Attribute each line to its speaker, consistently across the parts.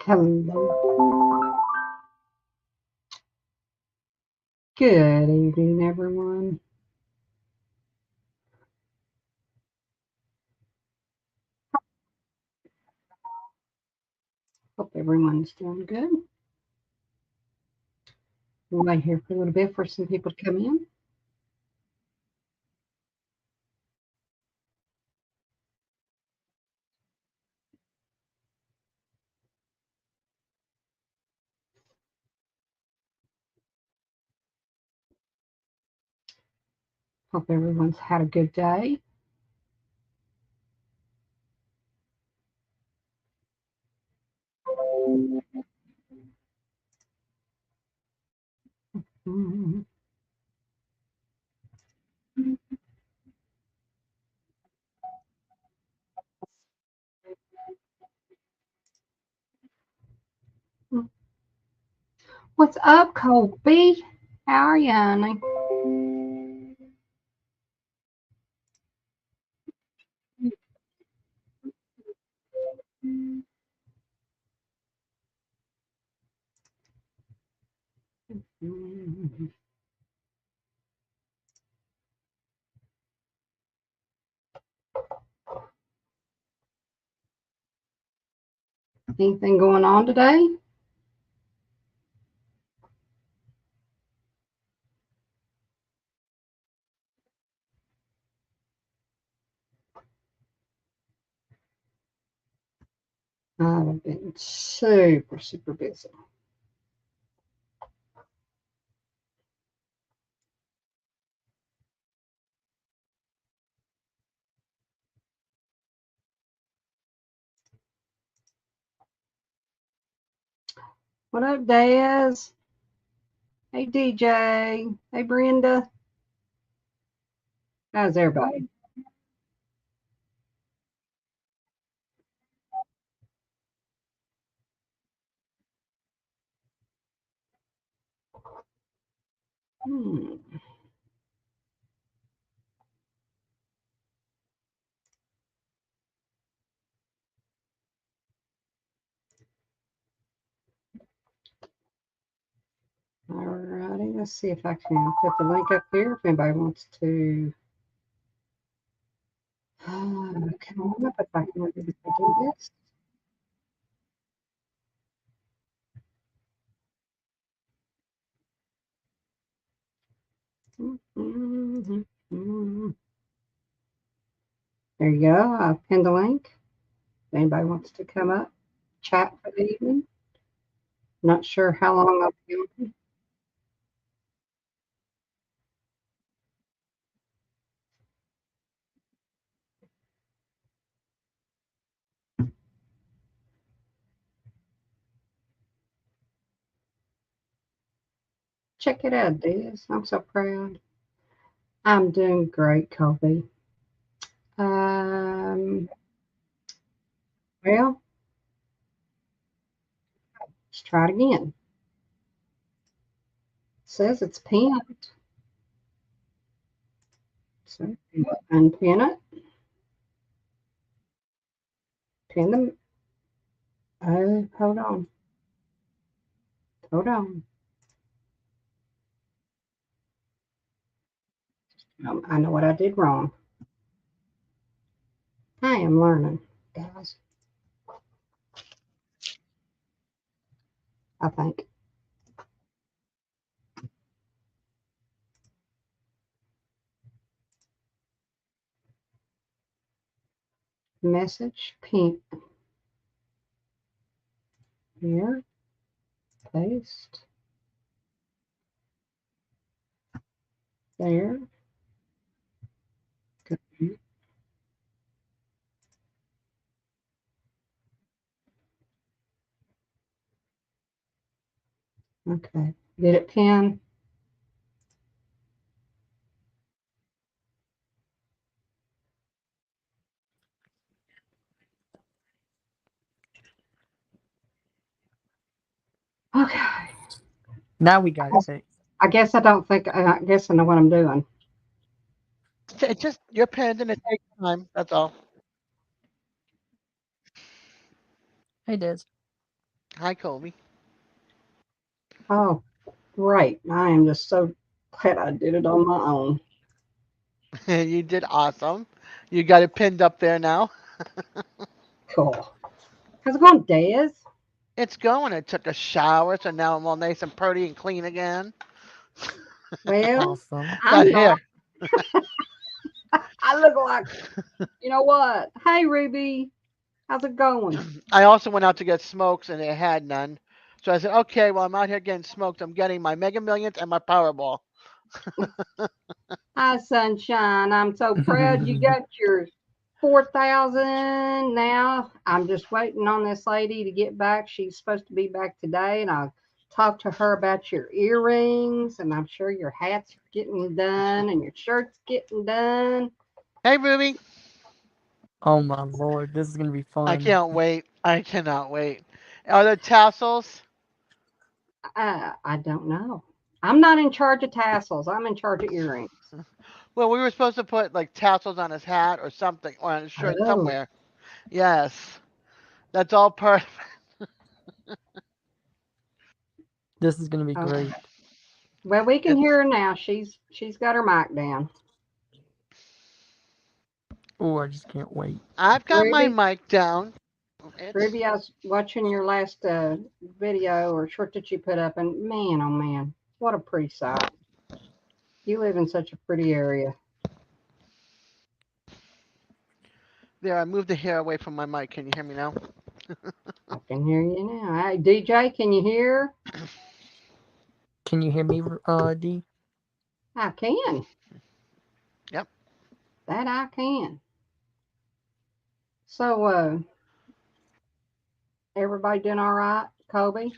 Speaker 1: Hello. Good evening, everyone. Hope everyone's doing good. We'll wait here for a little bit for some people to come in. Hope everyone's had a good day. What's up, Colby? How are you, honey? Anything going on today? I've been super busy. What up, Daz? Hey, DJ. Hey, Brenda. How's everybody? Hmm. Alrighty, let's see if I can put the link up here if anybody wants to come on up if I can do this. There you go. I've pinned the link. If anybody wants to come up, chat for the evening. Not sure how long I'll be on. Check it out, Diz. I'm so proud. I'm doing great, Kobe. Um, well, let's try it again. It says it's pinned. So unpin it. Pin them. Oh, hold on. Hold on. I know what I did wrong. I am learning, guys. I think. Message pink. Here. Paste. There. Okay. Did it pin? Okay.
Speaker 2: Now we got it.
Speaker 1: I guess I don't think, I guess I know what I'm doing.
Speaker 2: It's just you're pinned and it takes time. That's all.
Speaker 3: Hey, Diz.
Speaker 2: Hi, Colby.
Speaker 1: Oh, great. I am just so glad I did it on my own.
Speaker 2: You did awesome. You got it pinned up there now.
Speaker 1: Cool. How's it going, Des?
Speaker 2: It's going. I took a shower, so now I'm all nice and pretty and clean again.
Speaker 1: Well,
Speaker 3: Awesome.
Speaker 2: Not
Speaker 1: I'm not.
Speaker 2: here.
Speaker 1: I look like, you know what? Hey, Ruby, how's it going?
Speaker 2: I also went out to get smokes and they had none. So I said, okay, well, I'm out here getting smoked. I'm getting my Mega Millions and my Powerball.
Speaker 1: Hi, sunshine. I'm so proud you got your 4,000 now. I'm just waiting on this lady to get back. She's supposed to be back today, and I'll talk to her about your earrings. And I'm sure your hat's getting done and your shirt's getting done.
Speaker 2: Hey, Ruby.
Speaker 3: Oh my lord, this is gonna be
Speaker 2: I
Speaker 3: fun.
Speaker 2: can't wait. I cannot wait. Are there tassels?
Speaker 1: I don't know. I'm not in charge of tassels. I'm in charge of earrings.
Speaker 2: Well, we were supposed to put like tassels on his hat or something, or on his shirt
Speaker 1: Oh,
Speaker 2: somewhere. Yes, that's all part of
Speaker 3: This is gonna be
Speaker 1: okay.
Speaker 3: great.
Speaker 1: Well, we can
Speaker 2: it.
Speaker 1: hear her now. She's got her mic down.
Speaker 3: Oh, I just can't wait.
Speaker 2: I've got my
Speaker 1: Ruby,
Speaker 2: mic down. It's
Speaker 1: Ruby, I was watching your last video or short that you put up, and man, oh man, what a pretty sight. You live in such a pretty area.
Speaker 2: there. I moved the hair away from my mic. Can you hear me now?
Speaker 1: I can hear you now. Hey, DJ, can you hear?
Speaker 3: Can you hear me, D?
Speaker 1: I can.
Speaker 2: Yep.
Speaker 1: That I can. So, everybody doing all right, Kobe?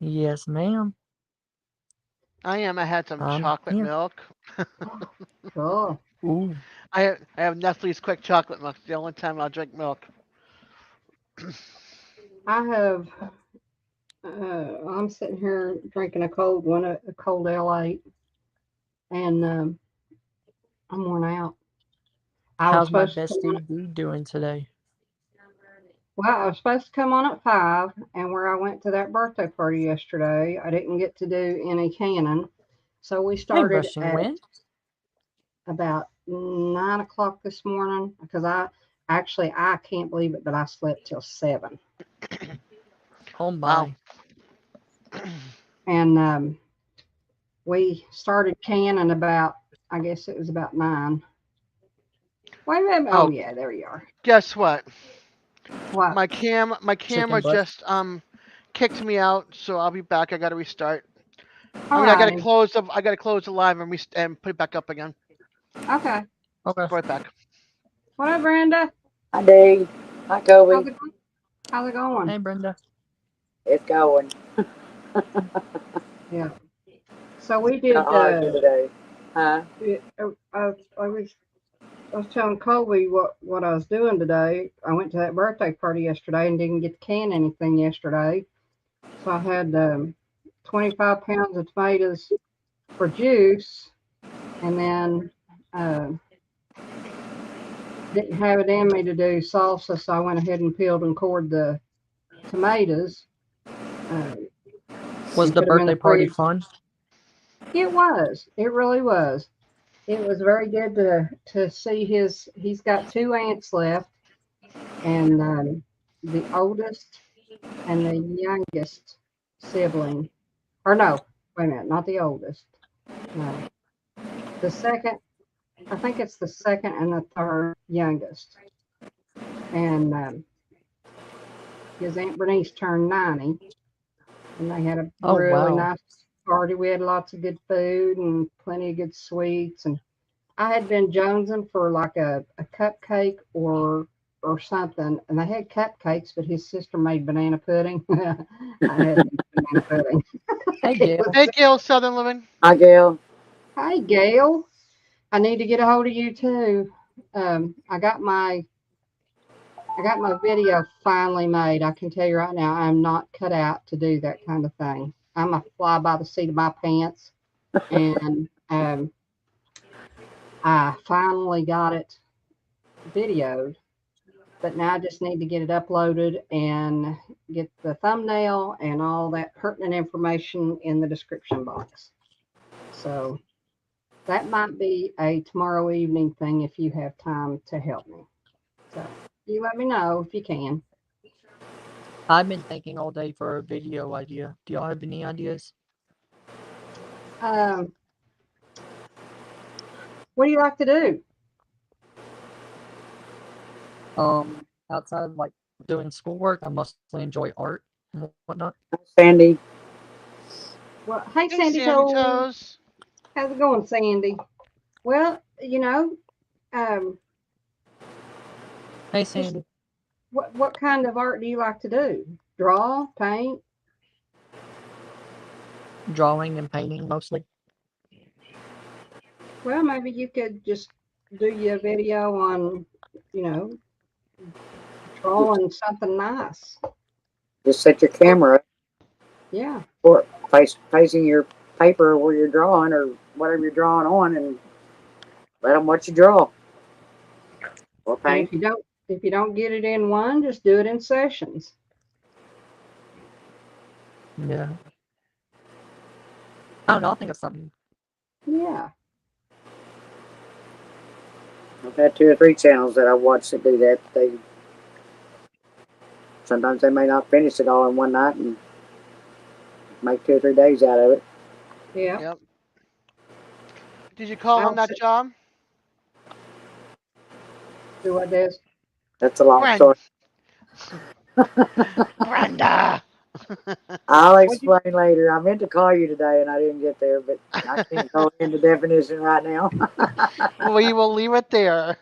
Speaker 3: Yes, ma'am.
Speaker 2: I am. I had some
Speaker 3: I'm
Speaker 2: chocolate
Speaker 3: here.
Speaker 2: milk.
Speaker 1: Cool.
Speaker 3: Ooh,
Speaker 2: I have Nestle's quick chocolate milk. It's the only time I'll drink milk.
Speaker 1: I have. I'm sitting here drinking a cold one, a cold L8, and I'm worn out. I was
Speaker 3: how's my
Speaker 1: supposed to come on.
Speaker 3: bestie D doing today?
Speaker 1: Well, I was supposed to come on at 5, and where I went to that birthday party yesterday, I didn't get to do any canning. So we
Speaker 3: Hey,
Speaker 1: started
Speaker 3: Russian
Speaker 1: at
Speaker 3: Wind.
Speaker 1: about 9 o'clock this morning because I can't believe it, but I slept till 7.
Speaker 3: Oh
Speaker 2: Wow.
Speaker 3: my.
Speaker 1: And we started canning about, I guess it was about 9. Wait a minute. Oh,
Speaker 2: Oh,
Speaker 1: yeah, there you are.
Speaker 2: guess what?
Speaker 1: What?
Speaker 2: My
Speaker 3: Chicken
Speaker 2: camera
Speaker 3: butt.
Speaker 2: just kicked me out, so I'll be back. I gotta restart. I
Speaker 1: All
Speaker 2: mean,
Speaker 1: righty.
Speaker 2: I gotta close the live and and put it back up again.
Speaker 1: Okay.
Speaker 3: Okay.
Speaker 2: Right back.
Speaker 1: What up, Brenda?
Speaker 4: Hi, Dee. Hi,
Speaker 1: How's
Speaker 4: Kobe.
Speaker 1: it, how's it going?
Speaker 3: Hey, Brenda.
Speaker 4: It's going.
Speaker 1: Yeah. So we
Speaker 4: How
Speaker 1: did,
Speaker 4: are you today? Huh?
Speaker 1: I was telling Colby what I was doing today. I went to that birthday party yesterday and didn't get to can anything yesterday. So I had 25 pounds of tomatoes for juice, and then uh, didn't have it in me to do salsa, so I went ahead and peeled and cored the tomatoes uh,
Speaker 3: Was
Speaker 1: and
Speaker 3: the
Speaker 1: put them in the
Speaker 3: birthday party
Speaker 1: fridge.
Speaker 3: fun?
Speaker 1: It was. It really was. It was very good to see his. He's got 2 aunts left, and the oldest and the youngest sibling, or no, wait a minute, not the oldest. No, the second. I think it's the second and the third youngest. And his aunt Bernice turned 90, and they had a
Speaker 3: Oh
Speaker 1: really
Speaker 3: wow.
Speaker 1: nice party. We had lots of good food and plenty of good sweets, and I had been jonesing for like a cupcake or something, and they had cupcakes, but his sister made banana pudding. I had banana pudding.
Speaker 3: Hey,
Speaker 1: It
Speaker 3: Gail.
Speaker 1: was,
Speaker 2: Hey, Gail, Southern Living.
Speaker 4: Hi, Gail.
Speaker 1: hey Gail, I need to get a hold of you too. I got my video finally made. I can tell you right now, I'm not cut out to do that kind of thing. I'm a fly by the seat of my pants, and I finally got it videoed, but now I just need to get it uploaded and get the thumbnail and all that pertinent information in the description box. So that might be a tomorrow evening thing if you have time to help me. So you let me know if you can.
Speaker 3: I've been thinking all day for a video idea. Do y'all have any ideas?
Speaker 1: What do you like to do?
Speaker 3: Outside of like doing schoolwork, I mostly enjoy art and whatnot.
Speaker 4: Sandy,
Speaker 1: Well, hey,
Speaker 2: Hey,
Speaker 1: Sandy
Speaker 2: Sandy
Speaker 1: Toes.
Speaker 2: Toes.
Speaker 1: How's it going, Sandy? Well, you know, um,
Speaker 3: Hey,
Speaker 1: just
Speaker 3: Sandy.
Speaker 1: what kind of art do you like to do? Draw, paint?
Speaker 3: Drawing and painting mostly.
Speaker 1: Well, maybe you could just do your video on, you know, drawing something nice.
Speaker 4: just set your camera up
Speaker 1: Yeah.
Speaker 4: or facing your paper where you're drawing or whatever you're drawing on, and let them watch you draw or
Speaker 1: And
Speaker 4: paint.
Speaker 1: if you don't get it in one, just do it in sessions.
Speaker 3: Yeah. I don't know. I'll think of something.
Speaker 1: Yeah.
Speaker 4: I've had 2 or 3 channels that I watched that do that. Sometimes they may not finish it all in one night and make 2 or 3 days out of it.
Speaker 1: Yeah.
Speaker 2: Yep. Did you call on
Speaker 1: I'll
Speaker 2: that job?
Speaker 1: do what this.
Speaker 4: That's a long
Speaker 2: Brenda.
Speaker 4: story.
Speaker 2: Brenda.
Speaker 4: I'll
Speaker 1: What'd you,
Speaker 4: explain later. I meant to call you today and I didn't get there, but I can't go into definition right now.
Speaker 2: We will leave it there.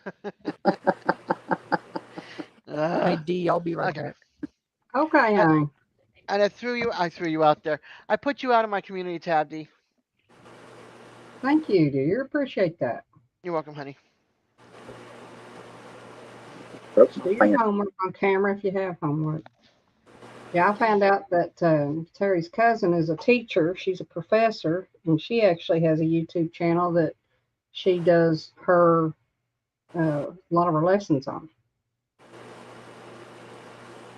Speaker 3: Hey, D, I'll be right
Speaker 2: Okay.
Speaker 3: back.
Speaker 1: okay,
Speaker 2: And,
Speaker 1: honey.
Speaker 2: and I threw you out there. I put you out of my community tab, D.
Speaker 1: Thank you, dear. Appreciate that.
Speaker 2: You're welcome, honey.
Speaker 4: Broke
Speaker 1: Just
Speaker 4: my
Speaker 1: do your
Speaker 4: finger.
Speaker 1: homework on camera if you have homework. Yeah, I found out that Terry's cousin is a teacher. She's a professor, and she actually has a YouTube channel that she does a lot of her lessons on.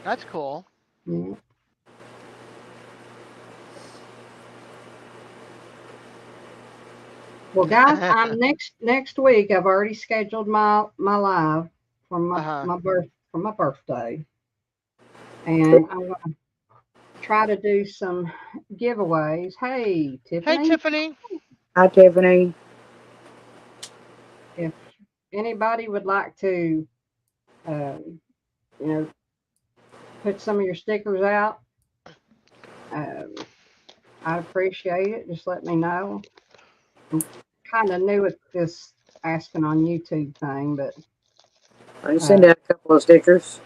Speaker 2: That's cool.
Speaker 1: Yeah. Well, guys, I'm next week. I've already scheduled my live for
Speaker 2: Uh-huh.
Speaker 1: my birthday, and I'm gonna try to do some giveaways. Hey,
Speaker 2: Hey,
Speaker 1: Tiffany,
Speaker 2: Tiffany.
Speaker 4: Hi, Tiffany.
Speaker 1: if anybody would like to, um, you know, put some of your stickers out, um, I'd appreciate it. Just let me know. I'm kind of new at this asking on YouTube thing, but
Speaker 4: I can send out a couple of stickers.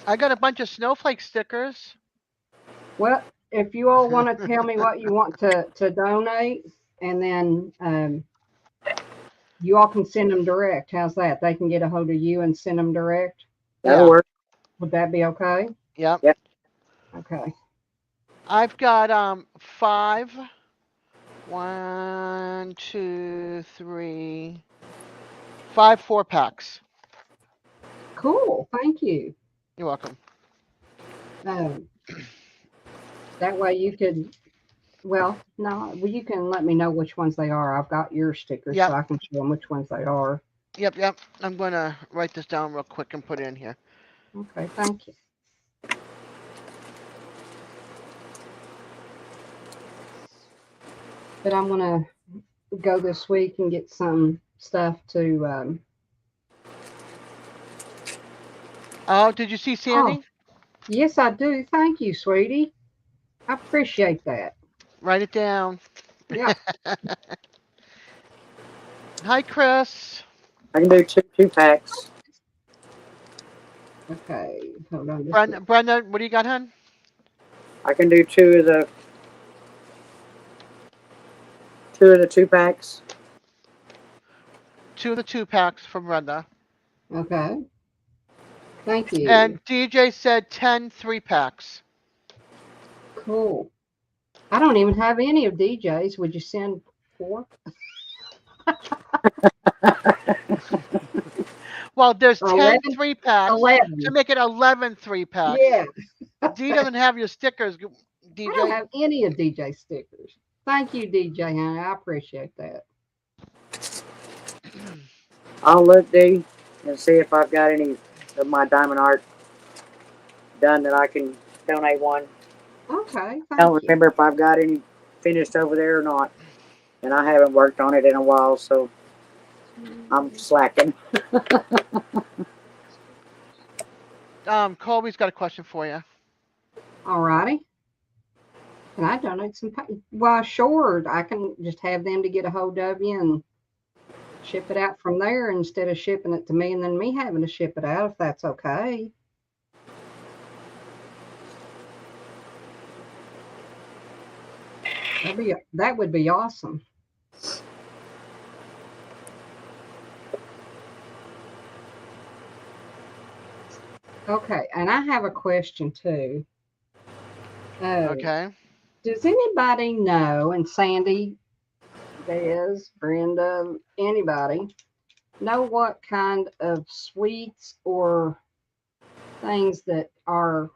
Speaker 2: I got a bunch of snowflake stickers.
Speaker 1: well, if you all want to tell me what you want to donate, and then you all can send them direct. How's that? They can get a hold of you and send them direct.
Speaker 4: That'll
Speaker 2: Yeah.
Speaker 4: work.
Speaker 1: Would that be okay?
Speaker 2: Yep.
Speaker 4: Yep.
Speaker 1: Okay.
Speaker 2: I've got 5. 1, 2, 3, 5 4-packs.
Speaker 1: Cool. Thank you.
Speaker 2: You're welcome.
Speaker 1: Um, that way you could. Well, no, well, you can let me know which ones they are. I've got your stickers, so
Speaker 2: Yep.
Speaker 1: I can show them which ones they are.
Speaker 2: Yep. I'm going to write this down real quick and put it in here.
Speaker 1: Okay. Thank you. But I'm gonna go this week and get some stuff to.
Speaker 2: Oh, did you see Sandy?
Speaker 1: Oh, yes, I do. Thank you, sweetie. I appreciate that.
Speaker 2: Write it down.
Speaker 1: Yeah.
Speaker 2: Hi, Chris.
Speaker 4: I can do two packs.
Speaker 1: Okay. Hold on just a
Speaker 2: Brenda,
Speaker 1: minute.
Speaker 2: Brenda, what do you got, hon?
Speaker 4: I can do two of the 2 packs.
Speaker 2: 2 of the 2-packs from Brenda.
Speaker 1: Okay. Thank you.
Speaker 2: And DJ said 10 3-packs.
Speaker 1: Cool. I don't even have any of DJ's. Would you send 4?
Speaker 2: Well, there's 10
Speaker 1: 11,
Speaker 2: 3-packs. So
Speaker 1: 11.
Speaker 2: make it 11 3-packs.
Speaker 1: Yeah.
Speaker 2: D doesn't have your stickers,
Speaker 1: I don't
Speaker 2: DJ.
Speaker 1: have any of DJ stickers. Thank you, DJ, honey. I appreciate that.
Speaker 4: I'll look, D, and see if I've got any of my diamond art done that I can donate one.
Speaker 1: Okay,
Speaker 4: I
Speaker 1: thank
Speaker 4: don't
Speaker 1: you.
Speaker 4: remember if I've got any finished over there or not. And I haven't worked on it in a while, so I'm slacking.
Speaker 2: Colby's got a question for you.
Speaker 1: All righty. Can I donate some? Well, sure. I can just have them to get a hold of you and ship it out from there instead of shipping it to me and then me having to ship it out, if that's okay. That would be awesome. Okay, and I have a question too.
Speaker 2: Okay.
Speaker 1: Does anybody know, and Sandy, Des, Brenda, anybody, know what kind of sweets or things that are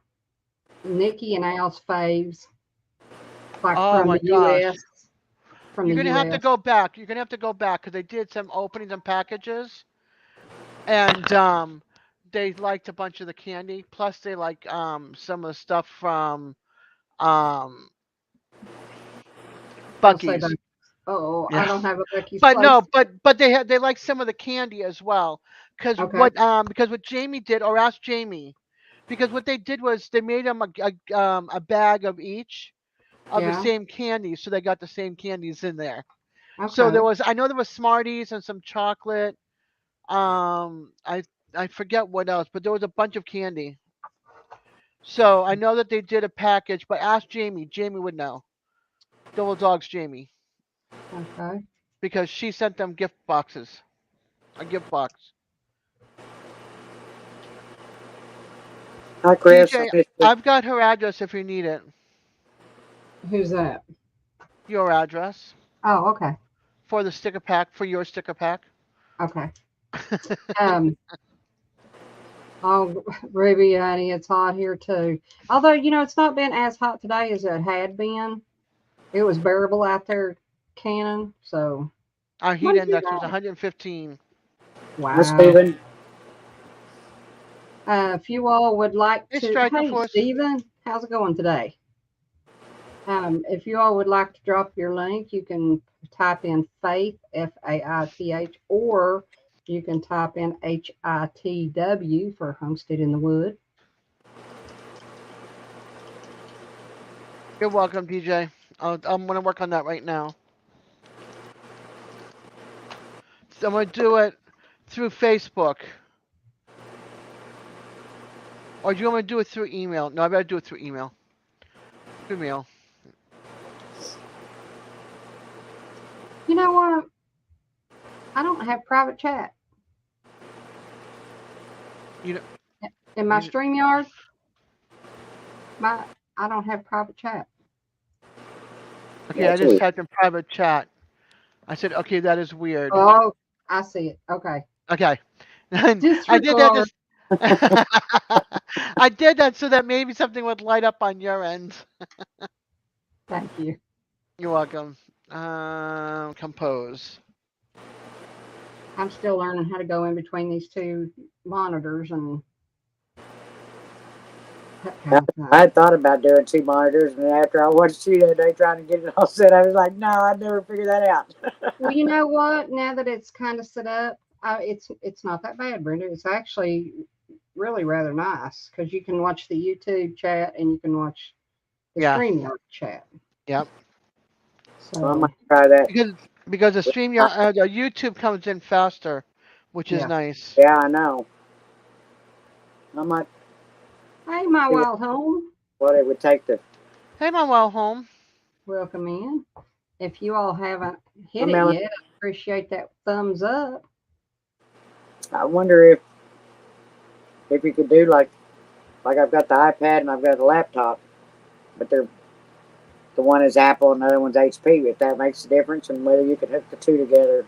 Speaker 1: Nikki and Al's faves, like
Speaker 2: Oh
Speaker 1: from
Speaker 2: my
Speaker 1: the
Speaker 2: gosh.
Speaker 1: U.S.? From
Speaker 2: You're
Speaker 1: the
Speaker 2: gonna have to
Speaker 1: U.S.
Speaker 2: go back. You're gonna have to go back because they did some openings and packages, and they liked a bunch of the candy. Plus, they like some of the stuff from um
Speaker 1: They'll say,
Speaker 2: Bucky's.
Speaker 1: "Oh, I
Speaker 2: Yeah.
Speaker 1: don't have a Becky's
Speaker 2: But
Speaker 1: place."
Speaker 2: no, but they like some of the candy as well.
Speaker 1: Okay.
Speaker 2: Because what Jamie did, or ask Jamie, because what they did was they made them a bag of each of the
Speaker 1: Yeah.
Speaker 2: same candies, so they got the same candies in there. So
Speaker 1: Okay.
Speaker 2: I know there was Smarties and some chocolate. I forget what else, but there was a bunch of candy. So I know that they did a package, but ask Jamie. Jamie would know. Double Dogs Jamie,
Speaker 1: Okay.
Speaker 2: because she sent them gift boxes, a gift box.
Speaker 4: Hi, Chris. I
Speaker 2: DJ,
Speaker 4: missed you.
Speaker 2: I've got her address if you need it.
Speaker 1: Who's that?
Speaker 2: Your address
Speaker 1: Oh, okay.
Speaker 2: for the sticker pack, for your sticker pack.
Speaker 1: Okay. Um. Oh, Ruby, honey, it's hot here too. Although it's not been as hot today as it had been. It was bearable out there, Cannon. So
Speaker 2: Our heat
Speaker 1: might be
Speaker 2: index was
Speaker 1: right.
Speaker 2: 115.
Speaker 4: Hi,
Speaker 1: Wow.
Speaker 4: Steven.
Speaker 1: If you all would like
Speaker 2: Hey,
Speaker 1: to,
Speaker 2: Striker
Speaker 1: hey,
Speaker 2: Force.
Speaker 1: Stephen, how's it going today? If you all would like to drop your link, you can type in Faith, Faith, or you can type in HITW for Homestead in the Wood.
Speaker 2: You're welcome, DJ. I'm gonna work on that right now. So I'm gonna do it through Facebook. Or do you want me to do it through email? No, I better do it through email. Email.
Speaker 1: You know what? I don't have private chat
Speaker 2: You know.
Speaker 1: in my
Speaker 2: You,
Speaker 1: StreamYard. I don't have private chat.
Speaker 2: okay, I
Speaker 4: That's
Speaker 2: just
Speaker 4: weird.
Speaker 2: typed in private chat. I said, okay, that is weird.
Speaker 1: Oh, I see it. Okay.
Speaker 2: Okay. And I did that
Speaker 1: Disregard.
Speaker 2: just. I did that so that maybe something would light up on your end.
Speaker 1: Thank you.
Speaker 2: You're welcome. Compose.
Speaker 1: I'm still learning how to go in between these two monitors and that kind of thing.
Speaker 4: I had thought about doing 2 monitors, and after I watched you that day trying to get it all set, I was like, no, I'd never figure that out.
Speaker 1: Well, you know what? Now that it's kind of set up, it's not that bad, Brenda. It's actually really rather nice because you can watch the YouTube chat and you can watch the
Speaker 2: Yeah.
Speaker 1: StreamYard chat.
Speaker 2: Yep.
Speaker 4: So I
Speaker 1: So
Speaker 4: might try that.
Speaker 2: Because the StreamYard, the YouTube comes in faster, which is
Speaker 1: yeah.
Speaker 2: nice.
Speaker 4: Yeah, I know. I might
Speaker 1: Hey, my
Speaker 4: see
Speaker 1: wild home,
Speaker 4: what it would take to.
Speaker 2: Hey, my well home.
Speaker 1: welcome in. If you all haven't hit it
Speaker 4: Melanie,
Speaker 1: yet, I appreciate that thumbs up.
Speaker 4: I wonder if you could do like I've got the iPad and I've got the laptop, but the one is Apple and the other one's HP. If that makes a difference, and whether you could hook the two together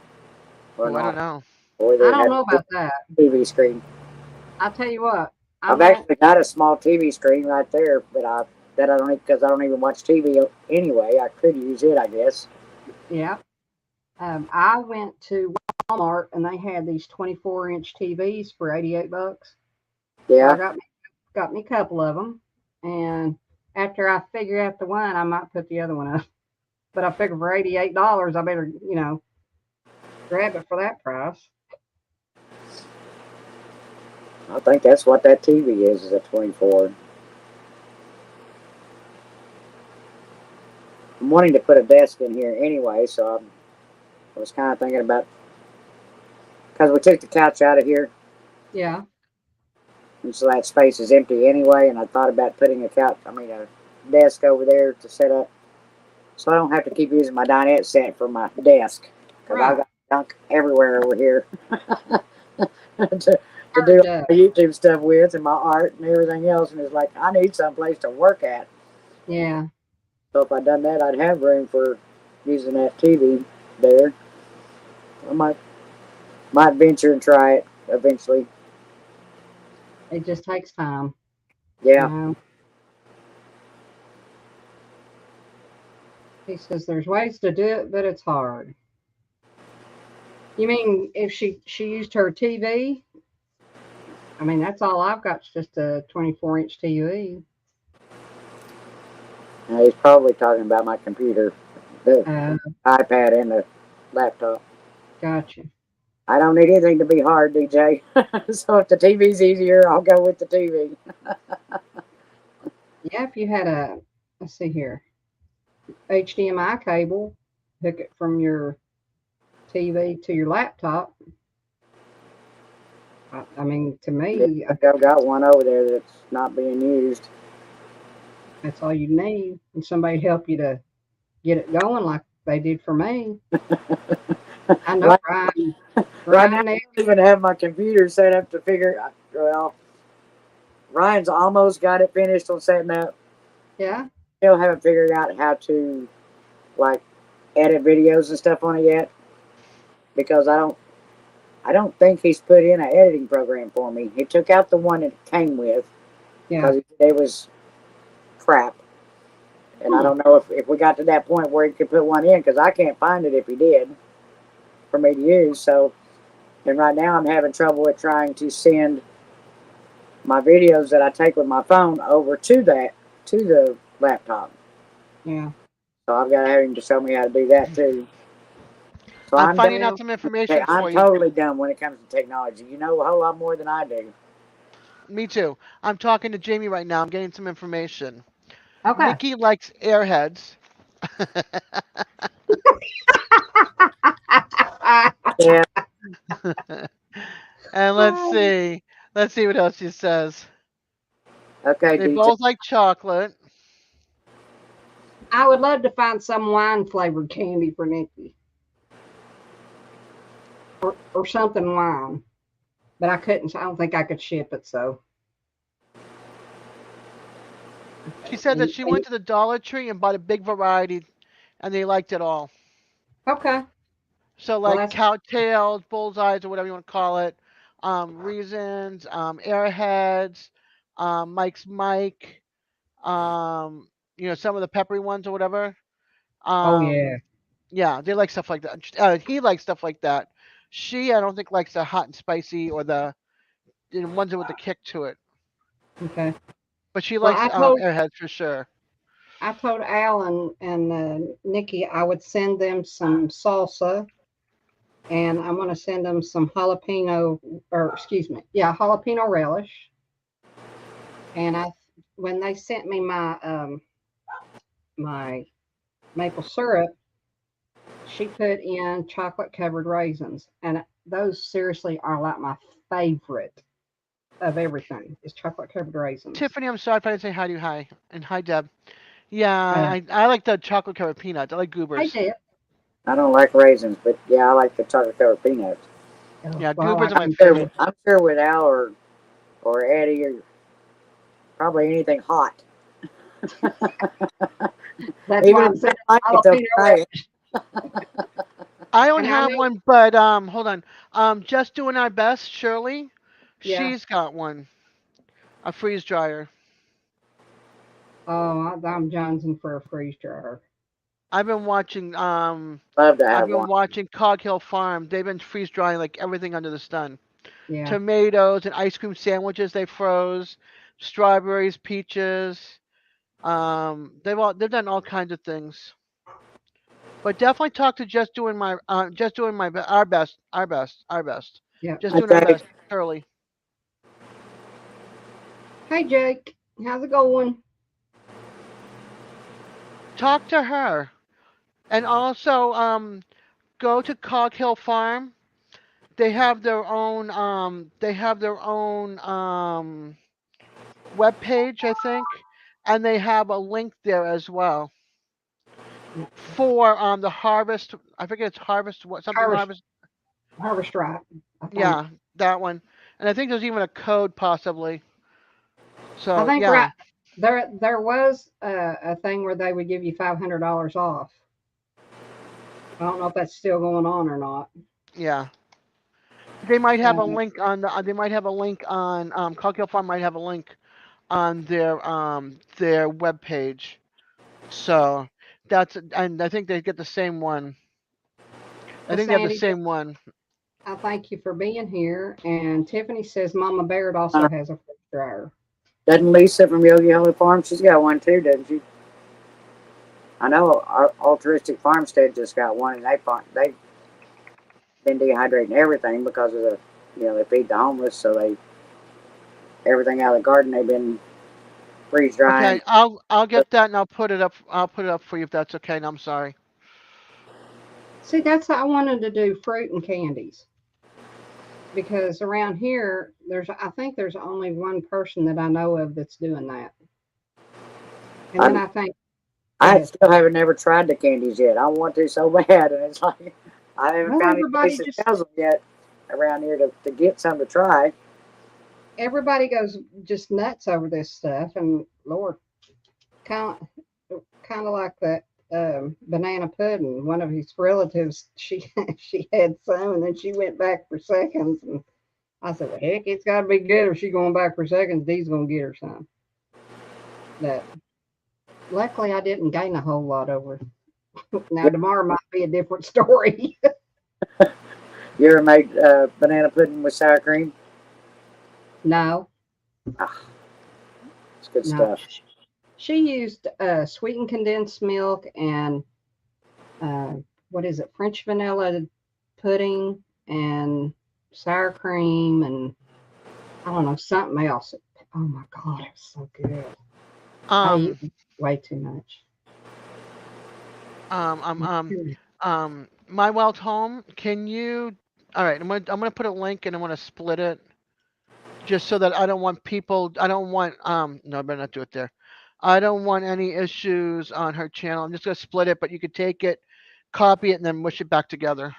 Speaker 4: or
Speaker 2: Oh, I don't
Speaker 4: not.
Speaker 2: know.
Speaker 4: Or
Speaker 1: I
Speaker 4: they
Speaker 1: don't
Speaker 4: have
Speaker 1: know
Speaker 4: a
Speaker 1: about that.
Speaker 4: TV screen.
Speaker 1: I'll tell you what. I
Speaker 4: I've
Speaker 1: went.
Speaker 4: actually got a small TV screen right there, but I don't because I don't even watch TV anyway. I could use it, I guess.
Speaker 1: Yeah. I went to Walmart and they had these 24-inch TVs for $88. So I
Speaker 4: Yeah,
Speaker 1: got me a couple of them, and after I figure out the one, I might put the other one up. But I figure for $88, I better grab it for that price.
Speaker 4: I think that's what that TV is a 24. I'm wanting to put a desk in here anyway, so I was kind of thinking about because we took the couch out of here,
Speaker 1: Yeah.
Speaker 4: and so that space is empty anyway. And I thought about putting a desk over there to set up, so I don't have to keep using my dinette set for my desk because I've
Speaker 1: Right.
Speaker 4: got junk everywhere over here to do
Speaker 1: Hard
Speaker 4: all
Speaker 1: to,
Speaker 4: the YouTube stuff with and my art and everything else. And it's like I need someplace to work at.
Speaker 1: yeah.
Speaker 4: So if I'd done that, I'd have room for using that TV there. I might venture and try it eventually.
Speaker 1: It just takes time.
Speaker 4: Yeah.
Speaker 1: He says there's ways to do it, but it's hard. You mean if she used her TV? I mean, that's all I've got is just a 24-inch TV.
Speaker 4: He's probably talking about my computer, the
Speaker 1: Uh,
Speaker 4: iPad, and the laptop.
Speaker 1: gotcha.
Speaker 4: I don't need anything to be hard, DJ. So if the TV's easier, I'll go with the TV.
Speaker 1: Yeah, if you had let's see here, HDMI cable, hook it from your TV to your laptop. I mean, to
Speaker 4: Yeah,
Speaker 1: me,
Speaker 4: I've got one over there that's not being used.
Speaker 1: that's all you need. And somebody help you to get it going like they did for me. I know
Speaker 4: Right,
Speaker 1: Ryan.
Speaker 4: right now, I
Speaker 1: Ryan,
Speaker 4: don't even have my computer set up to figure. Well, Ryan's almost got it finished on setting up.
Speaker 1: yeah,
Speaker 4: Still haven't figured out how to like edit videos and stuff on it yet because I don't think he's put in an editing program for me. He took out the one it came with
Speaker 1: yeah.
Speaker 4: because it was crap. And I
Speaker 1: Hmm.
Speaker 4: don't know if we got to that point where he could put one in because I can't find it if he did for me to use. So, and right now I'm having trouble with trying to send my videos that I take with my phone over to the laptop.
Speaker 1: Yeah.
Speaker 4: So I've got to have him to show me how to do that too. So
Speaker 2: I'm
Speaker 4: I'm done.
Speaker 2: finding
Speaker 1: Well,
Speaker 2: out some
Speaker 4: Hey,
Speaker 2: information
Speaker 4: I'm
Speaker 2: for you.
Speaker 4: totally dumb when it comes to technology. You know a whole lot more than I do.
Speaker 2: Me too. I'm talking to Jamie right now. I'm getting some information.
Speaker 1: okay.
Speaker 2: Nikki likes airheads.
Speaker 4: Yeah.
Speaker 2: And let's see. Let's see what else she says.
Speaker 4: Okay,
Speaker 2: They
Speaker 4: DJ.
Speaker 2: both like chocolate.
Speaker 1: I would love to find some wine flavored candy for Nikki or something wine, but I couldn't. I don't think I could ship it. So,
Speaker 2: She said that she went to the Dollar Tree and bought a big variety, and they liked it all.
Speaker 1: okay.
Speaker 2: So
Speaker 1: Well,
Speaker 2: like
Speaker 1: that's
Speaker 2: cowtails, bullseyes, or whatever you want to call it, reasons, airheads, Mike, some of the peppery ones or whatever.
Speaker 1: oh yeah.
Speaker 2: Um, yeah, they like stuff like that. He likes stuff like that. She, I don't think likes the hot and spicy or the ones with the kick to it.
Speaker 1: Okay.
Speaker 2: But she
Speaker 1: Well,
Speaker 2: likes airheads for sure.
Speaker 1: I told Al and Nikki I would send them some salsa, and I'm going to send them some jalapeno, or excuse me, yeah, jalapeno relish. And when they sent me my maple syrup, she put in chocolate covered raisins, and those seriously are like my favorite of everything is chocolate covered raisins.
Speaker 2: Tiffany, I'm sorry if I didn't say hi to you. Hi. And hi, Deb. Yeah,
Speaker 1: Uh,
Speaker 2: I like the chocolate covered peanuts. I like
Speaker 1: I
Speaker 2: goobers.
Speaker 1: did.
Speaker 4: I don't like raisins, but yeah, I like the chocolate covered peanuts.
Speaker 1: Oh,
Speaker 2: Yeah,
Speaker 1: well, I
Speaker 2: goobers
Speaker 1: like
Speaker 2: are my
Speaker 1: them too.
Speaker 4: I'm sure with Al or Eddie or probably anything hot.
Speaker 1: That's
Speaker 4: Even
Speaker 1: why
Speaker 4: if
Speaker 1: I'm
Speaker 4: they
Speaker 1: saying
Speaker 4: don't like it, they'll
Speaker 1: jalapeno
Speaker 4: try
Speaker 1: relish.
Speaker 4: it.
Speaker 2: I don't
Speaker 1: And I
Speaker 2: have
Speaker 1: know,
Speaker 2: one, but hold on. Just doing our best, Shirley.
Speaker 1: yeah.
Speaker 2: She's got one, a freeze dryer.
Speaker 1: Oh, I'm jonesing for a freeze dryer.
Speaker 2: I've been watching
Speaker 4: Love to
Speaker 2: I've
Speaker 4: have
Speaker 2: been
Speaker 4: one.
Speaker 2: watching Cog Hill Farm. They've been freeze drying like everything under the sun.
Speaker 1: Yeah.
Speaker 2: Tomatoes and ice cream sandwiches they froze, strawberries, peaches. They've done all kinds of things. But definitely talk to just doing our best.
Speaker 1: Yeah.
Speaker 2: Just
Speaker 4: Hi,
Speaker 2: doing our
Speaker 4: Jake.
Speaker 2: best, Shirley.
Speaker 1: Hey, Jake. How's it going?
Speaker 2: Talk to her. And also go to Cog Hill Farm. They have their own web page, I think, and they have a link there as well for the harvest. I forget it's harvest what something
Speaker 1: Harvest,
Speaker 2: harvest.
Speaker 1: harvest right, I think.
Speaker 2: Yeah, that one. And I think there's even a code possibly.
Speaker 1: I
Speaker 2: So
Speaker 1: think right
Speaker 2: yeah,
Speaker 1: there was a thing where they would give you $500 off. I don't know if that's still going on or not.
Speaker 2: yeah. They might have a
Speaker 1: Uh,
Speaker 2: link on the. They might have a link on Cog Hill Farm might have a link on their web page. So and I think they get the same one. I
Speaker 1: well,
Speaker 2: think they have the
Speaker 1: Sandy,
Speaker 2: same one.
Speaker 1: I thank you for being here. And Tiffany says Mama Baird also
Speaker 4: Uh,
Speaker 1: has a freeze dryer.
Speaker 4: doesn't Lisa from Yogi Hollow Farm? She's got one too, doesn't she? I know our altruistic farmstead just got one, and they've been dehydrating everything because of the, they feed the homeless, so they everything out of the garden they've been freeze drying.
Speaker 2: Okay, I'll get that and I'll put it up. I'll put it up for you if that's okay. And I'm sorry.
Speaker 1: See, that's how I wanted to do fruit and candies because around here, I think there's only one person that I know of that's doing that. And then
Speaker 4: I
Speaker 1: I think, go
Speaker 4: I
Speaker 1: ahead.
Speaker 4: still haven't never tried the candies yet. I want to so bad, and it's like I haven't
Speaker 1: Well,
Speaker 4: found any place that sells them yet around here to get some to try.
Speaker 1: everybody goes just nuts over this stuff, and Lord, kind kind of like that banana pudding. One of his relatives, she she had some, and then she went back for seconds, and I said, "Well, heck, it's got to be good if she's going back for seconds. Dee's gonna get her some." But luckily, I didn't gain a whole lot over. Now
Speaker 4: You,
Speaker 1: tomorrow might be a different story.
Speaker 4: you ever made banana pudding with sour cream?
Speaker 1: No,
Speaker 4: Ah, it's good
Speaker 1: no.
Speaker 4: stuff.
Speaker 1: She used sweetened condensed milk and uh, what is it, French vanilla pudding and sour cream and I don't know, something else. Oh my God, it was so good. I
Speaker 2: Um,
Speaker 1: eat way too much.
Speaker 2: um, um, um, My Wild Home. Can you? All right, I'm gonna put a link and I'm gonna split it just so that I don't want people. I don't want No, I better not do it there. I don't want any issues on her channel. I'm just gonna split it, but you could take it, copy it, and then mush it back together.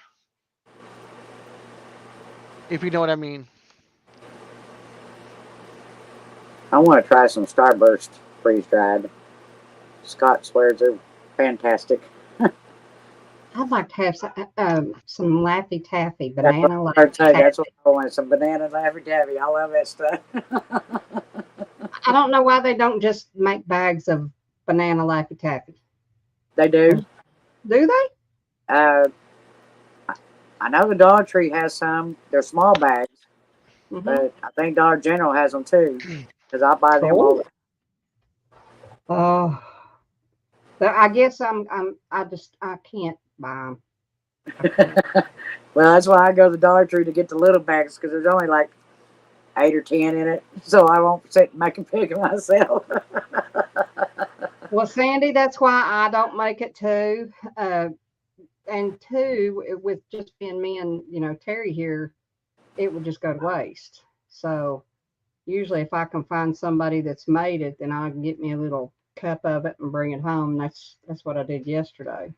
Speaker 2: If you know what I mean.
Speaker 4: I want to try some Starburst freeze dried. Scott swears they're fantastic.
Speaker 1: I'd like to have some Laffy Taffy,
Speaker 4: That's what
Speaker 1: banana
Speaker 4: I
Speaker 1: Laffy
Speaker 4: tell you. That's what
Speaker 1: Taffy.
Speaker 4: I want. Some banana Laffy Taffy. I love that stuff.
Speaker 1: I don't know why they don't just make bags of banana Laffy Taffy.
Speaker 4: They do.
Speaker 1: Do they?
Speaker 4: Uh, I know the Dollar Tree has some. They're small bags,
Speaker 1: Mm-hmm.
Speaker 4: but I think Dollar General has them too. Because I buy them all.
Speaker 1: Cool. Oh, I guess I can't buy them. I can't.
Speaker 4: Well, that's why I go to the Dollar Tree to get the little bags because there's only like 8 or 10 in it, so I won't sit and make a pick of myself.
Speaker 1: Well, Sandy, that's why I don't make it too. And two, with just being me and Terry here, it would just go to waste. So usually, if I can find somebody that's made it, then I can get me a little cup of it and bring it home. That's what I did yesterday.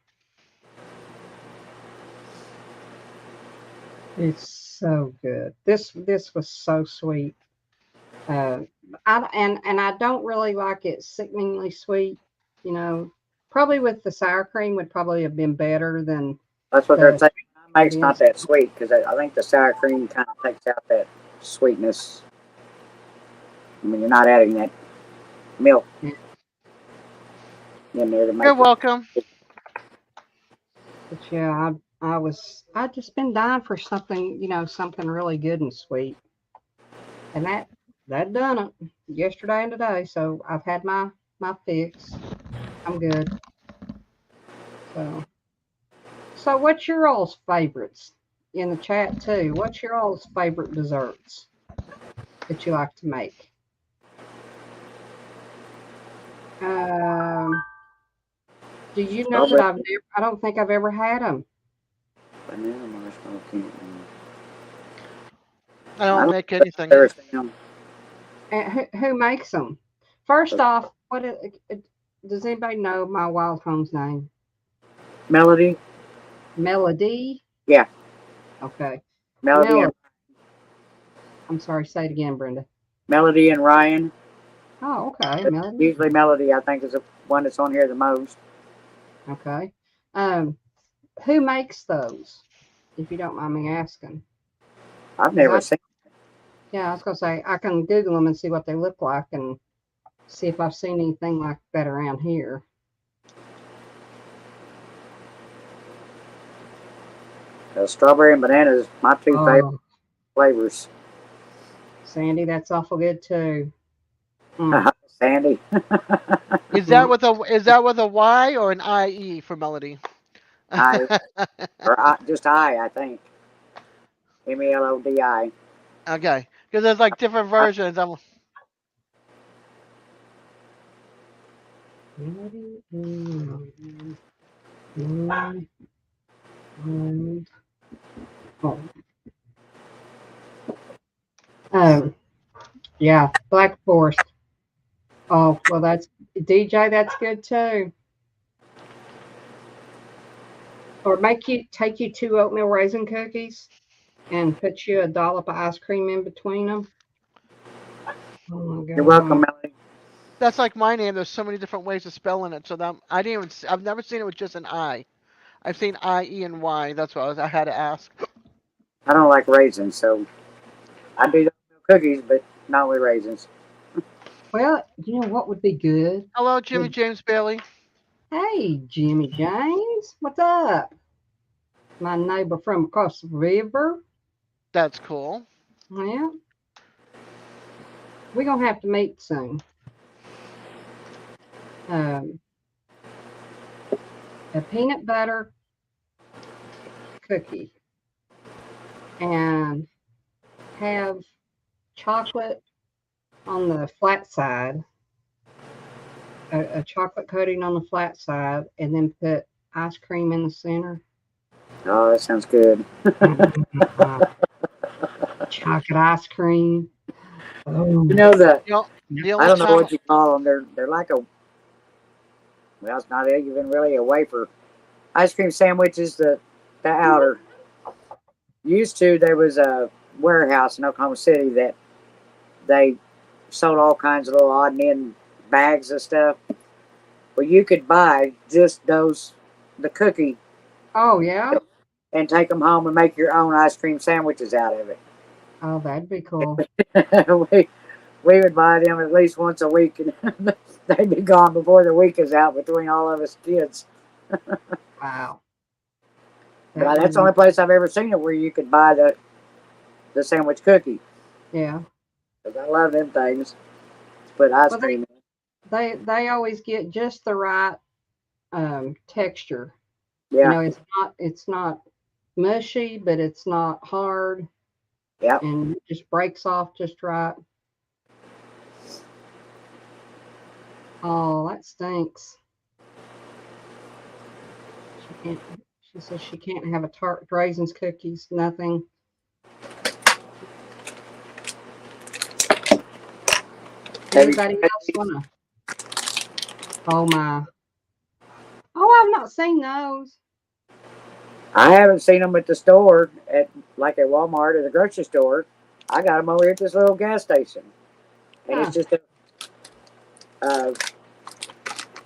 Speaker 1: It's so good. This was so sweet. Uh, and I don't really like it sickeningly sweet. You know, probably with the sour cream would probably have been better than
Speaker 4: That's what they're
Speaker 1: the
Speaker 4: saying makes not that sweet because I think the sour cream kind of takes out that sweetness. I mean, you're not adding that milk
Speaker 1: Yeah.
Speaker 4: in there to make
Speaker 2: You're
Speaker 4: it.
Speaker 2: welcome.
Speaker 1: But yeah, I just been dying for something, something really good and sweet. And that done it yesterday and today. So I've had my fix. I'm good. So what's your all's favorites in the chat too? What's your all's favorite desserts that you like to make? Um, do you know that
Speaker 4: Strawberry
Speaker 1: I don't think I've ever had them.
Speaker 4: banana marshmallow candy.
Speaker 2: I
Speaker 4: I
Speaker 2: don't
Speaker 4: don't
Speaker 2: make
Speaker 4: think
Speaker 2: anything.
Speaker 4: I've ever seen them.
Speaker 1: And who makes them? First off, does anybody know my wild home's name?
Speaker 4: Melody.
Speaker 1: Melody?
Speaker 4: Yeah,
Speaker 1: Okay.
Speaker 4: Melody and
Speaker 1: I'm sorry, say it again, Brenda.
Speaker 4: Melody and Ryan.
Speaker 1: Oh, okay. Melody.
Speaker 4: Usually Melody, I think, is the one that's on here the most.
Speaker 1: Okay. Um, who makes those? If you don't mind me asking.
Speaker 4: I've
Speaker 1: 'Cause
Speaker 4: never seen.
Speaker 1: yeah, I was gonna say I can Google them and see what they look like and see if I've seen anything like that around here.
Speaker 4: Strawberry and banana is my two favorite
Speaker 1: Oh,
Speaker 4: flavors.
Speaker 1: Sandy, that's awful good too. Mm.
Speaker 4: Sandy.
Speaker 2: Is that with a Y or an IE for Melody?
Speaker 4: I or just I think. Melodi.
Speaker 2: Okay, because there's like different versions.
Speaker 1: Melody and oh. Yeah, Black Forest. Oh, well, that's DJ. That's good too. Or take you two oatmeal raisin cookies and put you a dollop of ice cream in between them. Oh my
Speaker 4: You're welcome,
Speaker 1: God.
Speaker 4: Melody.
Speaker 2: That's like my name. There's so many different ways of spelling it. So that I didn't even. I've never seen it with just an I. I've seen I, E, and Y. That's what I had to ask.
Speaker 4: I don't like raisins, so I do the cookies, but not with raisins.
Speaker 1: Well, you know what would be good?
Speaker 2: Hello, Jimmy
Speaker 1: Would
Speaker 2: James Bailey.
Speaker 1: Hey, Jimmy James, what's up? My neighbor from across the river.
Speaker 2: That's cool.
Speaker 1: Well, we're gonna have to meet soon. Um, a peanut butter cookie and have chocolate on the flat side, a chocolate coating on the flat side, and then put ice cream in the center.
Speaker 4: Oh, that sounds good.
Speaker 1: Uh, chocolate ice cream. Oh,
Speaker 4: You know the
Speaker 2: You know, the
Speaker 4: I
Speaker 2: only
Speaker 4: don't know
Speaker 2: time
Speaker 4: what you call them. They're like a well, it's not even really a wafer. Ice cream sandwiches. The outer. Used to there was a warehouse in Oklahoma City that they sold all kinds of little odd and end bags of stuff. Well, you could buy just the cookie,
Speaker 1: oh yeah.
Speaker 4: and take them home and make your own ice cream sandwiches out of it.
Speaker 1: Oh, that'd be cool.
Speaker 4: we we would buy them at least once a week, and they'd be gone before the week is out between all of us kids.
Speaker 1: Wow.
Speaker 4: But
Speaker 1: That would
Speaker 4: that's the
Speaker 1: be
Speaker 4: only place I've ever seen it where you could buy the sandwich cookie.
Speaker 1: yeah.
Speaker 4: Because I love them things. Put ice
Speaker 1: Well,
Speaker 4: cream in.
Speaker 1: they always get just the right texture.
Speaker 4: Yeah,
Speaker 1: It's not mushy, but it's not hard,
Speaker 4: yep.
Speaker 1: and it just breaks off just right. Oh, that stinks. She can't. She says she can't have a tart raisins cookies. Nothing.
Speaker 4: Have you
Speaker 1: Anybody
Speaker 4: tried
Speaker 1: else
Speaker 4: these?
Speaker 1: wanna? Oh my. Oh, I've not seen those.
Speaker 4: I haven't seen them at the store, like at Walmart or the grocery store. I got them over here at this little gas station, and
Speaker 1: Huh.
Speaker 4: it's just uh,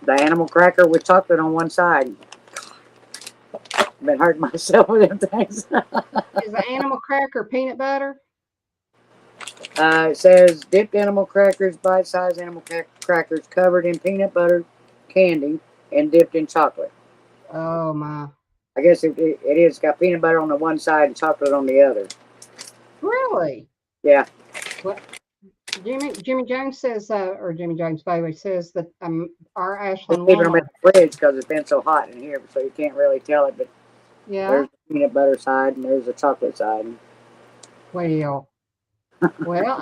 Speaker 4: the animal cracker with chocolate on one side. been hurting myself with them things.
Speaker 1: Is the animal cracker peanut butter?
Speaker 4: It says dipped animal crackers, bite-sized animal crackers covered in peanut butter candy and dipped in chocolate.
Speaker 1: Oh my.
Speaker 4: I guess it is got peanut butter on the one side and chocolate on the other.
Speaker 1: Really?
Speaker 4: Yeah.
Speaker 1: Well, Jimmy Jones says, or Jimmy Jones Bailey says that our
Speaker 4: We're
Speaker 1: Ashland
Speaker 4: keeping them in
Speaker 1: Walmart.
Speaker 4: the fridge because it's been so hot in here, so you can't really tell it. But
Speaker 1: Yeah.
Speaker 4: there's the peanut butter side and there's the chocolate side.
Speaker 1: Well,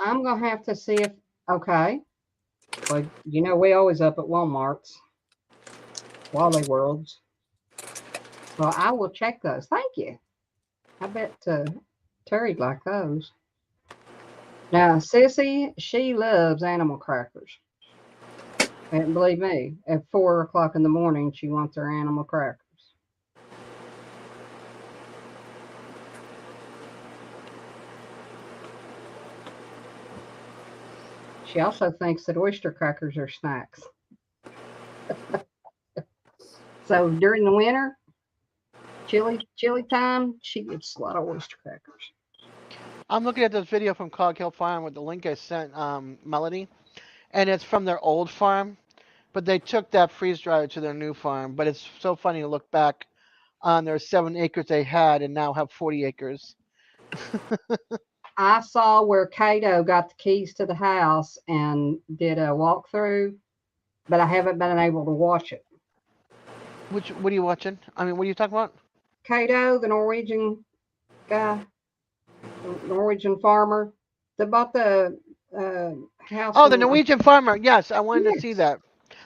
Speaker 1: I'm gonna have to see if. Okay. Well, we always up at Walmart's, Wally Worlds. Well, I will check those. Thank you. I bet Terry'd like those. Now, Sissy, she loves animal crackers. And believe me, at 4 o'clock in the morning, she wants her animal crackers. She also thinks that oyster crackers are snacks. So during the winter, chili time, she gets a lot of oyster crackers.
Speaker 2: I'm looking at this video from Cog Hill Farm with the link I sent Melody, and it's from their old farm, but they took that freeze dryer to their new farm. But it's so funny to look back on their 7 acres they had and now have 40 acres.
Speaker 1: I saw where Cato got the keys to the house and did a walkthrough, but I haven't been able to watch it.
Speaker 2: What are you watching? I mean, what are you talking about?
Speaker 1: Cato, the Norwegian guy, the Norwegian farmer that bought the house.
Speaker 2: Oh, the Norwegian farmer. Yes, I wanted to see
Speaker 1: Yes.
Speaker 2: that.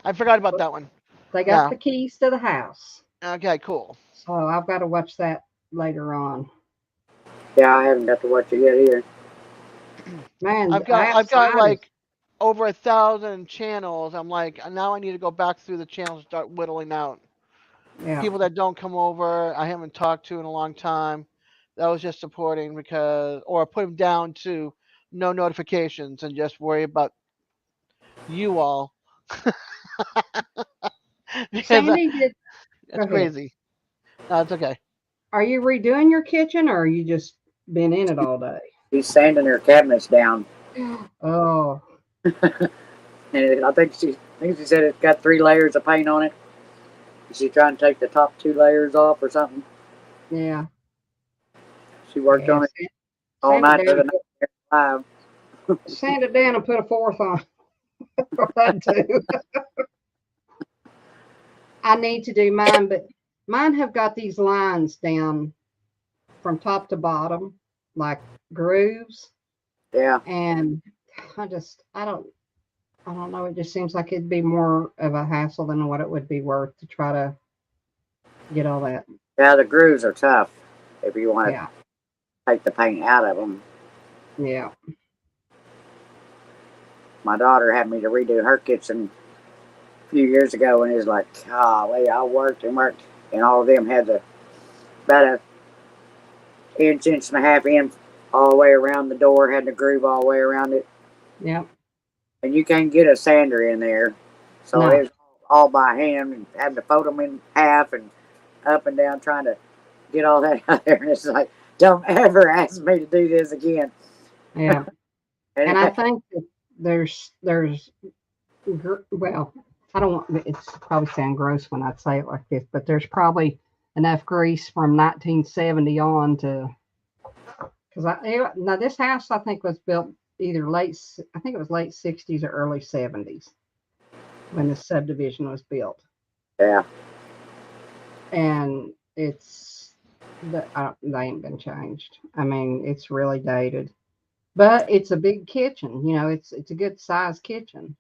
Speaker 2: I forgot about that one.
Speaker 1: They got
Speaker 2: Yeah.
Speaker 1: the keys to the house.
Speaker 2: Okay, cool.
Speaker 1: So I've got to watch that later on.
Speaker 4: Yeah, I haven't got to watch it yet either.
Speaker 1: Man,
Speaker 2: I've got
Speaker 1: outside
Speaker 2: like over 1,000 channels. I'm like, now I need to go back through the channels and start whittling out
Speaker 1: yeah.
Speaker 2: people that don't come over. I haven't talked to in a long time. That was just supporting or put them down to no notifications and just worry about you all. Because
Speaker 1: Sandy did. Go
Speaker 2: it's
Speaker 1: ahead.
Speaker 2: crazy. No, it's okay.
Speaker 1: Are you redoing your kitchen, or are you just been in it all day?
Speaker 4: She's sanding her cabinets down,
Speaker 1: Oh,
Speaker 4: and I think she said it's got 3 layers of paint on it. She's trying to take the top 2 layers off or something.
Speaker 1: yeah.
Speaker 4: She worked on it all
Speaker 1: Sand
Speaker 4: night
Speaker 1: it
Speaker 4: the
Speaker 1: down,
Speaker 4: other night. Live.
Speaker 1: sand it down and put a fourth on for that too. I need to do mine, but mine have got these lines down from top to bottom, like grooves,
Speaker 4: Yeah.
Speaker 1: and I don't know. It just seems like it'd be more of a hassle than what it would be worth to try to get all that.
Speaker 4: Yeah, the grooves are tough if you want to
Speaker 1: Yeah,
Speaker 4: take the paint out of them.
Speaker 1: yeah.
Speaker 4: My daughter had me to redo her kitchen a few years ago, and it was like, golly, I worked and worked, and all of them had about an inch and a half in all the way around the door, had the groove all the way around it,
Speaker 1: Yep.
Speaker 4: and you can't get a sander in there, so
Speaker 1: No.
Speaker 4: it was all by hand, and having to fold them in half and up and down trying to get all that out there, and it's like, don't ever ask me to do this again.
Speaker 1: Yeah.
Speaker 4: And
Speaker 1: And I think that there's well, I don't want it's probably sound gross when I say it like this, but there's probably enough grease from 1970 on to because now this house I think was built either I think it was late 60s or early 70s when the subdivision was built,
Speaker 4: yeah,
Speaker 1: and they ain't been changed. I mean, it's really dated. But it's a big kitchen, it's a good sized kitchen.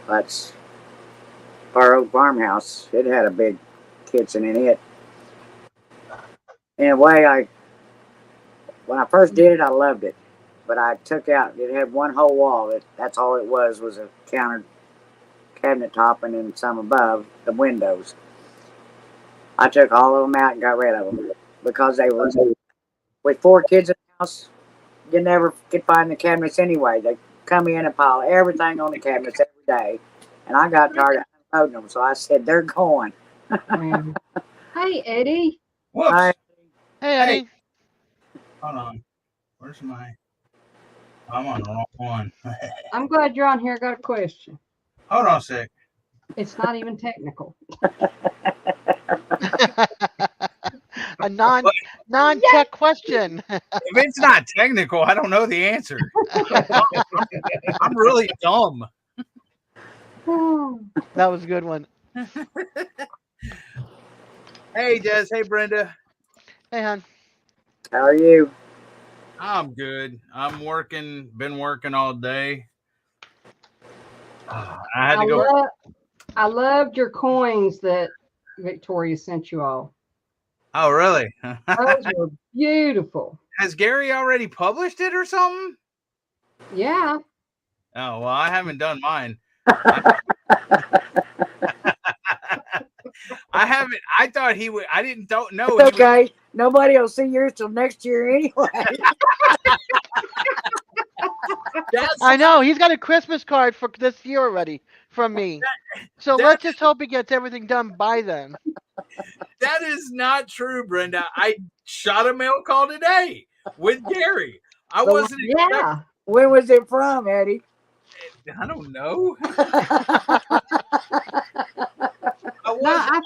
Speaker 4: that's our old farmhouse. It had a big kitchen in it. In a way, when I first did it, I loved it. But I took out, it had one whole wall. That's all it was a counter cabinet top and then some above the windows. I took all of them out and got rid of them because they were, with 4 kids in the house, you never could find the cabinets anyway. They come in and pile everything on the cabinets every day. And I got tired of unloading them, so I said, they're going.
Speaker 1: And Hey, Eddie.
Speaker 5: Whoops.
Speaker 4: Hi.
Speaker 2: Hey, Eddie.
Speaker 5: Hold on. Where's my? I'm on the wrong one.
Speaker 1: I'm glad you're on here. I got a question.
Speaker 5: Hold on a sec.
Speaker 1: It's not even technical.
Speaker 2: A non-tech question.
Speaker 5: If it's not technical, I don't know the answer. I'm really dumb.
Speaker 2: That was a good one.
Speaker 5: Hey, Des. Hey, Brenda.
Speaker 2: Hey, hon.
Speaker 4: How are you?
Speaker 5: I'm good. I'm working. Been working all day. I had to go.
Speaker 1: I loved your coins that Victoria sent you all.
Speaker 5: Oh, really?
Speaker 1: Those were beautiful.
Speaker 5: Has Gary already published it or something?
Speaker 1: Yeah.
Speaker 5: Oh, well, I haven't done mine. I haven't. I thought he would. I don't know.
Speaker 4: It's okay. Nobody will see yours till next year anyway.
Speaker 2: I know he's got a Christmas card for this year already from me. So let's just hope he gets everything done by then.
Speaker 5: That is not true, Brenda. I shot a mail call today with Gary. I wasn't.
Speaker 1: Yeah.
Speaker 4: When was it from, Eddie?
Speaker 5: I don't know.
Speaker 1: No, I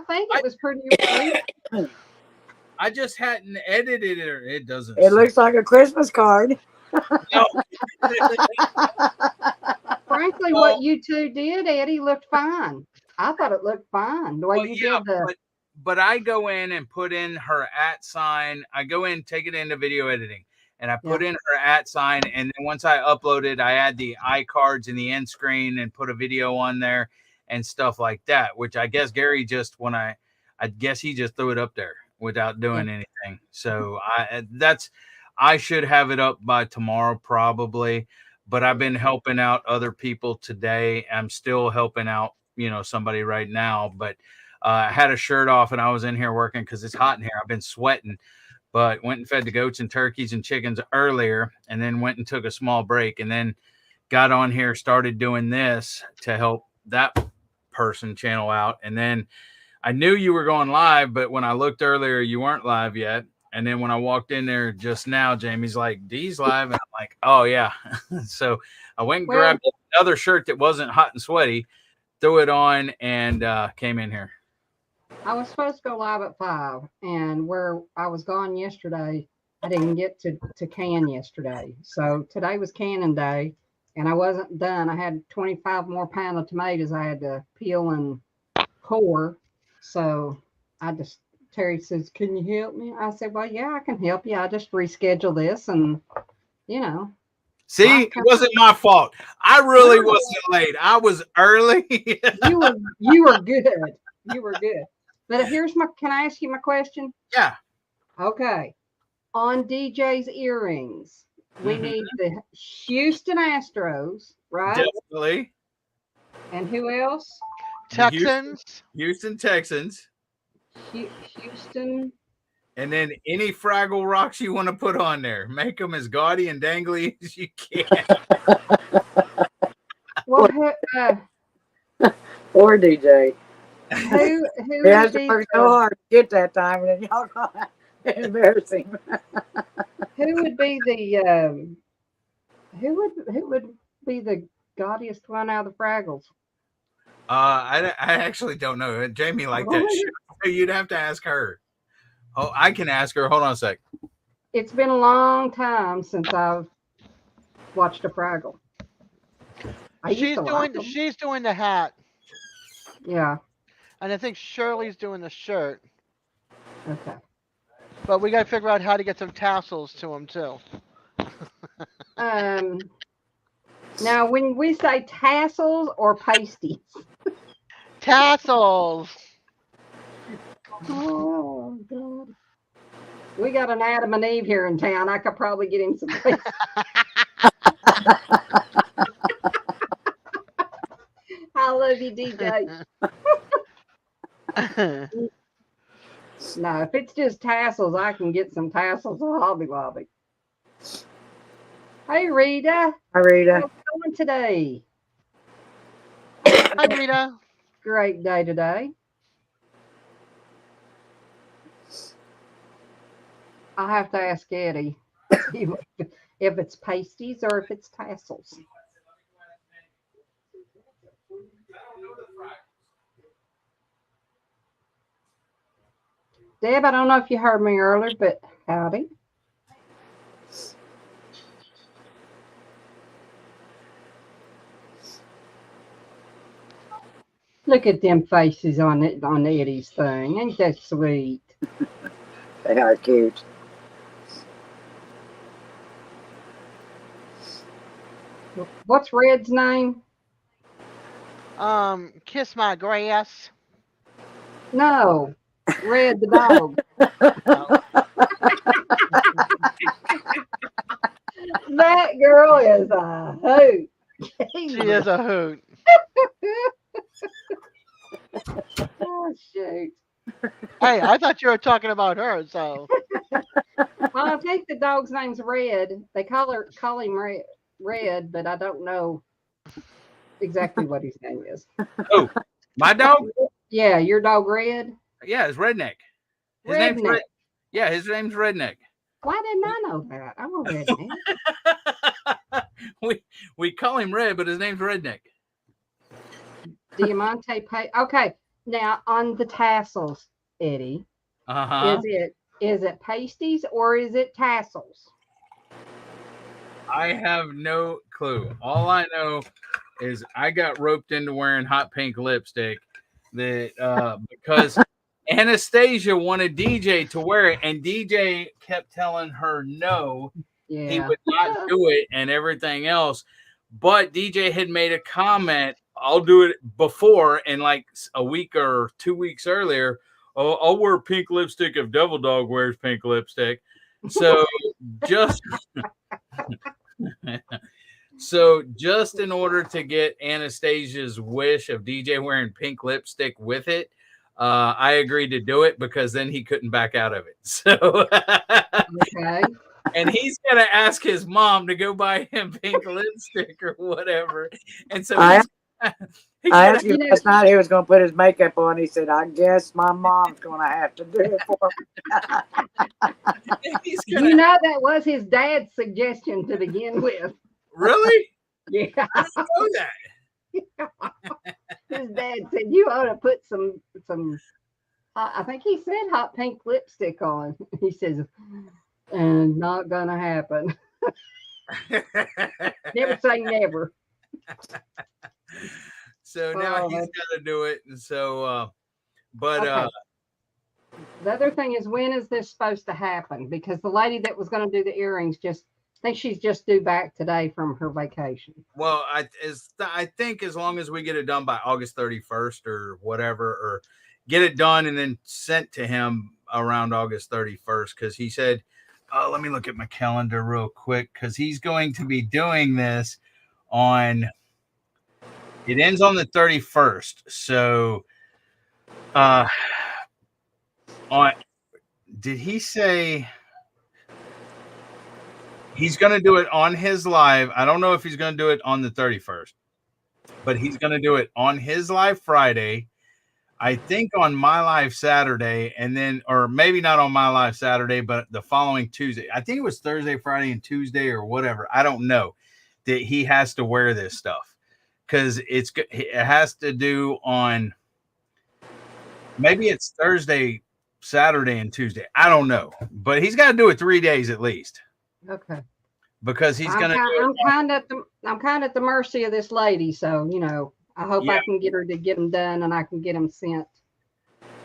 Speaker 1: think it was pretty recent.
Speaker 5: I just hadn't edited it. Or it doesn't.
Speaker 4: It looks like a Christmas card.
Speaker 5: No.
Speaker 1: Frankly, what you two did, Eddie, looked fine. I thought it looked fine. The way you did the.
Speaker 5: But I go in and put in her @ sign. I go in, take it into video editing, and I put in her @ sign. And then once I upload it, I add the iCards in the end screen and put a video on there and stuff like that. Which I guess Gary just I guess he just threw it up there without doing anything. So I should have it up by tomorrow probably. But I've been helping out other people today. I'm still helping out, somebody right now, but. I had a shirt off and I was in here working because it's hot in here. I've been sweating, but went and fed the goats and turkeys and chickens earlier and then went and took a small break and then got on here, started doing this to help that person channel out. And then I knew you were going live, but when I looked earlier, you weren't live yet. And then when I walked in there just now, Jamie's like, D's live. And I'm like, oh, yeah. So I went and grabbed another shirt that wasn't hot and sweaty, threw it on, and came in here.
Speaker 1: I was supposed to go live at 5, and where I was gone yesterday, I didn't get to can yesterday. So today was canning day, and I wasn't done. I had 25 more pounds of tomatoes I had to peel and core. So Terry says, can you help me? I said, well, yeah, I can help you. I just reschedule this and,
Speaker 5: See, it wasn't my fault. I really wasn't late. I was early.
Speaker 1: You were good. You were good. But can I ask you my question?
Speaker 5: Yeah.
Speaker 1: Okay. On DJ's earrings, we need the Houston Astros, right?
Speaker 5: Definitely.
Speaker 1: And who else?
Speaker 2: Texans.
Speaker 5: Houston Texans.
Speaker 1: Houston.
Speaker 5: And then any Fraggle Rocks you want to put on there. Make them as gaudy and dangly as you can.
Speaker 1: Well,
Speaker 4: Poor DJ.
Speaker 1: Who
Speaker 4: He has to work so hard to get that time, and then y'all gonna embarrass him.
Speaker 1: Who would be the who would be the gaudiest one out of the Fraggles?
Speaker 5: I actually don't know. Jamie liked that shit. You'd have to ask her. Oh, I can ask her. Hold on a sec.
Speaker 1: It's been a long time since I've watched a Fraggle.
Speaker 2: She's doing the hat.
Speaker 1: Yeah.
Speaker 2: And I think Shirley's doing the shirt.
Speaker 1: Okay.
Speaker 2: But we got to figure out how to get some tassels to them too.
Speaker 1: Now, when we say tassels or pasties?
Speaker 2: Tassels.
Speaker 1: Oh, God. We got an Adam and Eve here in town. I could probably get him some pasties. I love you, DJ. No, if it's just tassels, I can get some tassels at Hobby Lobby. Hey, Rita.
Speaker 4: Hi, Rita.
Speaker 1: How's it going today?
Speaker 2: Hi, Rita.
Speaker 1: Great day today. I have to ask Eddie see if it's pasties or if it's tassels. Deb, I don't know if you heard me earlier, but howdy. Look at them faces on it on Eddie's thing. Ain't that sweet?
Speaker 4: They are cute.
Speaker 1: What's Red's name?
Speaker 2: Kiss my grass.
Speaker 1: No, Red the dog. That girl is a hoot.
Speaker 2: She is a hoot.
Speaker 1: Oh shoot!
Speaker 2: Hey, I thought you were talking about her. So
Speaker 1: Well, I think the dog's name's Red. They call him Red, but I don't know exactly what his name is.
Speaker 5: Oh, my dog?
Speaker 1: Yeah, your dog Red.
Speaker 5: Yeah, it's Redneck. His name's
Speaker 1: Redneck.
Speaker 5: Yeah, his name's Redneck.
Speaker 1: Why didn't I know that? I'm a redneck.
Speaker 5: we call him Red, but his name's Redneck.
Speaker 1: Diamante pay. Okay, now on the tassels, Eddie,
Speaker 5: Uh-huh.
Speaker 1: is it pasties or is it tassels?
Speaker 5: I have no clue. All I know is I got roped into wearing hot pink lipstick that because Anastasia wanted DJ to wear it, and DJ kept telling her no, he
Speaker 1: Yeah.
Speaker 5: would not do it and everything else. But DJ had made a comment, I'll do it before, and like a week or 2 weeks earlier, oh, I'll wear pink lipstick if Devil Dog wears pink lipstick. So just so just in order to get Anastasia's wish of DJ wearing pink lipstick with it, I agreed to do it because then he couldn't back out of it. So
Speaker 1: Okay.
Speaker 5: and he's gonna ask his mom to go buy him pink lipstick or whatever. And so
Speaker 4: I
Speaker 5: he's
Speaker 4: I
Speaker 5: gonna,
Speaker 4: asked him last night he was going to put his makeup on. He said, I guess my mom's going to have to do it for me.
Speaker 5: he's
Speaker 1: You
Speaker 5: gonna
Speaker 1: know that was his dad's suggestion to begin with.
Speaker 5: really?
Speaker 1: Yeah.
Speaker 5: I didn't know that.
Speaker 1: His dad said you ought to put some I think he said hot pink lipstick on. He says, and not gonna happen. Never say never.
Speaker 5: So now
Speaker 1: Oh,
Speaker 5: he's got to do it, and so but
Speaker 1: okay. The other thing is, when is this supposed to happen? Because the lady that was going to do the earrings I think she's just due back today from her vacation.
Speaker 5: well, I think as long as we get it done by August 31st or whatever, or get it done and then sent to him around August 31st, because he said, let me look at my calendar real quick, because he's going to be doing this on, it ends on the 31st. So, on, did he say he's going to do it on his live? I don't know if he's going to do it on the 31st, but he's going to do it on his live Friday. I think on my live Saturday, and then, or maybe not on my live Saturday, but the following Tuesday. I think it was Thursday, Friday, and Tuesday, or whatever. I don't know that he has to wear this stuff because it has to do on, maybe it's Thursday, Saturday, and Tuesday. I don't know, but he's got to do it 3 days at least.
Speaker 1: Okay.
Speaker 5: Because he's going to do it.
Speaker 1: I'm kind of at the mercy of this lady, so I hope I can get her to get them done and I can get them sent.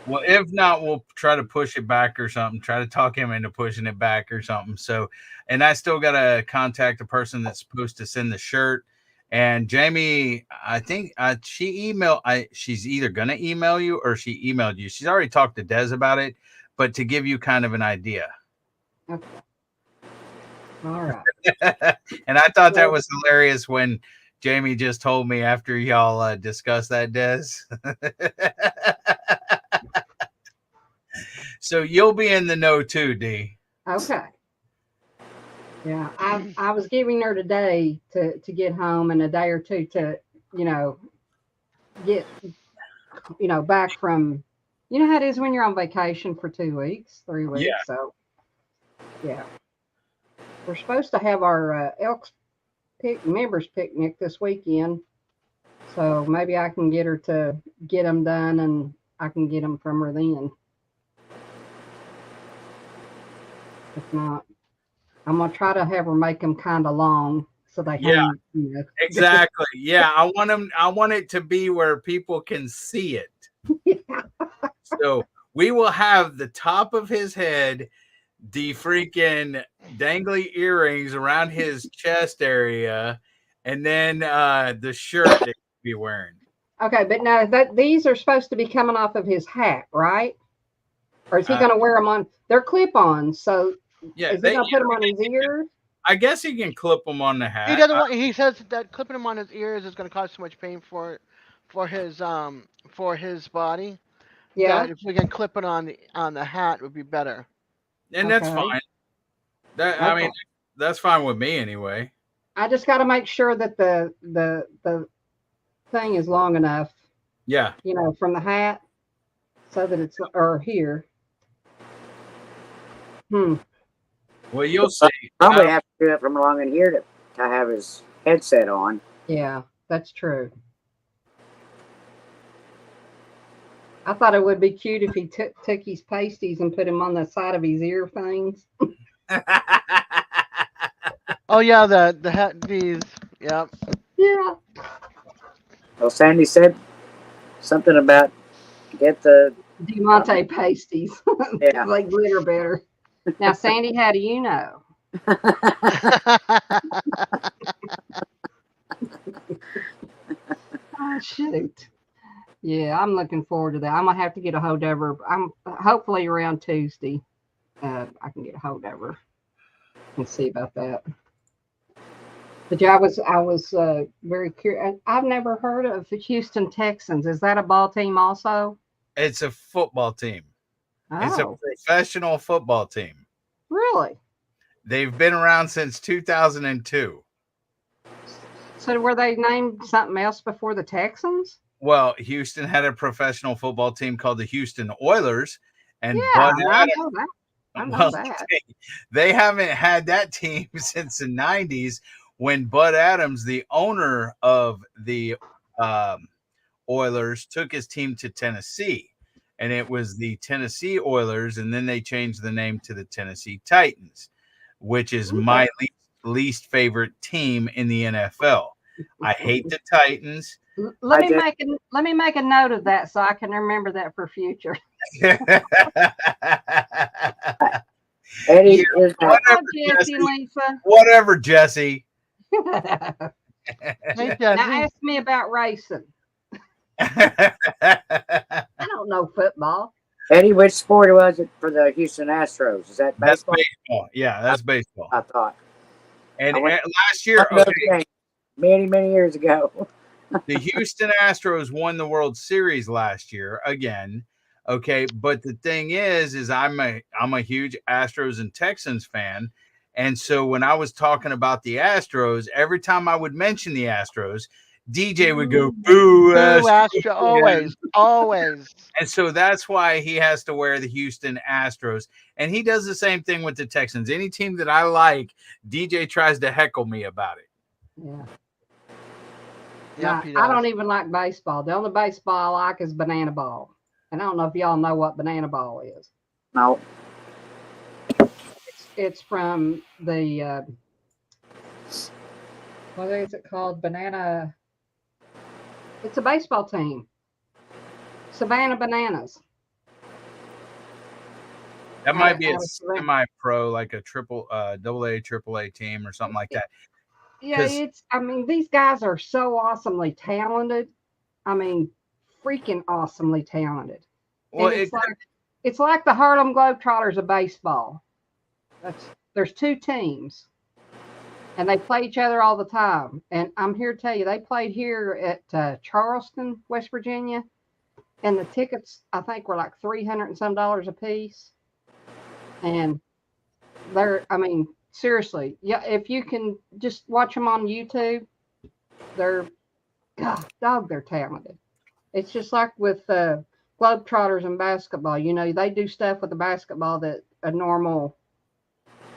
Speaker 5: Well, if not, we'll try to push it back or something. Try to talk him into pushing it back or something. So, and I still got to contact the person that's supposed to send the shirt. And Jamie, I think she's either going to email you or she emailed you. She's already talked to Des about it, but to give you kind of an idea.
Speaker 1: Okay. All right.
Speaker 5: And I thought that was hilarious when Jamie just told me after y'all discussed that, Des. So you'll be in the know too, D.
Speaker 1: Okay. Yeah, I was giving her today to get home and a day or two to, get, back from, how it is when you're on vacation for 2 weeks, 3 weeks.
Speaker 5: Yeah.
Speaker 1: So Yeah. We're supposed to have our Elks members picnic this weekend. So maybe I can get her to get them done and I can get them from her then. If not, I'm going to try to have her make them kind of long so they
Speaker 5: Yeah.
Speaker 1: hang.
Speaker 5: Exactly. Yeah, I want them. I want it to be where people can see it.
Speaker 1: Yeah.
Speaker 5: So we will have the top of his head, the freaking dangly earrings around his chest area, and then the shirt that he'll be wearing.
Speaker 1: Okay, but now these are supposed to be coming off of his hat, right? Or is he
Speaker 5: Uh,
Speaker 1: going to wear them on? They're clip-ons, so
Speaker 5: Yeah,
Speaker 1: is he going to put them on his ears?
Speaker 5: I guess he can clip them on the
Speaker 2: He
Speaker 5: hat.
Speaker 2: doesn't want. He says that clipping him on his ears is going to cause too much pain for his body.
Speaker 1: Yeah.
Speaker 2: That if we can clip it on the hat, it would be better.
Speaker 5: And that's
Speaker 1: Okay.
Speaker 5: fine. I mean, that's fine with me anyway.
Speaker 1: I just got to make sure that the thing is long enough,
Speaker 5: Yeah.
Speaker 1: from the hat, so that it's or here.
Speaker 5: Well, you'll see.
Speaker 4: Probably have to do it from along in here to have his headset on.
Speaker 1: Yeah, that's true. I thought it would be cute if he took his pasties and put them on the side of his ear things.
Speaker 2: Oh yeah, the hat these. Yep.
Speaker 1: Yeah.
Speaker 4: Well, Sandy said something about get the
Speaker 1: Diamante pasties.
Speaker 4: Yeah.
Speaker 1: They glitter better. Now, Sandy, how do you know? Oh, shoot. Yeah, I'm looking forward to that. I'm gonna have to get a hold of her. I'm hopefully around Tuesday. I can get a hold of her and see about that. But yeah, I was very curious. I've never heard of the Houston Texans. Is that a ball team also?
Speaker 5: It's a football team. It's a
Speaker 1: Oh,
Speaker 5: professional football team.
Speaker 1: really?
Speaker 5: They've been around since 2002.
Speaker 1: So were they named something else before the Texans?
Speaker 5: Well, Houston had a professional football team called the Houston Oilers, and
Speaker 1: Yeah,
Speaker 5: Bud
Speaker 1: I
Speaker 5: Adams.
Speaker 1: know that. I know
Speaker 5: Well,
Speaker 1: that.
Speaker 5: they haven't had that team since the 90s when Bud Adams, the owner of the Oilers, took his team to Tennessee. And it was the Tennessee Oilers, and then they changed the name to the Tennessee Titans, which is my least favorite team in the NFL. I hate the Titans.
Speaker 1: Let me make a note of that so I can remember that for future.
Speaker 4: Eddie is
Speaker 5: Whatever,
Speaker 1: Jesse and Lisa.
Speaker 5: Whatever, Jesse.
Speaker 1: Now
Speaker 2: Hey, Jesse.
Speaker 1: ask me about racing. I don't know football.
Speaker 4: Eddie, which sport was it for the Houston Astros? Is that
Speaker 5: That's
Speaker 4: baseball?
Speaker 5: baseball. Yeah, that's baseball.
Speaker 4: I thought.
Speaker 5: And
Speaker 4: I went-
Speaker 5: last year, okay,
Speaker 4: many years ago.
Speaker 5: the Houston Astros won the World Series last year again. Okay, but the thing is I'm a huge Astros and Texans fan. And so when I was talking about the Astros, every time I would mention the Astros, DJ would go, boo,
Speaker 2: Boo, Astro, always.
Speaker 5: And so that's why he has to wear the Houston Astros. And he does the same thing with the Texans. Any team that I like, DJ tries to heckle me about it.
Speaker 1: Yeah.
Speaker 2: Yep, he
Speaker 1: I
Speaker 2: does.
Speaker 1: don't even like baseball. The only baseball I like is banana ball. And I don't know if y'all know what banana ball is.
Speaker 4: No.
Speaker 1: It's from the what is it called? Banana. It's a baseball team. Savannah Bananas.
Speaker 5: That might be a
Speaker 1: out of Savannah.
Speaker 5: semi-pro, like a AA, AAA team or something like that.
Speaker 1: Yeah, I mean, these guys are so awesomely talented. I mean, freaking awesomely talented.
Speaker 5: Well,
Speaker 1: And it's like the Harlem Globetrotters of baseball. There's two teams, and they play each other all the time. And I'm here to tell you, they played here at Charleston, West Virginia, and the tickets I think were like $300 and some a piece. And I mean, seriously, yeah, if you can just watch them on YouTube, they're talented. It's just like with Globetrotters and basketball. They do stuff with the basketball that a normal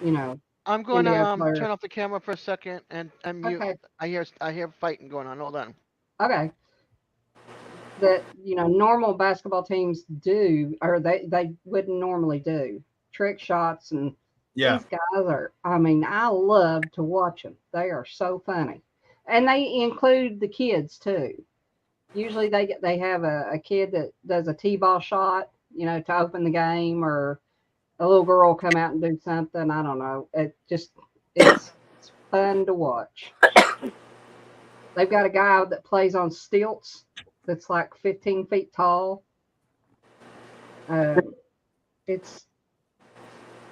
Speaker 1: you know,
Speaker 2: I'm going to
Speaker 1: NBA players.
Speaker 2: turn off the camera for a second and mute.
Speaker 1: Okay,
Speaker 2: I hear fighting going on. Hold on.
Speaker 1: okay. That normal basketball teams do, or they wouldn't normally do trick shots, and
Speaker 5: Yeah.
Speaker 1: these guys are. I mean, I love to watch them. They are so funny, and they include the kids too. Usually they have a kid that does a t-ball shot, to open the game, or a little girl come out and do something. I don't know. It's fun to watch. They've got a guy that plays on stilts that's like 15 feet tall. Um, it's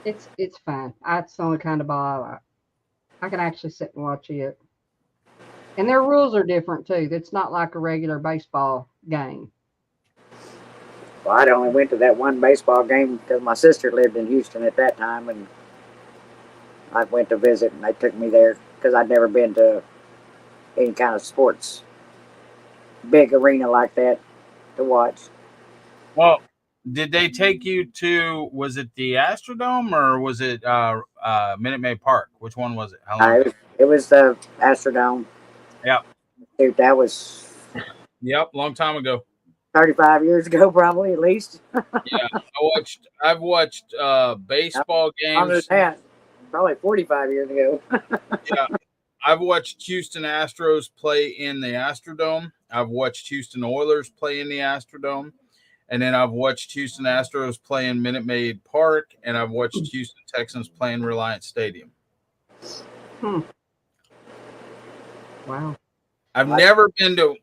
Speaker 1: it's fun. That's the only kind of ball I like. I can actually sit and watch it. And their rules are different too. It's not like a regular baseball game.
Speaker 4: Well, I only went to that one baseball game because my sister lived in Houston at that time, and I went to visit, and they took me there because I'd never been to any kind of sports big arena like that to watch.
Speaker 5: Well, did they take you to? Was it the Astrodome or was it Minute Maid Park? Which one was it? How long ago?
Speaker 4: It was the Astrodome.
Speaker 5: Yep.
Speaker 4: Dude, that was
Speaker 5: Yep. Long time ago.
Speaker 4: 35 years ago, probably at least.
Speaker 5: Yeah. I've watched baseball
Speaker 4: Longer
Speaker 5: games.
Speaker 4: than that, probably 45 years ago.
Speaker 5: Yeah. I've watched Houston Astros play in the Astrodome. I've watched Houston Oilers play in the Astrodome. And then I've watched Houston Astros play in Minute Maid Park, and I've watched Houston Texans play in Reliant Stadium.
Speaker 1: Wow.
Speaker 5: I've never been to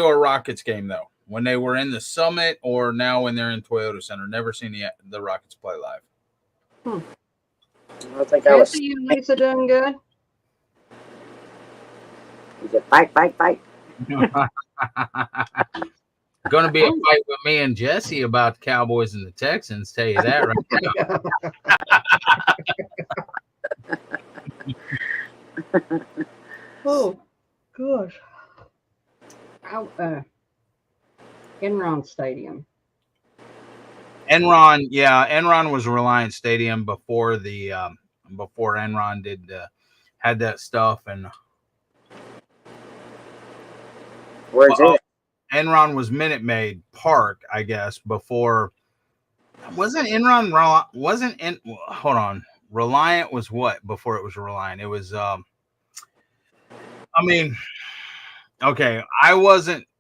Speaker 5: a Rockets game though. When they were in the Summit, or now when they're in Toyota Center, never seen the Rockets play live.
Speaker 4: I think I was.
Speaker 1: Jesse, you and Lisa doing good?
Speaker 4: He said, fight, fight, fight.
Speaker 5: Going to be a fight with me and Jesse about the Cowboys and the Texans. Tell you that right now.
Speaker 1: Oh, gosh. Enron Stadium.
Speaker 5: Enron was Reliant Stadium before before Enron had that stuff. And
Speaker 4: Where's it?
Speaker 5: Enron was Minute Maid Park, I guess, before. Wasn't Enron? Hold on. Reliant was what before it was Reliant? It was. Okay.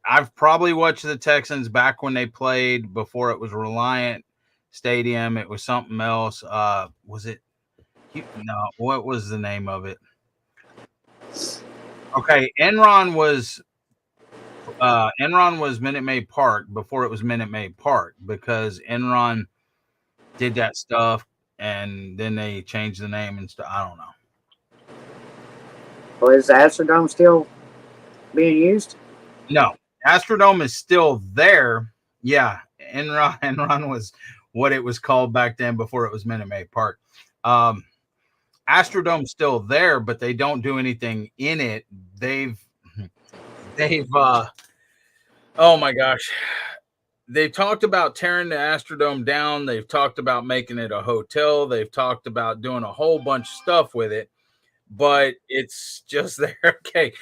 Speaker 5: I've probably watched the Texans back when they played before it was Reliant Stadium. It was something else. Was it? No. What was the name of it? Okay, Enron was Minute Maid Park before it was Minute Maid Park, because Enron did that stuff and then they changed the name and stuff. I don't know.
Speaker 4: Well, is the Astrodome still being used?
Speaker 5: No, Astrodome is still there. Yeah, Enron was what it was called back then before it was Minute Maid Park. Astrodome's still there, but they don't do anything in it. They've oh my gosh. They've talked about tearing the Astrodome down. They've talked about making it a hotel. They've talked about doing a whole bunch of stuff with it, but it's just there. Okay.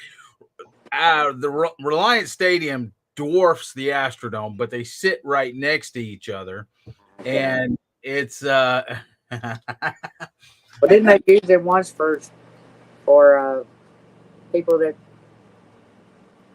Speaker 5: The Reliant Stadium dwarfs the Astrodome, but they sit right next to each other. And it's
Speaker 4: Well, didn't they use it once for people that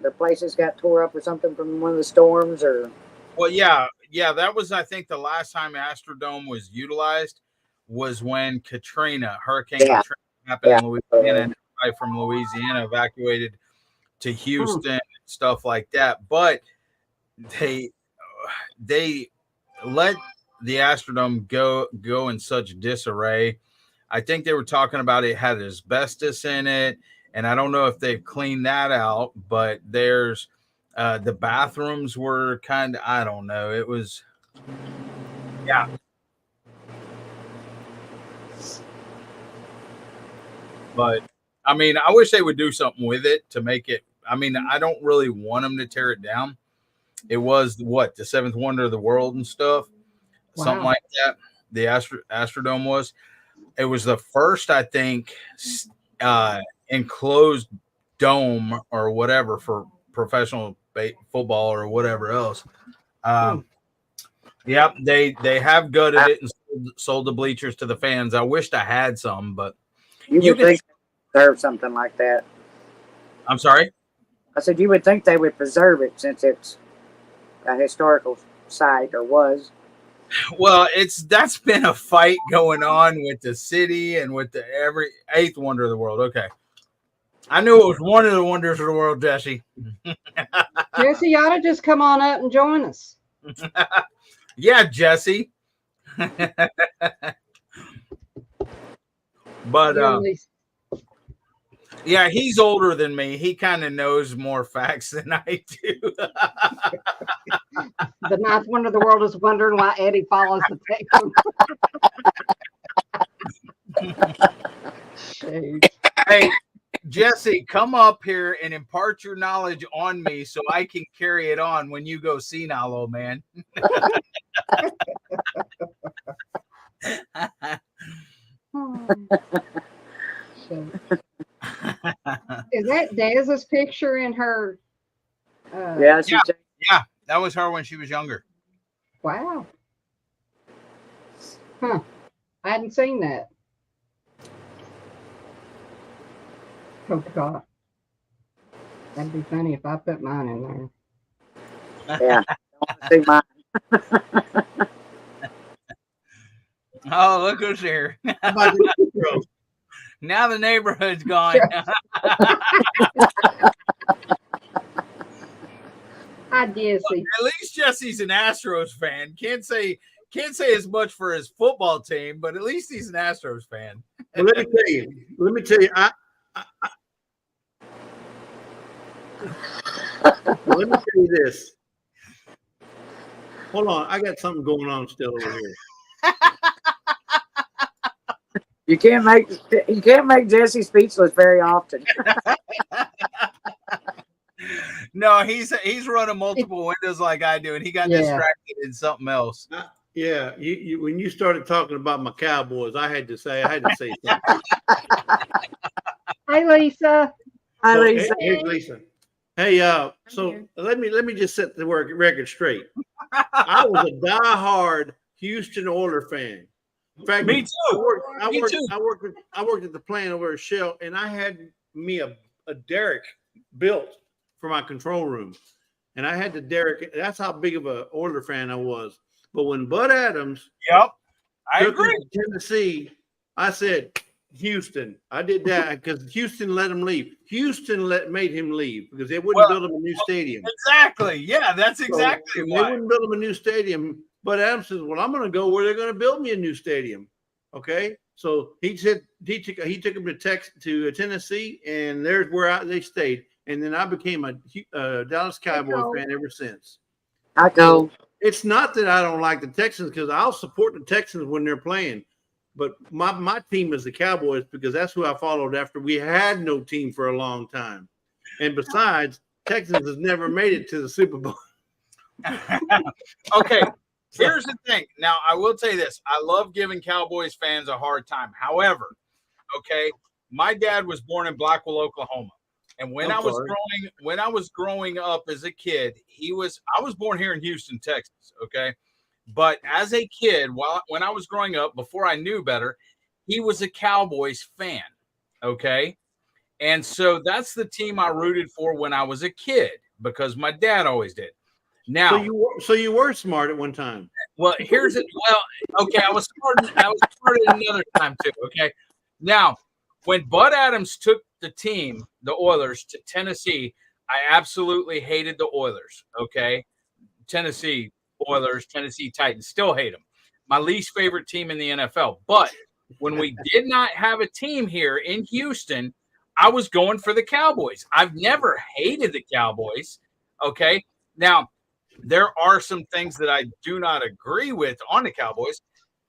Speaker 4: their places got tore up or something from one of the storms? Or
Speaker 5: well, yeah, that was, I think, the last time Astrodome was utilized was when Hurricane Katrina happened in Louisiana, and everybody from Louisiana evacuated to Houston and stuff like that. But they let the Astrodome go in such disarray. I think they were talking about it had asbestos in it, and I don't know if they've cleaned that out, but there's the bathrooms were kind of, I don't know. It was, yeah. But I mean, I wish they would do something with it to make it. I mean, I don't really want them to tear it down. It was the seventh wonder of the world and stuff, something like that. The Astrodome was. it was the first, I think, enclosed dome or whatever for professional football or whatever else. Yep, they have gutted it and sold the bleachers to the fans. I wished I had some, but
Speaker 4: You would think they preserve something like that.
Speaker 5: I'm sorry?
Speaker 4: I said you would think they would preserve it since it's a historical site or was.
Speaker 5: Well, that's been a fight going on with the city and with every eighth wonder of the world. Okay. I knew it was one of the wonders of the world, Jesse.
Speaker 1: Jesse, you ought to just come on up and join us.
Speaker 5: Yeah, Jesse. But yeah, he's older than me. He kind of knows more facts than I do.
Speaker 1: The ninth wonder of the world is wondering why Eddie follows the Texans.
Speaker 5: Hey, Jesse, come up here and impart your knowledge on me so I can carry it on when you go senile, old man.
Speaker 1: Is that Dez's picture in her?
Speaker 4: Yeah,
Speaker 5: that was her when she was younger.
Speaker 1: Wow. Huh. I hadn't seen that. Oh, God. That'd be funny if I put mine in there.
Speaker 4: Yeah. I want to see mine.
Speaker 5: Oh, look who's here. Now the neighborhood's gone.
Speaker 1: Hi, Jesse.
Speaker 5: At least Jesse's an Astros fan. Can't say as much for his football team, but at least he's an Astros fan.
Speaker 6: Well, let me tell you. Let me tell you this. Hold on, I got something going on still over here.
Speaker 4: You can't make Jesse speechless very often.
Speaker 5: No, he's running multiple windows like I do, and he got distracted in something else.
Speaker 6: Yeah, you when you started talking about my Cowboys, I had to say something.
Speaker 1: Hi, Lisa.
Speaker 4: Hi, Lisa.
Speaker 6: Here's Lisa. Hey, so let me just set the record straight. I was a diehard Houston Oilers fan. In fact,
Speaker 5: me too.
Speaker 6: I worked at the plant over at Shell, and I had me a derrick built for my control room, and I had the derrick. That's how big of a Oilers fan I was. But when Bud Adams,
Speaker 5: I agree,
Speaker 6: to Tennessee, I said Houston. I did that because Houston let him leave. Houston made him leave because they wouldn't build him a new stadium.
Speaker 5: Exactly. Yeah, that's exactly
Speaker 6: why. They wouldn't build him a new stadium. But Adams says, "Well, I'm going to go where they're going to build me a new stadium." Okay, so he said he took him to Tennessee, and there's where they stayed. And then I became a Dallas Cowboy fan ever since.
Speaker 4: I go.
Speaker 6: It's not that I don't like the Texans because I'll support the Texans when they're playing. But my team is the Cowboys because that's who I followed after we had no team for a long time. And besides, Texans has never made it to the Super Bowl.
Speaker 5: Okay, here's the thing. Now, I will tell you this. I love giving Cowboys fans a hard time. However, okay, my dad was born in Blackwell, Oklahoma. And when I was growing up as a kid, I was born here in Houston, Texas, okay? But as a kid, when I was growing up, before I knew better, he was a Cowboys fan, okay? And so that's the team I rooted for when I was a kid because my dad always did. Now,
Speaker 6: so you were smart at one time.
Speaker 5: Well, here's it. Well, okay, I was smart another time too. Okay, now when Bud Adams took the team, the Oilers, to Tennessee, I absolutely hated the Oilers. Okay, Tennessee Oilers, Tennessee Titans, still hate them. My least favorite team in the NFL. But when we did not have a team here in Houston, I was going for the Cowboys. I've never hated the Cowboys. Okay, now there are some things that I do not agree with on the Cowboys.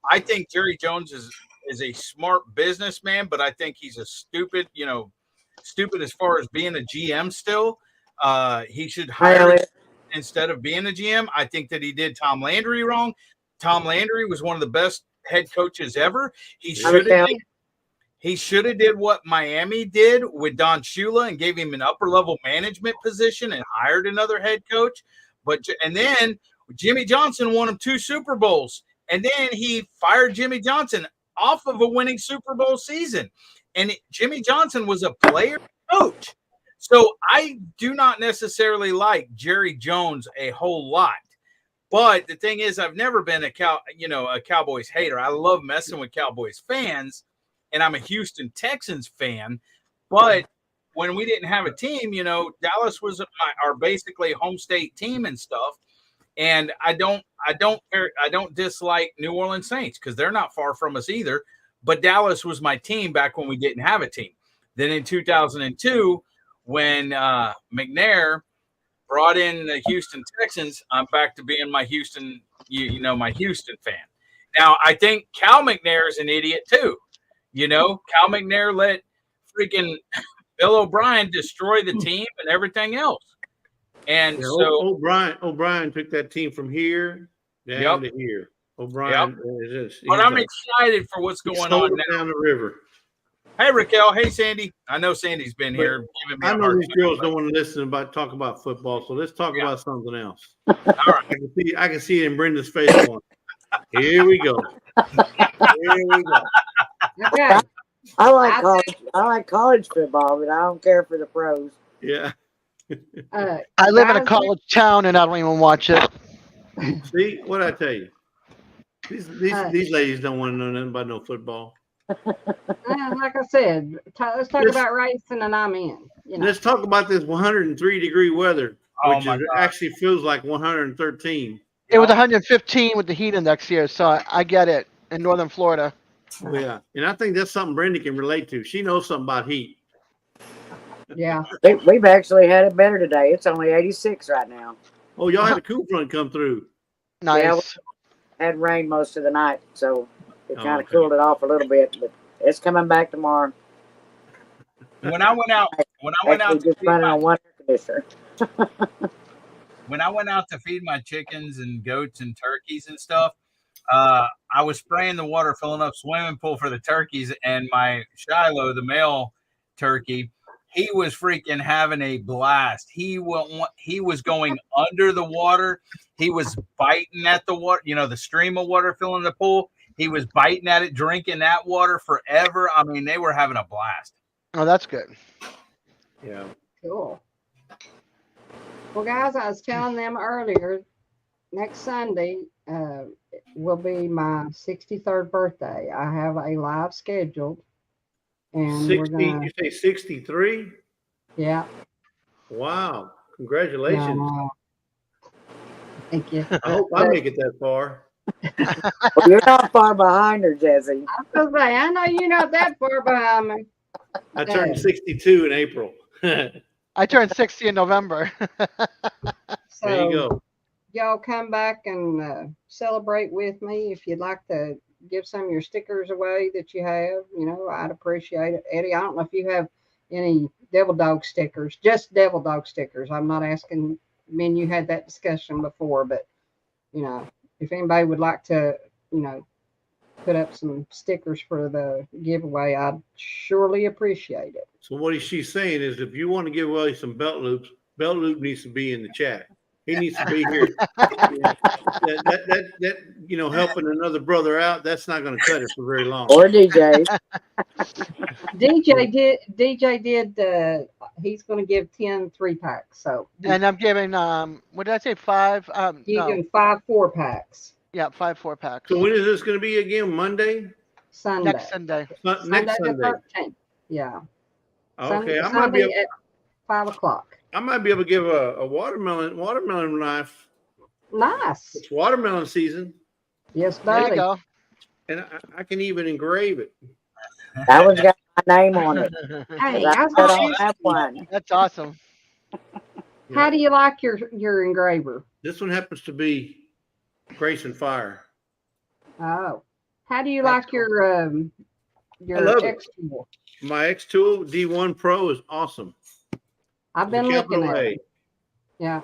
Speaker 5: I think Jerry Jones is a smart businessman, but I think he's a stupid as far as being a GM still. He should hire instead of being a GM. I think that he did Tom Landry wrong. Tom Landry was one of the best head coaches ever. He
Speaker 6: Yeah.
Speaker 5: should have. He should have did what Miami did with Don Shula and gave him an upper level management position and hired another head coach. And then Jimmy Johnson won him 2 Super Bowls, and then he fired Jimmy Johnson off of a winning Super Bowl season. And Jimmy Johnson was a player coach. So I do not necessarily like Jerry Jones a whole lot. But the thing is, I've never been a Cowboys hater. I love messing with Cowboys fans, and I'm a Houston Texans fan. But when we didn't have a team, Dallas was our basically home state team and stuff. And I don't dislike New Orleans Saints because they're not far from us either. But Dallas was my team back when we didn't have a team. Then in 2002, when McNair brought in the Houston Texans, I'm back to being my Houston, my Houston fan. Now, I think Cal McNair is an idiot too. Cal McNair let freaking Bill O'Brien destroy the team and everything else. And so
Speaker 6: O'Brien took that team from here down to here. O'Brien
Speaker 5: but I'm excited for what's going on now.
Speaker 6: Down the river.
Speaker 5: Hey, Raquel. Hey, Sandy. I know Sandy's been here giving me
Speaker 6: I
Speaker 5: a
Speaker 6: know
Speaker 5: hard
Speaker 6: these
Speaker 5: time,
Speaker 6: girls don't want to listen talk about football, so let's talk about something else.
Speaker 5: All right.
Speaker 6: I can see it in Brenda's face going, here we go. Here we go.
Speaker 1: Okay.
Speaker 4: I like college football, but I don't care for the pros.
Speaker 6: Yeah.
Speaker 2: I live in a college town and I don't even watch it.
Speaker 6: See what I tell you? These ladies don't want to know nothing about no football.
Speaker 1: Like I said, let's talk about racing, and I'm in.
Speaker 6: Let's talk about this 103-degree weather, which actually feels like 113.
Speaker 2: It was 115 with the heat index here, so I get it in northern Florida.
Speaker 6: Oh, yeah, and I think that's something Brenda can relate to. She knows something about heat.
Speaker 1: Yeah.
Speaker 4: We've actually had it better today. It's only 86 right now.
Speaker 6: Oh, y'all had a cool front come through.
Speaker 2: Nice.
Speaker 4: Yeah, we had rain most of the night, so it kind of cooled it off a little bit, but it's coming back tomorrow.
Speaker 5: When I went out
Speaker 4: just running on one air conditioner.
Speaker 5: When I went out to feed my chickens and goats and turkeys and stuff, I was spraying the water, filling up swimming pool for the turkeys, and my Shiloh, the male turkey, he was freaking having a blast. He was going under the water. He was biting at the water, the stream of water filling the pool. He was biting at it, drinking that water forever. I mean, they were having a blast.
Speaker 2: Oh, that's good.
Speaker 6: Yeah.
Speaker 1: Cool. Well, guys, I was telling them earlier, next Sunday will be my 63rd birthday. I have a live scheduled. And
Speaker 6: 60, you say 63?
Speaker 1: Yeah.
Speaker 6: Wow. Congratulations.
Speaker 1: Yeah, thank you.
Speaker 6: I hope I make it that far.
Speaker 4: Well, you're not far behind her, Jesse.
Speaker 1: I was say, I know you're not that far behind me.
Speaker 6: I turned 62 in April.
Speaker 2: I turned 60 in November.
Speaker 1: So
Speaker 6: there you go.
Speaker 1: Y'all come back and celebrate with me. If you'd like to give some of your stickers away that you have, I'd appreciate it. Eddie, I don't know if you have any Devil Dog stickers, just Devil Dog stickers. I'm not asking, you had that discussion before, but, if anybody would like to, put up some stickers for the giveaway, I'd surely appreciate it.
Speaker 6: So what she's saying is if you want to give away some belt loops, Belt Loop needs to be in the chat. He needs to be here. That helping another brother out, that's not going to cut it for very long.
Speaker 4: Or DJ.
Speaker 1: DJ did, he's going to give 10 3-packs. So.
Speaker 2: And I'm giving, what did I say, 5?
Speaker 1: Giving 5 4-packs.
Speaker 2: Yeah, 5 4-packs.
Speaker 6: So when is this going to be again? Monday?
Speaker 1: Sunday.
Speaker 2: Next Sunday.
Speaker 6: Next Sunday.
Speaker 1: The 13th. Yeah.
Speaker 6: Okay.
Speaker 1: Sunday at 5 o'clock.
Speaker 6: I might be able to give a watermelon knife.
Speaker 1: Nice.
Speaker 6: It's watermelon season.
Speaker 1: Yes,
Speaker 2: There
Speaker 1: buddy.
Speaker 2: you go.
Speaker 6: And I can even engrave it.
Speaker 4: That one's got my name on it.
Speaker 1: Hey,
Speaker 4: I don't have one.
Speaker 2: That's awesome.
Speaker 1: how do you like your engraver?
Speaker 6: This one happens to be Grace and Fire.
Speaker 1: Oh, how do you
Speaker 2: That's
Speaker 1: like
Speaker 2: cool.
Speaker 1: your
Speaker 6: love it.
Speaker 1: X tool?
Speaker 6: My X-Tool D1 Pro is awesome.
Speaker 1: I've been
Speaker 6: The
Speaker 1: looking
Speaker 6: capital
Speaker 1: at
Speaker 6: A.
Speaker 1: them. Yeah,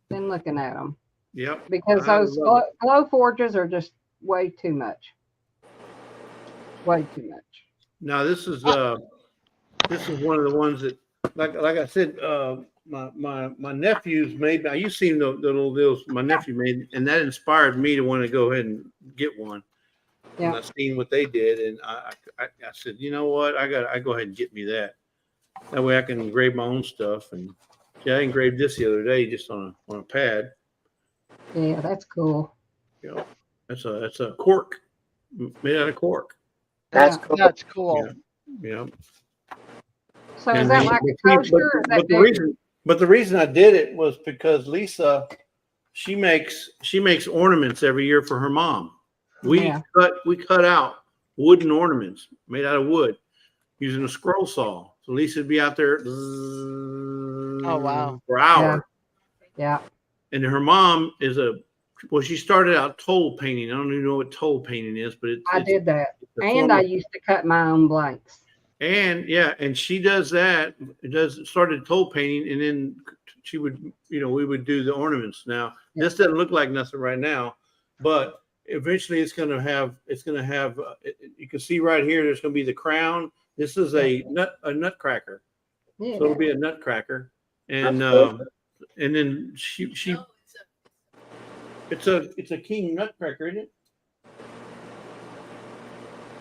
Speaker 1: been looking at them
Speaker 6: Yep.
Speaker 1: because
Speaker 6: I
Speaker 1: those
Speaker 6: love
Speaker 1: glow forges are just way too much. way too much.
Speaker 6: Now this is one of the ones that, like I said, my nephews made. Now you seen the little deals my nephew made, and that inspired me to want to go ahead and get one. And
Speaker 1: Yeah.
Speaker 6: I seen what they did, and I said, you know what, I go ahead and get me that. That way I can engrave my own stuff. And yeah, I engraved this the other day just on a pad.
Speaker 1: Yeah, that's cool.
Speaker 6: You know, that's a cork made out of cork.
Speaker 4: That's
Speaker 1: Yeah.
Speaker 4: cool.
Speaker 2: That's cool.
Speaker 6: Yeah.
Speaker 1: So is
Speaker 6: And
Speaker 1: that like a coaster or is that bigger?
Speaker 6: But the reason I did it was because Lisa, she makes ornaments every year for her mom. We
Speaker 1: Yeah.
Speaker 6: cut out wooden ornaments made out of wood using a scroll saw. So Lisa'd be out there
Speaker 2: Oh wow.
Speaker 6: for hours.
Speaker 1: Yeah.
Speaker 6: And her mom is she started out toll painting. I don't even know what toll painting is, but
Speaker 1: I did that.
Speaker 6: it's a
Speaker 1: And
Speaker 6: form
Speaker 1: I
Speaker 6: of-
Speaker 1: used to cut my own blanks.
Speaker 6: And yeah, and she does that. Started toll painting, and then she would, we would do the ornaments. Now this doesn't look like nothing right now, but eventually it's gonna have. You can see right here. There's gonna be the crown. This is a nutcracker.
Speaker 1: Yeah.
Speaker 6: So it'll be a nutcracker, and
Speaker 4: That's cool.
Speaker 6: and then she. It's a king nutcracker, isn't it?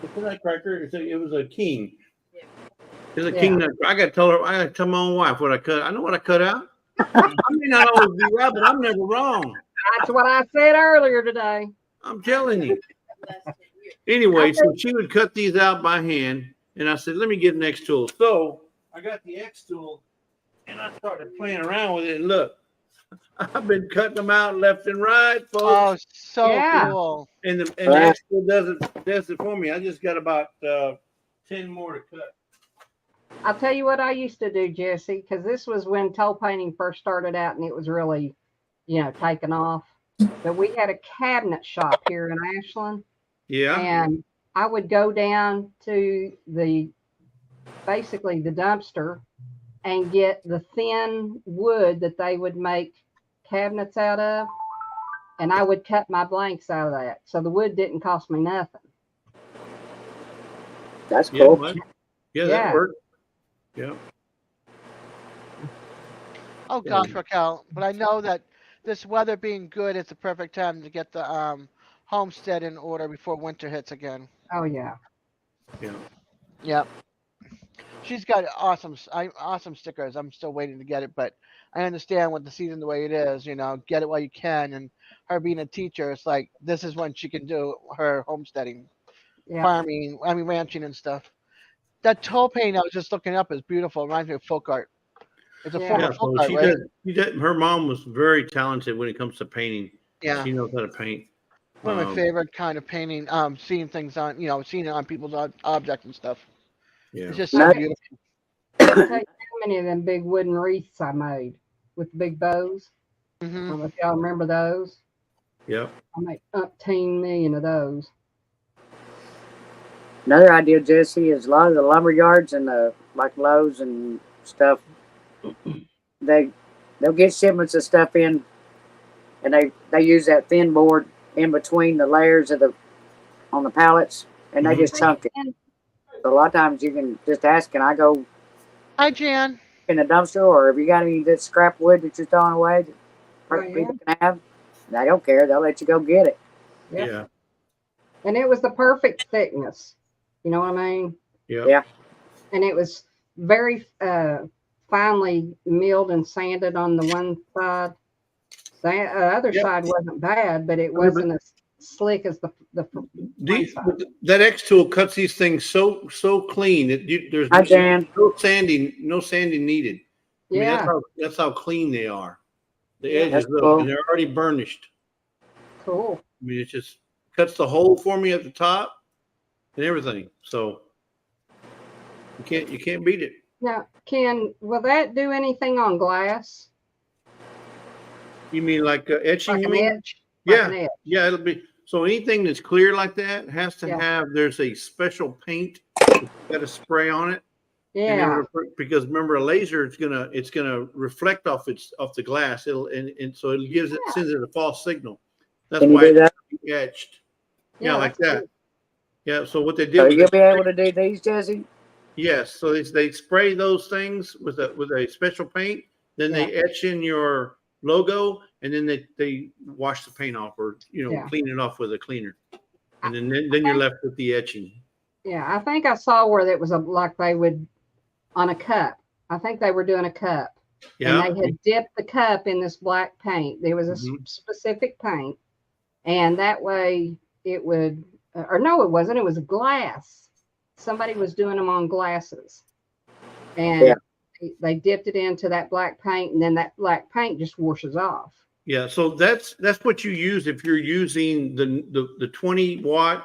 Speaker 6: It's a nutcracker. It was a king. It's a king nutcracker. I got to tell my own wife what I cut. I know what I cut out. I may not always be right, but I'm never wrong.
Speaker 1: That's what I said earlier today.
Speaker 6: I'm telling you. Anyway, so she would cut these out by hand, and I said, let me get an X tool. So I got the X tool, and I started playing around with it. And look, I've been cutting them out left and right, folks.
Speaker 2: Oh, so
Speaker 1: Yeah.
Speaker 2: cool.
Speaker 6: And the X tool does it for me. I just got about 10 more to cut.
Speaker 1: I'll tell you what I used to do, Jesse, because this was when toll painting first started out and it was really, taking off. But we had a cabinet shop here in Ashland.
Speaker 6: Yeah.
Speaker 1: And I would go down to basically the dumpster and get the thin wood that they would make cabinets out of. And I would cut my blanks out of that. So the wood didn't cost me nothing.
Speaker 4: That's cool.
Speaker 6: Yeah,
Speaker 1: Yeah.
Speaker 6: that worked. Yeah.
Speaker 2: Oh gosh, Raquel. But I know that this weather being good, it's the perfect time to get the homestead in order before winter hits again.
Speaker 1: Oh, yeah.
Speaker 6: Yeah.
Speaker 2: Yep. She's got awesome stickers. I'm still waiting to get it, but I understand with the season the way it is, get it while you can. And her being a teacher, it's like this is when she can do her homesteading, farming, ranching and stuff. That toll painting I was just looking up is beautiful. It reminds me of folk art. It's a form of folk art, right?
Speaker 6: Her mom was very talented when it comes to painting.
Speaker 2: Yeah.
Speaker 6: She knows how to paint.
Speaker 2: One of my favorite kind of painting, seeing things on, seeing it on people's objects and stuff.
Speaker 6: Yeah.
Speaker 2: It's just so beautiful.
Speaker 1: I'll tell you how many of them big wooden wreaths I made with the big bows. I don't know if y'all remember those.
Speaker 6: Yep.
Speaker 1: I made 18 million of those.
Speaker 4: Another idea, Jesse, is a lot of the lumber yards and the like Lowe's and stuff. They'll get shipments of stuff in, and they use that thin board in between the layers on the pallets, and they just chunk it. So a lot of times you can just ask, can I go
Speaker 2: Hi, Jan.
Speaker 4: in the dumpster, or have you got any of that scrap wood that you're throwing away that people can have? They don't care. They'll let you go get it.
Speaker 6: Yeah.
Speaker 1: And it was the perfect thickness. You know what I mean?
Speaker 6: Yeah.
Speaker 1: And it was very finely milled and sanded on the one side. The other side wasn't bad, but it wasn't as slick as the
Speaker 6: that X tool cuts these things so clean that there's no sanding needed. I mean, that's how clean they are. The edges look, and they're already burnished.
Speaker 1: Cool.
Speaker 6: I mean, it just cuts the hole for me at the top and everything. So you can't beat it.
Speaker 1: Now, will that do anything on glass?
Speaker 6: You mean like etching?
Speaker 1: Like
Speaker 6: you mean?
Speaker 1: Etch?
Speaker 6: Yeah, yeah. It'll be so anything that's clear like that has to have. There's a special paint that's got a spray on it.
Speaker 1: Yeah.
Speaker 6: Because remember, a laser it's gonna reflect off the glass. And so it sends it a false signal. That's why it's etched. Yeah, like that. Yeah. So what they did
Speaker 4: So
Speaker 6: was
Speaker 4: you'll be able to do these, Jesse?
Speaker 6: yes. So they spray those things with a special paint. Then they etch in your logo, and then they wash the paint off, or clean it off with a cleaner, and then you're left with the etching.
Speaker 1: Yeah, I think I saw where that was like they would on a cup. I think they were doing a cup.
Speaker 6: Yeah.
Speaker 1: And they had dipped the cup in this black paint. There was a specific paint. And that way it would, or no, it wasn't. It was glass. Somebody was doing them on glasses. And they dipped it into that black paint, and then that black paint just washes off.
Speaker 6: Yeah. So that's what you use if you're using the 20-watt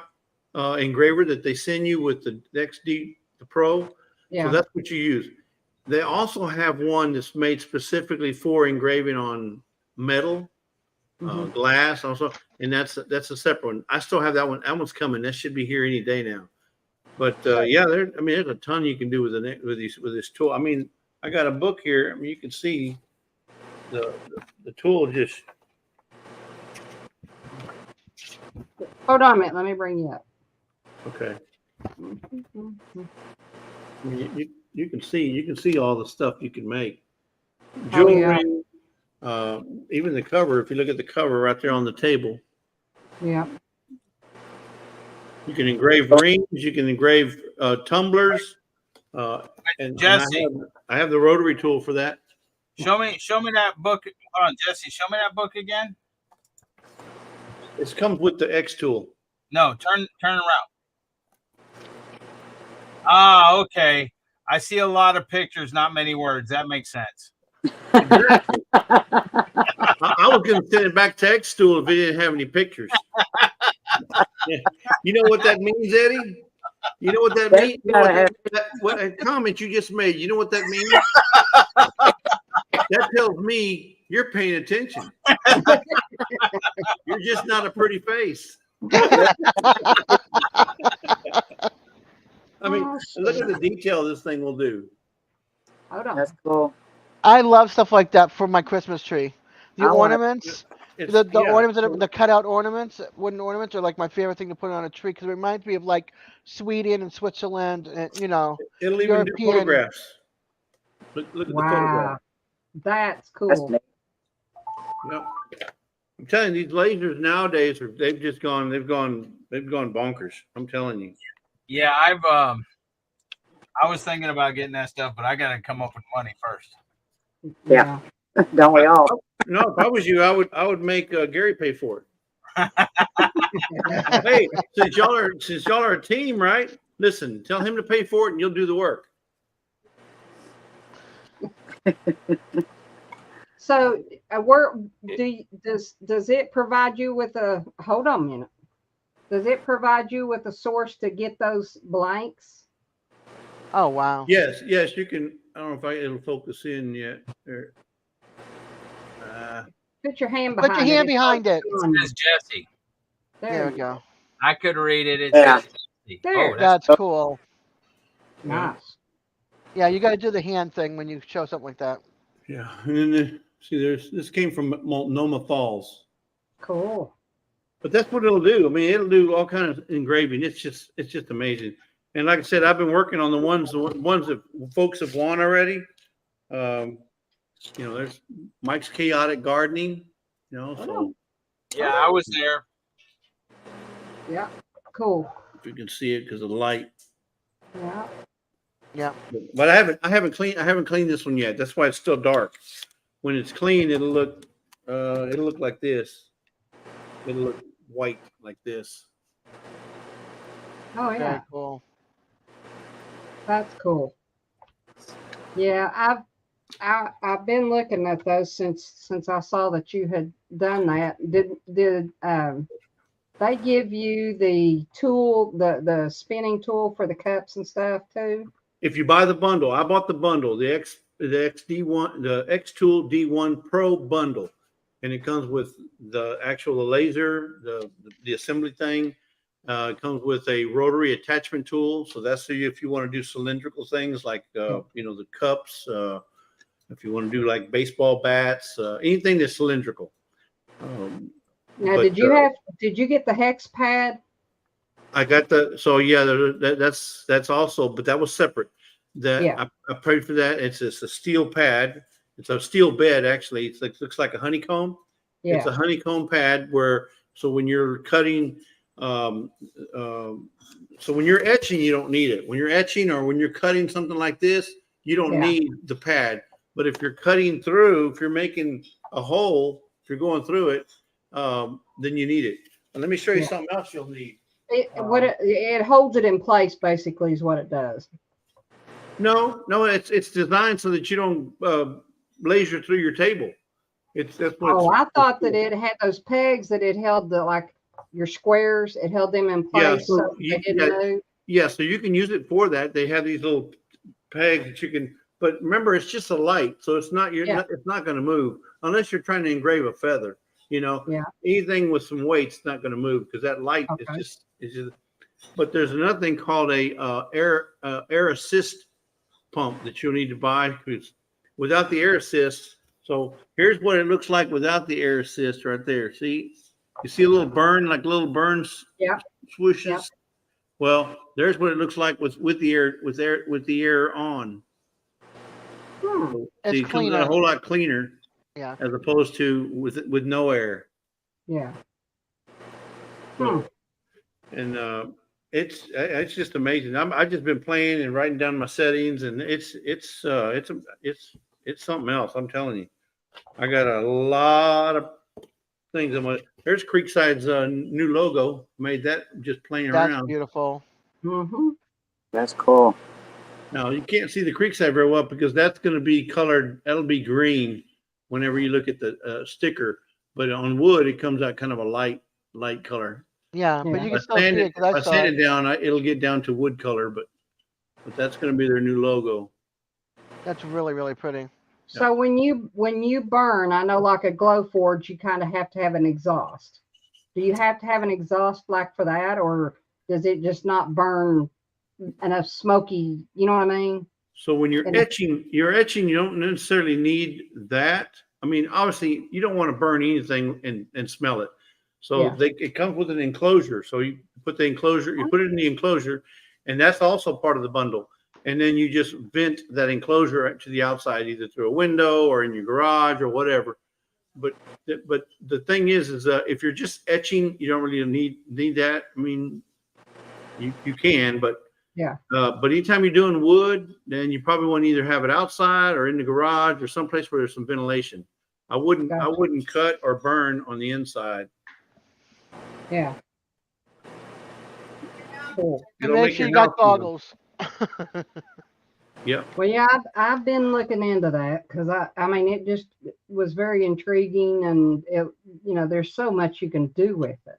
Speaker 6: engraver that they send you with the XD Pro.
Speaker 1: Yeah.
Speaker 6: So that's what you use. They also have one that's made specifically for engraving on metal, glass also, and that's a separate one. I still have that one. That one's coming. That should be here any day now. But yeah, there's a ton you can do with this tool. I mean, I got a book here. I mean, you can see the tool just.
Speaker 1: Hold on a minute. Let me bring you up.
Speaker 6: Okay. I mean, you can see all the stuff you can make. Jewelry, even the cover. If you look at the cover right there on the table.
Speaker 1: Yeah.
Speaker 6: You can engrave rings. You can engrave tumblers. And
Speaker 5: Jesse,
Speaker 6: I have the rotary tool for that.
Speaker 5: Show me that book. Hold on, Jesse. Show me that book again.
Speaker 6: It comes with the X tool.
Speaker 5: No, turn around. Ah, okay. I see a lot of pictures, not many words. That makes sense.
Speaker 6: I was going to send it back to X tool if it didn't have any pictures. Yeah. You know what that means, Eddie? You know what that means? You know what a comment you just made. You know what that means? That tells me you're paying attention. You're just not a pretty face. I mean, look at the detail this thing will do.
Speaker 1: Hold on.
Speaker 4: That's cool.
Speaker 2: I love stuff like that for my Christmas tree. The ornaments, the ornaments, the cutout ornaments, wooden ornaments are like my favorite thing to put on a tree because it reminds me of like Sweden and Switzerland and
Speaker 6: it'll even do photographs. Look at the photograph.
Speaker 1: That's cool.
Speaker 4: That's neat.
Speaker 6: Yep. I'm telling you, these lasers nowadays they've gone bonkers. I'm telling you.
Speaker 5: Yeah, I was thinking about getting that stuff, but I got to come up with money first.
Speaker 4: Yeah. Don't we all?
Speaker 6: No, if I was you, I would make Gary pay for it. Hey, since y'all are a team, right? Listen, tell him to pay for it, and you'll do the work.
Speaker 1: So, does it provide you with a? Hold on a minute. Does it provide you with a source to get those blanks?
Speaker 2: Oh wow.
Speaker 6: Yes, you can. I don't know if it'll focus in yet.
Speaker 1: Put your hand behind it.
Speaker 2: Put your hand behind it.
Speaker 5: It says Jesse.
Speaker 2: There we go.
Speaker 5: I could read it. It
Speaker 4: Yeah.
Speaker 5: says Jesse.
Speaker 1: There.
Speaker 5: Oh,
Speaker 2: That's cool.
Speaker 1: Nice.
Speaker 2: Yeah, you got to do the hand thing when you show something like that.
Speaker 6: Yeah, and then this came from Multnomah Falls.
Speaker 1: Cool.
Speaker 6: But that's what it'll do. I mean, it'll do all kinds of engraving. It's just amazing. And like I said, I've been working on the ones that folks have won already. There's Mike's Chaotic Gardening. So
Speaker 5: yeah, I was there.
Speaker 1: Yeah. Cool.
Speaker 6: if you can see it because of the light.
Speaker 1: Yeah.
Speaker 2: Yeah.
Speaker 6: But I haven't cleaned this one yet. That's why it's still dark. When it's clean, it'll look like this. It'll look white like this.
Speaker 1: Oh yeah.
Speaker 2: Very cool.
Speaker 1: That's cool. Yeah, I've been looking at those since I saw that you had done that. Did they give you the tool, the spinning tool for the cups and stuff too?
Speaker 6: If you buy the bundle, I bought the bundle, the XD1, the X Tool D1 Pro bundle, and it comes with the actual laser, the assembly thing. It comes with a rotary attachment tool, so that's if you want to do cylindrical things like the cups. If you want to do like baseball bats, anything that's cylindrical.
Speaker 1: Now, did you get the hex pad?
Speaker 6: I got the so yeah that's also, but that was separate. That
Speaker 1: Yeah.
Speaker 6: I paid for that. It's a steel pad. It's a steel bed actually. It's like looks like a honeycomb. It's
Speaker 1: Yeah.
Speaker 6: a honeycomb pad where so when you're cutting, um, um, so when you're etching, you don't need it. When you're etching or when you're cutting something like this, you don't
Speaker 1: Yeah.
Speaker 6: need the pad. But if you're cutting through, if you're making a hole, if you're going through it, then you need it. And let me show you
Speaker 1: Yeah.
Speaker 6: something else you'll need.
Speaker 1: It holds it in place basically is what it does.
Speaker 6: No, it's designed so that you don't laser through your table. That's what
Speaker 1: Oh, I
Speaker 6: it's
Speaker 1: thought that
Speaker 6: for.
Speaker 1: it had those pegs that it held the like your squares. It held them in
Speaker 6: Yeah,
Speaker 1: place
Speaker 6: so
Speaker 1: so they didn't move.
Speaker 6: yeah, so you can use it for that. They have these little pegs that you can, but remember, it's just a light, so
Speaker 1: Yeah.
Speaker 6: it's not going to move unless you're trying to engrave a feather. You know,
Speaker 1: Yeah.
Speaker 6: anything with some weight's not going to move because that light
Speaker 1: Okay.
Speaker 6: is just. But there's another thing called a air assist pump that you'll need to buy because without the air assist, so here's what it looks like without the air assist right there. See, you see a little burn, like little burns,
Speaker 1: Yeah. Yeah.
Speaker 6: swooshes. Well, there's what it looks like with the air with the air on.
Speaker 1: Hmm.
Speaker 6: So,
Speaker 2: It's
Speaker 6: see, it comes out a
Speaker 2: cleaner.
Speaker 6: whole lot cleaner
Speaker 2: Yeah.
Speaker 6: as opposed to with no air.
Speaker 1: Yeah.
Speaker 6: So, and it's just amazing. I've just been playing and writing down my settings, and it's something else. I'm telling you, I got a lot of things. There's Creekside's new logo. Made that just playing
Speaker 2: That's
Speaker 6: around.
Speaker 2: beautiful.
Speaker 1: Mm-hmm.
Speaker 4: That's cool.
Speaker 6: Now you can't see the Creekside very well because that's going to be colored. That'll be green whenever you look at the sticker. But on wood, it comes out kind of a light color.
Speaker 2: Yeah, but
Speaker 1: Yeah.
Speaker 2: you can still see it because
Speaker 6: If I
Speaker 2: I saw
Speaker 6: sand
Speaker 2: it.
Speaker 6: it down, it'll get down to wood color. But that's going to be their new logo.
Speaker 2: That's really, really pretty.
Speaker 1: So when you burn, I know like a glow forge, you kind of have to have an exhaust. Do you have to have an exhaust like for that, or does it just not burn enough smoky? You know what I mean?
Speaker 6: So when
Speaker 1: And
Speaker 6: you're etching, you don't necessarily need that. I mean, obviously, you don't want to burn anything and smell it. So
Speaker 1: yeah.
Speaker 6: it comes with an enclosure. So you put the enclosure, you put it in the enclosure, and that's also part of the bundle. And then you just vent that enclosure to the outside, either through a window or in your garage or whatever. But the thing is if you're just etching, you don't really need that. I mean, you can, but
Speaker 1: Yeah.
Speaker 6: but anytime you're doing wood, then you probably want to either have it outside or in the garage or someplace where there's some ventilation. I
Speaker 1: Gotcha.
Speaker 6: wouldn't cut or burn on the inside.
Speaker 1: Yeah. Cool.
Speaker 2: And
Speaker 6: It'll
Speaker 2: make
Speaker 6: make
Speaker 2: sure
Speaker 6: your
Speaker 2: you got
Speaker 6: house
Speaker 2: goggles.
Speaker 6: Yeah.
Speaker 1: Well, yeah, I've been looking into that because I mean, it just was very intriguing, and there's so much you can do with it.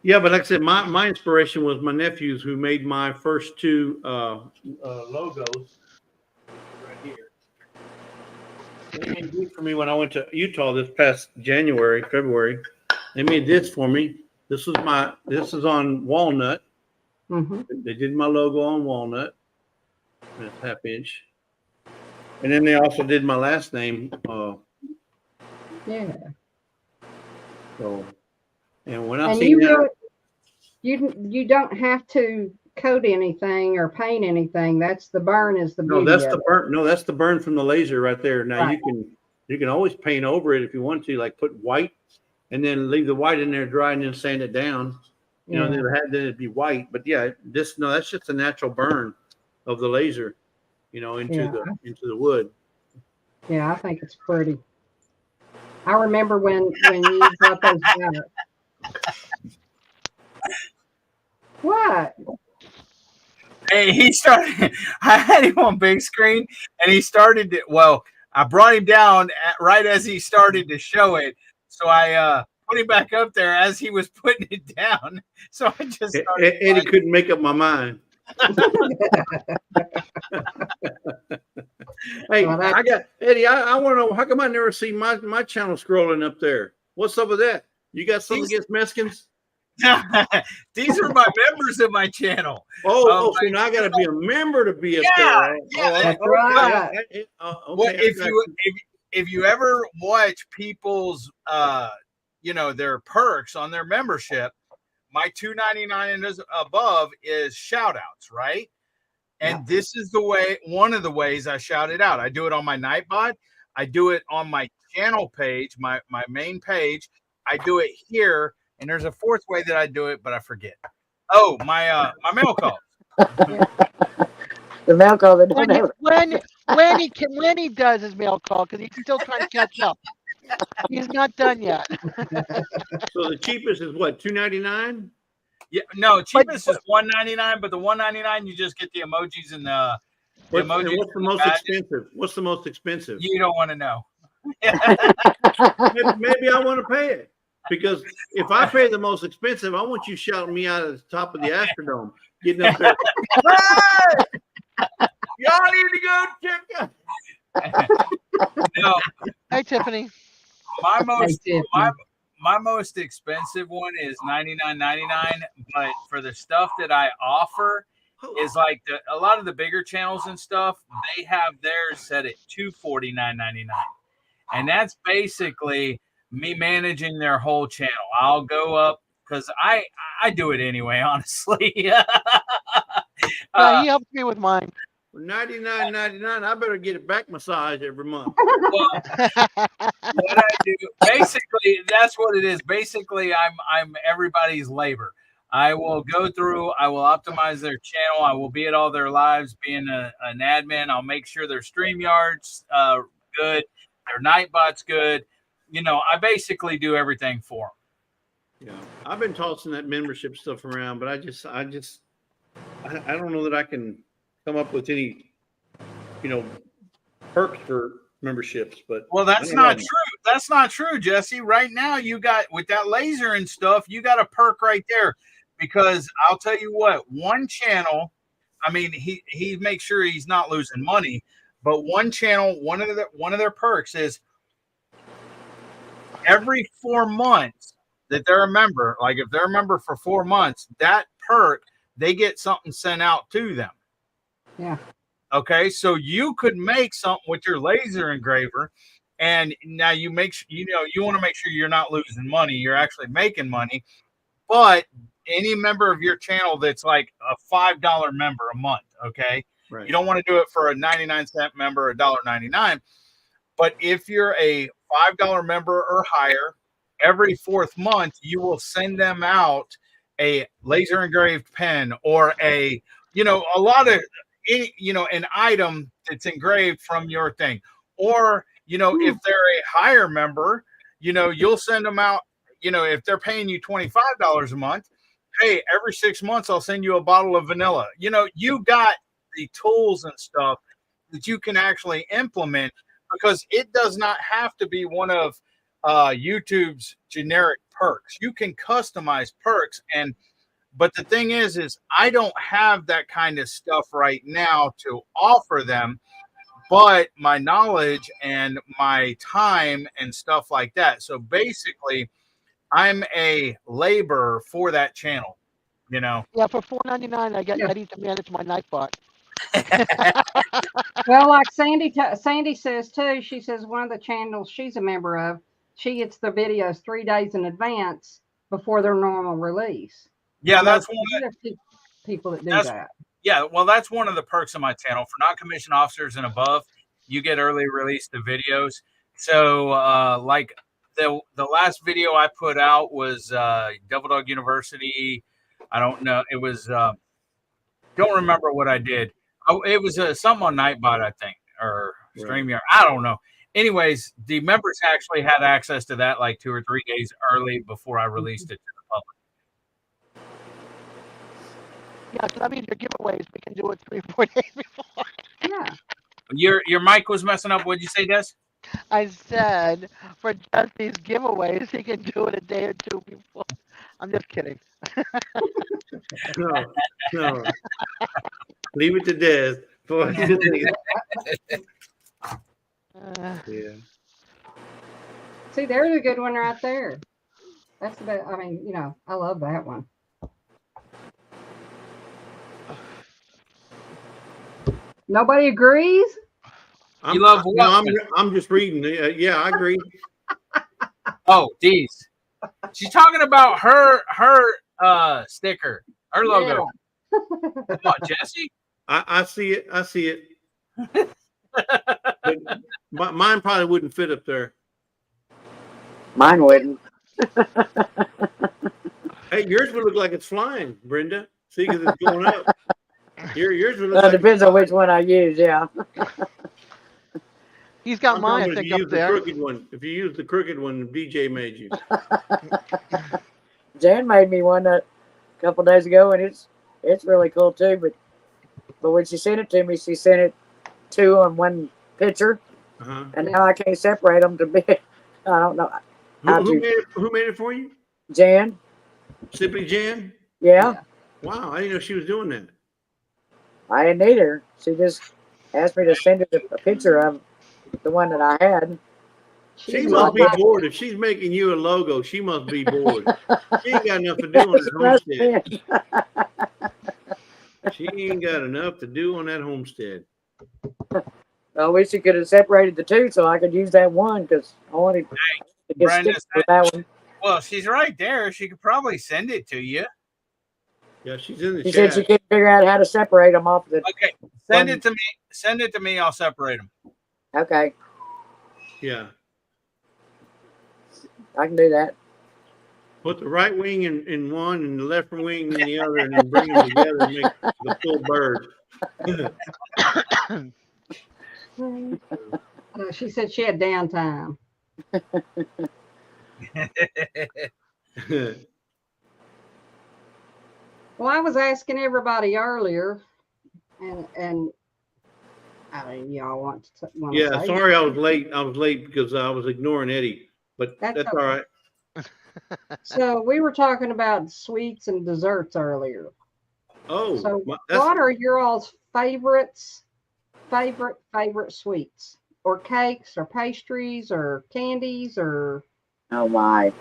Speaker 6: Yeah, but like I said, my inspiration was my nephews who made my first two logos right here. They made these for me when I went to Utah this past February. They made this for me. This is on walnut.
Speaker 1: Mm-hmm.
Speaker 6: They did my logo on walnut. That's half inch. And then they also did my last name.
Speaker 1: Yeah.
Speaker 6: So, and when I
Speaker 1: And
Speaker 6: seen that,
Speaker 1: you don't have to coat anything or paint anything. That's the burn is the
Speaker 6: no,
Speaker 1: beauty
Speaker 6: that's
Speaker 1: of
Speaker 6: the
Speaker 1: it.
Speaker 6: burn. No, that's the burn from the laser right there. Now
Speaker 1: Right.
Speaker 6: you can always paint over it if you want to, like put white, and then leave the white in there dry, and then sand it down. You know, then it'd be white. But yeah, that's just a natural burn of the laser. You know, into the wood.
Speaker 1: Yeah, I think it's pretty. I remember when you brought those back. What?
Speaker 5: Hey, he started. I had him on big screen, and he started to. Well, I brought him down right as he started to show it, so I put him back up there as he was putting it down. So I just started.
Speaker 6: Eddie couldn't make up my mind. Hey,
Speaker 1: Well,
Speaker 6: I got Eddie. I want to know how come I never see my channel scrolling up there. What's up with that? You got something against Mexicans?
Speaker 5: These are my members of my channel.
Speaker 6: So now I got to be a member to be up there.
Speaker 5: Yeah,
Speaker 1: that's right.
Speaker 6: Okay,
Speaker 5: well, if you ever watch people's their perks on their membership, my $2.99 and above is shout outs, right? And this is the way, one of the ways I shout it out. I do it on my Nightbot. I do it on my channel page, my main page. I do it here, and there's a fourth way that I do it, but I forget. Oh, my mail calls.
Speaker 4: The mail call that don't have
Speaker 2: When he does his mail call, because he's still trying to catch up. He's not done yet.
Speaker 6: So the cheapest is what, $2.99?
Speaker 5: Yeah, no, cheapest is $1.99, but the $1.99 you just get the emojis and the emojis.
Speaker 6: What's the most expensive? What's the most expensive?
Speaker 5: You don't want to know.
Speaker 6: Maybe I want to pay it, because if I pay the most expensive, I want you shouting me out at the top of the Astrodome, getting up there. Hey! Y'all need to go check out.
Speaker 5: No,
Speaker 2: Hi, Tiffany.
Speaker 5: My most expensive one is $99.99, but for the stuff that I offer is like a lot of the bigger channels and stuff, they have theirs set at $249.99, and that's basically me managing their whole channel. I'll go up because I do it anyway, honestly.
Speaker 2: He helped me with mine.
Speaker 6: For $99.99, I better get a back massage every month.
Speaker 5: Well, what I do, basically, that's what it is. Basically, I'm everybody's labor. I will go through, I will optimize their channel. I will be at all their lives, being an admin. I'll make sure their StreamYard's good, their Nightbot's good. You know, I basically do everything for them.
Speaker 6: Yeah, I've been tossing that membership stuff around, but I don't know that I can come up with any, perks for memberships. But
Speaker 5: well, that's not true. That's not true, Jesse. Right now, you got with that laser and stuff, you got a perk right there. Because I'll tell you what, one channel, I mean, he makes sure he's not losing money, but one channel, one of their perks is every 4 months that they're a member, like if they're a member for 4 months, that perk, they get something sent out to them.
Speaker 1: Yeah.
Speaker 5: Okay, so you could make something with your laser engraver, and now you want to make sure you're not losing money, you're actually making money, but any member of your channel that's like a $5 member a month, okay? Right. You don't want to do it for a 99-cent member, $1.99. But if you're a $5 member or higher, every 4th month, you will send them out a laser engraved pen or an item that's engraved from your thing. Or, if they're a higher member, you'll send them out, if they're paying you $25 a month, hey, every 6 months, I'll send you a bottle of vanilla. You got the tools and stuff that you can actually implement, because it does not have to be one of YouTube's generic perks. You can customize perks. But the thing is I don't have that kind of stuff right now to offer them, but my knowledge and my time and stuff like that. So basically, I'm a laborer for that channel,
Speaker 2: Yeah, for $4.99, I get Eddie to manage my Nightbot.
Speaker 1: Well, like Sandy says too. She says one of the channels she's a member of, she gets the videos 3 days in advance before their normal release.
Speaker 5: Yeah, that's one
Speaker 1: of the people that do that.
Speaker 5: Yeah, well, that's one of the perks of my channel. For non-commissioned officers and above, you get early release to videos. So, like the last video I put out was Devil Dog University. I don't know. It was don't remember what I did. It was something on Nightbot, I think, or StreamYard. I don't know. Anyways, the members actually had access to that like 2 or 3 days early before I released it to the public.
Speaker 2: Yeah, so that means your giveaways, we can do it 3 or 4 days before.
Speaker 1: Yeah.
Speaker 5: Your mic was messing up. What'd you say, Des?
Speaker 2: I said for just these giveaways, he can do it a day or 2 before. I'm just kidding.
Speaker 6: No. Leave it to Des. Yeah.
Speaker 1: See, there's a good one right there. That's the best. I mean, I love that one. Nobody agrees?
Speaker 6: I'm just reading. Yeah, I agree.
Speaker 5: Oh, geez. She's talking about her sticker, our logo. Come on, Jesse.
Speaker 6: I see it. I see it. But mine probably wouldn't fit up there.
Speaker 4: Mine wouldn't.
Speaker 6: Hey, yours would look like it's flying, Brenda. See, because it's going up. Yours would look
Speaker 4: Well, it
Speaker 6: like
Speaker 4: depends on which one I use. Yeah.
Speaker 2: He's got
Speaker 6: I'm
Speaker 2: mine, I
Speaker 6: talking if
Speaker 2: think,
Speaker 6: you
Speaker 2: up
Speaker 6: use the
Speaker 2: there.
Speaker 6: crooked one. If you use the crooked one, DJ made you.
Speaker 4: Jan made me one a couple days ago, and it's really cool too. But when she sent it to me, she sent it two on one picture,
Speaker 6: Uh-huh.
Speaker 4: and now I can't separate them to be. I don't know how
Speaker 6: Who
Speaker 4: to.
Speaker 6: made it? Who made it for you?
Speaker 4: Jan,
Speaker 6: Simply Jan.
Speaker 4: yeah,
Speaker 6: Wow, I didn't know she was doing that.
Speaker 4: I didn't either. She just asked me to send her a picture of the one that I had.
Speaker 6: She
Speaker 1: She's
Speaker 6: must
Speaker 1: like
Speaker 6: be
Speaker 1: my
Speaker 6: bored. If she's making you a logo, she must be bored. She ain't got enough to do on
Speaker 4: She
Speaker 6: her
Speaker 4: must
Speaker 6: homestead.
Speaker 4: be.
Speaker 6: She ain't got enough to do on that homestead.
Speaker 4: I wish you could have separated the two so I could use that one because I wanted to get
Speaker 5: Brenda
Speaker 4: stickers for that one.
Speaker 5: Well, she's right there. She could probably send it to you.
Speaker 6: Yeah, she's in the
Speaker 4: She said
Speaker 6: chat.
Speaker 4: she couldn't figure out how to separate them off the.
Speaker 5: Okay, send it to me. Send it to me. I'll separate them.
Speaker 4: Okay,
Speaker 6: Yeah.
Speaker 4: I can do that.
Speaker 6: Put the right wing in one and the left wing in the other, and then bring them together and make the full bird.
Speaker 1: she said she had downtime. Well, I was asking everybody earlier, and I mean, y'all want to
Speaker 6: Yeah,
Speaker 1: say
Speaker 6: sorry I was late. I was late because I was ignoring Eddie, but
Speaker 1: That's
Speaker 6: that's
Speaker 1: okay.
Speaker 6: all right.
Speaker 1: So we were talking about sweets and desserts earlier.
Speaker 6: Oh,
Speaker 1: So
Speaker 6: that's
Speaker 1: what are your all's favorites? Favorite sweets or cakes or pastries or candies or
Speaker 4: Oh my!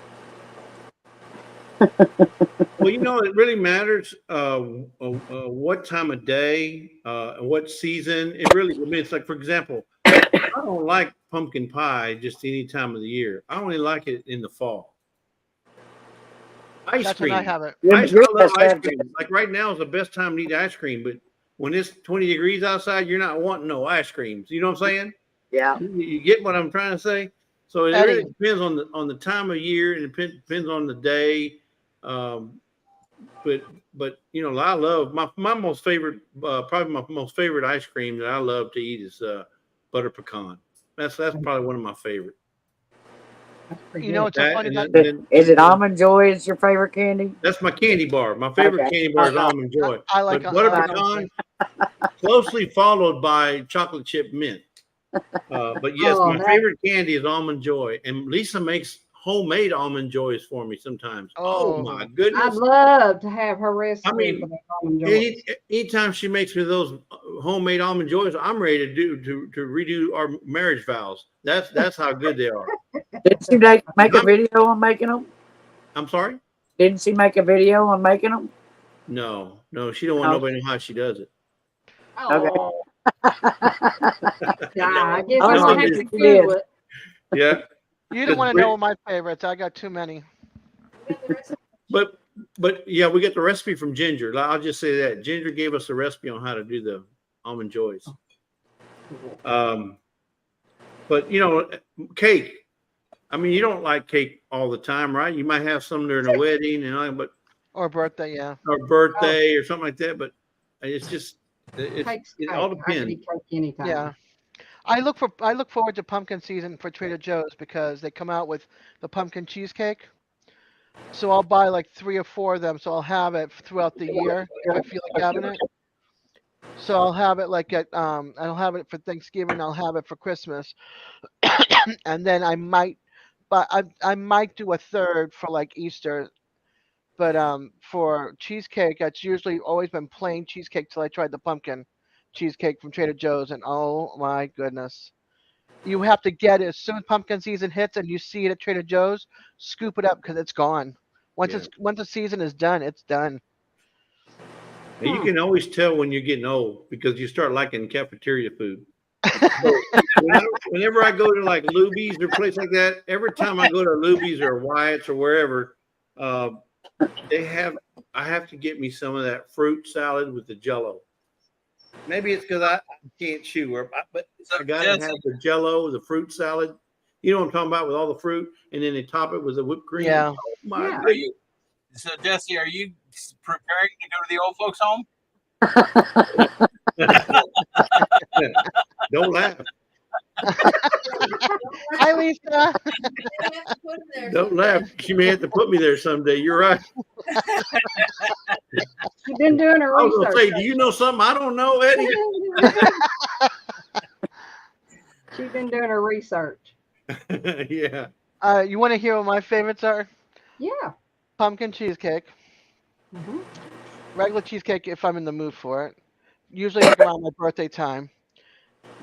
Speaker 6: well, it really matters what time of day, what season. It really, I mean, it's like, for example, I don't like pumpkin pie just any time of the year. I only like it in the fall. Ice
Speaker 2: That's when
Speaker 6: cream.
Speaker 2: I have it.
Speaker 6: I
Speaker 4: You're
Speaker 6: love
Speaker 4: best
Speaker 6: ice
Speaker 4: friend.
Speaker 6: cream. Like right now is the best time to eat ice cream, but when it's 20 degrees outside, you're not wanting no ice creams. You know what I'm saying?
Speaker 4: Yeah.
Speaker 6: You get what I'm trying to say? So it
Speaker 2: Eddie.
Speaker 6: really depends on the time of year, and it depends on the day. But I love my most favorite, probably my most favorite ice cream that I love to eat is butter pecan. That's probably one of my favorite.
Speaker 1: that's pretty
Speaker 2: You know,
Speaker 1: good.
Speaker 2: it's so funny that
Speaker 4: Is it almond joy? Is your favorite candy?
Speaker 6: That's my candy bar. My favorite
Speaker 4: Okay.
Speaker 6: candy bar is almond joy.
Speaker 2: I like
Speaker 6: but butter
Speaker 2: I like
Speaker 6: pecan, closely followed by chocolate chip mint. But yes,
Speaker 1: Oh,
Speaker 6: my favorite candy is almond joy, and Lisa makes homemade almond joys for me sometimes. Oh my
Speaker 1: I'd
Speaker 6: goodness!
Speaker 1: love to have her recipe
Speaker 6: mean,
Speaker 1: for the almond joys.
Speaker 6: Anytime she makes me those homemade almond joys, I'm ready to redo our marriage vows. That's how good they are.
Speaker 4: Didn't she make a video on making them?
Speaker 6: I'm sorry?
Speaker 4: Didn't she make a video on making them?
Speaker 6: No, she don't want nobody to know how she does it.
Speaker 1: Oh, yeah, I guess
Speaker 4: Oh,
Speaker 1: I'm gonna
Speaker 4: no,
Speaker 1: have to
Speaker 4: she
Speaker 1: Google
Speaker 4: did.
Speaker 1: it.
Speaker 6: Yeah,
Speaker 2: you don't want to know my favorites. I got too many.
Speaker 6: but yeah, we get the recipe from Ginger. I'll just say that Ginger gave us the recipe on how to do the almond joys. But cake. I mean, you don't like cake all the time, right? You might have some during a wedding
Speaker 2: Or birthday, yeah.
Speaker 6: or birthday or something like that. But it's just it all
Speaker 1: I could
Speaker 6: depends.
Speaker 1: eat cake anytime.
Speaker 2: Yeah. I look forward to pumpkin season for Trader Joe's because they come out with the pumpkin cheesecake. So I'll buy like 3 or 4 of them, so I'll have it throughout the year if I feel like having it. So I'll have it I'll have it for Thanksgiving, I'll have it for Christmas. And then I might do a third for like Easter. But for cheesecake, that's usually always been plain cheesecake till I tried the pumpkin cheesecake from Trader Joe's, and oh my goodness. You have to get it as soon as pumpkin season hits and you see it at Trader Joe's, scoop it up because it's gone. Once the season is done, it's done.
Speaker 6: And you can always tell when you're getting old because you start liking cafeteria food. So whenever I go to like Luby's or place like that, every time I go to Luby's or Wyatt's or wherever, they have I have to get me some of that fruit salad with the Jello. Maybe it's because I can't chew, but I gotta have the Jello, the fruit salad. You know what I'm talking about, with all the fruit, and then they top it with the whipped cream.
Speaker 2: Yeah.
Speaker 6: Oh my
Speaker 1: Yeah.
Speaker 6: goodness!
Speaker 5: So Jesse, are you preparing to go to the old folks' home?
Speaker 6: Don't laugh.
Speaker 2: Hi, Lisa.
Speaker 6: Don't laugh. She may have to put me there someday. You're right.
Speaker 1: You've been doing her
Speaker 6: I was gonna
Speaker 1: research.
Speaker 6: say, do you know something I don't know, Eddie?
Speaker 1: She's been doing her research.
Speaker 6: Yeah.
Speaker 2: You want to hear what my favorites are?
Speaker 1: Yeah.
Speaker 2: Pumpkin cheesecake,
Speaker 1: Hmm.
Speaker 2: regular cheesecake if I'm in the mood for it. Usually like around my birthday time.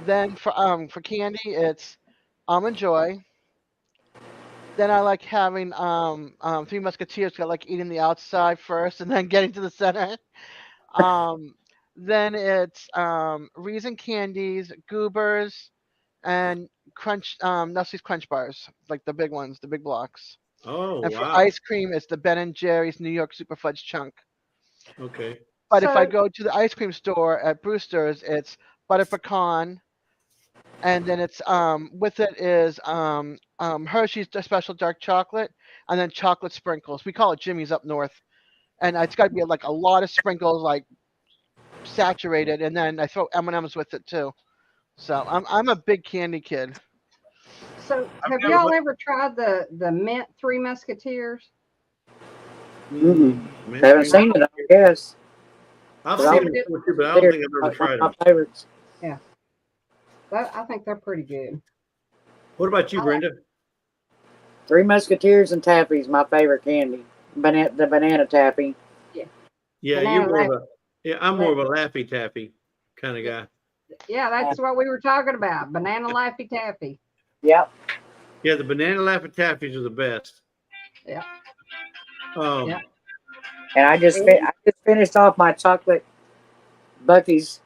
Speaker 2: Then for candy, it's almond joy. Then I like having Three Musketeers. 'Cause I like eating the outside first and then getting to the center. Um, then it's Reason candies, goobers, and Nestle's Crunch bars, like the big ones, the big blocks.
Speaker 6: Oh
Speaker 2: And for
Speaker 6: wow.
Speaker 2: ice cream, it's the Ben and Jerry's New York Super Fudge Chunk.
Speaker 6: Okay.
Speaker 2: But if I
Speaker 1: So,
Speaker 2: go to the ice cream store at Brewster's, it's butter pecan, and then it's with it is Hershey's special dark chocolate, and then chocolate sprinkles. We call it Jimmy's up north, and it's got to be like a lot of sprinkles, like saturated, and then I throw M&Ms with it too. So I'm a big candy kid.
Speaker 1: so
Speaker 5: I've
Speaker 1: have
Speaker 5: never-
Speaker 1: y'all ever tried the mint Three Musketeers?
Speaker 4: Mhm.
Speaker 6: Man,
Speaker 4: Haven't seen it, I guess.
Speaker 6: I've
Speaker 4: But
Speaker 6: seen
Speaker 4: I'll-
Speaker 6: them before too, but I don't think I've ever
Speaker 4: One
Speaker 6: tried
Speaker 4: of my
Speaker 6: them.
Speaker 4: favorites.
Speaker 1: I think they're pretty good.
Speaker 6: What about you, Brenda?
Speaker 4: Three Musketeers and Taffy's my favorite candy. The banana taffy.
Speaker 6: Yeah,
Speaker 1: Banana
Speaker 6: you're more of
Speaker 1: Laffy.
Speaker 6: a. Yeah, I'm more of a Laffy Taffy kind of guy.
Speaker 1: Yeah, that's what we were talking about. Banana Laffy Taffy.
Speaker 4: Yep.
Speaker 6: Yeah, the banana Laffy Taffies are the best.
Speaker 1: Yeah.
Speaker 6: Um,
Speaker 4: And I just finished off my chocolate Bucky's.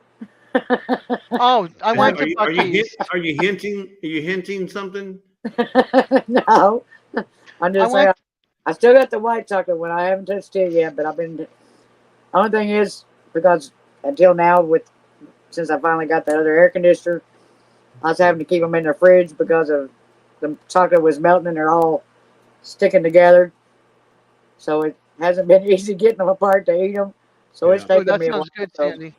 Speaker 2: Oh, I went
Speaker 6: are
Speaker 2: to
Speaker 6: you are you hint,
Speaker 2: Bucky's.
Speaker 6: are you hinting? Are you hinting something?
Speaker 4: No, I'm
Speaker 2: I
Speaker 4: just saying.
Speaker 2: went.
Speaker 4: I still got the white chocolate one. I haven't touched it yet, but I've been. Only thing is because until now, since I finally got the other air conditioner, I was having to keep them in the fridge because of the chocolate was melting and they're all sticking together. So it hasn't been easy getting them apart to eat them. So it's
Speaker 6: Yeah.
Speaker 2: Oh,
Speaker 4: taken
Speaker 2: that
Speaker 4: me a while.
Speaker 2: sounds good,
Speaker 4: So
Speaker 2: Sandy.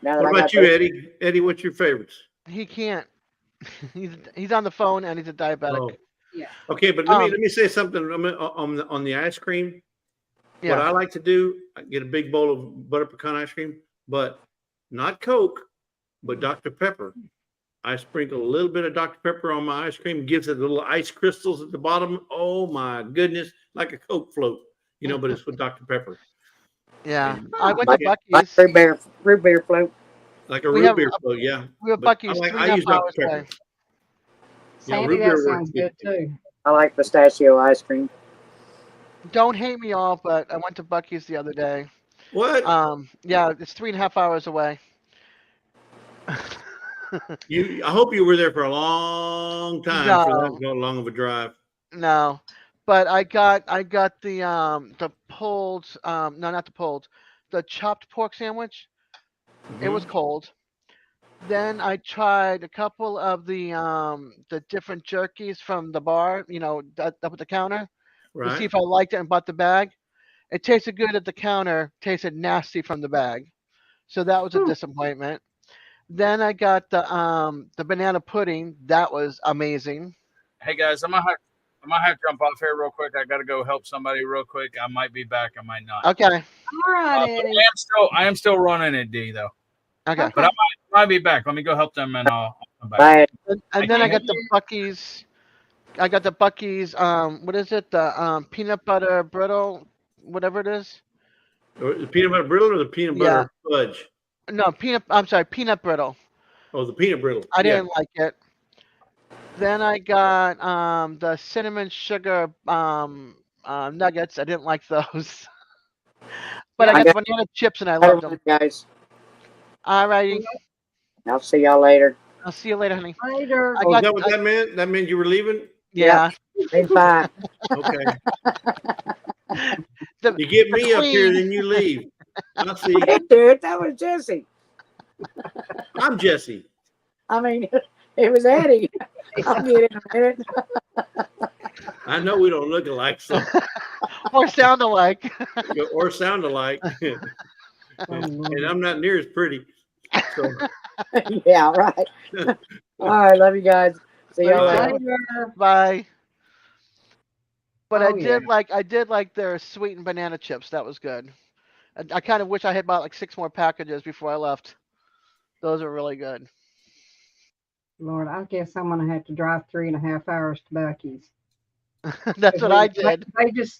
Speaker 4: now that
Speaker 6: What
Speaker 4: I
Speaker 6: about
Speaker 4: got
Speaker 6: you,
Speaker 4: those,
Speaker 6: Eddie? Eddie, what's your favorites?
Speaker 2: He can't. He's on the phone and he's a diabetic.
Speaker 6: Oh,
Speaker 1: Yeah.
Speaker 6: okay, but let me say something on the ice cream. What
Speaker 2: Yeah.
Speaker 6: I like to do, I get a big bowl of butter pecan ice cream, but not Coke, but Dr. Pepper. I sprinkle a little bit of Dr. Pepper on my ice cream, gives it little ice crystals at the bottom. Oh my goodness, like a Coke float, but it's with Dr. Pepper.
Speaker 2: Yeah.
Speaker 6: And
Speaker 2: I went to
Speaker 4: like
Speaker 2: Bucky's.
Speaker 4: root beer float.
Speaker 6: like a
Speaker 2: We
Speaker 6: root
Speaker 2: have
Speaker 6: beer float, yeah.
Speaker 2: we have
Speaker 6: But
Speaker 2: Bucky's
Speaker 6: I
Speaker 2: 3.5
Speaker 6: use Dr.
Speaker 2: hours
Speaker 6: Pepper.
Speaker 2: away.
Speaker 6: Yeah,
Speaker 1: Sandy,
Speaker 6: root beer
Speaker 1: that
Speaker 6: works
Speaker 1: sounds good too.
Speaker 4: I like pistachio ice cream.
Speaker 2: Don't hate me all, but I went to Bucky's the other day.
Speaker 6: What?
Speaker 2: Yeah, it's 3.5 hours away.
Speaker 6: I hope you were there for a long time for that long of a drive.
Speaker 2: No, but I got the pulled no, not the pulled, the chopped pork sandwich. It was
Speaker 6: Mhm.
Speaker 2: cold. Then I tried a couple of the different jerkies from the bar, up at the counter to see
Speaker 6: Right.
Speaker 2: if I liked it and bought the bag. It tasted good at the counter, tasted nasty from the bag. So that was a disappointment. Then I got the banana pudding. That was amazing.
Speaker 5: Hey guys, I might have to jump off here real quick. I got to go help somebody real quick. I might be back. I might not.
Speaker 2: Okay.
Speaker 1: All right,
Speaker 5: But
Speaker 1: Eddie.
Speaker 5: I am still running it, D though.
Speaker 2: Okay.
Speaker 5: But I might be back. Let me go help them, and I'll come back.
Speaker 4: Bye.
Speaker 2: And then I got
Speaker 1: Thank
Speaker 2: the
Speaker 1: you.
Speaker 2: Bucky's. I got the Bucky's. What is it? The peanut butter brittle, whatever it is.
Speaker 6: Or the peanut butter brittle or the peanut
Speaker 2: Yeah.
Speaker 6: butter fudge?
Speaker 2: No, I'm sorry, peanut brittle.
Speaker 6: Oh, the peanut brittle.
Speaker 2: I
Speaker 6: Yeah.
Speaker 2: didn't like it. Then I got the cinnamon sugar nuggets. I didn't like those. But I
Speaker 1: Yeah.
Speaker 2: got
Speaker 4: I
Speaker 2: the banana chips and I
Speaker 4: gotta
Speaker 2: loved them.
Speaker 4: run, guys.
Speaker 2: Alrighty.
Speaker 4: I'll see y'all later.
Speaker 2: I'll see you later, honey.
Speaker 1: Later.
Speaker 2: I
Speaker 6: Oh, is
Speaker 2: got
Speaker 6: that what that meant? That meant you were leaving?
Speaker 2: yeah.
Speaker 4: Bye.
Speaker 6: Okay. You get me up here,
Speaker 2: queen.
Speaker 6: then you leave. I see.
Speaker 4: I didn't do it. That was Jesse.
Speaker 6: I'm Jesse.
Speaker 4: I mean, it was Eddie. I'll get it in a minute.
Speaker 6: I know we don't look alike, so
Speaker 2: Or sound alike.
Speaker 6: or sound alike,
Speaker 1: Oh,
Speaker 6: and
Speaker 1: Lord.
Speaker 6: I'm not near as pretty. So
Speaker 4: Yeah, right. All right, love you guys. See y'all
Speaker 6: Bye.
Speaker 4: later.
Speaker 1: Later.
Speaker 2: Bye. But
Speaker 1: Oh, yeah.
Speaker 2: I did like their sweetened banana chips. That was good. I kind of wish I had bought like 6 more packages before I left. Those are really good.
Speaker 1: Lord, I guess I'm gonna have to drive 3.5 hours to Bucky's.
Speaker 2: That's what I did.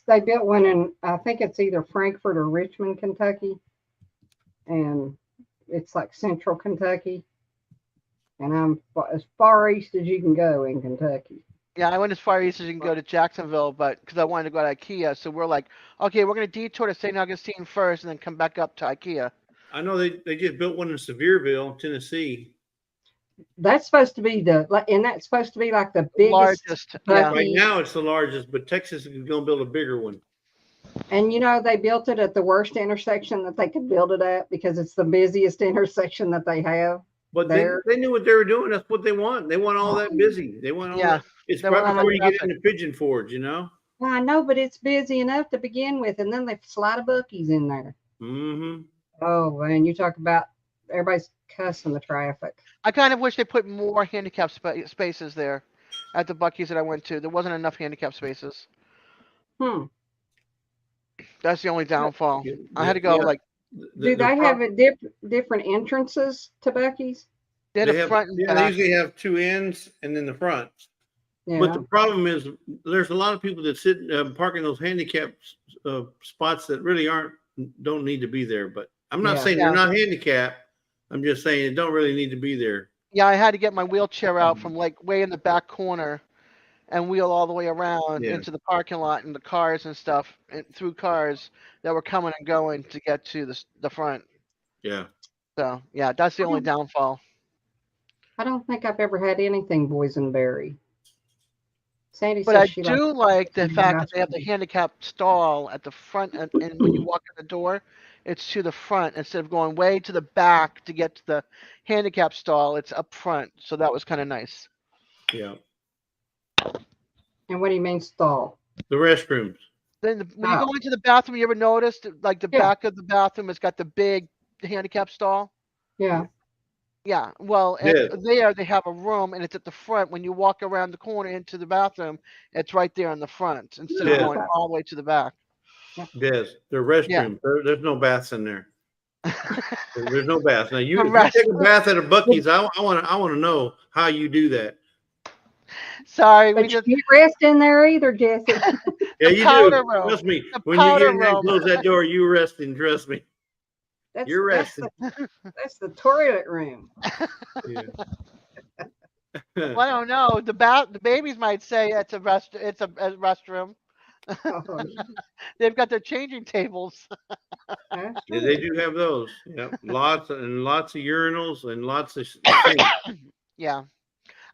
Speaker 1: They built one in, I think it's either Frankfort or Richmond, Kentucky, and it's like central Kentucky, and I'm as far east as you can go in Kentucky.
Speaker 2: Yeah, I went as far east as you can go to Jacksonville, but because I wanted to go to IKEA, so we're like, okay, we're gonna detour to St. Augustine first, and then come back up to IKEA.
Speaker 6: I know they just built one in Sevierville, Tennessee.
Speaker 1: That's supposed to be and that's supposed to be like the biggest
Speaker 2: Largest, yeah.
Speaker 6: Right now, it's the largest, but Texas is going to build a bigger one.
Speaker 1: And they built it at the worst intersection that they could build it at because it's the busiest intersection that they have.
Speaker 6: But
Speaker 1: There.
Speaker 6: they knew what they were doing. That's what they want. They want all that busy. They want all
Speaker 2: Yeah.
Speaker 6: that. It's
Speaker 2: They
Speaker 6: right
Speaker 2: want
Speaker 6: before you get
Speaker 2: traffic.
Speaker 6: into Pigeon Forge, you know?
Speaker 1: Well, I know, but it's busy enough to begin with, and then they slide a Bucky's in there.
Speaker 6: Mm-hmm.
Speaker 1: Oh, man, you talk about everybody's cussing the traffic.
Speaker 2: I kind of wish they put more handicap spaces there at the Buc-ee's that I went to. There wasn't enough handicap spaces. That's the only downfall. I had to go
Speaker 6: Yeah.
Speaker 2: like
Speaker 1: Do they have a different entrances to Bucky's?
Speaker 2: they had a front and
Speaker 6: they
Speaker 2: back.
Speaker 6: usually have 2 ends and then the front.
Speaker 1: Yeah.
Speaker 6: But the problem is there's a lot of people that sit park in those handicap spots that really don't need to be there. But I'm not saying they're not handicapped. I'm just saying it don't really need to be there.
Speaker 2: Yeah, I had to get my wheelchair out from like way in the back corner and wheel all the way around into the parking lot and the cars and stuff and through cars that were coming and going to get to the front.
Speaker 6: Yeah.
Speaker 2: So yeah, that's the only downfall.
Speaker 1: I don't think I've ever had anything boysenberry. Sandy
Speaker 2: But
Speaker 1: says
Speaker 2: I
Speaker 1: she
Speaker 2: do
Speaker 1: likes
Speaker 2: like the fact that
Speaker 1: it.
Speaker 2: they have the handicapped stall at the front, and when you walk in the door, it's to the front instead of going way to the back to get to the handicap stall. It's up front, so that was kind of nice.
Speaker 6: Yeah.
Speaker 1: And what do you mean stall?
Speaker 6: The restrooms.
Speaker 2: Then when you go into the bathroom, you ever noticed like the back of the bathroom has got the big handicap stall?
Speaker 1: Yeah.
Speaker 2: Yeah, well, there they have a room, and it's at the front. When you walk around the corner into the bathroom, it's right there in the front instead of going all the way to the back.
Speaker 6: Yes, the restroom.
Speaker 2: Yeah.
Speaker 6: There's no baths in there. There's no baths. Now, if you take a bath at a Buc-ee's, I want to know how you do that.
Speaker 2: Sorry,
Speaker 1: but you rest in there either, Jesse.
Speaker 6: Yeah, you do. Trust me. When you get in there and close that door, you resting. Trust me. You're resting.
Speaker 1: That's the toilet room.
Speaker 6: Yeah.
Speaker 2: Well, I don't know. The babies might say it's a restroom. They've got their changing tables.
Speaker 6: Yeah, they do have those. Yeah, lots of urinals and lots of
Speaker 2: Yeah.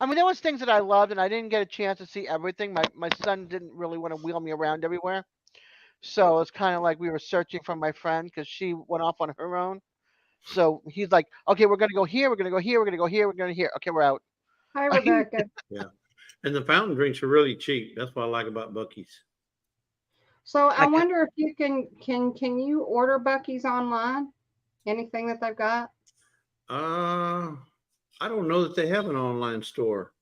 Speaker 2: I mean, there was things that I loved, and I didn't get a chance to see everything. My son didn't really want to wheel me around everywhere. So it's kind of like we were searching for my friend because she went off on her own. So he's like, okay, we're going to go here. We're going to go here. We're going to go here. We're going to here. Okay, we're out.
Speaker 1: Hi, Rebecca.
Speaker 6: Yeah. And the fountain drinks are really cheap. That's what I like about Buc-ee's.
Speaker 1: So I wonder if you can you order Buc-ee's online? Anything that they've got?
Speaker 6: I don't know that they have an online store.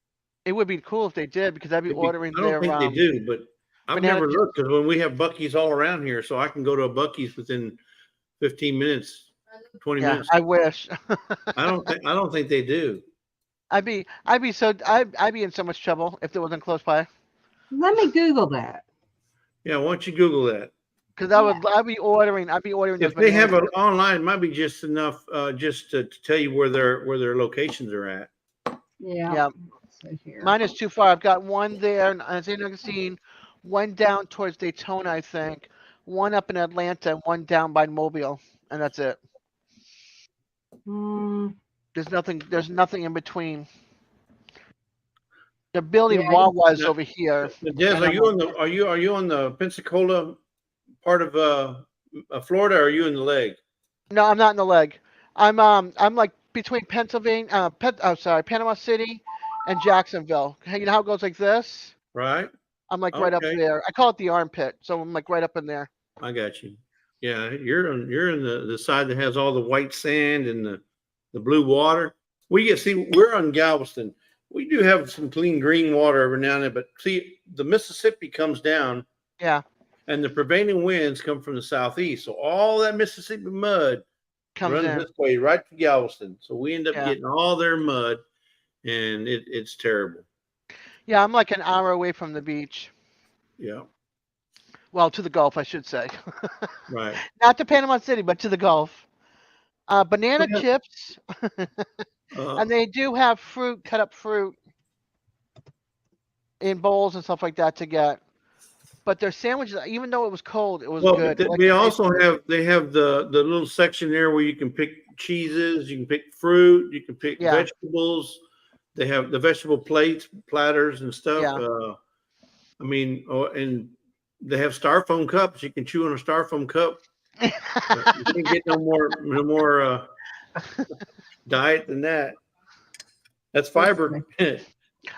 Speaker 2: It would be cool if they did because I'd be ordering
Speaker 6: I don't think they do, but I've never looked because when we have Buc-ee's all around here, so I can go to a Buc-ee's within 15 minutes, 20 minutes.
Speaker 2: I wish.
Speaker 6: I don't think they do.
Speaker 2: I'd be in so much trouble if it wasn't close by.
Speaker 1: Let me Google that.
Speaker 6: Yeah, why don't you Google that?
Speaker 2: Because I'd be ordering.
Speaker 6: If they have it online, it might be just enough, just to tell you where their locations are at.
Speaker 1: Yeah.
Speaker 2: Yeah. Mine is too far. I've got one there in St. Augustine, one down towards Daytona, I think, one up in Atlanta, and one down by Mobile, and that's it. There's nothing in between. They're building Wawas over here.
Speaker 6: Des, are you on the Pensacola part of Florida? Or are you in the leg?
Speaker 2: No, I'm not in the leg. I'm like between Pennsylvania, Panama City, and Jacksonville. Hey, you know how it goes like this?
Speaker 6: Right.
Speaker 2: I'm like right up
Speaker 6: Okay.
Speaker 2: there. I call it the armpit, so I'm like right up in there.
Speaker 6: I got you. Yeah, you're in the side that has all the white sand and the blue water. We're on Galveston. We do have some clean green water every now and then, but see, the Mississippi comes down
Speaker 2: Yeah,
Speaker 6: and the prevailing winds come from the southeast. So all that Mississippi mud
Speaker 2: comes
Speaker 6: runs
Speaker 2: in.
Speaker 6: this way right to Galveston. So we end up
Speaker 2: Yeah,
Speaker 6: getting all their mud, and it's terrible.
Speaker 2: yeah. I'm like an hour away from the beach.
Speaker 6: Yeah,
Speaker 2: Well, to the Gulf, I should say.
Speaker 6: right.
Speaker 2: Not to Panama City, but to the Gulf. Banana
Speaker 6: Well,
Speaker 2: chips,
Speaker 6: Uh,
Speaker 2: and they do have fruit, cut up fruit in bowls and stuff like that to get. But their sandwiches, even though it was cold, it was
Speaker 6: well, but
Speaker 2: good. I like
Speaker 6: they
Speaker 2: the taste
Speaker 6: also
Speaker 2: of it.
Speaker 6: have the little section there where you can pick cheeses, you can pick fruit, you can pick
Speaker 2: Yeah,
Speaker 6: vegetables. They have the vegetable platters and stuff.
Speaker 2: yeah.
Speaker 6: I mean, and they have styrofoam cups. You can chew on a styrofoam cup. You can't get no more diet than that. That's
Speaker 1: That's
Speaker 6: fiber.
Speaker 1: funny.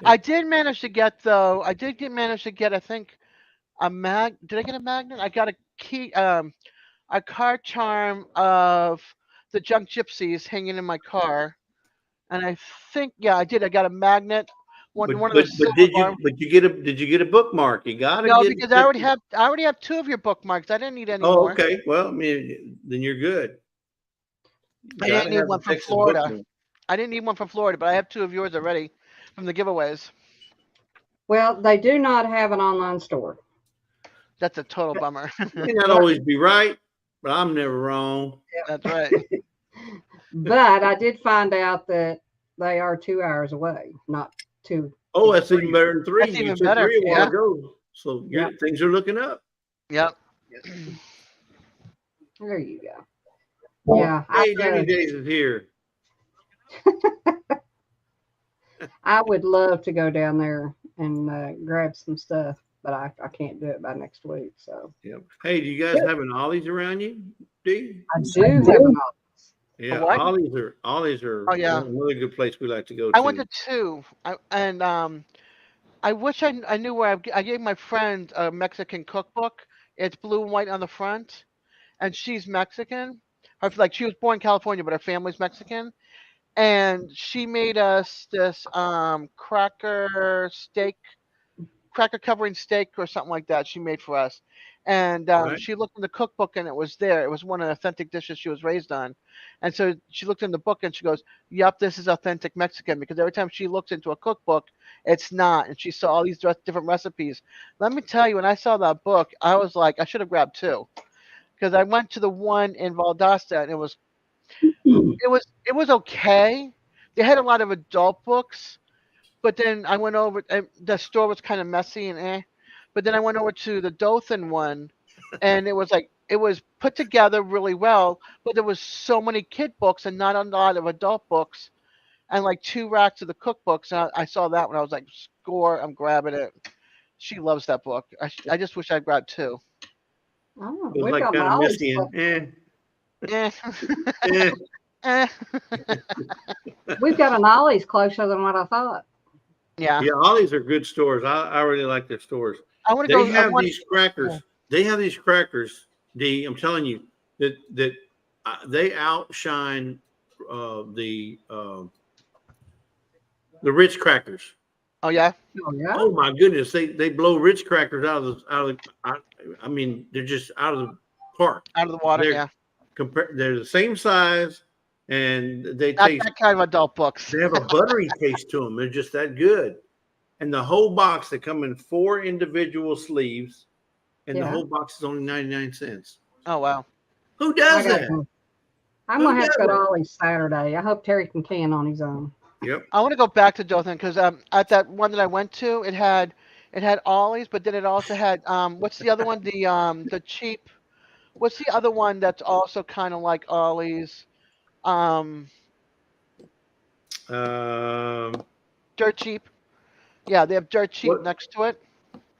Speaker 2: I did manage to get though. I did get manage to get. I think a mag. Did I get a magnet? I got a key. A car charm of the Junk Gypsies hanging in my car, and I think yeah, I did. I got a magnet.
Speaker 6: But
Speaker 2: One of
Speaker 6: but
Speaker 2: those
Speaker 6: but
Speaker 2: silver bar.
Speaker 6: did you get a bookmark? You gotta
Speaker 2: No,
Speaker 6: get
Speaker 2: because I already have two of your bookmarks. I didn't need any
Speaker 6: Oh,
Speaker 2: more.
Speaker 6: okay. Well, I mean, then you're good. You
Speaker 2: I didn't
Speaker 6: gotta
Speaker 2: need
Speaker 6: have the
Speaker 2: one from
Speaker 6: Texas
Speaker 2: Florida.
Speaker 6: bookmark.
Speaker 2: I didn't need one from Florida, but I have two of yours already from the giveaways.
Speaker 1: Well, they do not have an online store.
Speaker 2: That's a total bummer.
Speaker 6: May not
Speaker 1: But
Speaker 6: always be right, but I'm never wrong.
Speaker 2: That's right.
Speaker 1: but I did find out that they are 2 hours away, not two.
Speaker 6: Oh, that's even better than three.
Speaker 2: That's
Speaker 6: You
Speaker 2: even
Speaker 6: said
Speaker 2: better.
Speaker 6: three a while
Speaker 2: Yeah.
Speaker 6: ago. So
Speaker 1: Yep.
Speaker 6: things are looking up.
Speaker 2: Yep.
Speaker 1: There you go. Yeah,
Speaker 6: Hey, Danny Days is here.
Speaker 1: I would love to go down there and grab some stuff, but I can't do it by next week. So
Speaker 6: Yep. Hey, do you guys have an Ollie's around you? D?
Speaker 1: I do have an office.
Speaker 6: Yeah,
Speaker 2: what?
Speaker 6: Ollie's are
Speaker 2: Oh yeah.
Speaker 6: another good place we like to go
Speaker 2: I went
Speaker 6: to.
Speaker 2: to two. I wish I knew where I gave my friend a Mexican cookbook. It's blue and white on the front, and she's Mexican. She was born in California, but her family's Mexican. And she made us this cracker covering steak or something like that. She made for us, and
Speaker 6: Right?
Speaker 2: she looked in the cookbook and it was there. It was one of the authentic dishes she was raised on, and so she looked in the book and she goes, "Yup, this is authentic Mexican." Because every time she looks into a cookbook, it's not, and she saw all these different recipes. Let me tell you, when I saw that book, I was like, I should have grabbed two, because I went to the one in Valdosta and it was okay. They had a lot of adult books, but then I went over. And the store was kind of messy and eh. But then I went over to the Dothan one, and it was put together really well. But there was so many kid books and not a lot of adult books, and like two racks of the cookbooks. And I saw that one. I was like, score! I'm grabbing it. She loves that book. I just wish I grabbed two.
Speaker 1: Oh,
Speaker 6: It was
Speaker 1: we've
Speaker 6: like
Speaker 1: got
Speaker 6: kind
Speaker 1: an
Speaker 6: of
Speaker 1: Ollie's
Speaker 6: messy
Speaker 1: club.
Speaker 6: and
Speaker 2: Eh.
Speaker 6: eh.
Speaker 2: Eh.
Speaker 1: We've got an Ollie's closer than what I thought.
Speaker 2: Yeah,
Speaker 6: Yeah, Ollie's are good stores. I really like their stores.
Speaker 2: I want to
Speaker 6: They
Speaker 2: go. I
Speaker 6: have
Speaker 2: want.
Speaker 6: these crackers. They have these crackers, D. I'm telling you that they outshine the Ritz crackers.
Speaker 2: Oh yeah.
Speaker 1: Oh yeah.
Speaker 6: Oh my goodness, they blow Ritz crackers I mean, they're just out of the park.
Speaker 2: Out of the water.
Speaker 6: They're
Speaker 2: Yeah.
Speaker 6: they're the same size, and they
Speaker 2: Not
Speaker 6: taste.
Speaker 2: that kind of adult books.
Speaker 6: They have a buttery taste to them. They're just that good. And the whole box, they come in 4 individual sleeves, and the
Speaker 1: Yeah.
Speaker 6: whole box is only 99 cents.
Speaker 2: Oh wow.
Speaker 6: Who
Speaker 1: I
Speaker 6: does
Speaker 1: got
Speaker 6: that?
Speaker 1: to. I'm
Speaker 6: Who
Speaker 1: gonna have to go to
Speaker 6: does it?
Speaker 1: Ollie's Saturday. I hope Terry can on his own.
Speaker 6: Yep.
Speaker 2: I want to go back to Dothan because at that one that I went to, it had Ollie's, but then it also had what's the other one? The cheap. What's the other one that's also kind of like Ollie's? Um,
Speaker 6: Um,
Speaker 2: Dirt Cheap. Yeah, they have Dirt Cheap
Speaker 6: what?
Speaker 2: next to it.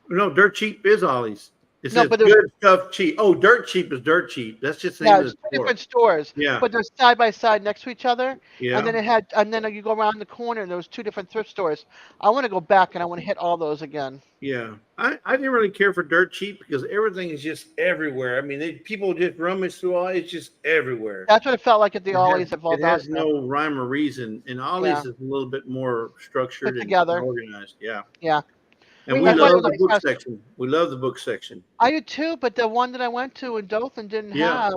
Speaker 6: No, Dirt Cheap is Ollie's. It
Speaker 2: No,
Speaker 6: says
Speaker 2: but there's
Speaker 6: good stuff cheap. Oh, dirt cheap is dirt cheap. That's just the
Speaker 2: yeah,
Speaker 6: name of
Speaker 2: it's
Speaker 6: the
Speaker 2: two
Speaker 6: store.
Speaker 2: different stores,
Speaker 6: Yeah,
Speaker 2: but they're side by side next to each other. And
Speaker 6: yeah,
Speaker 2: then and then you go around the corner and there was two different thrift stores. I want to go back and I want to hit all those again.
Speaker 6: yeah. I didn't really care for dirt cheap because everything is just everywhere. I mean, people just rummage through all. It's just everywhere.
Speaker 2: That's what it felt like at the
Speaker 6: It has
Speaker 2: Ollie's at
Speaker 6: it has
Speaker 2: Valdosta.
Speaker 6: no rhyme or reason. And
Speaker 2: Yeah,
Speaker 6: Ollie's is a little bit more
Speaker 2: put
Speaker 6: structured and
Speaker 2: together.
Speaker 6: organized. Yeah.
Speaker 2: Yeah,
Speaker 6: And
Speaker 1: We
Speaker 6: we
Speaker 2: that's
Speaker 1: used
Speaker 2: why
Speaker 1: to
Speaker 2: it
Speaker 6: love
Speaker 2: was
Speaker 6: the
Speaker 1: like,
Speaker 6: book
Speaker 2: impressive.
Speaker 6: section. We love the book section.
Speaker 2: I did too, but the one that I went to in Dothan didn't
Speaker 6: Yeah.
Speaker 2: have.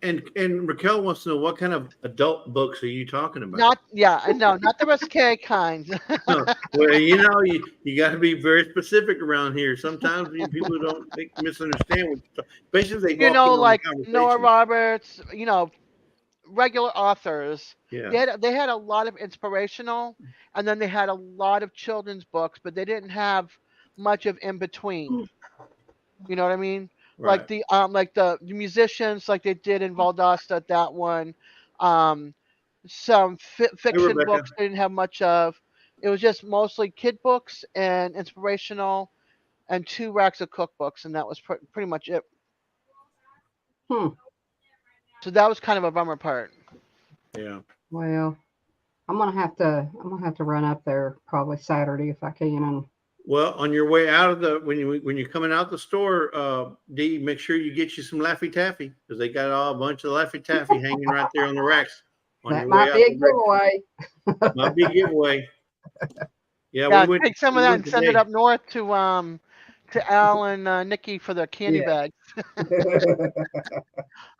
Speaker 6: And Raquel wants to know what kind of adult books are you talking about?
Speaker 2: Not yeah, I know, not the risque kinds.
Speaker 6: Well, you got to be very specific around here. Sometimes people don't misunderstand what especially if they
Speaker 2: You
Speaker 6: walk
Speaker 2: know,
Speaker 6: in on the
Speaker 2: like Noah
Speaker 6: conversation.
Speaker 2: Roberts. You know, regular authors.
Speaker 6: Yeah.
Speaker 2: They had a lot of inspirational, and then they had a lot of children's books, but they didn't have much of in between. You know what I mean?
Speaker 6: Right.
Speaker 2: Like the musicians, like they did in Valdosta, that one. Um, some
Speaker 6: Hey,
Speaker 2: fiction
Speaker 6: Rebecca.
Speaker 2: books they didn't have much of. It was just mostly kid books and inspirational, and two racks of cookbooks, and that was pretty much it.
Speaker 1: hmm,
Speaker 2: So that was kind of a bummer part.
Speaker 6: Yeah.
Speaker 1: well, I'm gonna have to run up there probably Saturday if I can. And
Speaker 6: Well, on your way out of the when you're coming out the store, D, make sure you get you some Laffy Taffy because they got a bunch of Laffy Taffy hanging right there on the racks on
Speaker 1: that
Speaker 6: your way
Speaker 1: might
Speaker 6: out
Speaker 1: be a
Speaker 6: the register.
Speaker 1: giveaway.
Speaker 6: My big giveaway. Yeah,
Speaker 2: Yeah, take some of
Speaker 6: we
Speaker 2: that
Speaker 6: went
Speaker 2: and send it
Speaker 6: today.
Speaker 2: up north to Al and Nikki for their candy
Speaker 1: Yeah.
Speaker 2: bags.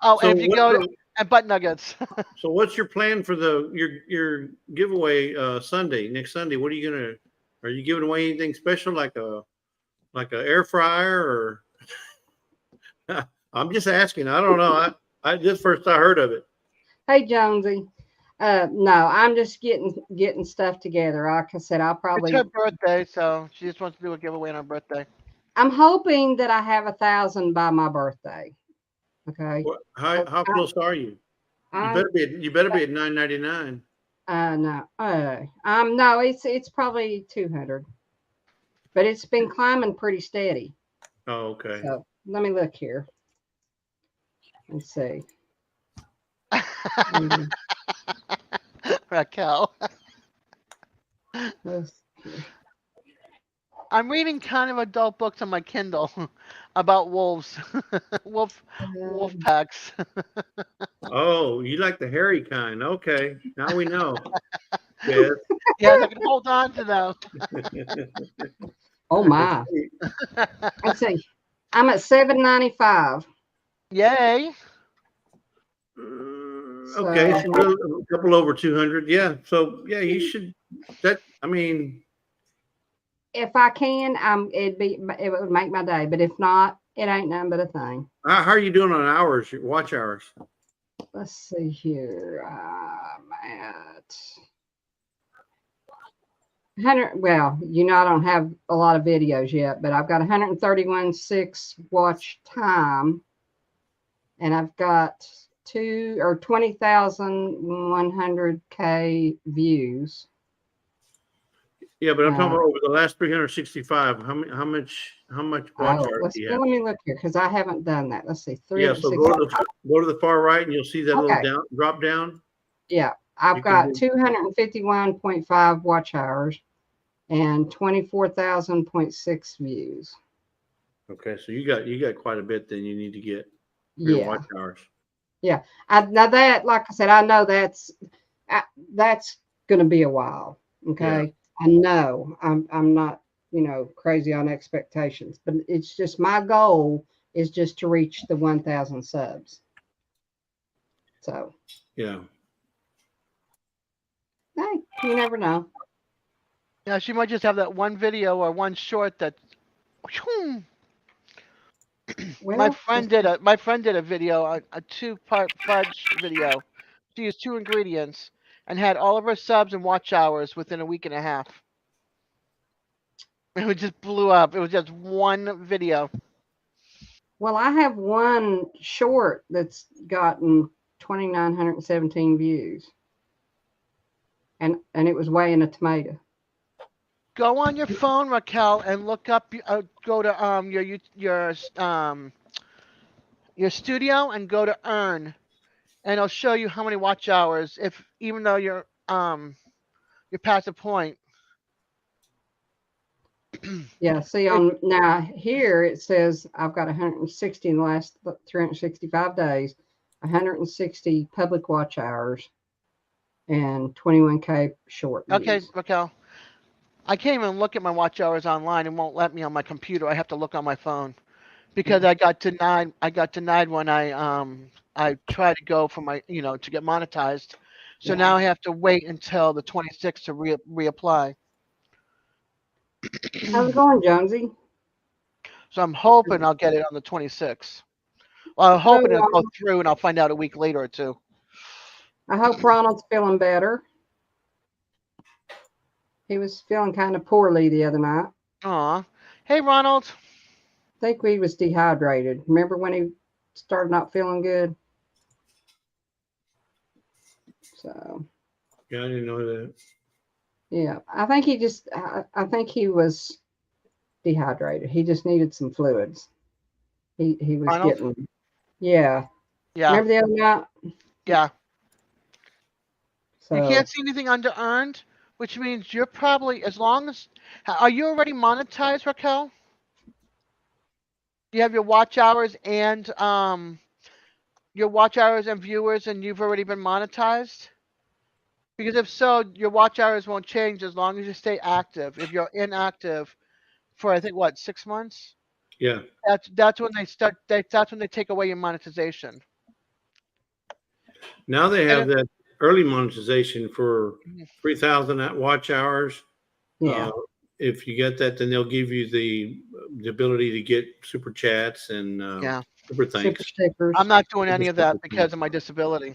Speaker 2: Oh, and
Speaker 6: So
Speaker 2: if you
Speaker 6: what's
Speaker 2: go
Speaker 6: the
Speaker 2: and butt nuggets.
Speaker 6: So what's your plan for your giveaway Sunday, next Sunday? What are you giving away anything special like a air fryer or I'm just asking. I don't know. I this first I heard of it.
Speaker 1: Hey Jonesy. No, I'm just getting stuff together. Like I said,
Speaker 2: It's her birthday, so she just wants to do a giveaway on her birthday.
Speaker 1: I'm hoping that I have 1,000 by my birthday. Okay.
Speaker 6: How close are you?
Speaker 1: I
Speaker 6: You better be at 999.
Speaker 1: no. No, it's probably 200, but it's been climbing pretty steady.
Speaker 6: Oh, okay.
Speaker 1: So let me look here. Let's see. Mm,
Speaker 2: Raquel.
Speaker 1: let's-
Speaker 2: I'm reading kind of adult books on my Kindle about wolves, wolf
Speaker 1: um,
Speaker 2: packs.
Speaker 6: Oh, you like the hairy kind. Okay. Now we know. Yes.
Speaker 2: Yes, I can hold on to them.
Speaker 1: oh my. Let's see. I'm at 795.
Speaker 2: Yay!
Speaker 6: Okay,
Speaker 1: So
Speaker 6: so a couple over 200. Yeah. So yeah, you should I mean,
Speaker 1: if I can, it would make my day. But if not, it ain't nothing but a thing.
Speaker 6: how are you doing on hours, your watch hours?
Speaker 1: Let's see here. I'm at 100. Well, I don't have a lot of videos yet, but I've got 131.6 watch time, and I've got 20,100K views.
Speaker 6: Yeah, but I'm talking about over the last 365. How much watch hours
Speaker 1: Let
Speaker 6: do you have?
Speaker 1: me look here because I haven't done that. Let's see.
Speaker 6: Yeah, so
Speaker 1: 360.
Speaker 6: go to the far right and you'll see that
Speaker 1: Okay.
Speaker 6: little drop down.
Speaker 1: Yeah,
Speaker 6: You
Speaker 1: I've
Speaker 6: can
Speaker 1: got
Speaker 6: do-
Speaker 1: 251.5 watch hours and 24,000.6 views.
Speaker 6: Okay, so you got quite a bit then you need to get for your
Speaker 1: Yeah.
Speaker 6: watch hours.
Speaker 1: Now that, like I said, I know that's going to be a while. Okay. I know I'm not, crazy on expectations, but it's just my goal is just to reach the 1,000 subs. So,
Speaker 6: Yeah.
Speaker 1: hey, you never know.
Speaker 2: Yeah, she might just have that one video or one short that.
Speaker 1: Well,
Speaker 2: My friend did a video, a two-part fudge video. She used two ingredients and had all of her subs and watch hours within a week and a half. It just blew up. It was just one video.
Speaker 1: well, I have one short that's gotten 2,917 views, and it was weighing a tomato.
Speaker 2: Go on your phone, Raquel, and look up. Go to your studio and go to earn, and it'll show you how many watch hours. If even though you're past a point.
Speaker 1: Yeah, see
Speaker 2: It,
Speaker 1: on now here it says I've got 160 in the last 365 days, 160 public watch hours, and 21K short
Speaker 2: okay,
Speaker 1: views.
Speaker 2: Raquel. I can't even look at my watch hours online. It won't let me on my computer. I have to look on my phone because I got denied. I got denied when I tried to go for my to get monetized. So
Speaker 1: Yeah.
Speaker 2: now I have to wait until the 26th to reapply.
Speaker 1: How's it going, Jonesy?
Speaker 2: So I'm hoping I'll get it on the 26th. Well, I'm hoping it'll
Speaker 1: Oh,
Speaker 2: go through and I'll find out a week later or two.
Speaker 1: I hope Ronald's feeling better. He was feeling kind of poorly the other night.
Speaker 2: Aw. Hey, Ronald.
Speaker 1: I think he was dehydrated. Remember when he started not feeling good? So,
Speaker 6: Yeah, I didn't know that.
Speaker 1: yeah, I think I think he was dehydrated. He just needed some fluids. He was
Speaker 2: Ronald?
Speaker 1: getting, yeah.
Speaker 2: Yeah.
Speaker 1: Remember the other night?
Speaker 2: Yeah. You
Speaker 1: So,
Speaker 2: can't see anything under earned, which means you're probably, as long as, are you already monetized, Raquel? You have your watch hours and viewers, and you've already been monetized? Because if so, your watch hours won't change as long as you stay active. If you're inactive for I think what 6 months,
Speaker 6: Yeah.
Speaker 2: that's when they start. That's when they take away your monetization.
Speaker 6: Now they
Speaker 2: And
Speaker 6: have that early monetization for
Speaker 2: it,
Speaker 6: 3,000 watch hours.
Speaker 1: yeah.
Speaker 6: If you get that, then they'll give you the ability to get super chats and
Speaker 2: yeah,
Speaker 6: super
Speaker 1: Super
Speaker 6: thanks.
Speaker 1: stickers.
Speaker 2: I'm not doing
Speaker 6: Super
Speaker 2: any of that
Speaker 6: stickers.
Speaker 2: because of my disability.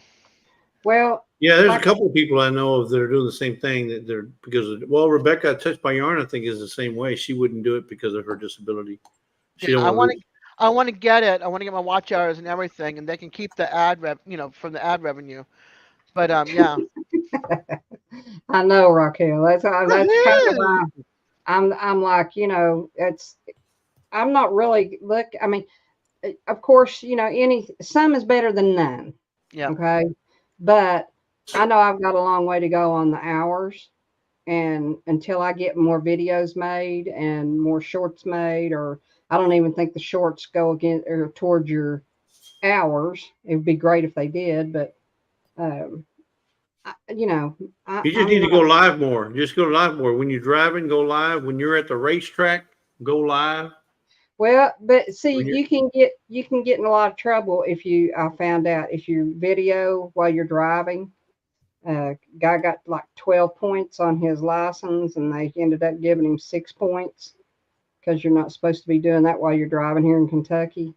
Speaker 1: Well,
Speaker 6: Yeah, there's a
Speaker 1: like,
Speaker 6: couple of people I know of that are doing the same thing. That they're because of, well, Rebecca Touched by Yarn, I think, is the same way. She wouldn't do it because of her disability. She
Speaker 2: Yeah,
Speaker 6: don't want to.
Speaker 2: I want to get it. I want to get my watch hours and everything, and they can keep the from the ad revenue. But yeah.
Speaker 1: I know, Raquel. That's kind of
Speaker 2: Woohoo!
Speaker 1: why I'm like, I'm not really I mean, of course, some is better than none.
Speaker 2: Yeah.
Speaker 1: Okay. But I know I've got a long way to go on the hours. And until I get more videos made and more shorts made, or I don't even think the shorts go again or towards your hours. It would be great if they did, but, um,
Speaker 6: You just
Speaker 1: I'm
Speaker 6: need to
Speaker 1: not.
Speaker 6: go live more. Just go live more. When you're driving, go live. When you're at the racetrack, go live.
Speaker 1: Well, but see,
Speaker 6: When you're
Speaker 1: you can get in a lot of trouble if I found out if you video while you're driving. Guy got like 12 points on his license, and they ended up giving him 6 points because you're not supposed to be doing that while you're driving here in Kentucky.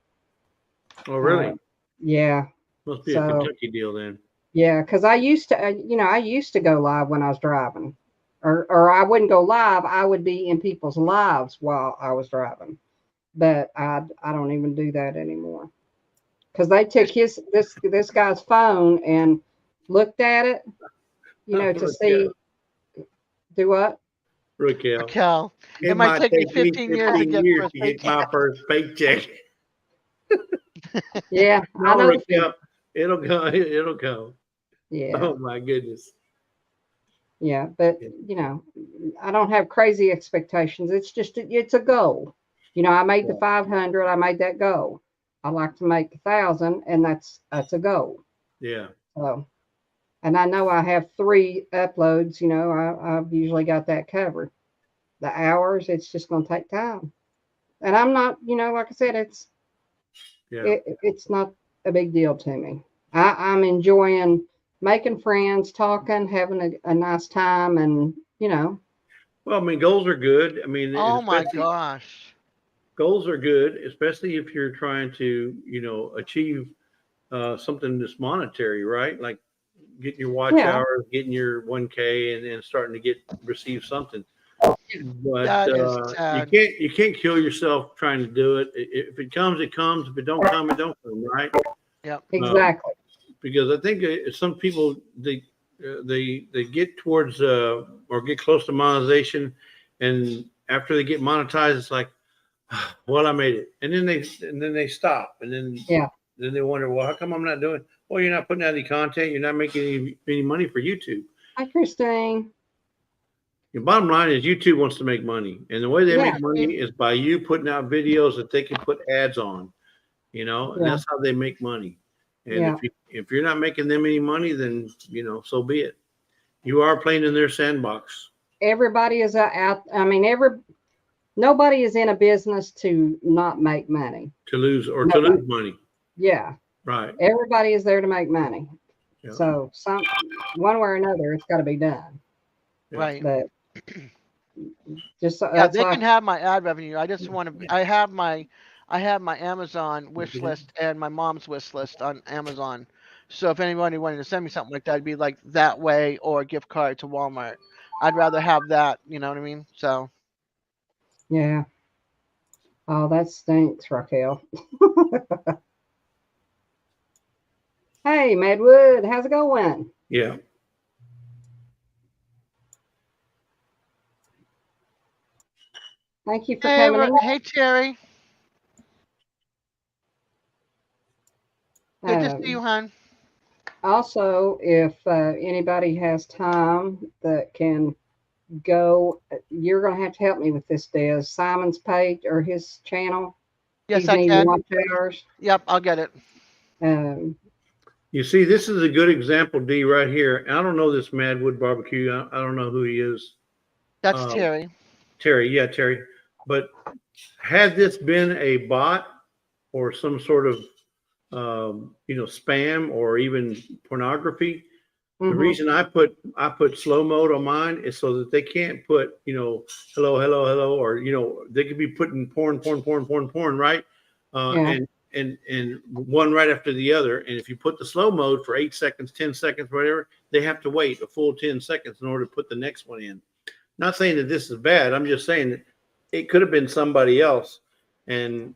Speaker 6: oh really?
Speaker 1: Uh, yeah.
Speaker 6: Must be a
Speaker 1: So
Speaker 6: Kentucky deal then.
Speaker 1: yeah, because I used to go live when I was driving, or I wouldn't go live. I would be in people's lives while I was driving, but I don't even do that anymore because they took this guy's phone and looked at it, to see
Speaker 6: Raquel,
Speaker 1: do what.
Speaker 6: Raquel,
Speaker 2: Raquel, it
Speaker 6: it
Speaker 2: might
Speaker 6: might
Speaker 2: take me
Speaker 6: take me
Speaker 2: 15 years to
Speaker 6: 15
Speaker 2: get
Speaker 6: years
Speaker 2: first
Speaker 6: to hit
Speaker 2: paycheck.
Speaker 6: my first paycheck.
Speaker 1: Yeah, I
Speaker 6: No,
Speaker 1: know the feeling.
Speaker 6: Raquel, it'll go. It'll go.
Speaker 1: Yeah,
Speaker 6: Oh my goodness.
Speaker 1: yeah, but I don't have crazy expectations. It's a goal. I made the 500. I made that goal. I like to make 1,000, and that's a goal.
Speaker 6: Yeah.
Speaker 1: So, and I know I have 3 uploads. I've usually got that covered. The hours, it's just going to take time, and I'm not. Like I said,
Speaker 6: Yeah.
Speaker 1: it's not a big deal to me. I'm enjoying making friends, talking, having a nice time, and
Speaker 6: Well, I mean, goals are good. I mean, and
Speaker 2: Oh my
Speaker 6: especially
Speaker 2: gosh.
Speaker 6: goals are good, especially if you're trying to, achieve something that's monetary, right? Like getting your watch
Speaker 1: yeah,
Speaker 6: hours, getting your 1K, and then starting to receive something. But
Speaker 2: That is
Speaker 6: you
Speaker 2: sad.
Speaker 6: can't kill yourself trying to do it. If it comes, it comes. If it don't come, it don't come, right?
Speaker 2: Yep.
Speaker 6: Um,
Speaker 1: exactly.
Speaker 6: because I think some people they get towards or get close to monetization, and after they get monetized, it's like, well, I made it, and then they stop, and then they wonder, well, how come I'm not doing? Well, you're not putting out any content, you're not making any money for YouTube.
Speaker 1: Hi, Christine.
Speaker 6: Your bottom line is YouTube wants to make money, and the way they
Speaker 1: Yeah.
Speaker 6: make money is by you putting out videos that they can put ads on, you know, and that's how they make money. And if you're not making them any money, then so be it. You are playing in their sandbox.
Speaker 1: Everybody is out. I mean, nobody is in a business to not make money.
Speaker 6: To lose money.
Speaker 1: Yeah.
Speaker 6: Right.
Speaker 1: Everybody is there to make money.
Speaker 6: Yeah.
Speaker 1: So one way or another, it's got to be done.
Speaker 6: Yeah.
Speaker 2: Right.
Speaker 1: But just
Speaker 2: they can have my ad revenue. I just want to. I have my Amazon wish list and my mom's wish list on Amazon. So if anybody wanted to send me something like that, it'd be like that way or a gift card to Walmart. I'd rather have that. You know what I mean? So.
Speaker 1: Yeah. Oh, that stinks, Raquel. Hey, Madwood, how's it going?
Speaker 6: Yeah.
Speaker 1: Thank you for coming in.
Speaker 2: Hey, Terry. Good to see you, hon.
Speaker 1: Also, if anybody has time that can go, you're going to have to help me with this, Des. Simon's page or his channel.
Speaker 2: Yes, I can.
Speaker 1: Watch hours.
Speaker 2: Yep, I'll get it.
Speaker 6: You see, this is a good example, D, right here. I don't know this Madwood Barbecue. I don't know who he is.
Speaker 2: That's Terry.
Speaker 6: Terry. But had this been a bot or some sort of, spam or even pornography, the reason I put slow mode on mine is so that they can't put, hello, or, they could be putting porn, right? And one right after the other. And if you put the slow mode for 8 seconds, 10 seconds, whatever, they have to wait a full 10 seconds in order to put the next one in. Not saying that this is bad. I'm just saying that it could have been somebody else. And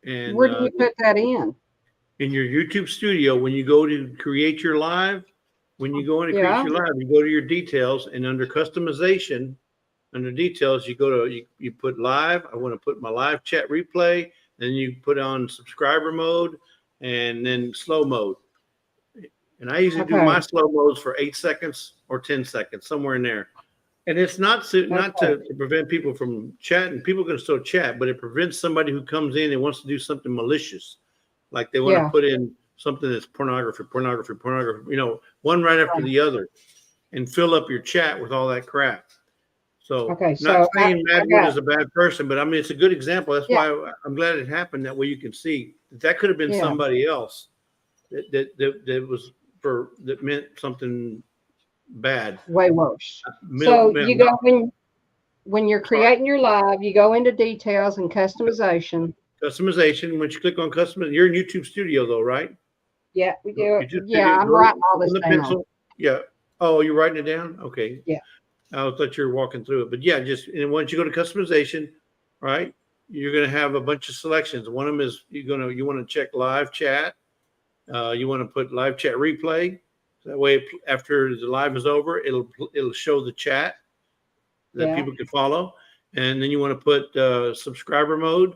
Speaker 1: where do you put that in?
Speaker 6: In your YouTube studio, when you go to create your live, you go to your details, and under customization, under details, you go to you put live. I want to put my live chat replay. Then you put on subscriber mode and then slow mode. And I usually do my slow modes for 8 seconds or 10 seconds, somewhere in there. And it's not to prevent people from chatting. People can still chat, but it prevents somebody who comes in and wants to do something malicious. Like they want to put in something that's pornography, one right after the other, and fill up your chat with all that crap. So, not saying Madwood is a bad person, but I mean, it's a good example. That's why I'm glad it happened. That way you can see that could have been somebody else that meant something bad.
Speaker 1: Way worse. You go when you're creating your live, you go into details and customization.
Speaker 6: Customization. Once you click on customization, you're in YouTube Studio though, right?
Speaker 1: Yeah, we do. I'm writing all this down.
Speaker 6: Yeah. Oh, you're writing it down? Okay.
Speaker 1: Yeah.
Speaker 6: I thought you were walking through it, but yeah, and once you go to customization, right, you're going to have a bunch of selections. One of them is you want to check live chat. You want to put live chat replay. That way, after the live is over, it'll show the chat that people can follow. And then you want to put subscriber mode.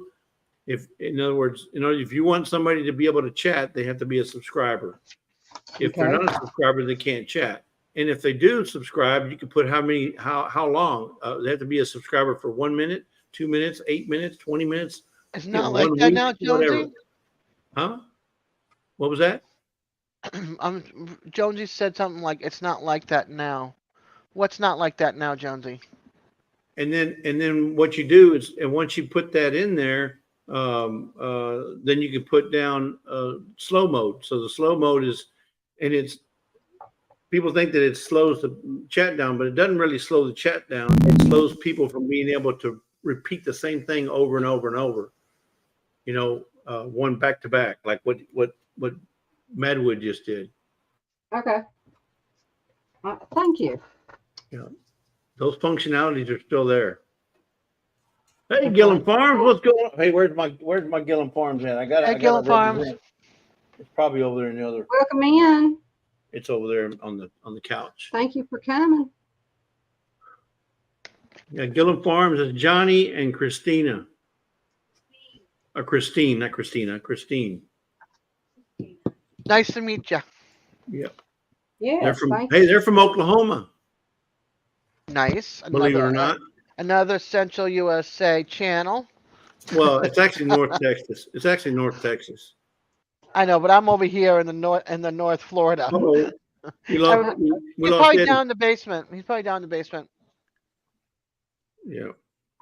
Speaker 6: In other words, if you want somebody to be able to chat, they have to be a subscriber. If they're not a subscriber, they can't chat. And if they do subscribe, you can put how long. They have to be a subscriber for 1 minute, 2 minutes, 8 minutes, 20 minutes.
Speaker 2: It's not like that now, Jonesy.
Speaker 6: Huh? What was that?
Speaker 2: Jonesy said something like, "It's not like that now." What's not like that now, Jonesy?
Speaker 6: And then what you do is, and once you put that in there, then you can put down slow mode. So the slow mode is, and it's. People think that it slows the chat down, but it doesn't really slow the chat down. It slows people from being able to repeat the same thing over and over and over. One back to back, like what Madwood just did.
Speaker 1: Okay. Thank you.
Speaker 6: Yeah, those functionalities are still there. Hey, Gillum Farms, what's going on? Hey, where's my Gillum Farms at?
Speaker 2: Hey, Gillum Farms.
Speaker 6: It's probably over there in the other.
Speaker 1: Welcome in.
Speaker 6: It's over there on the couch.
Speaker 1: Thank you for coming.
Speaker 6: Yeah, Gillum Farms is Johnny and Christina. Or Christine, not Christina. Christine.
Speaker 2: Nice to meet you.
Speaker 6: Yeah.
Speaker 1: Yes, thank
Speaker 6: Hey,
Speaker 1: you.
Speaker 6: they're from Oklahoma,
Speaker 2: Nice.
Speaker 6: believe it or not.
Speaker 2: Another Central USA channel.
Speaker 6: Well, it's actually North Texas. It's actually North Texas.
Speaker 2: I know, but I'm over here in the North Florida.
Speaker 6: Oh, we
Speaker 2: Uh,
Speaker 6: we
Speaker 2: He's
Speaker 6: lost
Speaker 2: probably
Speaker 6: Eddie.
Speaker 2: down in the basement. He's probably down in the basement.
Speaker 6: Yeah.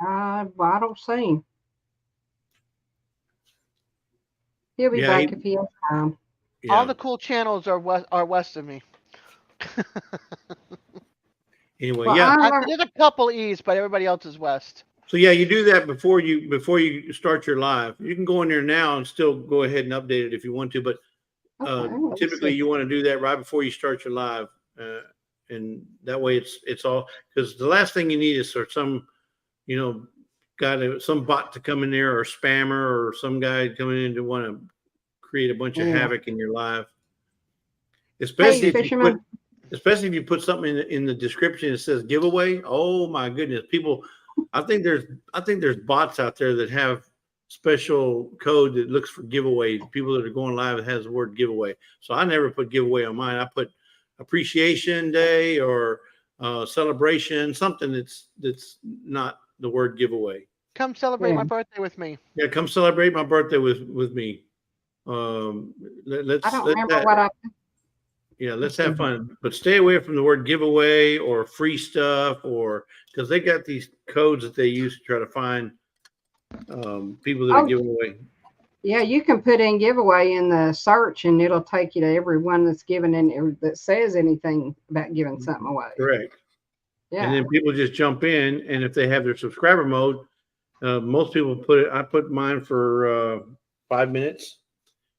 Speaker 1: Well, I don't see him. He'll be
Speaker 6: Yeah,
Speaker 1: back if he has time.
Speaker 2: All
Speaker 6: yeah.
Speaker 2: the cool channels are west of me.
Speaker 6: Anyway,
Speaker 1: Well,
Speaker 6: yeah.
Speaker 2: There's a couple east, but everybody else is west.
Speaker 6: So yeah, you do that before you start your live. You can go in there now and still go ahead and update it if you want to, but
Speaker 1: okay, let's
Speaker 6: typically
Speaker 1: see.
Speaker 6: you want to do that right before you start your live, and that way it's all, because the last thing you need is for some some bot to come in there, or spammer, or some guy coming in to want to create a bunch of
Speaker 1: Yeah.
Speaker 6: havoc in your live.
Speaker 1: Hey,
Speaker 6: Especially
Speaker 1: fisherman.
Speaker 6: if you put something in the description that says giveaway. Oh my goodness, people! I think there's bots out there that have special code that looks for giveaway. People that are going live, it has the word giveaway. So I never put giveaway on mine. I put appreciation day or celebration, something that's not the word giveaway.
Speaker 2: Come celebrate
Speaker 1: Yeah.
Speaker 2: my birthday with me.
Speaker 6: Yeah, come celebrate my birthday with me.
Speaker 1: I
Speaker 6: Let's
Speaker 1: don't remember what I.
Speaker 6: let's have fun, but stay away from the word giveaway or free stuff, or because they got these codes that they use to try to find people that are
Speaker 1: Oh,
Speaker 6: giving away.
Speaker 1: yeah, you can put in giveaway in the search, and it'll take you to everyone that's given in that says anything about giving something away.
Speaker 6: Correct.
Speaker 1: Yeah.
Speaker 6: And then people just jump in, and if they have their subscriber mode, most people I put mine for 5 minutes,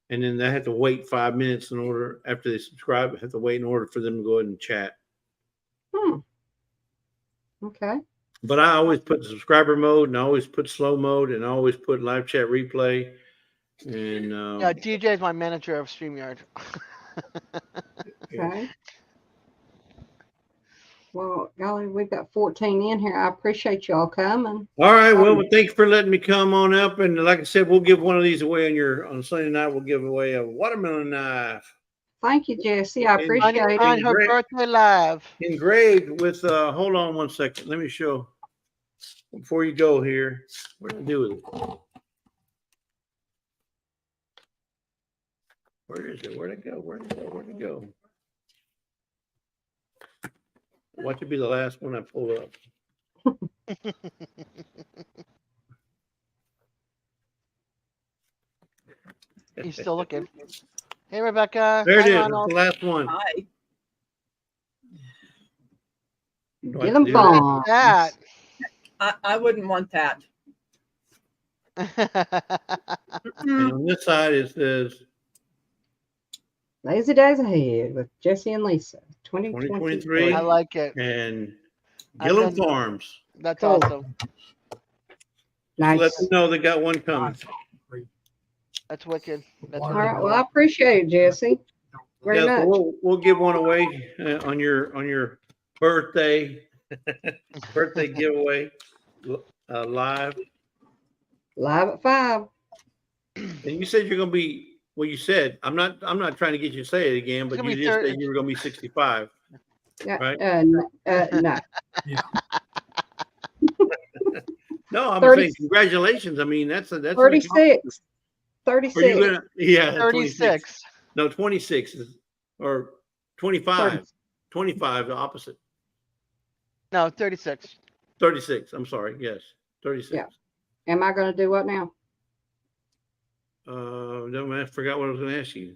Speaker 6: and then I have to wait 5 minutes in order, after they subscribe, I have to wait in order for them to go ahead and chat.
Speaker 1: Okay.
Speaker 6: But I always put subscriber mode, and I always put slow mode, and I always put live chat replay. And
Speaker 2: Yeah, DJ is my manager of StreamYard.
Speaker 1: Okay. Well, golly, we've got 14 in here. I appreciate y'all coming.
Speaker 6: all right, well, thanks for letting me come on up. And like I said, we'll give one of these away on Sunday night. We'll give away a watermelon knife.
Speaker 1: Thank you, Jesse. I appreciate it.
Speaker 2: On her birthday live.
Speaker 6: Engraved with hold on one second. Let me show before you go here. What to do with it? Where is it? Where'd it go? Where'd it go? Where'd it go? Watch it be the last one I pull up.
Speaker 2: He's still looking. Hey, Rebecca.
Speaker 6: There it
Speaker 2: Hi,
Speaker 6: is.
Speaker 2: Ronald.
Speaker 6: It's the last one.
Speaker 7: Hi.
Speaker 6: Do I
Speaker 1: Get
Speaker 6: have
Speaker 1: them
Speaker 6: to do that?
Speaker 1: bomb.
Speaker 2: That.
Speaker 7: I wouldn't want that.
Speaker 6: And on this side it says
Speaker 1: Lazy Days Ahead with Jesse and Lisa.
Speaker 6: 2023.
Speaker 1: 2023.
Speaker 2: I like it.
Speaker 6: and
Speaker 2: I've
Speaker 6: Gillum
Speaker 2: been-
Speaker 6: Farms.
Speaker 2: That's
Speaker 1: Cool.
Speaker 2: awesome.
Speaker 6: Just
Speaker 1: Nice.
Speaker 6: let them know they got one coming.
Speaker 2: That's wicked. That's
Speaker 1: All
Speaker 2: wicked.
Speaker 1: right. Well, I appreciate it, Jesse. Very
Speaker 6: Yeah, so
Speaker 1: much.
Speaker 6: we'll give one away on your birthday birthday giveaway live.
Speaker 1: Live at 5.
Speaker 6: And you said you're gonna be, well, you said, I'm not trying to get you to say it again, but
Speaker 2: gonna
Speaker 6: you
Speaker 2: be
Speaker 6: just
Speaker 2: 30.
Speaker 6: said you were gonna be 65.
Speaker 1: Yeah.
Speaker 6: Right.
Speaker 1: No.
Speaker 6: No, I'm
Speaker 1: 30
Speaker 6: saying congratulations. I mean, that's an
Speaker 1: 36.
Speaker 6: Are you
Speaker 1: 36.
Speaker 6: gonna, yeah,
Speaker 2: 36.
Speaker 6: No, 26 is, or 25.
Speaker 1: 30.
Speaker 6: 25, the opposite.
Speaker 2: No, 36.
Speaker 6: 36. I'm sorry. Yes. 36.
Speaker 1: Yeah. Am I going to do what now?
Speaker 6: I forgot what I was going to ask you.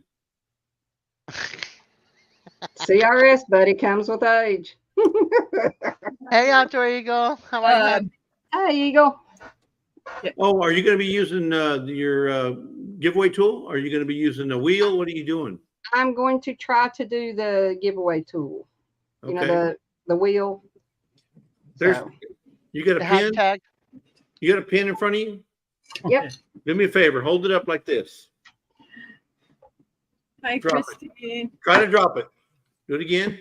Speaker 1: CRS, buddy, comes with age.
Speaker 2: Hey, Outdoor Eagle. How are you?
Speaker 1: Hey, Eagle.
Speaker 6: Oh, are you going to be using your giveaway tool? Are you going to be using a wheel? What are you doing?
Speaker 1: I'm going to try to do the giveaway tool. You
Speaker 6: Okay.
Speaker 1: know, the wheel.
Speaker 6: There's,
Speaker 1: So,
Speaker 6: you got a
Speaker 2: The
Speaker 6: pen?
Speaker 2: hashtag.
Speaker 6: You got a pen in front of you?
Speaker 1: yep.
Speaker 6: Do me a favor. Hold it up like this.
Speaker 7: Hi,
Speaker 6: Drop it.
Speaker 7: Christine.
Speaker 6: Try to drop it. Do it again.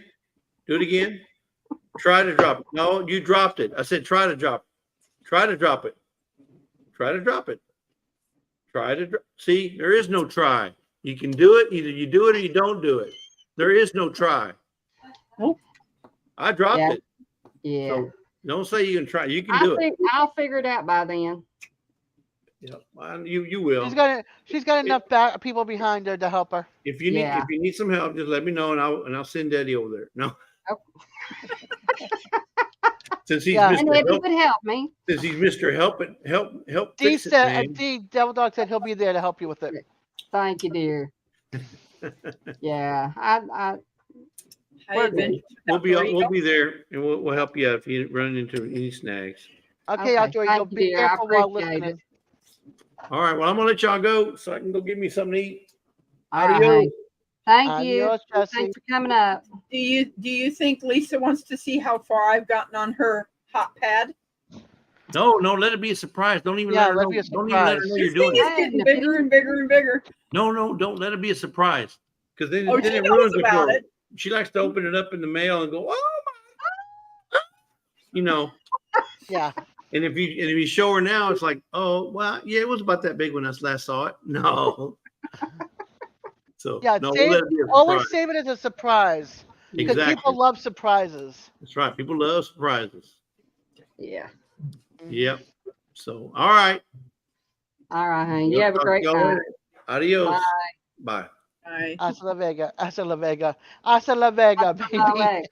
Speaker 6: Do it again. Try to drop it. No, you dropped it. I said try to drop it. Try to drop it. Try to drop it. Try to see. There is no try. You can do it. Either you do it or you don't do it. There is no try.
Speaker 7: Nope.
Speaker 6: I dropped
Speaker 1: Yeah.
Speaker 6: it.
Speaker 1: Yeah.
Speaker 6: So don't say you can try. You can do it.
Speaker 1: I'll figure it out by then.
Speaker 6: Yeah, you will.
Speaker 2: She's got enough people behind her to help her.
Speaker 6: If you need some help, just let me know and I'll send Daddy over there. No.
Speaker 1: Oh.
Speaker 6: Since he's
Speaker 2: Yeah.
Speaker 1: And
Speaker 6: Mr.
Speaker 1: Eddie
Speaker 6: Help,
Speaker 1: would help me.
Speaker 6: since he's Mr. Help
Speaker 2: D
Speaker 6: fix it,
Speaker 2: said,
Speaker 6: man.
Speaker 2: D Devil Dog said he'll be there to help you with it.
Speaker 1: Thank you, dear. Yeah, I
Speaker 6: We'll be there and we'll help you out if you run into any snags.
Speaker 2: Okay, Joy, you'll
Speaker 1: thank you,
Speaker 2: be
Speaker 1: dear. I
Speaker 2: careful while
Speaker 1: appreciate
Speaker 2: listening.
Speaker 6: All right, well, I'm gonna let y'all go so I can go get me something to eat.
Speaker 1: All right,
Speaker 6: Adios.
Speaker 1: honey. Thank you.
Speaker 2: Adios, Jesse.
Speaker 1: Thanks for coming up.
Speaker 7: Do you think Lisa wants to see how far I've gotten on her hot pad?
Speaker 6: No, let it be a surprise. Don't even let her know. Don't even let her know you're
Speaker 7: This
Speaker 6: doing
Speaker 7: thing
Speaker 6: it.
Speaker 7: is getting bigger and bigger and bigger.
Speaker 6: No, don't let it be a surprise. Because then,
Speaker 7: Oh,
Speaker 6: then
Speaker 7: she
Speaker 6: it
Speaker 7: knows
Speaker 6: ruins it
Speaker 7: about
Speaker 6: for her.
Speaker 7: it.
Speaker 6: She likes to open it up in the mail and go, oh my, you know.
Speaker 2: Yeah.
Speaker 6: And if you show her now, it's like, oh well, yeah, it was about that big when I last saw it. No. So
Speaker 2: Yeah,
Speaker 6: no, we'll let it be a
Speaker 2: always
Speaker 6: surprise.
Speaker 2: save it as a surprise. Because
Speaker 6: Exactly.
Speaker 2: people love surprises.
Speaker 6: That's right. People love surprises.
Speaker 1: Yeah.
Speaker 6: Yep. So all right.
Speaker 1: All right, honey. You have a great time.
Speaker 6: Adios. Bye.
Speaker 7: Bye.
Speaker 2: Hasta la Vega. Hasta la Vega. Hasta la Vega, baby.
Speaker 1: Bye.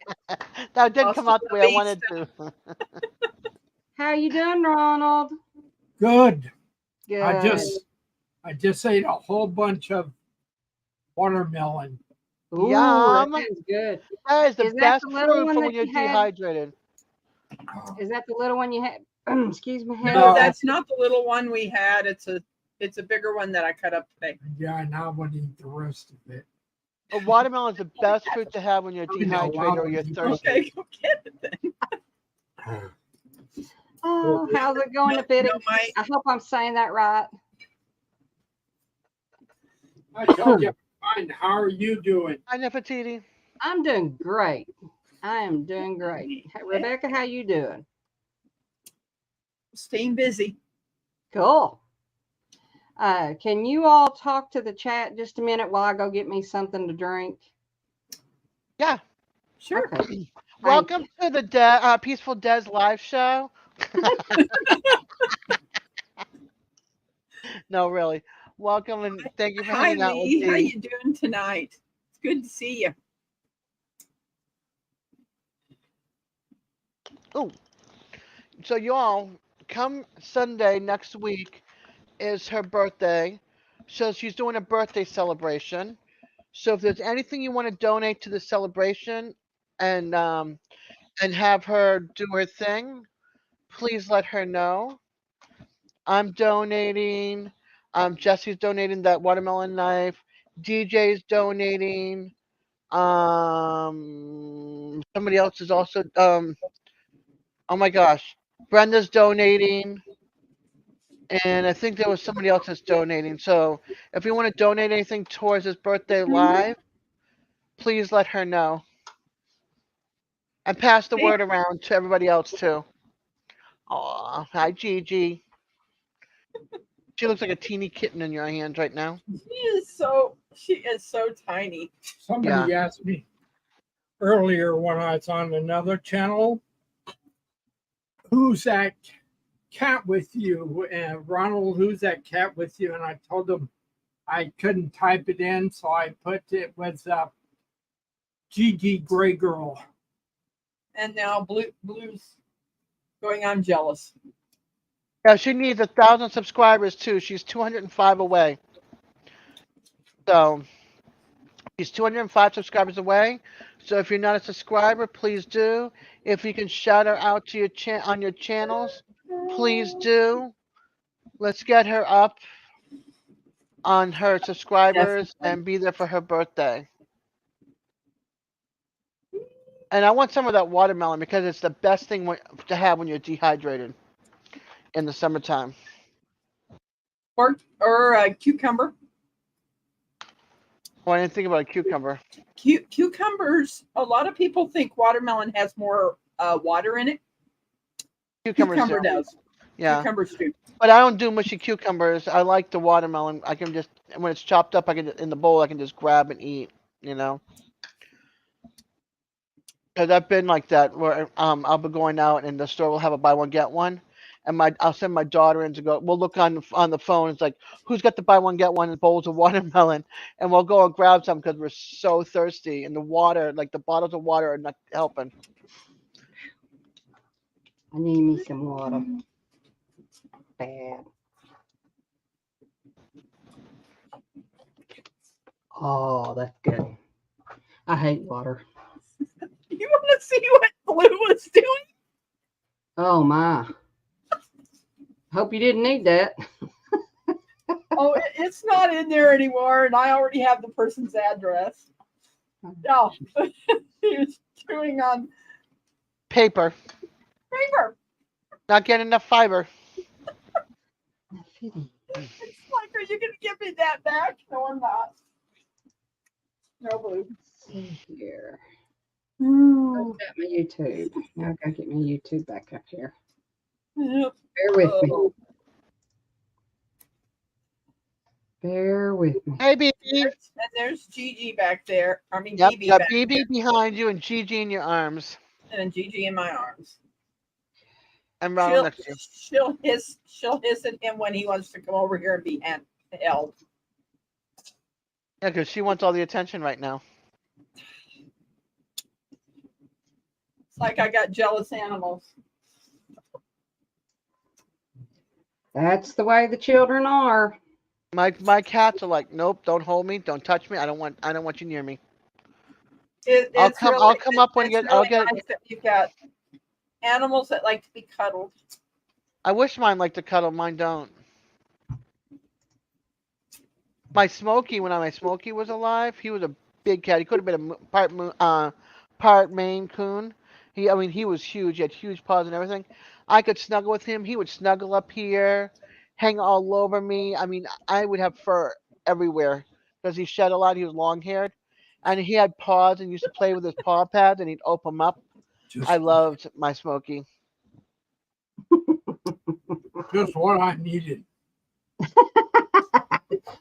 Speaker 2: That didn't come out the way I
Speaker 7: Hasta la
Speaker 2: wanted to.
Speaker 1: How you doing, Ronald?
Speaker 8: Good.
Speaker 1: Good.
Speaker 8: I just ate a whole bunch of watermelon.
Speaker 1: Ooh,
Speaker 2: Yum.
Speaker 1: that sounds good.
Speaker 2: That is the
Speaker 1: Is that
Speaker 2: best
Speaker 1: the little
Speaker 2: fruit
Speaker 1: one
Speaker 2: for
Speaker 1: that
Speaker 2: when you're
Speaker 1: you had?
Speaker 2: dehydrated.
Speaker 1: Is that the little one you had? Excuse me.
Speaker 7: No,
Speaker 8: No.
Speaker 7: that's not the little one we had. It's a bigger one that I cut up today.
Speaker 8: Yeah, and I would eat the rest of it.
Speaker 2: A watermelon is the best fruit to have when you're dehydrated or you're thirsty.
Speaker 7: Okay, go get it then.
Speaker 1: Oh, how's it going to fit?
Speaker 7: No,
Speaker 1: I hope I'm saying that right.
Speaker 8: I told you, fine. How are you doing?
Speaker 2: Hi, Nefertiti.
Speaker 1: I'm doing great. I am doing great. Hey, Rebecca, how you doing?
Speaker 7: Staying busy.
Speaker 1: Cool. Can you all talk to the chat just a minute while I go get me something to drink?
Speaker 2: Yeah.
Speaker 7: Sure.
Speaker 1: Okay.
Speaker 2: Welcome to the Peaceful Des live show. No, really. Welcome and thank you for
Speaker 7: Hi,
Speaker 2: hanging out with
Speaker 7: Lee. How
Speaker 2: me.
Speaker 7: you doing tonight? It's good to see you.
Speaker 2: Oh, so you all come Sunday next week is her birthday. So she's doing a birthday celebration. So if there's anything you want to donate to the celebration and have her do her thing, please let her know. I'm donating. Jesse's donating that watermelon knife. DJ's donating. Somebody else is also oh my gosh, Brenda's donating, and I think there was somebody else that's donating. So if you want to donate anything towards this birthday live, please let her know. And pass the word around to everybody else too. Aw, hi Gigi. She looks like a teeny kitten in your hands right now.
Speaker 7: She is so tiny.
Speaker 8: Somebody asked me earlier when I was on another channel, who's that cat with you? And Ronald, who's that cat with you? And I told them I couldn't type it in, so I put it was Gigi Gray Girl.
Speaker 7: And now Blue's going on jealous.
Speaker 2: Yeah, she needs 1,000 subscribers too. She's 205 away. So she's 205 subscribers away. So if you're not a subscriber, please do. If you can shout her out to your on your channels, please do. Let's get her up on her subscribers and be there for her birthday. And I want some of that watermelon because it's the best thing to have when you're dehydrated in the summertime.
Speaker 7: Or a cucumber.
Speaker 2: Well, I didn't think about a cucumber.
Speaker 7: Cucumbers. A lot of people think watermelon has more water in it.
Speaker 2: Cucumbers
Speaker 7: Cucumber
Speaker 2: do.
Speaker 7: does.
Speaker 2: Yeah.
Speaker 7: Cucumbers do.
Speaker 2: But I don't do mushy cucumbers. I like the watermelon. I can just, when it's chopped up, I can in the bowl. I can just grab and eat. You know. Cause I've been like that where I'll be going out and the store will have a buy one get one, and I'll send my daughter in to go. We'll look on the phone. It's like who's got the buy one get one bowls of watermelon, and we'll go and grab some because we're so thirsty. And the water, like the bottles of water, are not helping.
Speaker 1: I need me some water. Bad. Oh, that's good. I hate water.
Speaker 7: You want to see what Blue was doing?
Speaker 1: Oh my. Hope you didn't need that.
Speaker 7: Oh, it's not in there anymore, and I already have the person's address. No, he was chewing on
Speaker 2: Paper,
Speaker 7: paper.
Speaker 2: not getting enough fiber.
Speaker 7: It's like, are you going to give me that back? No, I'm not. No, Blue.
Speaker 1: Let's see here.
Speaker 7: Ooh.
Speaker 1: I've got my YouTube. Now I gotta get my YouTube back up here.
Speaker 7: Yep.
Speaker 1: Bear with me.
Speaker 7: Oh.
Speaker 1: Bear with me.
Speaker 2: Hey, BB.
Speaker 7: And there's Gigi back there. I mean,
Speaker 2: Yep,
Speaker 7: BB
Speaker 2: you got
Speaker 7: back
Speaker 2: BB
Speaker 7: there.
Speaker 2: behind you and Gigi in your arms,
Speaker 7: And Gigi in my arms.
Speaker 2: and Ronald next to you.
Speaker 7: She'll hiss at him when he wants to come over here and be held.
Speaker 2: Yeah, because she wants all the attention right now.
Speaker 7: It's like I got jealous animals.
Speaker 1: That's the way the children are.
Speaker 2: My cats are like, nope, don't hold me, don't touch me. I don't want you near me. I'll come up when you get. I'll get.
Speaker 7: Nice that you've got animals that like to be cuddled.
Speaker 2: I wish mine liked to cuddle. Mine don't. My Smokey, when my Smokey was alive, he was a big cat. He could have been a part Maine Coon. He was huge. He had huge paws and everything. I could snuggle with him. He would snuggle up here, hang all over me. I mean, I would have fur everywhere because he shed a lot. He was long haired, and he had paws and used to play with his paw pads and he'd open them up. I loved my Smokey.
Speaker 8: Just what I needed.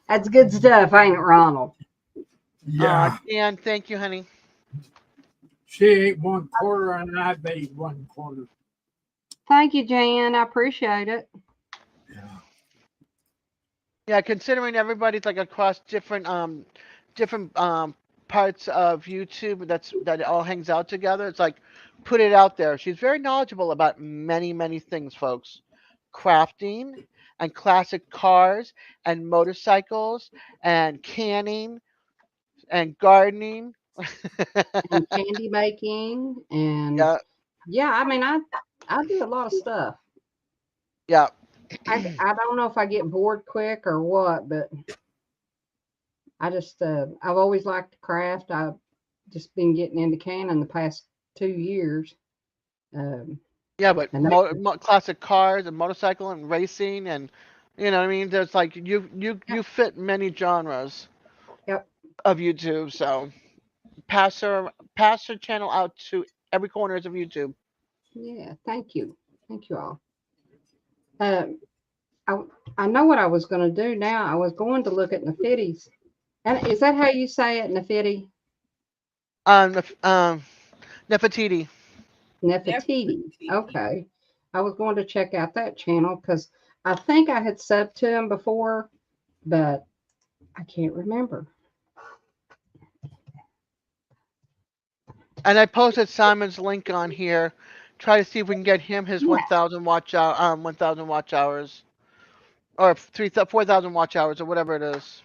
Speaker 1: That's good stuff, ain't it, Ronald?
Speaker 8: Yeah.
Speaker 2: Dan, thank you, honey.
Speaker 8: She ate 1/4 and I made 1/4.
Speaker 1: Thank you, Jan. I appreciate it.
Speaker 2: Yeah, considering everybody's like across different parts of YouTube that it all hangs out together, it's like put it out there. She's very knowledgeable about many things, folks. Crafting and classic cars and motorcycles and canning and gardening.
Speaker 1: And candy making and
Speaker 2: Yeah,
Speaker 1: I mean I do a lot of stuff.
Speaker 2: yeah.
Speaker 1: I don't know if I get bored quick or what, but I just I've always liked to craft. I've just been getting into canning the past 2 years.
Speaker 2: Yeah, but
Speaker 1: And that-
Speaker 2: classic cars and motorcycle and racing and you know what I mean. There's like you fit many genres
Speaker 1: Yep.
Speaker 2: of YouTube. So pass her channel out to every corners of YouTube.
Speaker 1: Yeah, thank you all. I know what I was going to do now. I was going to look at Nefitti's. And is that how you say it, Nefitti?
Speaker 2: Nefertiti.
Speaker 1: Nefertiti. Okay. I was going to check out that channel because I think I had subbed to him before, but I can't remember.
Speaker 2: And I posted Simon's link on here. Try to see if we can get him his 1,000 watch hours, or 4,000 watch hours, or whatever it is,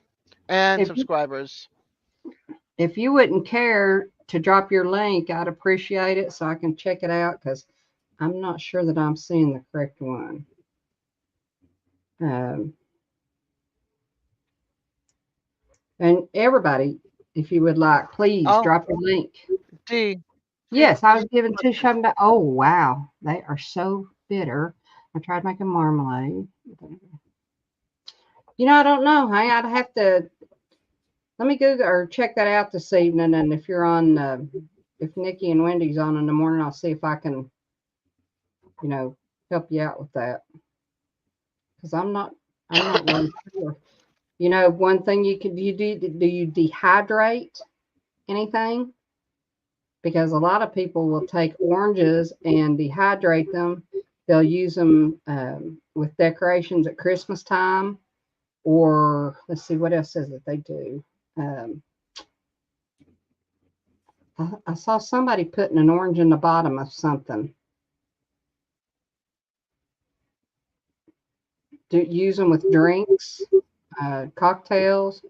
Speaker 2: and subscribers.
Speaker 1: If you wouldn't care to drop your link, I'd appreciate it so I can check it out because I'm not sure that I'm seeing the correct one. And everybody, if you would like, please drop your link. Yes, I was given 2 shopping bags. Oh, wow. They are so bitter. I tried making marmalade. You know, I don't know. I'd have to, let me Google or check that out this evening. And if you're on if Nikki and Wendy's on in the morning, I'll see if I can, help you out with that. Because I'm not really sure. One thing you do you dehydrate anything? Because a lot of people will take oranges and dehydrate them. They'll use them with decorations at Christmas time, or let's see what else is it they do. I saw somebody putting an orange in the bottom of something. Use them with drinks, cocktails.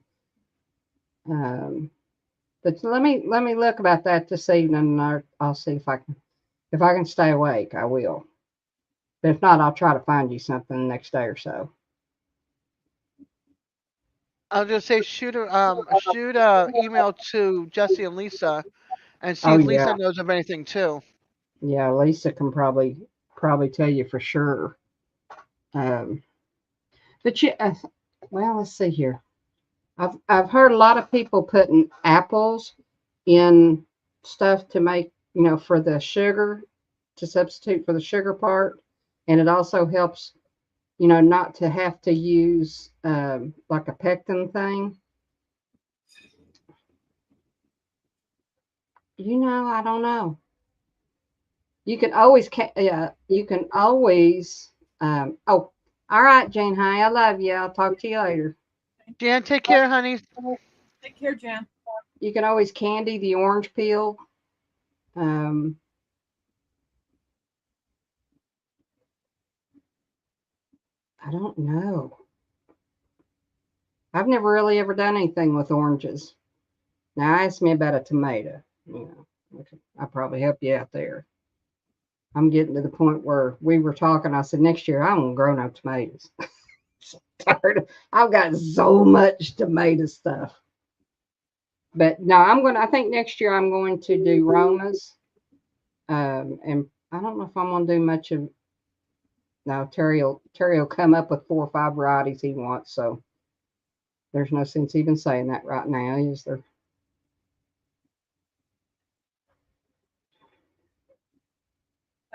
Speaker 1: But let me look about that this evening, and I'll see if I can stay awake. I will. But if not, I'll try to find you something the next day or so.
Speaker 2: I'll just say shoot a email to Jesse and Lisa and see
Speaker 1: Oh
Speaker 2: if Lisa
Speaker 1: yeah,
Speaker 2: knows of anything too.
Speaker 1: yeah. Lisa can probably tell you for sure. Um, but well, let's see here. I've heard a lot of people putting apples in stuff to make for the sugar, to substitute for the sugar part, and it also helps not to have to use like a pectin thing. I don't know. You can always oh, all right, Jane. Hi, I love you. I'll talk to you later.
Speaker 2: Jan, take care, honey.
Speaker 7: Take care, Jan.
Speaker 1: You can always candy the orange peel. Um, I don't know. I've never really ever done anything with oranges. Now, ask me about a tomato. I'll probably help you out there. I'm getting to the point where we were talking. I said, next year, I won't grow no tomatoes. Tired. I've got so much tomato stuff. But no, I think next year I'm going to do Romas. And I don't know if I'm going to do much of, no, Terry will come up with 4 or 5 varieties he wants. So there's no sense even saying that right now, is there?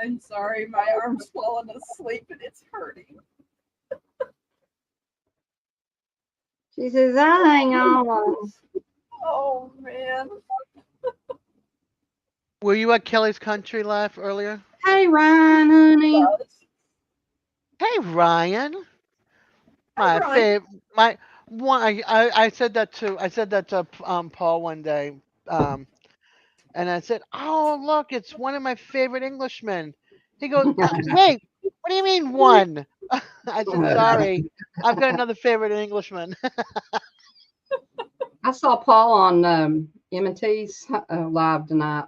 Speaker 7: I'm sorry, my arm's falling asleep and it's hurting.
Speaker 1: She says, I'll hang on.
Speaker 7: Oh man.
Speaker 2: Were you at Kelly's Country Laugh earlier?
Speaker 1: Hey, Ryan, honey.
Speaker 2: Hey, Ryan.
Speaker 7: Hi,
Speaker 2: My
Speaker 7: Ryan.
Speaker 2: favorite, my one. I said that to Paul one day, and I said, "Oh, look, it's one of my favorite Englishmen." He goes, "Wait, what do you mean one?" I said, "Sorry, I've got another favorite Englishman."
Speaker 1: I saw Paul on M&T's live tonight.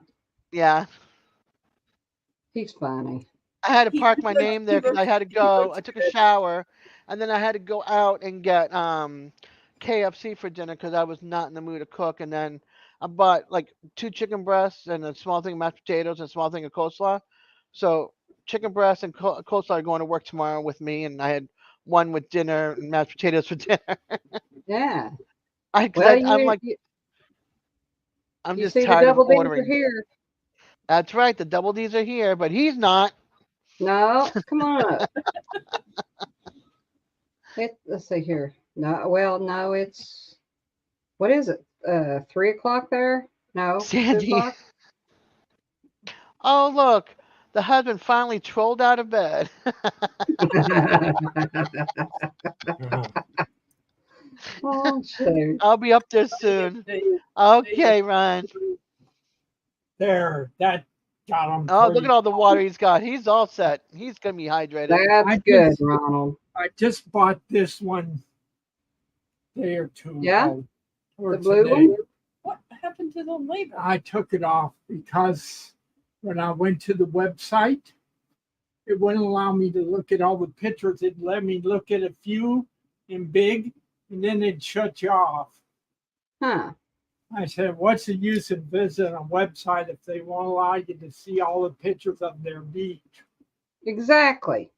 Speaker 2: Yeah,
Speaker 1: He's funny.
Speaker 2: I had to
Speaker 7: He
Speaker 2: park my
Speaker 7: looks-
Speaker 2: name
Speaker 7: he
Speaker 2: there because I
Speaker 7: looks-
Speaker 2: had to
Speaker 7: he
Speaker 2: go.
Speaker 7: looks
Speaker 2: I took a
Speaker 7: good.
Speaker 2: shower, and then I had to go out and get KFC for dinner because I was not in the mood to cook. And then I bought like 2 chicken breasts and a small thing of mashed potatoes and a small thing of coleslaw. So chicken breasts and coleslaw are going to work tomorrow with me, and I had one with dinner and mashed potatoes for dinner.
Speaker 1: Yeah.
Speaker 2: Because
Speaker 1: Well,
Speaker 2: I'm
Speaker 1: you,
Speaker 2: like
Speaker 1: you,
Speaker 2: I'm
Speaker 1: you
Speaker 2: just
Speaker 1: see the
Speaker 2: tired of
Speaker 1: double D's are
Speaker 2: ordering.
Speaker 1: here.
Speaker 2: That's right, the double D's are here, but he's not.
Speaker 1: No, come on up. Let's see here. No, well, no, it's, what is it? 3 o'clock there? No, 2
Speaker 2: Sandy.
Speaker 1: o'clock?
Speaker 2: Oh look, the husband finally trolled out of bed.
Speaker 1: Oh, shoot.
Speaker 2: I'll be up there soon. Okay, Ryan.
Speaker 8: There, that got him
Speaker 2: Oh, look
Speaker 8: pretty.
Speaker 2: at all the water he's got. He's all set. He's gonna be hydrated.
Speaker 1: That's
Speaker 8: I
Speaker 1: good,
Speaker 8: just-
Speaker 1: Ronald.
Speaker 8: I just bought this one day or two
Speaker 1: Yeah?
Speaker 8: ago. Or
Speaker 1: The blue
Speaker 8: today.
Speaker 1: one?
Speaker 7: What happened to the label?
Speaker 8: I took it off because when I went to the website, it wouldn't allow me to look at all the pictures. It let me look at a few in big, and then it'd shut you off.
Speaker 1: Huh.
Speaker 8: I said, what's the use of visiting a website if they won't allow you to see all the pictures of their beach?
Speaker 1: Exactly.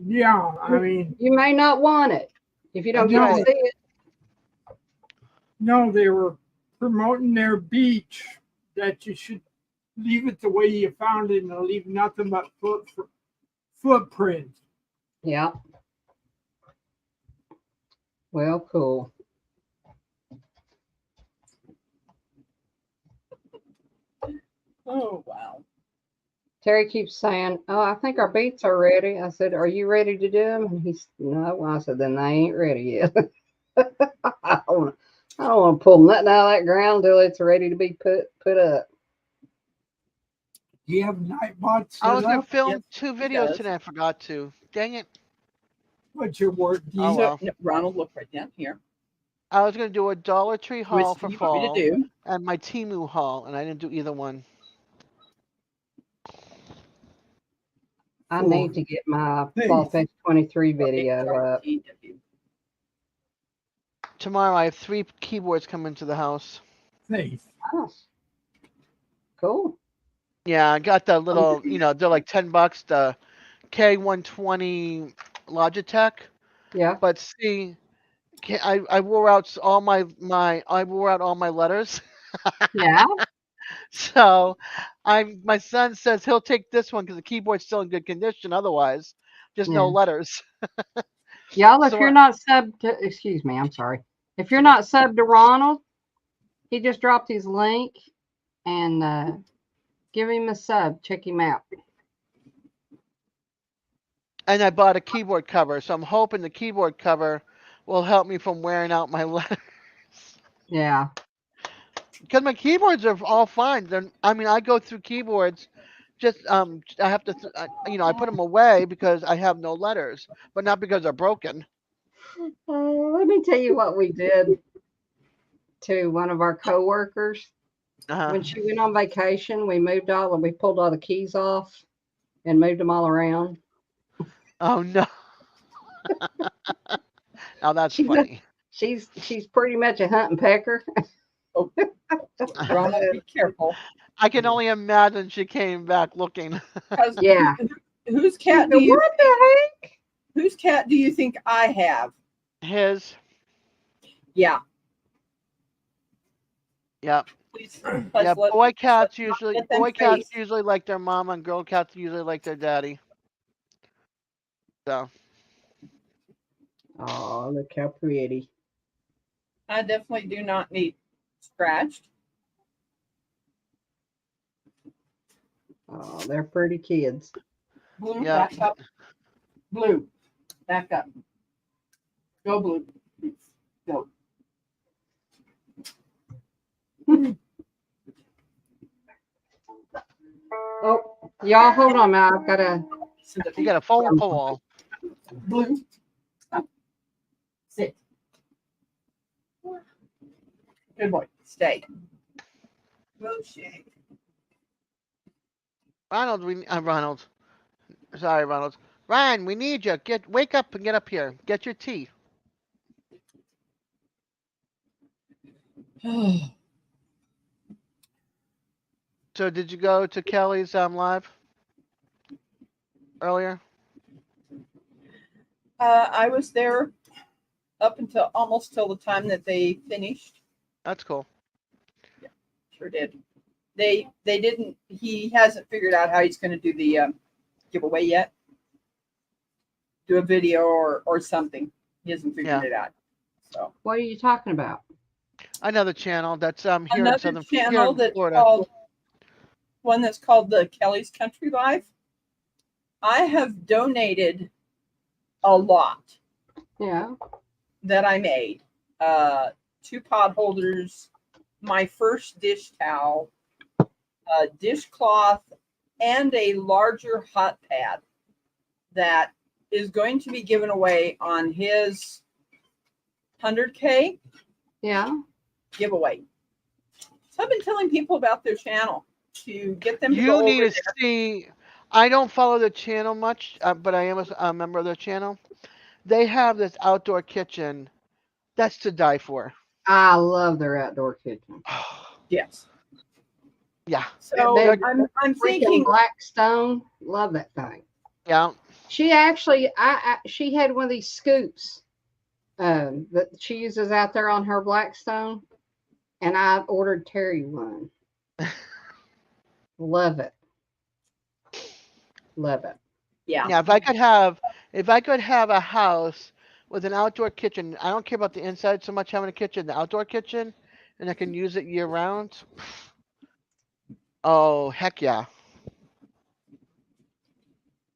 Speaker 8: Yeah, I mean,
Speaker 1: You may not want it if you don't get to
Speaker 2: Right.
Speaker 1: see it.
Speaker 8: no, they were promoting their beach that you should leave it the way you found it and leave nothing but footprint.
Speaker 1: Yeah. Well, cool.
Speaker 7: Oh wow.
Speaker 1: Terry keeps saying, "Oh, I think our beets are ready." I said, "Are you ready to do them?" And he's, "No." I said, "Then they ain't ready yet." I don't want to pull nothing out of that ground until it's ready to be put up.
Speaker 8: Do you have Nightbot
Speaker 2: I
Speaker 8: set
Speaker 2: was gonna
Speaker 8: up?
Speaker 2: film
Speaker 7: Yes,
Speaker 2: 2
Speaker 7: he
Speaker 2: videos
Speaker 7: does.
Speaker 2: today. I forgot to. Dang it.
Speaker 8: What's your work?
Speaker 2: Oh
Speaker 7: So,
Speaker 2: well.
Speaker 7: no, Ronald, look right down here.
Speaker 2: I was gonna do a Dollar Tree haul
Speaker 7: Which
Speaker 2: for
Speaker 7: do you want me to
Speaker 2: fall
Speaker 7: do?
Speaker 2: and my Temu haul, and I didn't do either one.
Speaker 1: I
Speaker 8: For
Speaker 1: need to get my
Speaker 8: Hey.
Speaker 1: Fall Fest 23
Speaker 7: Or
Speaker 1: video up.
Speaker 7: HRTW?
Speaker 2: Tomorrow I have 3 keyboards coming to the house.
Speaker 8: Faith.
Speaker 1: Nice. Cool.
Speaker 2: Yeah, I got the little, they're like $10, the K120 Logitech.
Speaker 1: Yeah.
Speaker 2: But see, I wore out all my letters.
Speaker 1: Yeah.
Speaker 2: So my son says he'll take this one because the keyboard's still in good condition. Otherwise, just no
Speaker 1: Yeah.
Speaker 2: letters.
Speaker 1: Y'all, if
Speaker 2: So
Speaker 1: you're not subbed to, excuse me, I'm sorry. If you're not subbed to Ronald, he just dropped his link and give him a sub. Check him out.
Speaker 2: and I bought a keyboard cover, so I'm hoping the keyboard cover will help me from wearing out my letters.
Speaker 1: Yeah.
Speaker 2: Because my keyboards are all fine. I go through keyboards. Just I have to, I put them away because I have no letters, but not because they're broken.
Speaker 1: Let me tell you what we did to one of our coworkers.
Speaker 2: Uh-huh.
Speaker 1: When she went on vacation, we pulled all the keys off and moved them all around.
Speaker 2: Oh no! Now that's
Speaker 1: She's a,
Speaker 2: funny.
Speaker 1: she's pretty much a hunt and pecker.
Speaker 7: Oh, Ronald, be careful.
Speaker 2: I can only imagine she came back looking.
Speaker 7: 'Cause
Speaker 1: Yeah.
Speaker 7: whose
Speaker 1: She
Speaker 7: cat
Speaker 1: said,
Speaker 7: do you
Speaker 1: "What the heck?"
Speaker 7: whose cat do you think I have?
Speaker 2: His,
Speaker 7: Yeah.
Speaker 2: yep.
Speaker 7: Please,
Speaker 2: Yeah,
Speaker 7: let's
Speaker 2: boy cats
Speaker 7: not
Speaker 2: usually
Speaker 7: let them
Speaker 2: boy cats
Speaker 7: face.
Speaker 2: usually like their mama, and girl cats usually like their daddy. So
Speaker 1: Oh, look how pretty.
Speaker 7: I definitely do not need scratched.
Speaker 1: Oh, they're pretty kids.
Speaker 7: Blue,
Speaker 2: yeah,
Speaker 7: back up. Blue, back up. Go blue. Go.
Speaker 1: Oh, y'all, hold on now. I've got to.
Speaker 2: you got a phone call.
Speaker 7: Blue. Stop. Sit. Good boy. Stay. Motion.
Speaker 2: Ronald. Sorry, Ronald. Ryan, we need you. Wake up and get up here. Get your tea. So did you go to Kelly's live earlier?
Speaker 7: I was there up until almost till the time that they finished.
Speaker 2: That's cool.
Speaker 7: Sure did. They didn't. He hasn't figured out how he's going to do the giveaway yet. Do a video or something. He hasn't figured it out. So
Speaker 1: What are you talking about?
Speaker 2: Another channel that's here in
Speaker 7: another
Speaker 2: Southern
Speaker 7: channel
Speaker 2: here in
Speaker 7: that's
Speaker 2: Florida.
Speaker 7: called one that's called the Kelly's Country Life. I have donated a lot
Speaker 1: Yeah.
Speaker 7: that I made. 2 pot holders, my first dish towel, a dishcloth, and a larger hot pad that is going to be given away on his 100K
Speaker 1: Yeah.
Speaker 7: giveaway. So I've been telling people about their channel to get them to go
Speaker 2: You
Speaker 7: over
Speaker 2: need
Speaker 7: there.
Speaker 2: to see. I don't follow the channel much, but I am a member of their channel. They have this outdoor kitchen that's to die for.
Speaker 1: I love their outdoor kitchen.
Speaker 7: Yes.
Speaker 2: Yeah.
Speaker 7: So
Speaker 1: They're
Speaker 7: I'm
Speaker 1: freaking
Speaker 7: thinking,
Speaker 1: Blackstone. Love that thing.
Speaker 2: Yeah.
Speaker 1: She actually, she had one of these scoops that she uses out there on her Blackstone, and I ordered Terry one. Love it. Love it.
Speaker 7: Yeah.
Speaker 2: Yeah, if I could have a house with an outdoor kitchen, I don't care about the inside so much having a kitchen, the outdoor kitchen, and I can use it year round. Oh, heck yeah.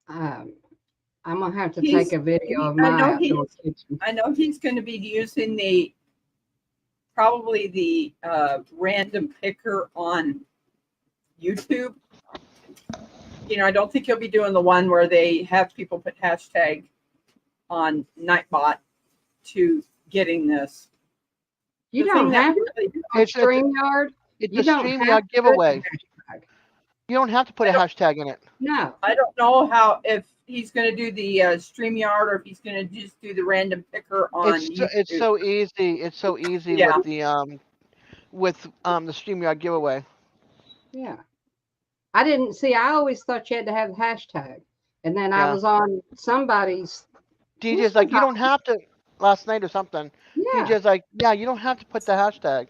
Speaker 1: Um, I'm gonna have to take a video of
Speaker 7: I
Speaker 1: my
Speaker 7: know
Speaker 1: outdoor kitchen.
Speaker 7: he's going to be using probably the random picker on YouTube. I don't think he'll be doing the one where they have people put hashtag on Nightbot to getting this.
Speaker 1: You
Speaker 7: The
Speaker 1: don't
Speaker 7: thing that
Speaker 1: have to
Speaker 7: really,
Speaker 1: on
Speaker 2: It's
Speaker 1: StreamYard.
Speaker 2: it's
Speaker 1: You
Speaker 2: a
Speaker 1: don't have
Speaker 2: StreamYard
Speaker 1: to put
Speaker 2: giveaway.
Speaker 1: the hashtag.
Speaker 2: You don't have to put a hashtag in it.
Speaker 1: No.
Speaker 7: I don't know if he's going to do the StreamYard or if he's going to just do the random picker on YouTube.
Speaker 2: It's so easy. It's so easy
Speaker 7: Yeah.
Speaker 2: with the StreamYard giveaway.
Speaker 1: Yeah. I didn't see. I always thought you had to have the hashtag, and then I
Speaker 2: Yeah.
Speaker 1: was on somebody's.
Speaker 2: DJ's like, you don't have to last night or something.
Speaker 1: Yeah.
Speaker 2: DJ's like, yeah, you don't have to put the hashtag.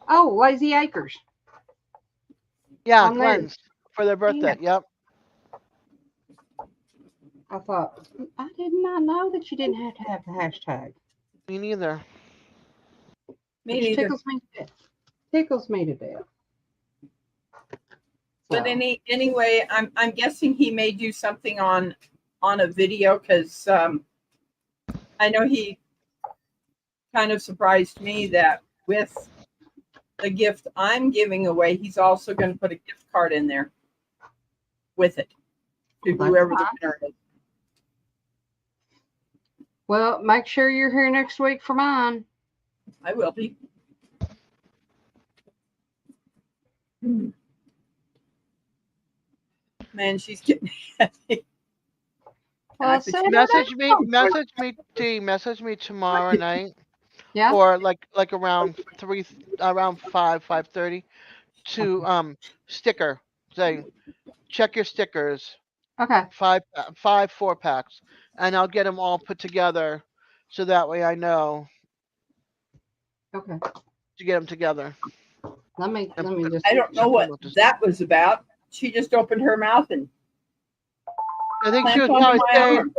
Speaker 1: Oh, Lazy Acres.
Speaker 2: Yeah,
Speaker 1: On there.
Speaker 2: Glenn's for their birthday. Yep.
Speaker 1: I thought I did not know that you didn't have to have the hashtag.
Speaker 2: Me neither.
Speaker 7: Me
Speaker 1: Which
Speaker 7: neither.
Speaker 1: tickles me to death. Tickles me to death.
Speaker 7: But
Speaker 1: So,
Speaker 7: anyway, I'm guessing he may do something on a video because I know he kind of surprised me that with the gift I'm giving away, he's also going to put a gift card in there with it to
Speaker 1: That's
Speaker 7: whoever the
Speaker 1: fine.
Speaker 7: winner is.
Speaker 1: well, make sure you're here next week for mine.
Speaker 7: I will be. Man, she's getting heavy.
Speaker 1: Well,
Speaker 2: Message me tomorrow night
Speaker 1: Yeah.
Speaker 2: or like around 5:30 to sticker. Say check your stickers.
Speaker 1: Okay.
Speaker 2: Five 4-packs, and I'll get them all put together, so that way I know
Speaker 1: Okay.
Speaker 2: to get them together.
Speaker 1: Let me just.
Speaker 7: I don't know what that was about. She just opened her mouth and
Speaker 2: I think she was
Speaker 7: clamped onto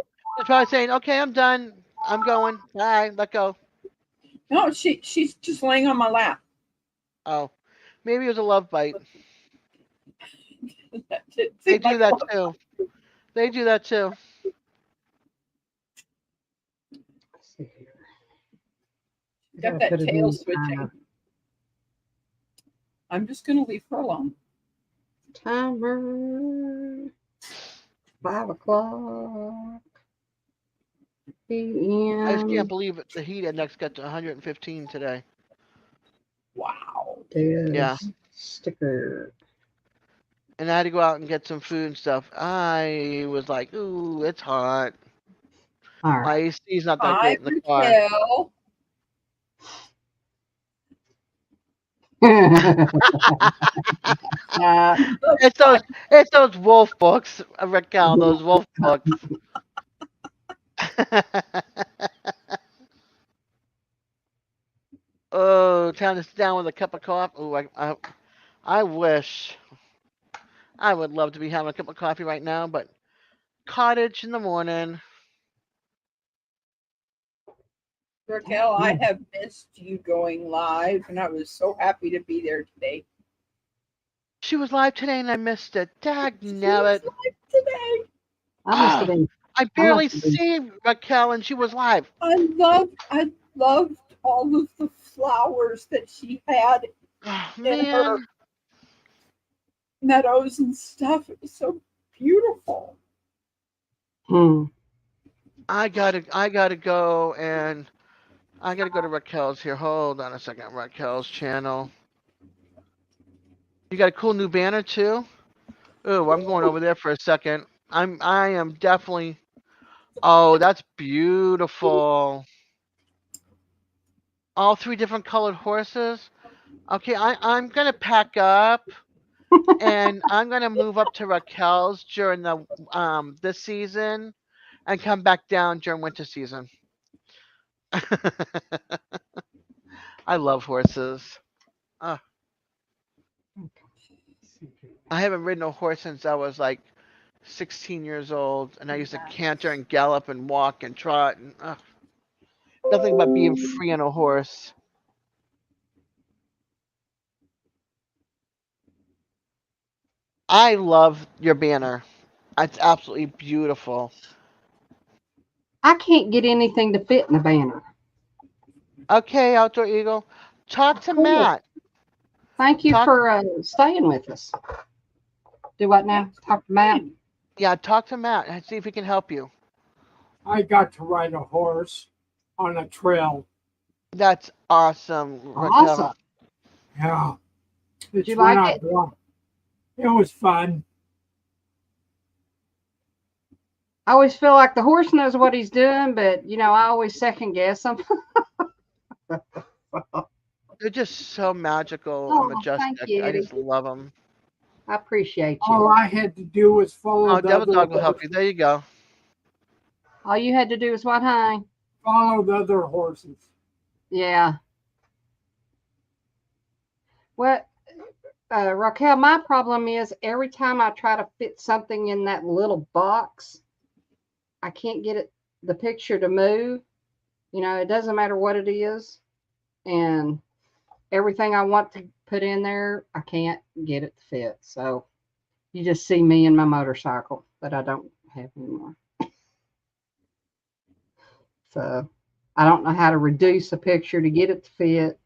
Speaker 7: my arm.
Speaker 2: saying, "Okay, I'm done. I'm going. Bye. Let go."
Speaker 7: No, she's just laying on my lap.
Speaker 2: Oh, maybe it was a love bite.
Speaker 7: It
Speaker 2: They
Speaker 7: seemed
Speaker 2: do
Speaker 7: like
Speaker 2: that
Speaker 7: a-
Speaker 2: too. They do that too.
Speaker 1: Let's see here.
Speaker 7: got
Speaker 1: Gotta
Speaker 7: that
Speaker 1: put it
Speaker 7: tail
Speaker 1: in
Speaker 7: switching.
Speaker 1: timer.
Speaker 7: I'm just going to leave her alone.
Speaker 1: Timer. 5 o'clock p.m.
Speaker 2: I just can't believe it. The heat index got to 115 today.
Speaker 7: Wow.
Speaker 2: Yeah.
Speaker 1: Sticker.
Speaker 2: And I had to go out and get some food and stuff. I was like, "Ooh, it's hot."
Speaker 1: All
Speaker 2: My
Speaker 1: right.
Speaker 2: AC's not that
Speaker 7: Hi,
Speaker 2: great in the car.
Speaker 7: Raquel.
Speaker 2: It's those wolf books, Raquel. Those wolf books. Oh, time to sit down with a cup of coffee. Oh, I wish. I would love to be having a cup of coffee right now, but cottage in the morning.
Speaker 7: Raquel, I have missed you going live, and I was so happy to be there today.
Speaker 2: She was live today and I missed it. Dag
Speaker 7: She was
Speaker 2: nabbit.
Speaker 7: live today.
Speaker 1: I must have been.
Speaker 2: I barely see Raquel and she was live.
Speaker 7: I loved all of the flowers that she had
Speaker 2: Oh,
Speaker 7: in her
Speaker 2: man.
Speaker 7: meadows and stuff. It was so beautiful.
Speaker 2: I gotta go and I gotta go to Raquel's here. Hold on a second. Raquel's channel. You got a cool new banner too? Oh, I'm going over there for a second. I am definitely. Oh, that's beautiful. All 3 different colored horses. Okay, I'm gonna pack up and I'm gonna move up to Raquel's during the this season and come back down during winter season. I love horses. Ah. I haven't ridden a horse since I was like 16 years old, and I used to canter and gallop and walk and trot, and nothing but being free on a horse. I love your banner. It's absolutely beautiful.
Speaker 1: I can't get anything to fit in the banner.
Speaker 2: Okay, Outdoor Eagle, talk to
Speaker 1: Cool.
Speaker 2: Matt.
Speaker 1: Thank you
Speaker 2: Talk,
Speaker 1: for staying with us. Do what now?
Speaker 7: That's
Speaker 1: Talk to Matt.
Speaker 7: fine.
Speaker 2: yeah, talk to Matt and see if he can help you.
Speaker 8: I got to ride a horse on a trail.
Speaker 2: That's awesome,
Speaker 1: Awesome.
Speaker 2: Raquel.
Speaker 8: Yeah,
Speaker 1: Did
Speaker 8: it's
Speaker 1: you
Speaker 8: when
Speaker 1: like
Speaker 8: I
Speaker 1: it?
Speaker 8: brought. It was fun.
Speaker 1: I always feel like the horse knows what he's doing, but I always second guess him.
Speaker 2: They're just so magical and
Speaker 1: Oh, thank
Speaker 2: majestic.
Speaker 1: you,
Speaker 2: I
Speaker 1: Eddie.
Speaker 2: just love them.
Speaker 1: I appreciate
Speaker 8: All
Speaker 1: you.
Speaker 8: I had to do was follow
Speaker 2: Oh,
Speaker 8: the
Speaker 2: Devil
Speaker 8: other
Speaker 2: Dog will help
Speaker 8: horse,
Speaker 2: you. There you go.
Speaker 1: All you had to do was what, honey?
Speaker 8: follow the other horses.
Speaker 1: Yeah. Well, Raquel, my problem is every time I try to fit something in that little box, I can't get the picture to move. It doesn't matter what it is. And everything I want to put in there, I can't get it to fit. So you just see me and my motorcycle that I don't have anymore. So I don't know how to reduce a picture to get it to fit.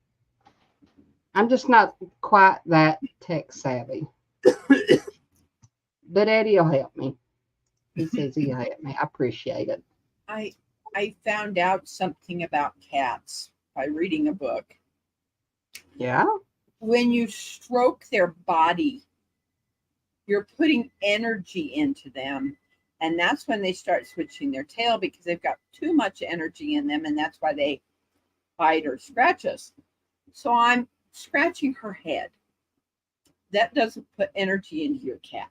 Speaker 1: I'm just not quite that tech savvy. But Eddie will help me. He says he'll help me. I appreciate it.
Speaker 7: I I found out something about cats by reading a book.
Speaker 1: Yeah.
Speaker 7: When you stroke their body, you're putting energy into them. And that's when they start switching their tail because they've got too much energy in them. And that's why they bite or scratch us. So I'm scratching her head. That doesn't put energy into your cat.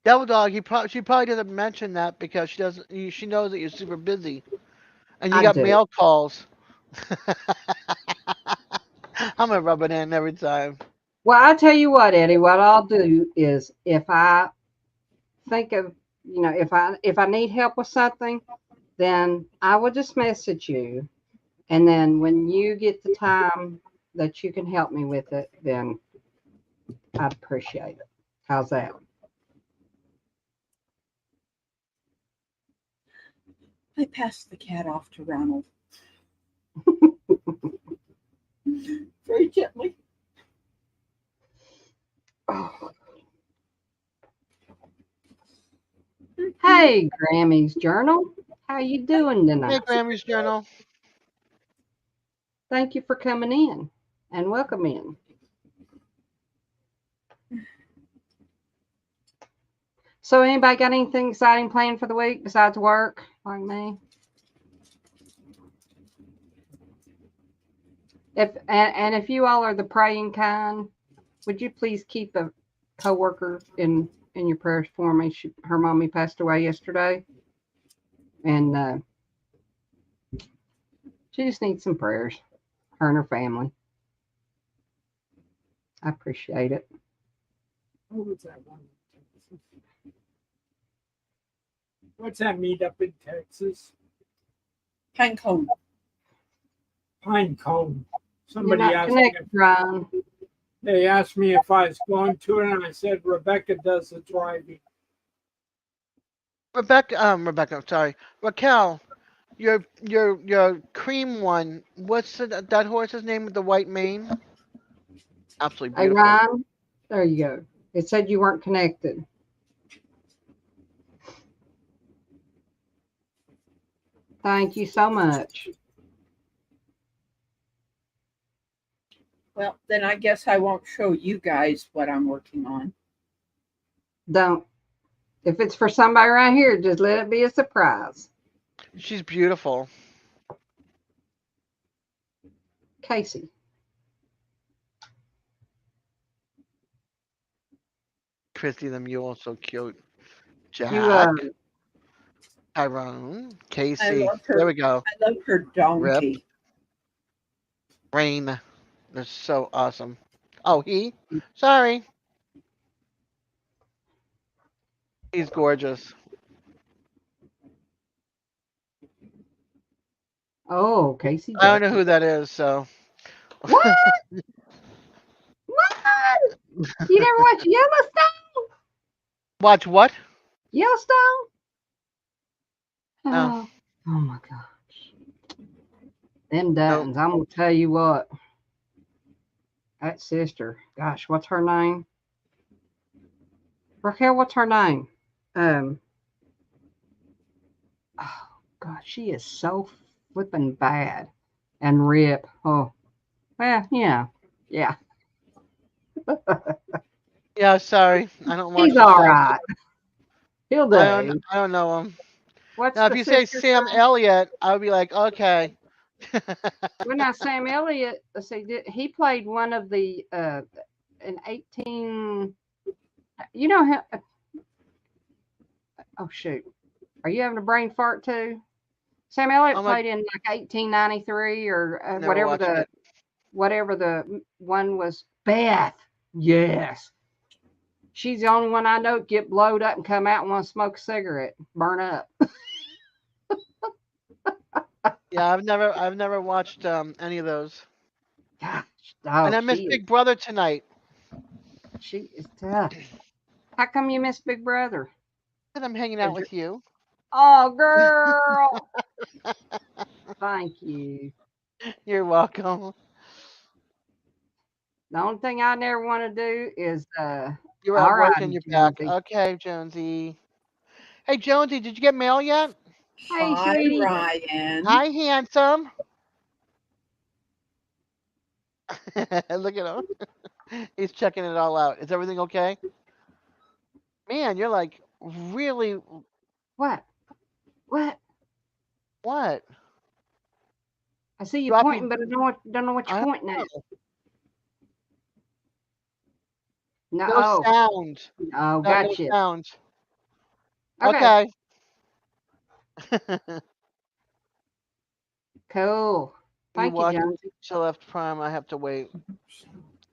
Speaker 2: Devil Dog, she probably doesn't mention that because she knows that you're super busy and you
Speaker 1: I
Speaker 2: got
Speaker 1: do.
Speaker 2: mail calls. I'm gonna rub it in every time.
Speaker 1: Well, I tell you what, Eddie, what I'll do is if I think of, if I need help with something, then I will just message you. And then when you get the time that you can help me with it, then I'd appreciate it. How's that?
Speaker 7: I passed the cat off to Ronald very gently.
Speaker 1: Oh. Hey, Grammy's Journal. How you doing
Speaker 2: Hey,
Speaker 1: tonight?
Speaker 2: Grammy's Journal.
Speaker 1: Thank you for coming in and welcome in. So anybody got anything exciting planned for the week besides work like me? If you all are the praying kind, would you please keep a coworker in your prayers for me? Her mommy passed away yesterday, and she just needs some prayers. Her and her family. I appreciate it.
Speaker 8: What was that one? What's that meet up in Texas?
Speaker 7: Pinecone.
Speaker 8: Pinecone.
Speaker 1: You're
Speaker 8: Somebody
Speaker 1: not
Speaker 8: asked me.
Speaker 1: connected, Ryan.
Speaker 8: They asked me if I was going to it, and I said Rebecca does the driving.
Speaker 2: Sorry, Raquel, your cream one. What's that horse's name with the white mane? Absolutely
Speaker 1: Hey,
Speaker 2: beautiful.
Speaker 1: Ryan. There you go. It said you weren't connected. Thank you so much.
Speaker 7: Well, then I guess I won't show you guys what I'm working on.
Speaker 1: Don't. If it's for somebody right here, just let it be a surprise.
Speaker 2: She's beautiful.
Speaker 1: Casey.
Speaker 2: Christy the mule, so cute.
Speaker 1: You
Speaker 2: Jack, Tyrone,
Speaker 7: I
Speaker 2: Casey.
Speaker 7: love her.
Speaker 2: There we go.
Speaker 7: I love her
Speaker 2: Rip,
Speaker 7: donkey.
Speaker 2: Rain. That's so awesome. Oh, he? Sorry. He's gorgeous.
Speaker 1: Oh, Casey
Speaker 2: I don't know
Speaker 1: Jackson.
Speaker 2: who that is, so.
Speaker 1: What? What? You never watch Yellowstone?
Speaker 2: Watch what?
Speaker 1: Yellowstone?
Speaker 2: Oh,
Speaker 1: Oh my gosh. Them
Speaker 2: no.
Speaker 1: Duttons, I'm gonna tell you what. That sister, gosh, what's her name? Raquel, what's her name? Um, oh God, she is so flippin' bad. And Rip, oh, well, yeah, yeah,
Speaker 2: Yeah, sorry. I don't watch
Speaker 1: he's
Speaker 2: the
Speaker 1: all
Speaker 2: stuff.
Speaker 1: right. He'll do.
Speaker 2: I don't know him.
Speaker 1: What's
Speaker 2: Now, if
Speaker 1: the
Speaker 2: you say
Speaker 1: sister's
Speaker 2: Sam
Speaker 1: name?
Speaker 2: Elliott, I would be like, okay.
Speaker 1: Well, now Sam Elliott. Let's see, he played one of the in 18. You know how? Oh shoot, are you having a brain fart too? Sam Elliott
Speaker 2: I'm like,
Speaker 1: played in like 1893 or
Speaker 2: never watched it.
Speaker 1: whatever the one was. Beth, yes, she's the only one I know get blowed up and come out and want to smoke a cigarette, burn up.
Speaker 2: Yeah, I've never watched any of those.
Speaker 1: Gosh,
Speaker 2: And
Speaker 1: oh,
Speaker 2: I missed
Speaker 1: she is
Speaker 2: Big Brother tonight.
Speaker 1: tough. How come you miss Big Brother?
Speaker 2: And I'm hanging out
Speaker 1: 'Cause you're-
Speaker 2: with you.
Speaker 1: Oh, girl, thank you.
Speaker 2: You're welcome.
Speaker 1: The only thing I never want to do is
Speaker 2: You're at
Speaker 1: all
Speaker 2: work and
Speaker 1: righty,
Speaker 2: you're back.
Speaker 1: Jonesy.
Speaker 2: Okay, Jonesy. Hey, Jonesy, did you get mail yet?
Speaker 1: Hey,
Speaker 7: Hi,
Speaker 1: sweetie.
Speaker 7: Ryan.
Speaker 2: Hi, handsome. Look at him. He's checking it all out. Is everything okay? Man, you're like really
Speaker 1: What? What?
Speaker 2: what?
Speaker 1: I see you
Speaker 2: Dropping.
Speaker 1: pointing, but I don't know what
Speaker 2: I
Speaker 1: you're
Speaker 2: don't
Speaker 1: pointing at.
Speaker 2: know.
Speaker 1: No.
Speaker 2: No
Speaker 1: Oh,
Speaker 2: sound.
Speaker 1: oh,
Speaker 2: No
Speaker 1: gotcha.
Speaker 2: sound.
Speaker 1: Okay.
Speaker 2: Okay.
Speaker 1: Cool.
Speaker 2: You
Speaker 1: Thank you,
Speaker 2: watch
Speaker 1: Jonesy.
Speaker 2: till left prime. I have to wait.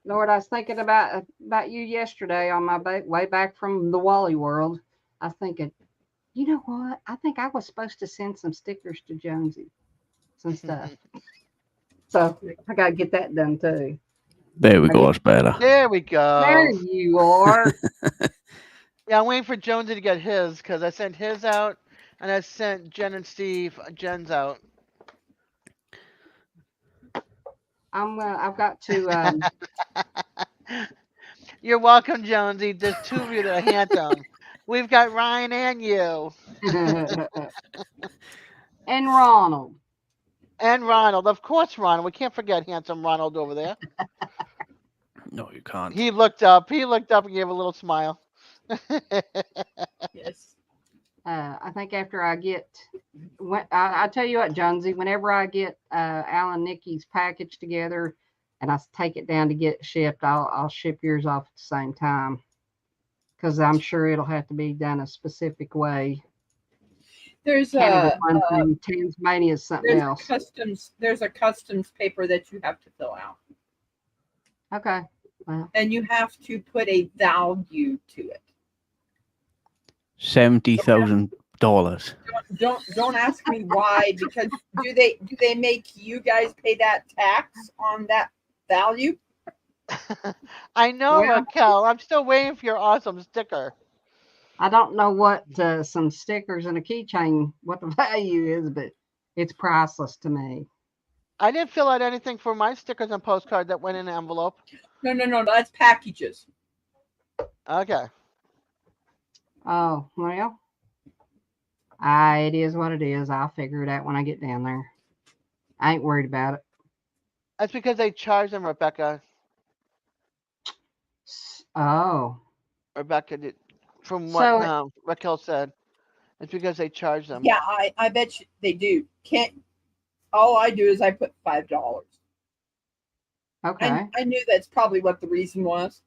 Speaker 1: Lord, I was thinking about you yesterday on my way back from the Wally World. I was thinking, you know what? I think I was supposed to send some stickers to Jonesy, some stuff. So I gotta get that done too.
Speaker 9: There we
Speaker 1: I
Speaker 9: go.
Speaker 1: get
Speaker 9: That's better.
Speaker 2: There we
Speaker 1: there.
Speaker 2: go.
Speaker 1: You are.
Speaker 2: Yeah, I'm waiting for Jonesy to get his because I sent his out and I sent Jen and Steve Jen's out.
Speaker 1: I've got to.
Speaker 2: You're welcome, Jonesy. There's two of you that are handsome. We've got Ryan and you.
Speaker 1: And Ronald.
Speaker 2: And Ronald. Of course, Ronald. We can't forget handsome Ronald over there.
Speaker 9: No, you can't.
Speaker 2: He looked up. He looked up and gave a little smile.
Speaker 7: Yes.
Speaker 1: I think after I get, I tell you what, Jonesy, whenever I get Alan Nikki's package together and I take it down to get shipped, I'll ship yours off at the same time because I'm sure it'll have to be done a specific way.
Speaker 7: There's
Speaker 1: Canada's
Speaker 7: a
Speaker 1: one thing, Tasmania is something else.
Speaker 7: there's a customs paper that you have to fill out,
Speaker 1: Okay. Well,
Speaker 7: and you have to put a value to it.
Speaker 9: $70,000.
Speaker 7: Don't ask me why, because do they make you guys pay that tax on that value?
Speaker 2: I know,
Speaker 1: well,
Speaker 2: Raquel. I'm still waiting for your awesome sticker.
Speaker 1: I don't know what some stickers and a keychain, what the value is, but it's priceless to me.
Speaker 2: I didn't fill out anything for my stickers and postcard that went in an envelope.
Speaker 7: No. That's packages.
Speaker 2: Okay.
Speaker 1: Oh, well, it is what it is. I'll figure it out when I get down there. I ain't worried about it.
Speaker 2: That's because they charge them, Rebecca.
Speaker 1: Oh,
Speaker 2: Rebecca did, from what
Speaker 1: so
Speaker 2: Raquel said. It's because they charge them.
Speaker 7: Yeah, I bet you they do. Can't. All I do is I put $5.
Speaker 1: okay.
Speaker 7: I knew that's probably what the reason was.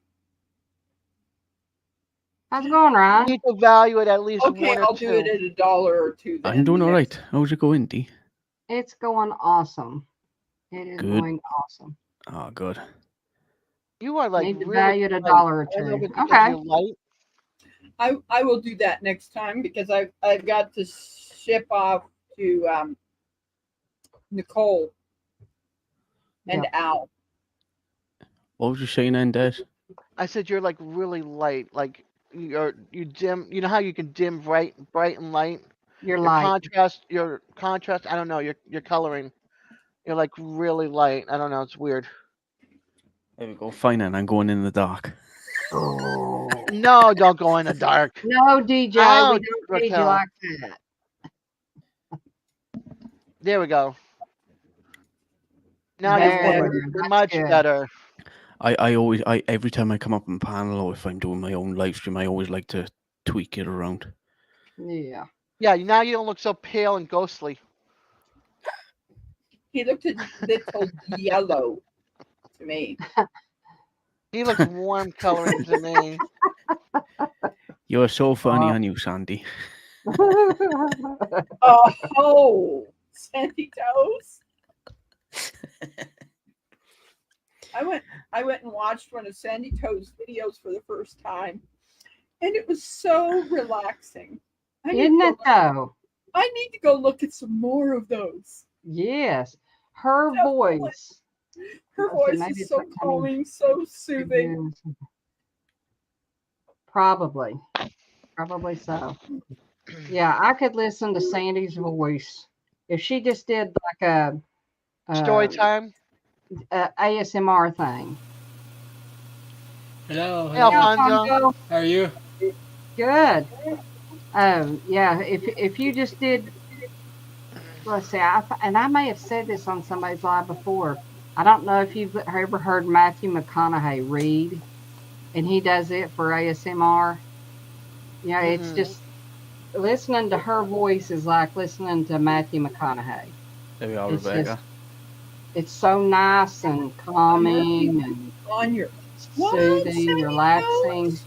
Speaker 1: How's it going,
Speaker 2: You
Speaker 1: Ryan?
Speaker 2: need to value it at least
Speaker 7: Okay,
Speaker 2: one or
Speaker 7: I'll
Speaker 2: two.
Speaker 7: do it at $1 or $2. Then
Speaker 9: I'm doing
Speaker 7: the
Speaker 9: all
Speaker 7: next-
Speaker 9: right. How's it going, Dee?
Speaker 1: It's going awesome. It is
Speaker 9: Good.
Speaker 1: going awesome.
Speaker 9: Oh, good.
Speaker 2: You are like
Speaker 1: Need to
Speaker 2: really
Speaker 1: value it
Speaker 2: light.
Speaker 1: $1 or
Speaker 2: I don't know if
Speaker 1: two.
Speaker 2: it's because
Speaker 1: Okay.
Speaker 2: you're light.
Speaker 7: I will do that next time because I've got to ship off to Nicole and
Speaker 1: Yep.
Speaker 7: Al.
Speaker 9: What was you saying then, Des?
Speaker 2: I said you're like really light, like you dim. You know how you can dim bright and light.
Speaker 1: You're
Speaker 2: Your
Speaker 1: light.
Speaker 2: contrast, I don't know, your coloring. You're like really light. I don't know. It's weird.
Speaker 9: There we go. Fine, and I'm going in the dark.
Speaker 1: Oh.
Speaker 2: No, don't go in the dark.
Speaker 1: No, DJ,
Speaker 2: Ouch,
Speaker 1: we don't need you
Speaker 2: Raquel.
Speaker 1: like that.
Speaker 2: There we go. Now
Speaker 1: There,
Speaker 2: you're
Speaker 1: that's
Speaker 2: much
Speaker 1: good.
Speaker 2: better.
Speaker 9: I every time I come up in panel or if I'm doing my own live stream, I always like to tweak it around.
Speaker 1: Yeah.
Speaker 2: Yeah, now you don't look so pale and ghostly.
Speaker 7: He looked a little yellow to me.
Speaker 2: He looks warm coloring to me.
Speaker 9: You're so funny, aren't you, Sandy?
Speaker 7: Oh, Sandy Toes. I went and watched one of Sandy Toes' videos for the first time, and it was so relaxing.
Speaker 1: Isn't it though?
Speaker 7: I need to go look at some more of those.
Speaker 1: Yes. Her
Speaker 7: Definitely.
Speaker 1: voice.
Speaker 7: Her
Speaker 1: Okay,
Speaker 7: voice
Speaker 1: maybe
Speaker 7: is
Speaker 1: it's
Speaker 7: so
Speaker 1: not coming.
Speaker 7: calming, so soothing.
Speaker 1: Probably. Probably so. Yeah, I could listen to Sandy's voice. If she just did like
Speaker 2: Story time.
Speaker 1: a ASMR thing.
Speaker 10: Hello,
Speaker 2: Hey,
Speaker 10: hello.
Speaker 2: Alfonso.
Speaker 10: How are you?
Speaker 1: Good. Yeah, if you just did, let's see, and I may have said this on somebody's live before. I don't know if you've ever heard Matthew McConaughey read, and he does it for ASMR. Yeah, it's just listening to her voice is like listening to Matthew McConaughey.
Speaker 9: There we are,
Speaker 1: It's
Speaker 9: Rebecca.
Speaker 1: It's so nice and calming and
Speaker 7: On your
Speaker 1: soothing, relaxing.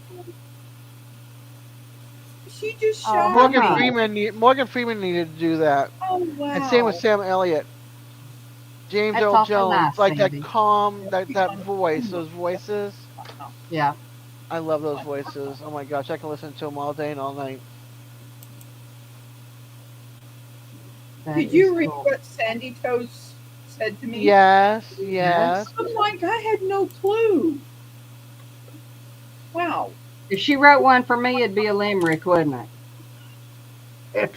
Speaker 7: She just
Speaker 1: Oh,
Speaker 7: shot
Speaker 2: Morgan
Speaker 7: me.
Speaker 2: Freeman needed to do that.
Speaker 7: Oh wow.
Speaker 2: And same with Sam Elliott. James
Speaker 1: That's
Speaker 2: Earl
Speaker 1: awful
Speaker 2: Jones,
Speaker 1: nice,
Speaker 2: like
Speaker 1: Sandy.
Speaker 2: that calm, that voice, those voices.
Speaker 1: Yeah.
Speaker 2: I love those voices. Oh my gosh, I can listen to them all day and all night.
Speaker 7: Did you read what Sandy Toes said to me?
Speaker 2: Yes, yes.
Speaker 7: I'm like, I had no clue. Wow.
Speaker 1: If she wrote one for me, it'd be a limerick, wouldn't it?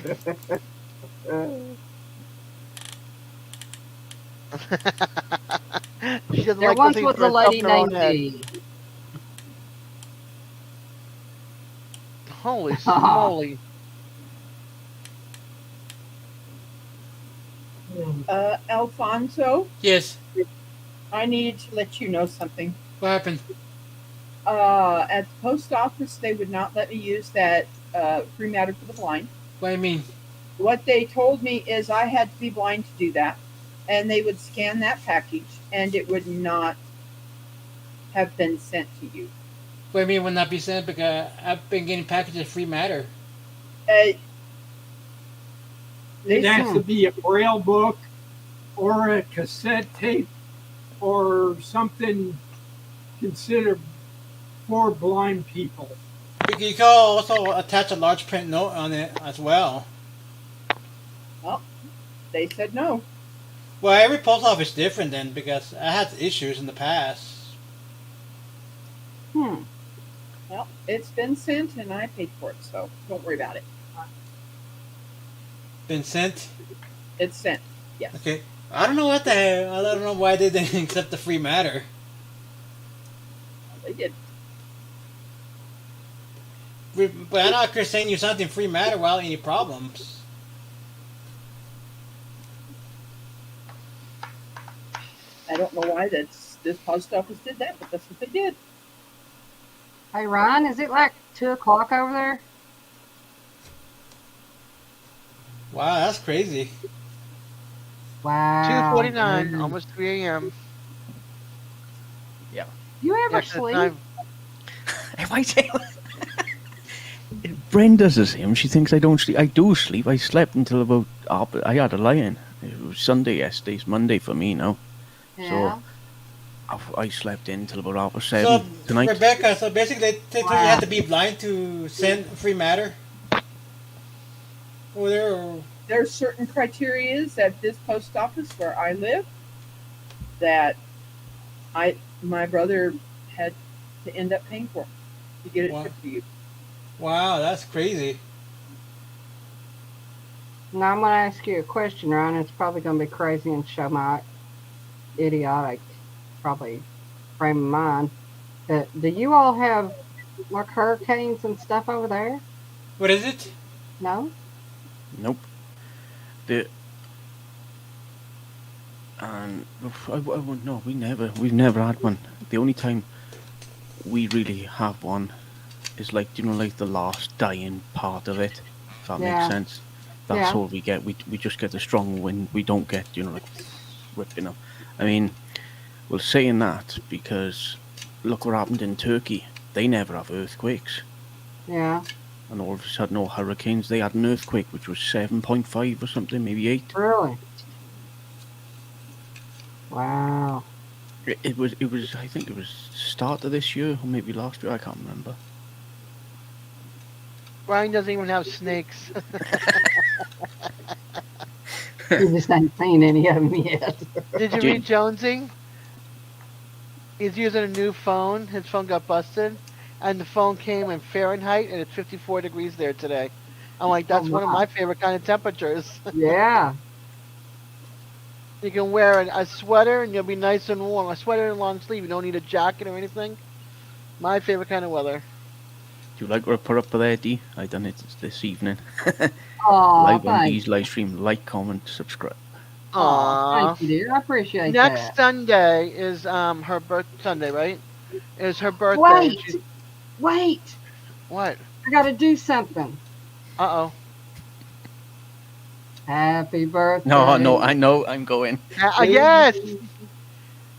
Speaker 2: She doesn't
Speaker 1: There
Speaker 2: like
Speaker 1: once
Speaker 2: listening
Speaker 1: was
Speaker 2: to
Speaker 1: a
Speaker 2: herself
Speaker 1: lady
Speaker 2: in her own
Speaker 1: named
Speaker 2: head.
Speaker 1: Dee.
Speaker 2: Holy smoly.
Speaker 7: Alfonso,
Speaker 10: Yes.
Speaker 7: I need to let you know something.
Speaker 10: What happened?
Speaker 7: At the post office, they would not let me use that free matter for the blind.
Speaker 10: What do you mean?
Speaker 7: What they told me is I had to be blind to do that, and they would scan that package, and it would not have been sent to you.
Speaker 10: What do you mean will not be sent? Because I've been getting packages of free matter.
Speaker 8: It has to be a braille book or a cassette tape or something considered for blind people.
Speaker 10: You can also attach a large print note on it as well.
Speaker 7: Well, they said no.
Speaker 10: Well, every post office is different then because I had issues in the past.
Speaker 7: Well, it's been sent, and I paid for it, so don't worry about it.
Speaker 10: Been sent?
Speaker 7: It's sent, yes.
Speaker 10: Okay. I don't know what the hell. I don't know why they didn't accept the free matter.
Speaker 7: They did.
Speaker 10: But I'm not gonna send you something free matter without any problems.
Speaker 7: I don't know why this post office did that, but that's what they did.
Speaker 1: Hey, Ryan, is it like 2 o'clock over there?
Speaker 10: Wow, that's crazy.
Speaker 1: Wow.
Speaker 2: 2:49, almost 3 a.m.
Speaker 9: Yeah.
Speaker 1: You ever
Speaker 2: Extra
Speaker 1: sleep?
Speaker 2: time.
Speaker 9: If I tell Brenda's the same. She thinks I don't sleep. I do sleep. I slept until about. I had a lie-in. It was Sunday yesterday. It's Monday for me now.
Speaker 1: Yeah.
Speaker 9: So I slept in till about half
Speaker 10: So
Speaker 9: 7 tonight.
Speaker 10: Rebecca, so basically they told you had to be blind to send free matter over there. Or...
Speaker 7: There's certain criterias at this post office where I live that my brother had to end up paying for to get it
Speaker 10: Wow.
Speaker 7: shipped to you.
Speaker 10: Wow, that's crazy.
Speaker 1: Now I'm going to ask you a question, Ryan. It's probably going to be crazy and show my idiotic, probably frame of mind. Do you all have like hurricanes and stuff over there?
Speaker 10: What is it?
Speaker 1: No.
Speaker 9: Nope. And no, we've never had one. The only time we really have one is like, like the last dying part of it. If that
Speaker 1: Yeah.
Speaker 9: makes sense. That's
Speaker 1: Yeah.
Speaker 9: all we get. We just get the strong wind. We don't get, like whipping them. I mean, well, saying that because look what happened in Turkey. They never have earthquakes.
Speaker 1: Yeah.
Speaker 9: And all of a sudden, no hurricanes. They had an earthquake which was 7.5 or something, maybe 8.
Speaker 1: Really? Wow.
Speaker 9: It was. I think it was start of this year or maybe last year. I can't remember.
Speaker 2: Brian doesn't even have snakes.
Speaker 1: You just ain't seen any of them yet.
Speaker 2: Did you read Jonesing? He's using a new phone. His phone got busted, and the phone came in Fahrenheit, and it's 54 degrees there today. I'm like, that's one of my favorite kind of temperatures.
Speaker 1: Yeah.
Speaker 2: You can wear a sweater, and you'll be nice and warm. A sweater and long sleeve. You don't need a jacket or anything. My favorite kind of weather.
Speaker 9: Do you like what I put up there, Dee? I done it this evening.
Speaker 1: Oh,
Speaker 9: Live on Dee's live stream. Like, comment, subscribe.
Speaker 1: Aw, thank you, dear. I appreciate that.
Speaker 2: Next Sunday is her Sunday, right? Is her birthday.
Speaker 1: Wait.
Speaker 2: What?
Speaker 1: I got to do something.
Speaker 2: Uh-oh.
Speaker 1: Happy birthday.
Speaker 9: No, I know. I'm going.
Speaker 2: Yes.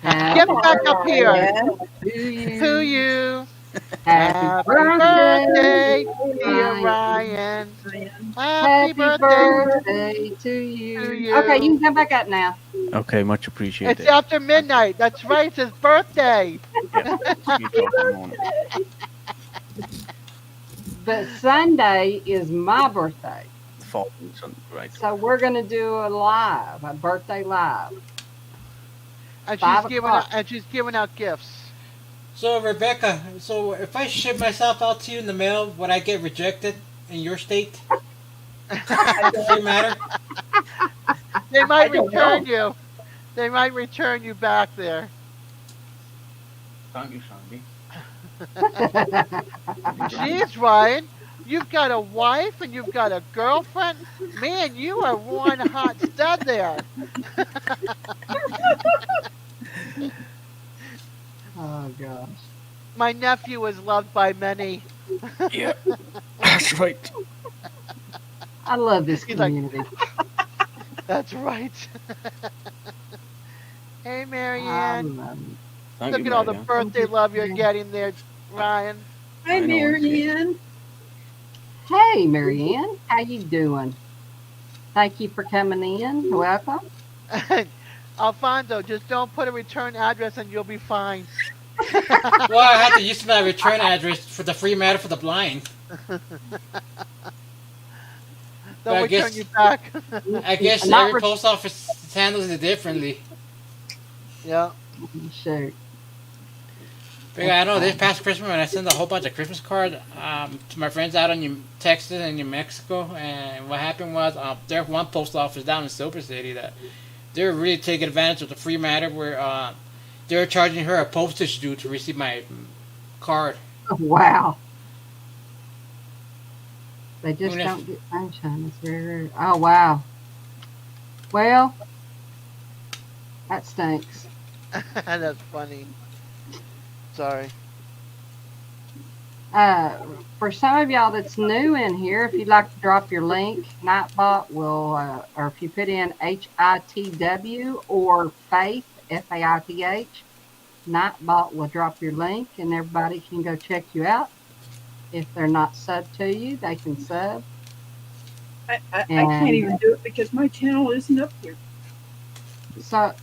Speaker 1: Happy
Speaker 2: Get back up here.
Speaker 1: To
Speaker 2: you.
Speaker 1: Happy
Speaker 2: birthday,
Speaker 1: birthday,
Speaker 2: dear Ryan.
Speaker 1: Happy birthday to you. Okay, you can come back up now.
Speaker 9: Okay, much appreciated.
Speaker 2: It's after midnight. That's right. It's his birthday.
Speaker 9: Yeah, you talk in the morning.
Speaker 1: But Sunday is my birthday.
Speaker 9: Following Sunday, right?
Speaker 1: So we're going to do a birthday live.
Speaker 2: And
Speaker 1: 5
Speaker 2: she's giving out gifts.
Speaker 10: So Rebecca, so if I ship myself out to you in the mail, would I get rejected in your state? Doesn't matter.
Speaker 2: They might return you. They might return you back there.
Speaker 9: Thank you, Sandy.
Speaker 2: Jeez, Ryan, you've got a wife and you've got a girlfriend. Man, you are one hot stud there.
Speaker 1: Oh, gosh.
Speaker 2: My nephew is loved by many.
Speaker 9: Yeah, that's right.
Speaker 1: I love this
Speaker 2: He's like,
Speaker 1: community.
Speaker 2: that's right. Hey, Marianne. Look at all the birthday love you're getting there, Ryan.
Speaker 7: Hi, Marianne.
Speaker 1: Hey, Marianne. How you doing? Thank you for coming in. Welcome.
Speaker 2: Alfonso, just don't put a return address and you'll be fine.
Speaker 10: Well, I have to use my return address for the free matter for the blind.
Speaker 2: They'll return you back.
Speaker 10: I guess every post office handles it differently.
Speaker 2: Yeah.
Speaker 1: Sure.
Speaker 10: But I know this past Christmas when I sent a whole bunch of Christmas cards to my friends out in Texas and New Mexico, and what happened was there's one post office down in Silver City that they're really taking advantage of the free matter where they're charging her a postage due to receive my card.
Speaker 1: Oh, wow. They just don't get sunshine. It's very rare. Oh, wow. Well, that stinks.
Speaker 2: That's funny. Sorry.
Speaker 1: For some of y'all that's new in here, if you'd like to drop your link, Nightbot will, or if you put in HITW or Faith, FAITH, Nightbot will drop your link and everybody can go check you out. If they're not sub to you, they can sub.
Speaker 7: I can't even do it because my channel isn't up here.
Speaker 1: So,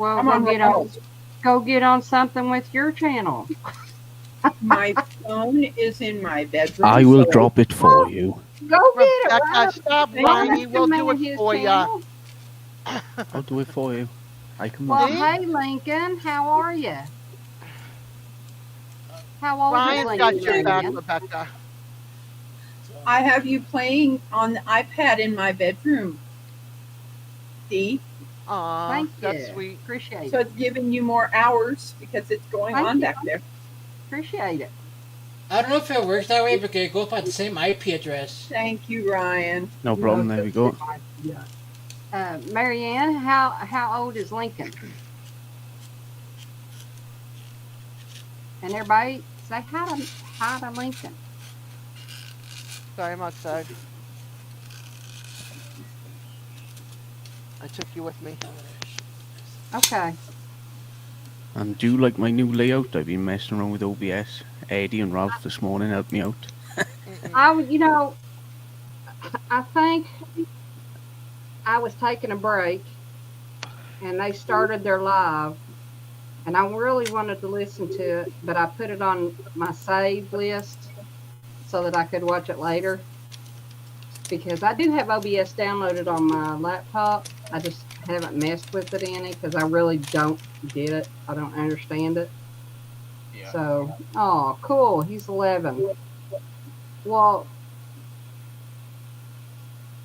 Speaker 1: Well,
Speaker 7: I'm on Ronald's.
Speaker 1: go get on something with your channel.
Speaker 7: My phone is in my bedroom.
Speaker 9: I will
Speaker 7: so
Speaker 9: drop it for you.
Speaker 1: Go get it,
Speaker 2: Rebecca,
Speaker 1: Ryan.
Speaker 2: stop
Speaker 7: Thank
Speaker 2: whining.
Speaker 1: you.
Speaker 2: We'll do it
Speaker 1: His
Speaker 2: for ya.
Speaker 1: channel.
Speaker 9: I'll do it for you. I can
Speaker 1: Well,
Speaker 2: See?
Speaker 1: hey, Lincoln, how are you? How old is
Speaker 2: Ryan's got
Speaker 1: Lincoln,
Speaker 2: your back,
Speaker 1: Marianne?
Speaker 2: Rebecca.
Speaker 7: I have you playing on the iPad in my bedroom. Dee.
Speaker 2: Aw,
Speaker 1: Thank
Speaker 2: that's
Speaker 1: you.
Speaker 2: sweet.
Speaker 1: Appreciate
Speaker 7: So
Speaker 1: it.
Speaker 7: it's giving you more hours because it's going
Speaker 1: Thank
Speaker 7: on
Speaker 1: you.
Speaker 7: back there.
Speaker 1: Appreciate it.
Speaker 10: I don't know if it works that way because it goes by the same IP address.
Speaker 7: Thank you, Ryan.
Speaker 9: No problem. There we go.
Speaker 1: Marianne, how old is Lincoln? And everybody say hi to Lincoln.
Speaker 2: Sorry, I'm outside. I took you with me.
Speaker 1: Okay.
Speaker 9: And do you like my new layout? I've been messing around with OBS. Eddie and Ralph this morning helped me out.
Speaker 1: I think I was taking a break and they started their live and I really wanted to listen to it, but I put it on my saved list so that I could watch it later because I do have OBS downloaded on my laptop. I just haven't messed with it any because I really don't get it. I don't understand it.
Speaker 5: Yeah.
Speaker 1: So, oh, cool. He's 11. Well,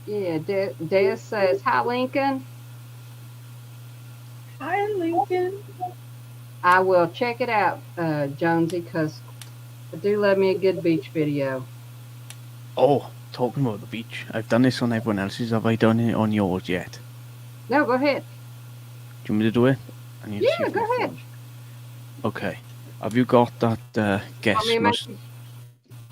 Speaker 1: yeah, Des says, hi, Lincoln.
Speaker 7: Hi, Lincoln.
Speaker 1: I will check it out, Jonesy, because I do love me a good beach video.
Speaker 9: Oh, talking about the beach. I've done this on everyone else's. Have I done it on yours yet?
Speaker 1: No, go ahead.
Speaker 9: Do you want me to do it? I need to see
Speaker 1: Yeah,
Speaker 9: if
Speaker 1: go
Speaker 9: my
Speaker 1: ahead.
Speaker 9: phone- Okay. Have you got that guest
Speaker 1: You
Speaker 9: must...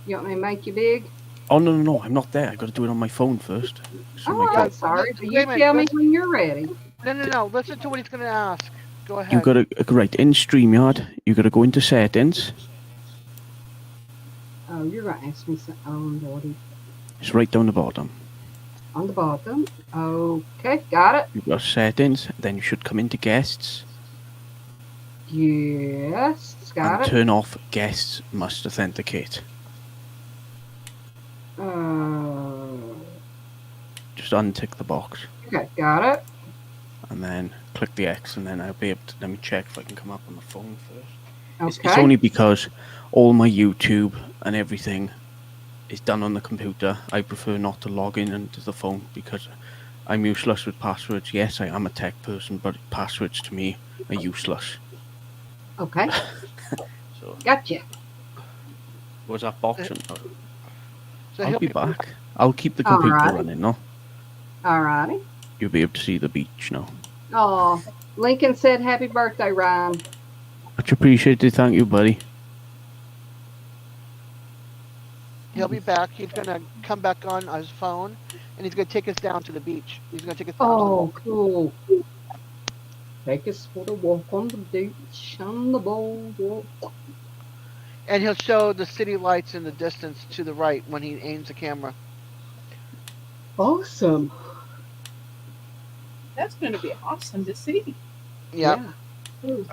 Speaker 1: want me to make you big?
Speaker 9: Oh, no, I'm not there. I've got to do it on my phone first. So
Speaker 1: Oh,
Speaker 9: my
Speaker 1: I'm
Speaker 9: God.
Speaker 1: sorry. But
Speaker 2: Wait
Speaker 1: you
Speaker 2: a minute,
Speaker 1: tell me when you're ready.
Speaker 2: No. Listen to what he's going to ask. Go ahead.
Speaker 9: You got to... Right, in StreamYard, you got to go into settings.
Speaker 1: Oh, you're going to ask me something. Oh, Lordy.
Speaker 9: It's right down the bottom.
Speaker 1: On the bottom. Okay, got it.
Speaker 9: You've got settings. Then you should come into guests.
Speaker 1: Yes, got
Speaker 9: And
Speaker 1: it.
Speaker 9: turn off guests must authenticate. Just untick the box.
Speaker 1: Okay, got it.
Speaker 9: And then click the X, and then I'll be able to... Let me check if I can come up on the phone first.
Speaker 1: Okay.
Speaker 9: It's only because all my YouTube and everything is done on the computer. I prefer not to log in into the phone because I'm useless with passwords. Yes, I am a tech person, but passwords to me are useless.
Speaker 1: Okay.
Speaker 9: So,
Speaker 1: Gotcha.
Speaker 9: was that box?
Speaker 2: So
Speaker 9: I'll
Speaker 2: he'll
Speaker 9: be back. I'll keep the computer
Speaker 1: Alrighty.
Speaker 9: running, no?
Speaker 1: Alrighty.
Speaker 9: You'll be able to see the beach now.
Speaker 1: Oh, Lincoln said happy birthday, Ryan.
Speaker 9: Much appreciated. Thank you, buddy.
Speaker 2: He'll be back. He's going to come back on his phone, and he's going to take us down to the beach. He's going to take us down to the
Speaker 1: Oh, cool. Take us for a walk on the beach, on the boardwalk.
Speaker 2: And he'll show the city lights in the distance to the right when he aims the camera.
Speaker 1: Awesome.
Speaker 7: That's going to be awesome to see.
Speaker 2: Yep.
Speaker 1: Yeah.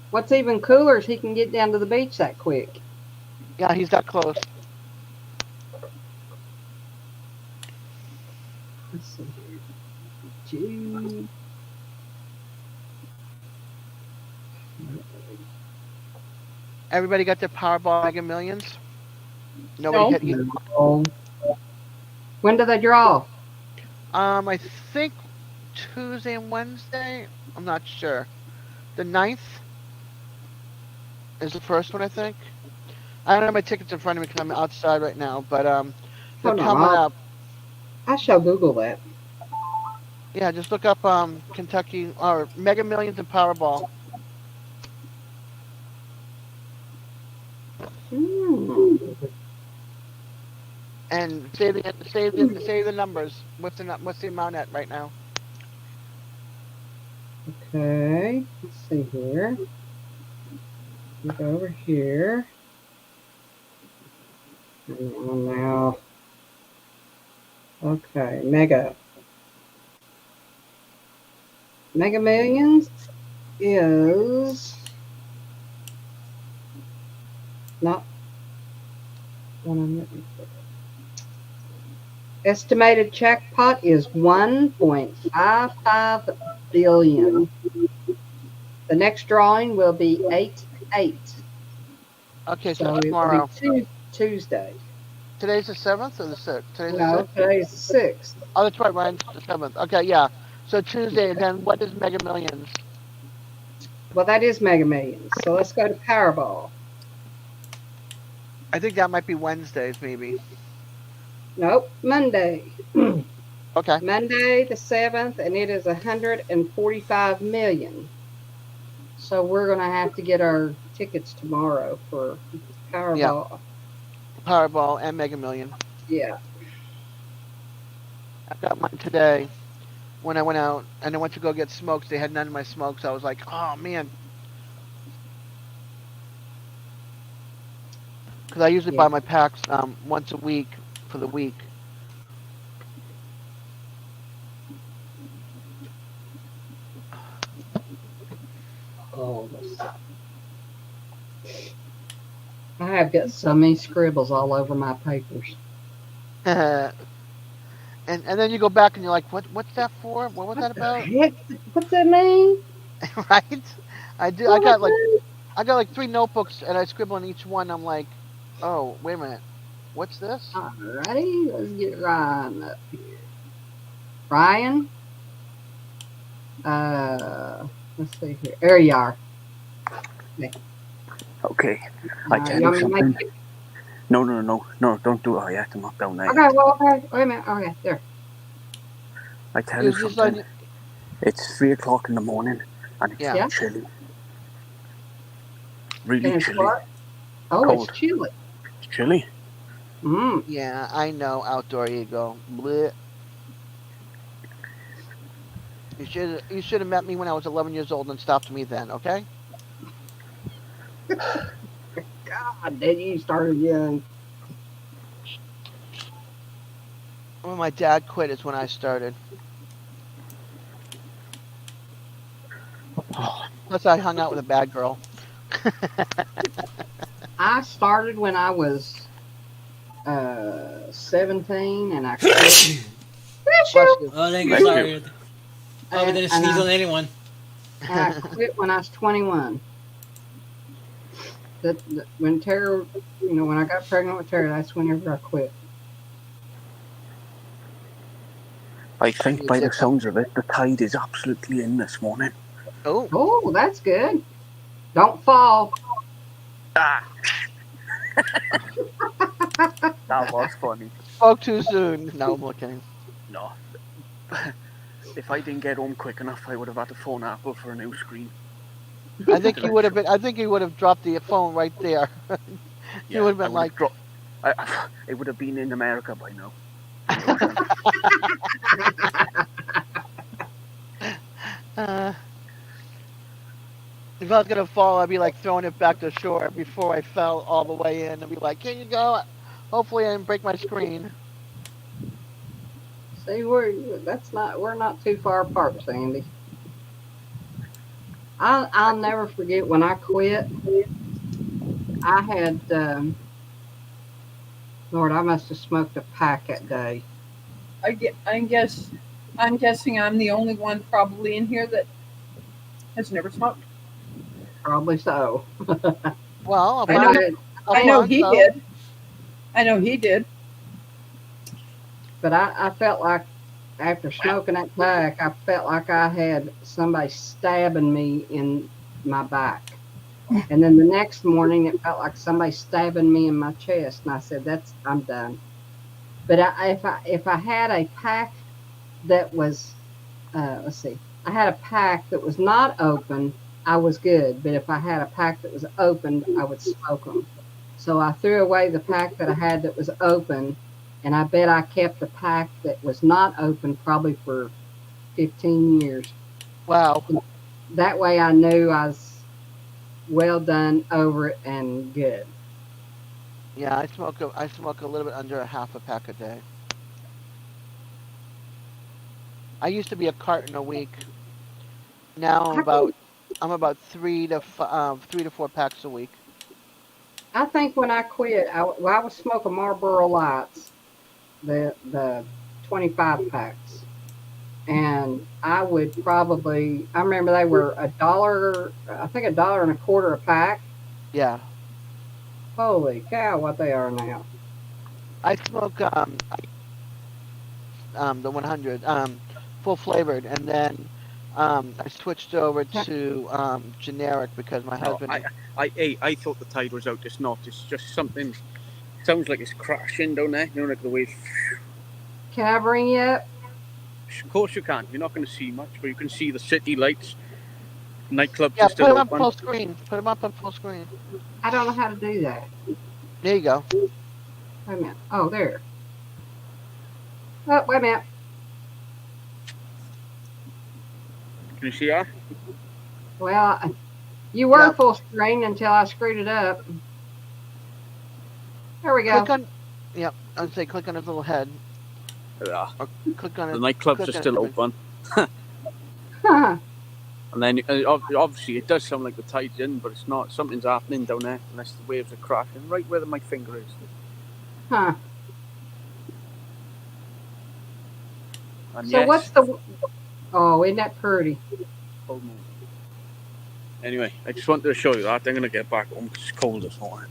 Speaker 1: What's even cooler is he can get down to the beach that quick.
Speaker 2: Yeah, he's that close.
Speaker 1: Let's see here. Gee.
Speaker 2: Everybody got their Powerball Mega Millions? Nobody
Speaker 7: No.
Speaker 2: hit either.
Speaker 1: No. When do they draw?
Speaker 2: I think Tuesday and Wednesday. I'm not sure. The 9th is the first one, I think. I don't have my tickets in front of me because I'm outside right now, but they're
Speaker 1: Hold on,
Speaker 2: coming up.
Speaker 1: I shall Google that.
Speaker 2: Yeah, just look up Kentucky or Mega Millions and Powerball. And say the numbers. What's the amount at right now?
Speaker 1: Okay, let's see here. We go over here. And now, okay, Mega. Mega Millions is not one I'm looking for. Estimated jackpot is 1.55 billion. The next drawing will be 8/8.
Speaker 2: Okay, so
Speaker 1: So it will be
Speaker 2: tomorrow.
Speaker 1: Tuesday.
Speaker 2: Today's the 7th or the 6th? Today's the
Speaker 1: No,
Speaker 2: 6th?
Speaker 1: today's the 6th.
Speaker 2: Oh, that's right, Ryan's the 7th. Okay, yeah. So Tuesday, and then what is Mega Millions?
Speaker 1: Well, that is Mega Millions. So let's go to Powerball.
Speaker 2: I think that might be Wednesdays, maybe.
Speaker 1: Nope, Monday.
Speaker 2: Okay.
Speaker 1: Monday the 7th, and it is 145 million. So we're going to have to get our tickets tomorrow for
Speaker 2: Yeah.
Speaker 1: Powerball.
Speaker 2: Powerball and Mega Million.
Speaker 1: Yeah.
Speaker 2: I got mine today when I went out and I went to go get smokes. They had none of my smokes. I was like, oh man. Because I usually
Speaker 1: Yeah.
Speaker 2: buy my packs once a week for the week.
Speaker 1: Oh, I have got so many scribbles all over my papers.
Speaker 2: and then you go back and you're like, what's that for? What was
Speaker 1: What
Speaker 2: that
Speaker 1: the
Speaker 2: about?
Speaker 1: heck? What's that mean?
Speaker 2: Right? I do.
Speaker 1: What was that?
Speaker 2: I got like 3 notebooks and I scribble on each one. I'm like, oh wait a minute, what's this?
Speaker 1: Alrighty, let's get Ryan up here. Ryan, let's see here. There you are. Okay.
Speaker 9: Okay, I tell
Speaker 1: You
Speaker 9: you
Speaker 1: want me to make
Speaker 9: something.
Speaker 1: it?
Speaker 9: No, don't do it yet. I'm not down there
Speaker 1: Okay,
Speaker 9: yet.
Speaker 1: well, okay. Wait a minute. Okay, there.
Speaker 9: I tell you
Speaker 2: It's just
Speaker 9: something.
Speaker 2: like,
Speaker 9: It's 3 o'clock in the morning, and it's
Speaker 2: yeah.
Speaker 9: chilly. Really
Speaker 1: And it's
Speaker 9: chilly.
Speaker 1: what? Oh, it's
Speaker 9: Cold.
Speaker 1: chilly.
Speaker 9: It's chilly.
Speaker 1: Mm.
Speaker 2: Yeah, I know. Outdoor ego. Blech. You should have met me when I was 11 years old and stopped me then. Okay.
Speaker 1: God, then you started young.
Speaker 2: When my dad quit is when I started.
Speaker 9: Oh,
Speaker 2: Plus, I hung out with a bad girl.
Speaker 1: I started when I was 17, and I quit. Bless
Speaker 2: Bless
Speaker 1: you.
Speaker 2: you.
Speaker 10: Oh, thank you.
Speaker 9: thank you.
Speaker 10: Sorry. Oh, we didn't
Speaker 1: And
Speaker 10: sneeze on anyone.
Speaker 1: I quit when I was 21. When Tara, when I got pregnant with Tara, that's whenever I quit.
Speaker 9: I think
Speaker 2: You
Speaker 9: by the
Speaker 2: did that.
Speaker 9: sounds of it, the tide is absolutely in this morning.
Speaker 2: Oh,
Speaker 1: Oh, that's good. Don't fall.
Speaker 9: Ah, that was funny.
Speaker 2: spoke too soon. No, I'm looking.
Speaker 9: No, if I didn't get home quick enough, I would have had to phone Apple for a new screen.
Speaker 2: I think you would have been. I think you would have dropped the phone right there. You
Speaker 9: Yeah,
Speaker 2: would have
Speaker 9: I
Speaker 2: been
Speaker 9: would
Speaker 2: like,
Speaker 9: have dropped. It would have been in America by now.
Speaker 2: uh, if I was gonna fall, I'd be like throwing it back to shore before I fell all the way in. I'd be like, here you go. Hopefully, I didn't break my screen.
Speaker 1: See, we're not too far apart, Sandy. I'll never forget when I quit. I had Lord, I must have smoked a pack that day.
Speaker 7: I'm guessing I'm the only one probably in here that has never smoked.
Speaker 1: Probably so.
Speaker 2: Well,
Speaker 7: I know I know he
Speaker 2: so.
Speaker 7: did. I know he did.
Speaker 1: But I felt like after smoking that pack, I felt like I had somebody stabbing me in my back. And then the next morning, it felt like somebody stabbing me in my chest, and I said, I'm done." But if I had a pack that was, let's see, I had a pack that was not open, I was good. But if I had a pack that was opened, I would smoke them. So I threw away the pack that I had that was open, and I bet I kept the pack that was not open probably for 15 years.
Speaker 2: Wow.
Speaker 1: That way I knew I was well done over it and good.
Speaker 2: Yeah, I smoke a little bit under a half a pack a day. I used to be a carton a week. Now
Speaker 1: I think,
Speaker 2: I'm about 3 to 4 packs a week.
Speaker 1: I think when I quit, well, I was smoking Marlboro Lights, the 25 packs, and I would probably, I remember they were a dollar, I think a dollar and a quarter a pack.
Speaker 2: Yeah,
Speaker 1: Holy cow, what they are now.
Speaker 2: I smoke the 100 full flavored, and then I switched over to generic because my
Speaker 9: No,
Speaker 2: husband.
Speaker 9: I thought the tide was out. It's not. It's just something. Sounds like it's crashing down there. You know, like the way.
Speaker 1: Can I bring you up?
Speaker 9: Of course you can. You're not going to see much, but you can see the city lights. Nightclubs
Speaker 2: Yeah,
Speaker 9: are
Speaker 2: put
Speaker 9: still
Speaker 2: him up
Speaker 9: open.
Speaker 2: full screen. Put him up on full screen.
Speaker 1: I don't know how to do that.
Speaker 2: There you go.
Speaker 1: Wait a minute. Oh, there. Oh, wait a minute.
Speaker 9: Can you see that?
Speaker 1: Well, you were
Speaker 2: Yep.
Speaker 1: full screen until I screwed it up. There we go.
Speaker 2: Click on. Yep. I'd say click on his little head,
Speaker 9: Yeah.
Speaker 2: or click on
Speaker 9: The
Speaker 2: his.
Speaker 9: nightclubs
Speaker 2: click
Speaker 9: are
Speaker 2: on his
Speaker 9: still
Speaker 2: image.
Speaker 9: open. And then obviously it does sound like the tide's in, but it's not. Something's happening down there, unless the waves are crashing right where my finger is.
Speaker 1: Huh.
Speaker 9: And
Speaker 1: So
Speaker 9: yes,
Speaker 1: what's the? Oh, isn't that pretty?
Speaker 9: full moon. Anyway, I just wanted to show you that. I'm gonna get back home because it's cold this morning.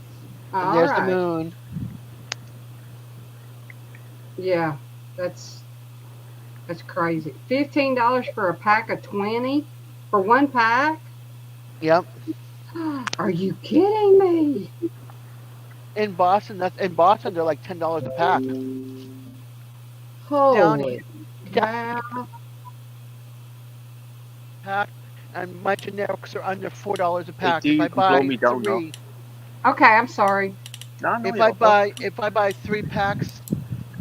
Speaker 2: And
Speaker 1: All
Speaker 2: there's the
Speaker 1: right.
Speaker 2: moon.
Speaker 1: Yeah, that's crazy. $15 for a pack of 20 for one pack?
Speaker 2: Yep.
Speaker 1: Are you kidding me?
Speaker 2: In Boston, they're like $10 a pack. Down
Speaker 1: Holy
Speaker 2: down
Speaker 1: cow.
Speaker 2: pack, and my generics are under $4 a
Speaker 9: Hey,
Speaker 2: pack.
Speaker 9: D,
Speaker 2: If
Speaker 9: you
Speaker 2: I
Speaker 9: can blow
Speaker 2: buy
Speaker 9: me down now.
Speaker 2: three,
Speaker 1: Okay, I'm sorry.
Speaker 9: No,
Speaker 2: if
Speaker 9: you're
Speaker 2: I
Speaker 9: okay.
Speaker 2: buy 3 packs,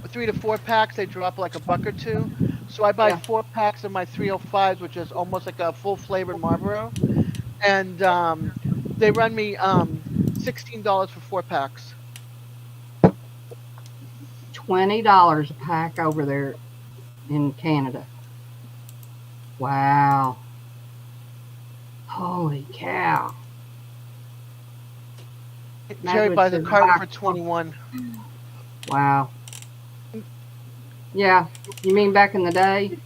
Speaker 2: 3 to 4 packs, they drop like a buck or two. So I buy
Speaker 1: Yeah.
Speaker 2: 4 packs of my 305s, which is almost like a full flavored Marlboro, and they run me $16 for 4 packs.
Speaker 1: $20 a pack over there in Canada. Wow. Holy cow.
Speaker 2: Terry
Speaker 1: Imagine
Speaker 2: buys a
Speaker 1: to
Speaker 2: carton
Speaker 1: buy.
Speaker 2: for 21.
Speaker 1: Wow. Yeah. You mean back in the day?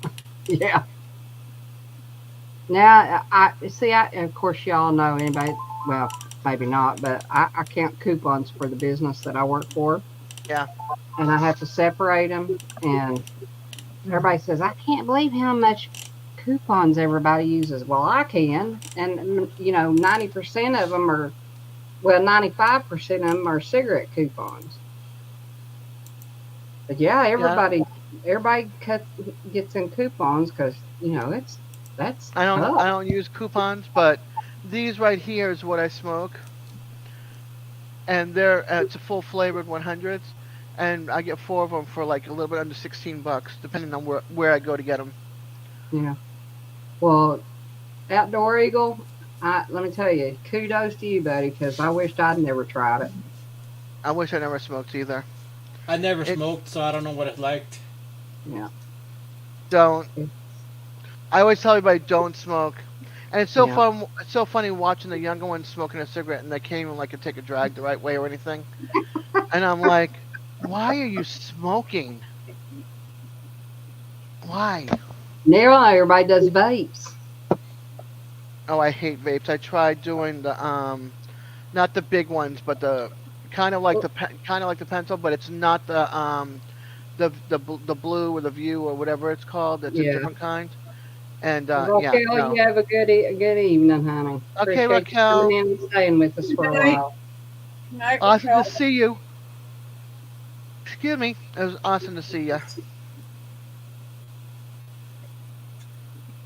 Speaker 1: Yeah. Now I see. Of course y'all know anybody. Well, maybe not, but I count coupons for the business that I work for,
Speaker 2: Yeah.
Speaker 1: and I have to separate them. And everybody says I can't believe how much coupons everybody uses. Well, I can, and 90% of them are. Well, 95% of them are cigarette coupons. But yeah,
Speaker 2: Yeah.
Speaker 1: everybody gets in coupons because that's
Speaker 2: I
Speaker 1: tough.
Speaker 2: don't use coupons, but these right here is what I smoke, and it's a full flavored 100s, and I get 4 of them for like a little bit under $16, depending on where I go to get them.
Speaker 1: Yeah. Well, Outdoor Eagle, let me tell you, kudos to you, buddy, because I wished I'd never tried it.
Speaker 2: I wish I never smoked either.
Speaker 10: I never
Speaker 2: It
Speaker 10: smoked, so I don't know what it's like.
Speaker 1: Yeah.
Speaker 2: don't.
Speaker 1: It-
Speaker 2: I always tell everybody don't smoke, and it's so
Speaker 1: Yeah.
Speaker 2: fun. It's so funny watching the younger ones smoking a cigarette, and they can't even like take a drag the right way or anything. And I'm like, why are you smoking? Why?
Speaker 1: Now everybody does vapes.
Speaker 2: Oh, I hate vapes. I tried doing the not the big ones, but the kind of like the pencil, but it's not the blue or the view or whatever it's called. It's a
Speaker 1: Yeah.
Speaker 2: different kind. And yeah,
Speaker 1: Raquel,
Speaker 2: no.
Speaker 1: you have a good evening, honey.
Speaker 2: Okay,
Speaker 1: Appreciate you coming
Speaker 2: Raquel.
Speaker 1: in and staying with us for a
Speaker 7: Night,
Speaker 1: while.
Speaker 7: night,
Speaker 2: Awesome
Speaker 7: Raquel.
Speaker 2: to see you. Excuse me. It was awesome to see you.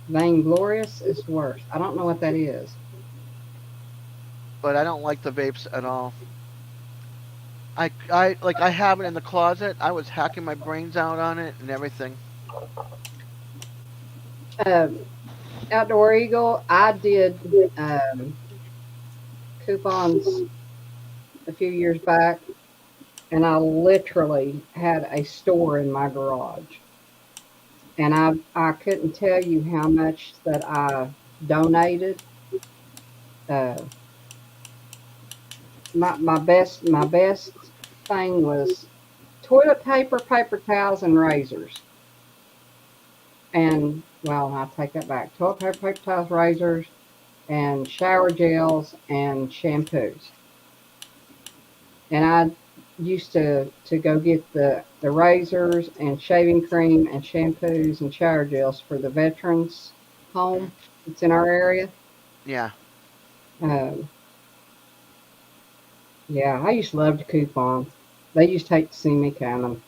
Speaker 1: Vainglorious is worse. I don't know what that is.
Speaker 2: But I don't like the vapes at all. I have it in the closet. I was hacking my brains out on it and everything.
Speaker 1: Um, Outdoor Eagle, I did coupons a few years back, and I literally had a store in my garage. And I couldn't tell you how much that I donated. Uh, my best thing was toilet paper, paper towels, and razors. And well, I'll take that back. Toilet paper, paper towels, razors, and shower gels and shampoos. And I used to go get the razors and shaving cream and shampoos and shower gels for the veterans home that's in our area.
Speaker 2: Yeah.
Speaker 1: Um, yeah, I used to love the coupons. They used to hate to see me count them.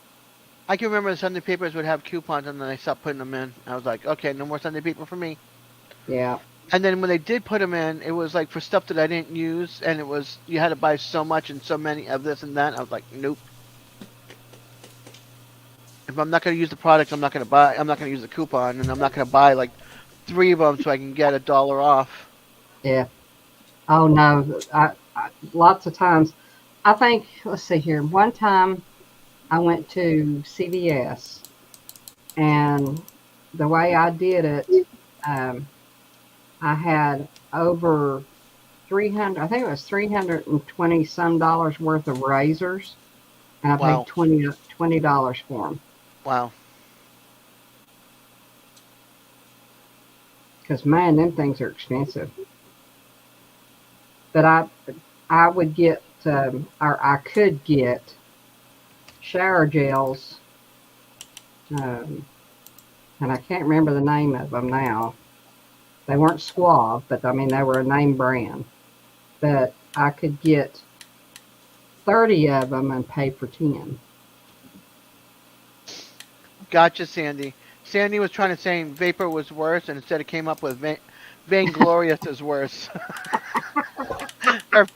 Speaker 2: I can remember the Sunday papers would have coupons, and then I stopped putting them in. I was like, okay, no more Sunday paper for me.
Speaker 1: Yeah,
Speaker 2: And then when they did put them in, it was like for stuff that I didn't use, and it was you had to buy so much and so many of this and that. I was like, nope. If I'm not going to use the product, I'm not going to buy. I'm not going to use the coupon, and I'm not going to buy like 3 of them so I can get $1 off.
Speaker 1: yeah. Oh no, lots of times. I think, let's see here. One time I went to CVS, and the way I did it, um, I had over 300, I think it was 320 some dollars worth of razors, and I paid
Speaker 2: Wow,
Speaker 1: $20 for them.
Speaker 2: wow.
Speaker 1: Because man, them things are expensive. But I would get, or I could get shower gels, um, and I can't remember the name of them now. They weren't Suave, but I mean they were a name brand. But I could get 30 of them and pay for 10.
Speaker 2: Gotcha, Sandy. Sandy was trying to say vapor was worse, and instead it came up with vainglorious is worse. Her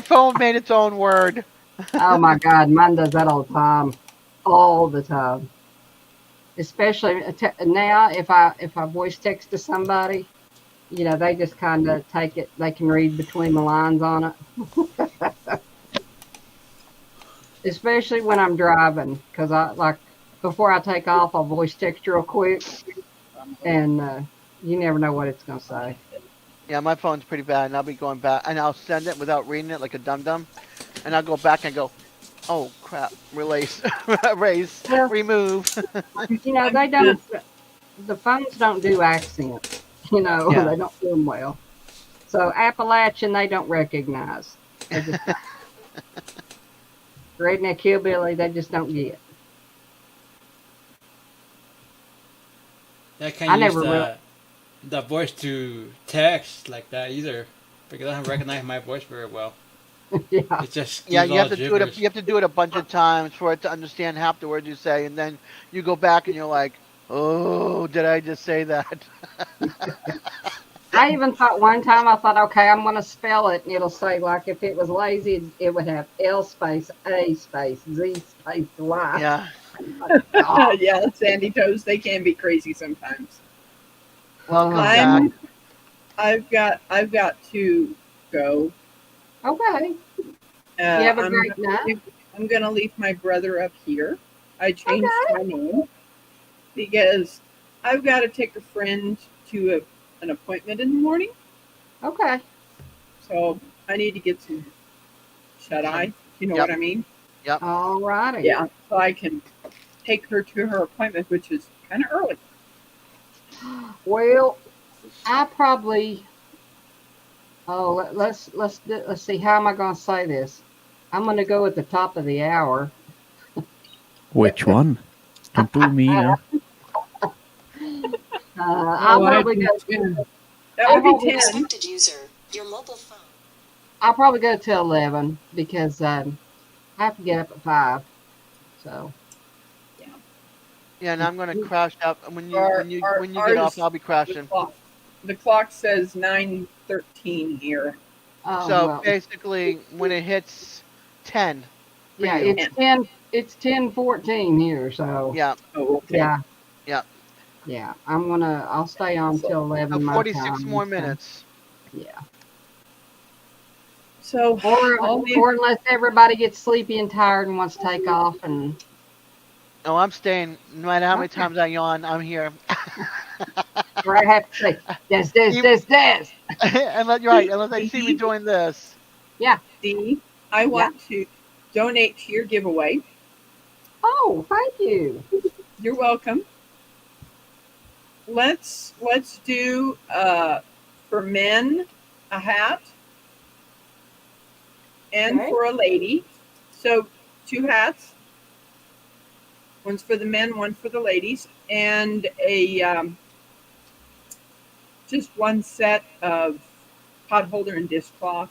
Speaker 2: phone made its own word.
Speaker 1: Oh my God, mine does that all the time. Especially now, if I voice text to somebody, they just kind of take it. They can read between the lines on it. Especially when I'm driving, because I like before I take off, I'll voice text real quick, and you never know what it's gonna say.
Speaker 2: Yeah, my phone's pretty bad, and I'll be going back, and I'll send it without reading it like a dum dum, and I'll go back and go, oh crap, release, erase,
Speaker 1: Well,
Speaker 2: remove.
Speaker 1: they don't. The phones don't do accents.
Speaker 2: Yeah,
Speaker 1: They don't do them well. So Appalachian, they don't recognize. They just redneck hillbilly, they just don't get.
Speaker 10: I
Speaker 1: I
Speaker 10: can't use
Speaker 1: never really.
Speaker 10: the voice to text like that either because I don't recognize my voice very well.
Speaker 1: Yeah.
Speaker 10: It just
Speaker 2: yeah,
Speaker 10: gives all gibberish.
Speaker 2: you have to do it a bunch of times for it to understand half the words you say, and then you go back and you're like, oh, did I just say that?
Speaker 1: I even thought one time, I thought, okay, I'm going to spell it, and it'll say, like, if it was lazy, it would have L space, A space, Z space, Y.
Speaker 2: Yeah.
Speaker 1: God.
Speaker 7: Yeah, Sandy Toes, they can be crazy sometimes.
Speaker 2: Welcome
Speaker 1: Oh,
Speaker 2: back.
Speaker 1: God.
Speaker 7: I've got to go.
Speaker 1: Okay. You have a great night.
Speaker 7: I'm gonna leave my brother up here. I changed
Speaker 1: Okay.
Speaker 7: my name because I've got to take a friend to an appointment in the morning.
Speaker 1: Okay.
Speaker 7: So I need to get some shut eye. You know
Speaker 2: Yep.
Speaker 7: what I mean?
Speaker 2: Yep.
Speaker 1: All righty.
Speaker 7: Yeah. So I can take her to her appointment, which is kind of early.
Speaker 1: Well, I probably. Oh, let's see. How am I going to say this? I'm going to go at the top of the hour.
Speaker 9: Which one? Don't boo me,
Speaker 1: I'll
Speaker 8: Oh,
Speaker 1: probably go.
Speaker 7: That
Speaker 1: I'll
Speaker 7: would be
Speaker 1: probably,
Speaker 7: 10.
Speaker 1: I'll probably go till 11 because I have to get up at 5. So
Speaker 2: Yeah, and I'm gonna crash out when you
Speaker 7: Our-
Speaker 2: when you
Speaker 7: our-
Speaker 2: when you get off.
Speaker 7: ours-
Speaker 2: I'll be crashing.
Speaker 7: The clock says 9:13 here.
Speaker 2: So
Speaker 1: well,
Speaker 2: basically, when it hits 10 for
Speaker 1: yeah,
Speaker 2: you,
Speaker 1: it's 10:14 here. So
Speaker 2: yeah,
Speaker 7: Oh, okay.
Speaker 1: yeah,
Speaker 2: yeah.
Speaker 1: yeah. I'll stay on till
Speaker 2: So
Speaker 1: 11 my
Speaker 2: 46
Speaker 1: time.
Speaker 2: more
Speaker 1: So,
Speaker 2: minutes.
Speaker 1: yeah.
Speaker 7: So I'll leave.
Speaker 1: Or unless everybody gets sleepy and tired and wants to take off and
Speaker 2: Oh, I'm staying. No matter how many
Speaker 1: okay.
Speaker 2: times I yawn, I'm here.
Speaker 1: Where I have to say, this.
Speaker 2: Unless they see me doing this.
Speaker 1: Yeah.
Speaker 7: Dee, I want to donate to your giveaway.
Speaker 1: Oh, thank you.
Speaker 7: You're welcome. Let's do for men a hat and
Speaker 1: Okay.
Speaker 7: for a lady. So 2 hats. One's for the men, one for the ladies, and a just one set of pot holder and dishcloth.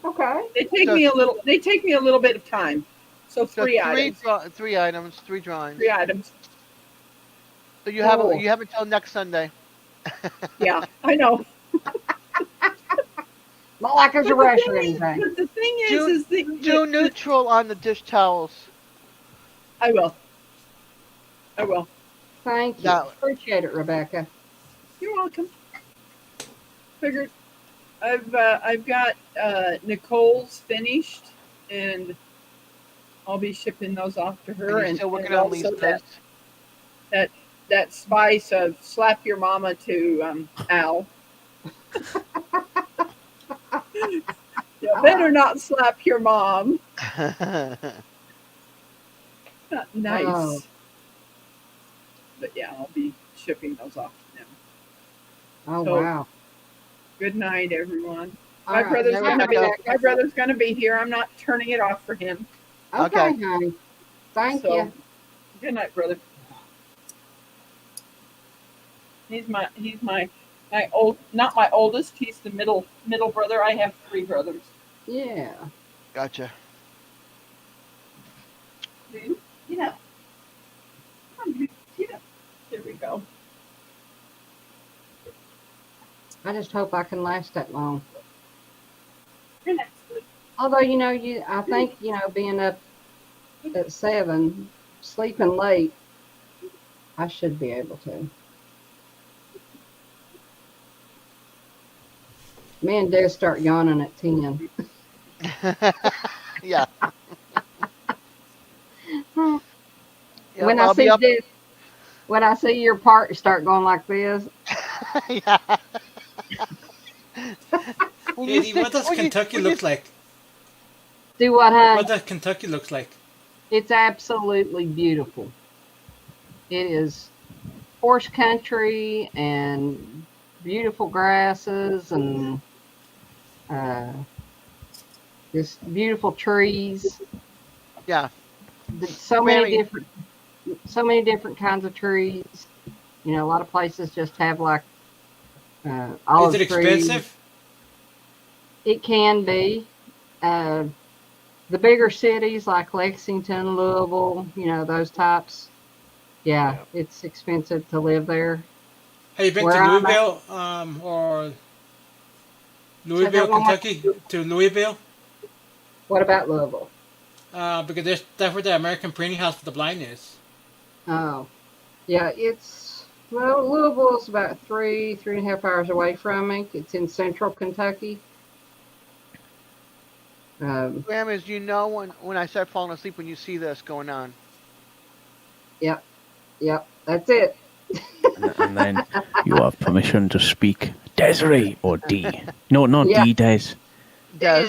Speaker 1: Okay.
Speaker 7: They take
Speaker 2: So
Speaker 7: me a little. They take me a little bit of time. So
Speaker 2: So
Speaker 7: 3 items.
Speaker 2: 3 drawings.
Speaker 7: 3 items.
Speaker 2: So you
Speaker 1: Cool.
Speaker 2: have until next Sunday.
Speaker 7: Yeah, I know.
Speaker 1: Not like there's a
Speaker 7: But the
Speaker 1: rush or
Speaker 7: thing is,
Speaker 1: anything.
Speaker 7: but the thing
Speaker 2: Do
Speaker 7: is
Speaker 2: do neutral on the dish towels.
Speaker 7: I will. I will.
Speaker 1: Thank you.
Speaker 2: Now,
Speaker 1: Appreciate it, Rebecca.
Speaker 7: You're welcome. Figured I've got Nicole's finished, and I'll be shipping those off to her.
Speaker 2: are you
Speaker 7: And,
Speaker 2: still working
Speaker 7: and
Speaker 2: on
Speaker 7: also
Speaker 2: Lisa's?
Speaker 7: that spice of slap your mama to Al. You better not slap your mom. Nice.
Speaker 1: Oh.
Speaker 7: But yeah, I'll be shipping those off to them.
Speaker 1: Oh,
Speaker 7: So,
Speaker 1: wow.
Speaker 7: Good night, everyone.
Speaker 1: All
Speaker 7: My
Speaker 1: right,
Speaker 7: brother's
Speaker 1: there
Speaker 7: gonna
Speaker 1: we
Speaker 7: be
Speaker 1: go.
Speaker 7: my brother's gonna be here. I'm not turning it off for him.
Speaker 1: Okay,
Speaker 2: Okay.
Speaker 1: honey. Thank
Speaker 7: So
Speaker 1: you.
Speaker 7: good night, brother. He's my old not my oldest. He's the middle brother. I have 3 brothers.
Speaker 1: Yeah.
Speaker 2: Gotcha.
Speaker 7: Dude, get up. Come on, dude. Get up. There we go.
Speaker 1: I just hope I can last that long.
Speaker 7: Relax.
Speaker 1: Although, I think, being up at 7, sleeping late, I should be able to. Me and Des start yawning at 10.
Speaker 2: Yeah. Yeah,
Speaker 1: When
Speaker 2: well,
Speaker 1: I
Speaker 2: I'll be
Speaker 1: see
Speaker 2: up.
Speaker 1: Des, when I see your part start going like this,
Speaker 2: Yeah. When you
Speaker 10: Katie,
Speaker 2: see-
Speaker 10: what does
Speaker 2: when you-
Speaker 10: Kentucky
Speaker 2: when you-
Speaker 10: look like?
Speaker 1: do what, honey?
Speaker 10: What does Kentucky looks like?
Speaker 1: It's absolutely beautiful. It is horse country and beautiful grasses and just beautiful trees.
Speaker 2: Yeah.
Speaker 1: So many
Speaker 2: Grammy.
Speaker 1: different kinds of trees. A lot of places just have like
Speaker 10: Is
Speaker 1: olive
Speaker 10: it
Speaker 1: trees.
Speaker 10: expensive?
Speaker 1: It can be. The bigger cities like Lexington, Louisville, those types. Yeah, it's expensive to live there.
Speaker 10: Have you been
Speaker 1: Where
Speaker 10: to
Speaker 1: I'm at-
Speaker 10: Louisville or Louisville,
Speaker 1: one more
Speaker 10: Kentucky? To Louisville?
Speaker 1: What about Louisville?
Speaker 10: Because that's where the American Printing House for the Blind is.
Speaker 1: Oh, yeah, Louisville is about 3.5 hours away from me. It's in central Kentucky.
Speaker 2: Graham, is when I start falling asleep when you see this going on.
Speaker 1: Yep, that's it.
Speaker 9: And then you have permission to speak Desiree or D. No, not
Speaker 1: Yeah.
Speaker 9: D, Des.
Speaker 2: Des.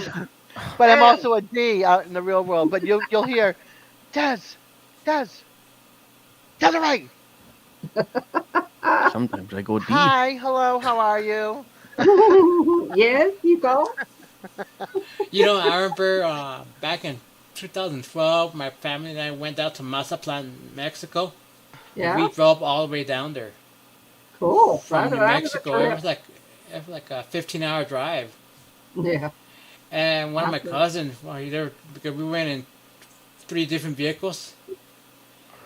Speaker 2: But I'm also a D out in the real world. But you'll hear, Des, Desiree.
Speaker 9: Sometimes I go D.
Speaker 2: Hi, hello, how are you?
Speaker 1: Yes, you go.
Speaker 10: I remember back in 2012, my family and I went out to Mazatlan, Mexico.
Speaker 1: Yeah,
Speaker 10: We drove all the way down there
Speaker 1: cool.
Speaker 10: from New
Speaker 1: That was a
Speaker 10: Mexico. It
Speaker 1: trip.
Speaker 10: was like a 15-hour drive.
Speaker 1: Yeah.
Speaker 10: And one of my
Speaker 1: Awesome.
Speaker 10: cousins, because we went in 3 different vehicles,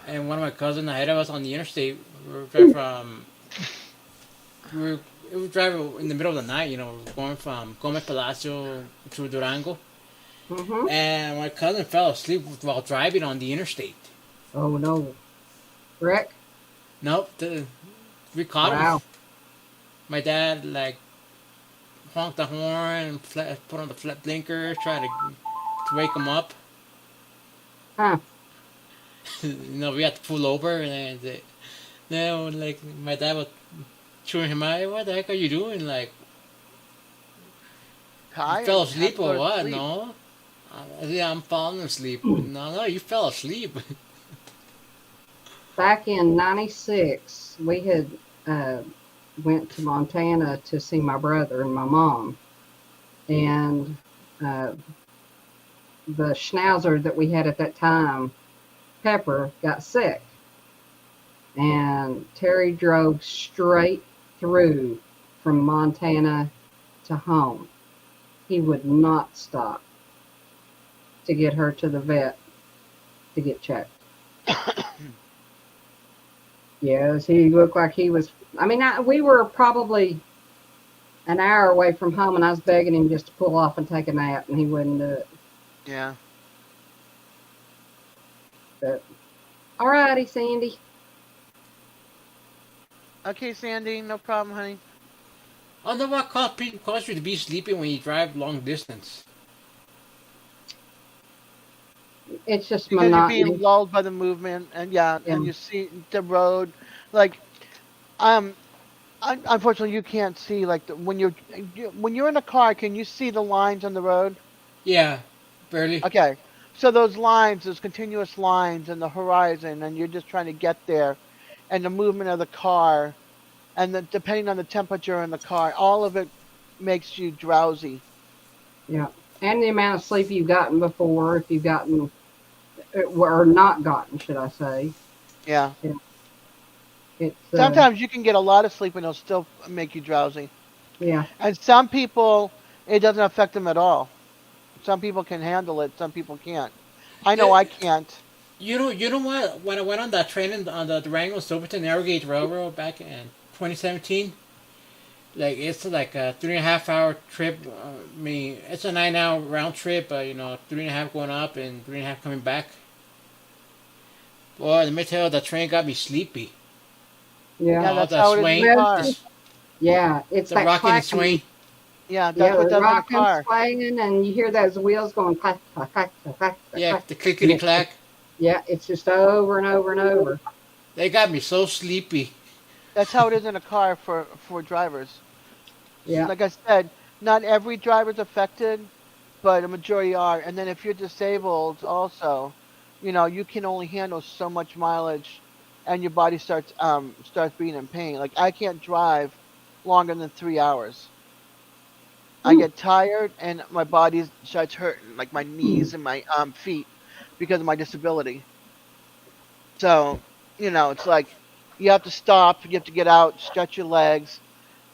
Speaker 10: and one of my cousins ahead of us on the interstate, we were driving in the middle of the night, going from Gomez Palacio to Durango,
Speaker 1: Mm-hmm.
Speaker 10: and my cousin fell asleep while driving on the interstate.
Speaker 1: Oh no, Rick.
Speaker 10: Nope, we caught him.
Speaker 1: Wow.
Speaker 10: My dad honked the horn, put on the flat blinker, tried to wake him up.
Speaker 1: Huh.
Speaker 10: We had to pull over, and then my dad was chewing him out. "Hey, what the heck are you doing? Like, you fell
Speaker 2: Tired. Have
Speaker 10: asleep
Speaker 2: to go
Speaker 10: or
Speaker 2: to
Speaker 10: what?
Speaker 2: sleep.
Speaker 10: No. Yeah, I'm falling asleep. No, no, you fell asleep.
Speaker 1: Back in '96, we had uh, went to Montana to see my brother and my mom, and uh, the schnauzer that we had at that time, Pepper, got sick, and Terry drove straight through from Montana to home. He would not stop to get her to the vet to get checked. Yes, he looked like he was. I mean, we were probably an hour away from home, and I was begging him just to pull off and take a nap, and he wouldn't do it.
Speaker 2: Yeah.
Speaker 1: But all righty, Sandy.
Speaker 2: Okay, Sandy, no problem, honey.
Speaker 10: I wonder what cause you to be sleepy when you drive long distance.
Speaker 1: It's just
Speaker 2: Because you're being
Speaker 1: monotony.
Speaker 2: lulled by the movement, and yeah,
Speaker 1: Yeah,
Speaker 2: and you see the road, like um, unfortunately you can't see like when you're in a car, can you see the lines on the road?
Speaker 10: Yeah, barely.
Speaker 2: Okay, so those lines, those continuous lines in the horizon, and you're just trying to get there, and the movement of the car, and then depending on the temperature in the car, all of it makes you drowsy.
Speaker 1: yeah. And the amount of sleep you've gotten before, if you've gotten or not gotten, should I say?
Speaker 2: Yeah.
Speaker 1: Yeah, it's
Speaker 2: Sometimes you can get a lot of sleep and it'll still make you drowsy.
Speaker 1: yeah.
Speaker 2: And some people, it doesn't affect them at all. Some people can handle it, some people can't. I know
Speaker 10: Yeah,
Speaker 2: I can't.
Speaker 10: you know what? When I went on that train on the Durango Silverton Narrow Gauge Railroad back in 2017, like it's like a 3.5 hour trip. I mean, it's a 9 hour round trip. 3.5 going up and 3.5 coming back. Boy, let me tell you, the train got me sleepy.
Speaker 1: Yeah.
Speaker 2: Yeah,
Speaker 10: All
Speaker 2: that's
Speaker 10: the
Speaker 2: how it is in the
Speaker 10: swing,
Speaker 1: Well,
Speaker 2: car.
Speaker 10: this
Speaker 1: yeah, it's
Speaker 10: the
Speaker 1: that
Speaker 10: rocking and
Speaker 1: clacking.
Speaker 10: swing.
Speaker 2: Yeah,
Speaker 1: Yeah,
Speaker 2: that's what
Speaker 1: the
Speaker 2: does in the
Speaker 1: rocking,
Speaker 2: car.
Speaker 1: swaying, and you hear those wheels going clack, clack, clack, clack, clack, clack,
Speaker 10: Yeah,
Speaker 1: clack.
Speaker 10: the
Speaker 1: And
Speaker 10: clickety
Speaker 1: it's just,
Speaker 10: clack.
Speaker 1: yeah, it's just over and over and over.
Speaker 10: They got me so sleepy.
Speaker 2: That's how it is in a car for drivers.
Speaker 1: Yeah.
Speaker 2: Like I said, not every driver's affected, but a majority are. And then if you're disabled, also, you can only handle so much mileage, and your body starts being in pain. Like I can't drive longer than 3 hours. I
Speaker 1: Ooh.
Speaker 2: get tired, and my body starts hurting, like my knees and my feet, because of my disability. So, it's like you have to stop, you have to get out, stretch your legs,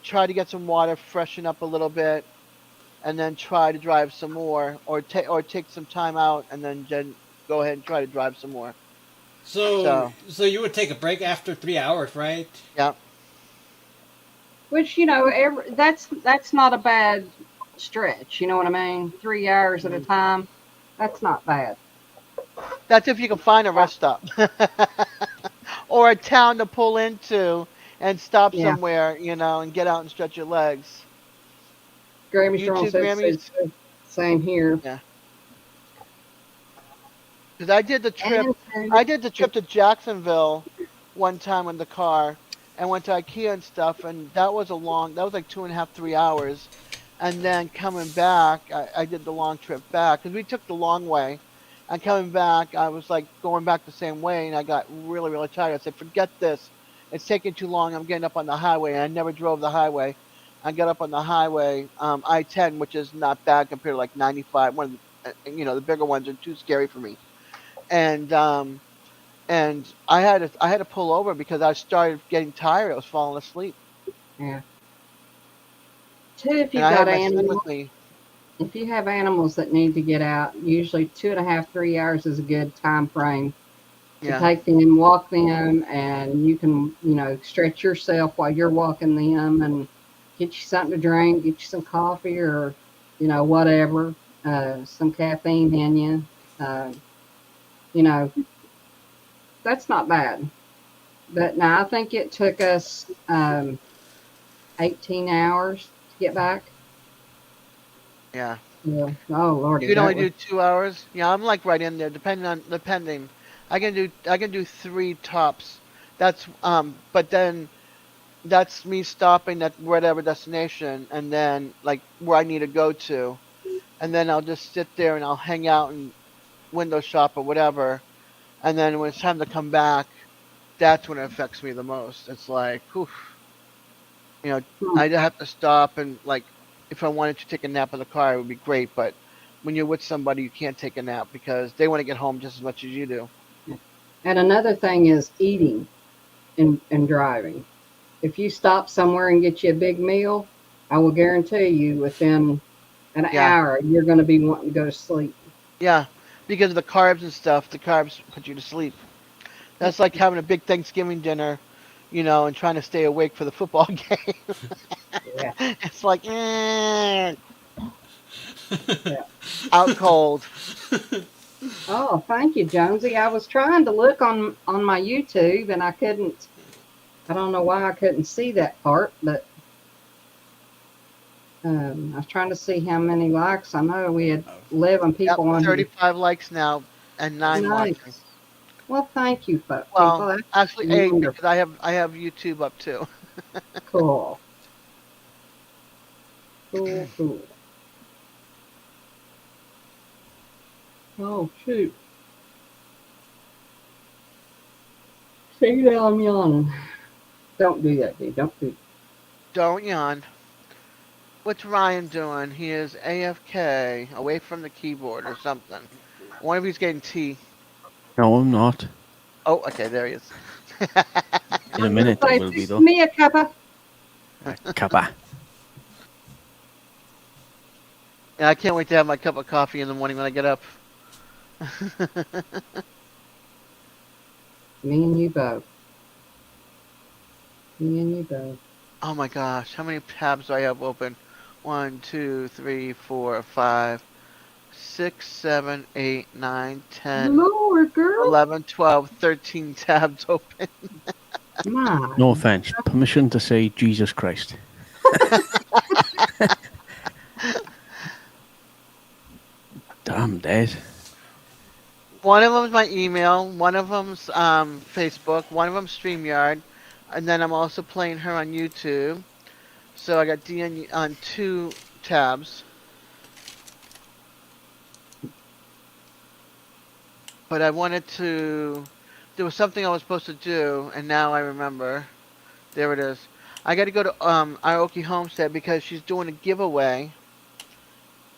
Speaker 2: try to get some water, freshen up a little bit, and then try to drive some more, or take some time out, and then go ahead and try to drive some more.
Speaker 10: So,
Speaker 2: So,
Speaker 10: so you would take a break after 3 hours, right?
Speaker 2: yeah,
Speaker 1: Which that's not a bad stretch. You know what I mean? 3 hours at a
Speaker 10: Mm.
Speaker 1: time. That's not bad.
Speaker 2: that's if you can find a rest stop or a town to pull into and stop
Speaker 1: Yeah.
Speaker 2: somewhere, and get out and stretch your legs.
Speaker 1: Grammy
Speaker 2: You
Speaker 1: Strong
Speaker 2: too,
Speaker 1: said
Speaker 2: Grammys.
Speaker 1: same here.
Speaker 2: Yeah, because I did the trip.
Speaker 1: And
Speaker 2: I did the trip to Jacksonville one time in the car and went to IKEA and stuff, and that was that was like 2.5, 3 hours. And then coming back, I did the long trip back because we took the long way. And coming back, I was like going back the same way, and I got really, really tired. I said, "Forget this. It's taking too long. I'm getting up on the highway." And I never drove the highway. I got up on the highway, I-10, which is not bad compared to like 95. One of the bigger ones are too scary for me. And I had to pull over because I started getting tired. I was falling asleep,
Speaker 1: yeah. Two, if
Speaker 2: and
Speaker 1: you've
Speaker 2: I had
Speaker 1: got
Speaker 2: my son
Speaker 1: animals,
Speaker 2: with me.
Speaker 1: if you have animals that need to get out, usually 2.5, 3 hours is a good time frame to
Speaker 2: Yeah.
Speaker 1: take them, walk them, and you can, stretch yourself while you're walking them and get you something to drink, get you some coffee or, whatever, some caffeine in you. Uh, you know, that's not bad. But now I think it took us 18 hours to get back.
Speaker 2: Yeah.
Speaker 1: Yeah. Oh,
Speaker 2: You
Speaker 1: Lordy,
Speaker 2: can
Speaker 1: that
Speaker 2: only
Speaker 1: was,
Speaker 2: do 2 hours. Yeah, I'm like right in there, depending. I can do 3 tops. But then that's me stopping at whatever destination, and then like where I need to go to, and then I'll just sit there and I'll hang out and window shop or whatever, and then when it's time to come back, that's when it affects me the most. It's like, oof, you know,
Speaker 1: Hmm.
Speaker 2: I'd have to stop and like, if I wanted to take a nap in the car, it would be great, but when you're with somebody, you can't take a nap because they want to get home just as much as you do.
Speaker 1: And another thing is eating and driving. If you stop somewhere and get you a big meal, I will guarantee you within an
Speaker 2: Yeah,
Speaker 1: hour you're going to be wanting to go to sleep.
Speaker 2: yeah, because of the carbs and stuff, the carbs put you to sleep. That's like having a big Thanksgiving dinner, and trying to stay awake for the football game.
Speaker 1: Yeah,
Speaker 2: It's like,
Speaker 1: yeah.
Speaker 2: out cold.
Speaker 1: Oh, thank you, Jonesy. I was trying to look on my YouTube and I couldn't. I don't know why I couldn't see that part, but I was trying to see how many likes. I know we had 11
Speaker 2: Yep,
Speaker 1: people on here.
Speaker 2: 35 likes now and 9 watching.
Speaker 1: Nice. Well, thank you, people.
Speaker 2: Well,
Speaker 1: That's
Speaker 2: actually 8 because
Speaker 1: wonderful.
Speaker 2: I have YouTube up too.
Speaker 1: Cool. Cool, cool. Oh, shoot. See now I'm yawning. Don't do that, dude. Don't do
Speaker 2: Don't yawn. What's Ryan doing? He is AFK, away from the keyboard or something. One of you's getting tea.
Speaker 9: No, I'm not.
Speaker 2: Oh, okay, there he is.
Speaker 9: In a
Speaker 1: I'm going to
Speaker 9: minute, I
Speaker 1: say,
Speaker 9: will be
Speaker 1: fix
Speaker 9: though.
Speaker 1: me a cuppa.
Speaker 9: Kappa.
Speaker 2: Yeah, I can't wait to have my cup of coffee in the morning when I get up.
Speaker 1: Me and you both. Me and you both.
Speaker 2: Oh my gosh, how many tabs do I have open? 1, 2, 3, 4, 5, 6, 7, 8, 9, 10,
Speaker 1: Lord, girl.
Speaker 2: 11, 12, 13 tabs open.
Speaker 1: My.
Speaker 9: No offense. Permission to say Jesus Christ. Damn dead.
Speaker 2: One of them's my email, one of them's Facebook, one of them's StreamYard, and then I'm also playing her on YouTube. So I got D on 2 tabs. But I wanted to. There was something I was supposed to do, and now I remember. There it is. I got to go to Aoki Homestead because she's doing a giveaway,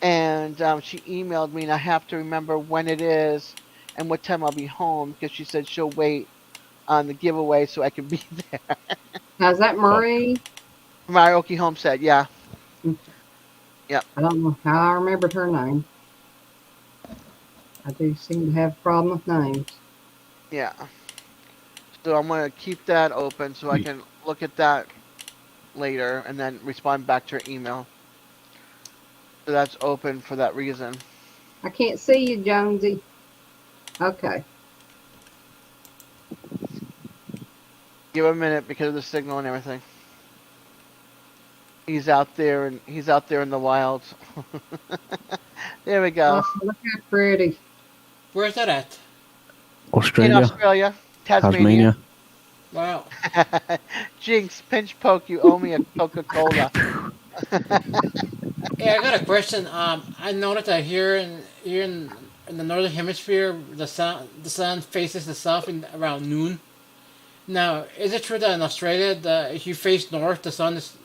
Speaker 2: and she emailed me, and I have to remember when it is and what time I'll be home because she said she'll wait on the giveaway so I can be there.
Speaker 1: How's that, Marie?
Speaker 2: From Aoki Homestead, yeah,
Speaker 1: Okay.
Speaker 2: yeah,
Speaker 1: I don't know how I remembered her name. I do seem to have a problem with names.
Speaker 2: yeah. So I'm gonna keep that open so I can look at that later and then respond back to her email. So that's open for that reason.
Speaker 1: I can't see you, Jonesy. Okay.
Speaker 2: Give him a minute because of the signal and everything. He's out there in the wilds. There we go.
Speaker 1: Oh, look how pretty.
Speaker 10: Where's that at?
Speaker 2: In
Speaker 9: Australia.
Speaker 2: Australia, Tasmania.
Speaker 10: Wow.
Speaker 2: Jinx, pinch poke, you owe me a Coca-Cola.
Speaker 10: Yeah, I got a question. I noticed that in the northern hemisphere, the sun faces the south in around noon. Now, is it true that in Australia, if you face north, the sun is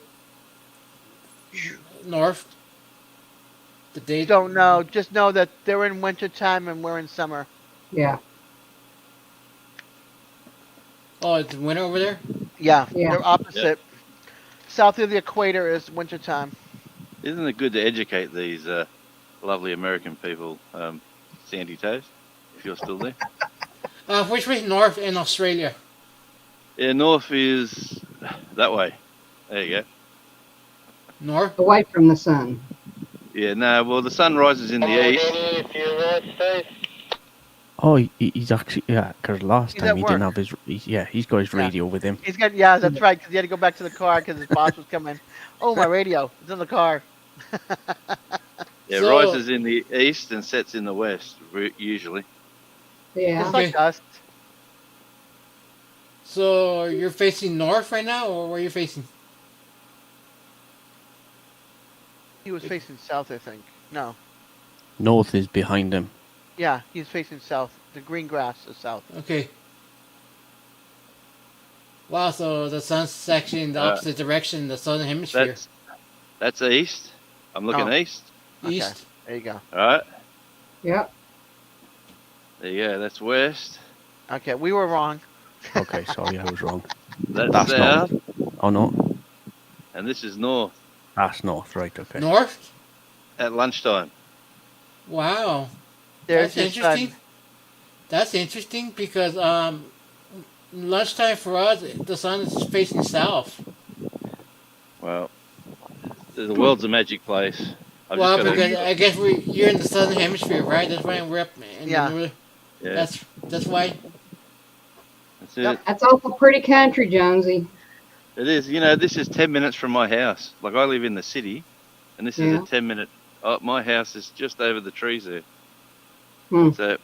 Speaker 10: north? The day.
Speaker 2: Don't know. Just know that they're in winter time and we're in summer.
Speaker 1: Yeah.
Speaker 10: Oh, it's winter over there.
Speaker 2: Yeah,
Speaker 1: Yeah.
Speaker 2: they're opposite. South of the equator is winter time.
Speaker 11: Isn't it good to educate these lovely American people, Sandy Toes, if you're still there?
Speaker 10: Which way is north in Australia?
Speaker 11: Yeah, north is that way. There you go.
Speaker 10: North.
Speaker 1: Away from the sun.
Speaker 11: Yeah, no, well, the sun rises in the east.
Speaker 9: Oh, he's actually, yeah, because last
Speaker 2: He's
Speaker 9: time
Speaker 2: at
Speaker 9: he
Speaker 2: work.
Speaker 9: didn't have his, he's got his
Speaker 2: Yeah.
Speaker 9: radio with him.
Speaker 2: He's got, yeah, that's right, because he had to go back to the car because his boss was coming. Oh, my radio. It's in the car.
Speaker 11: Yeah,
Speaker 10: So-
Speaker 11: rises in the east and sets in the west, usually.
Speaker 1: Yeah.
Speaker 2: It's like us.
Speaker 10: So you're facing north right now, or where are you facing?
Speaker 2: He was facing south, I think. No.
Speaker 9: North is behind him.
Speaker 2: Yeah, he's facing south. The green grass is south.
Speaker 10: Okay. Wow, so the sun's actually in the opposite direction, the southern hemisphere.
Speaker 11: That's east. I'm looking east.
Speaker 2: Okay.
Speaker 10: East.
Speaker 2: There you go.
Speaker 11: All right.
Speaker 1: Yep.
Speaker 11: There you go. That's west.
Speaker 2: Okay, we were wrong.
Speaker 9: Okay, sorry, I was wrong.
Speaker 11: That's south.
Speaker 9: north. Oh, no.
Speaker 11: And this is north.
Speaker 9: That's north, right, okay.
Speaker 10: North?
Speaker 11: At lunchtime.
Speaker 10: Wow.
Speaker 2: There's
Speaker 10: That's interesting. That's interesting because lunchtime for us, the sun is facing south.
Speaker 11: Well, the world's a magic place.
Speaker 10: Well, because I guess you're in the southern hemisphere, right? That's why we're up in
Speaker 2: Yeah.
Speaker 10: the north.
Speaker 11: Yeah.
Speaker 10: That's why.
Speaker 11: That's it.
Speaker 1: That's awful pretty country, Jonesy.
Speaker 11: It is. You know, this is 10 minutes from my house. Like, I live in the city, and this is a 10-minute... Oh, my house is just over the trees there.
Speaker 1: Hmm.
Speaker 11: So,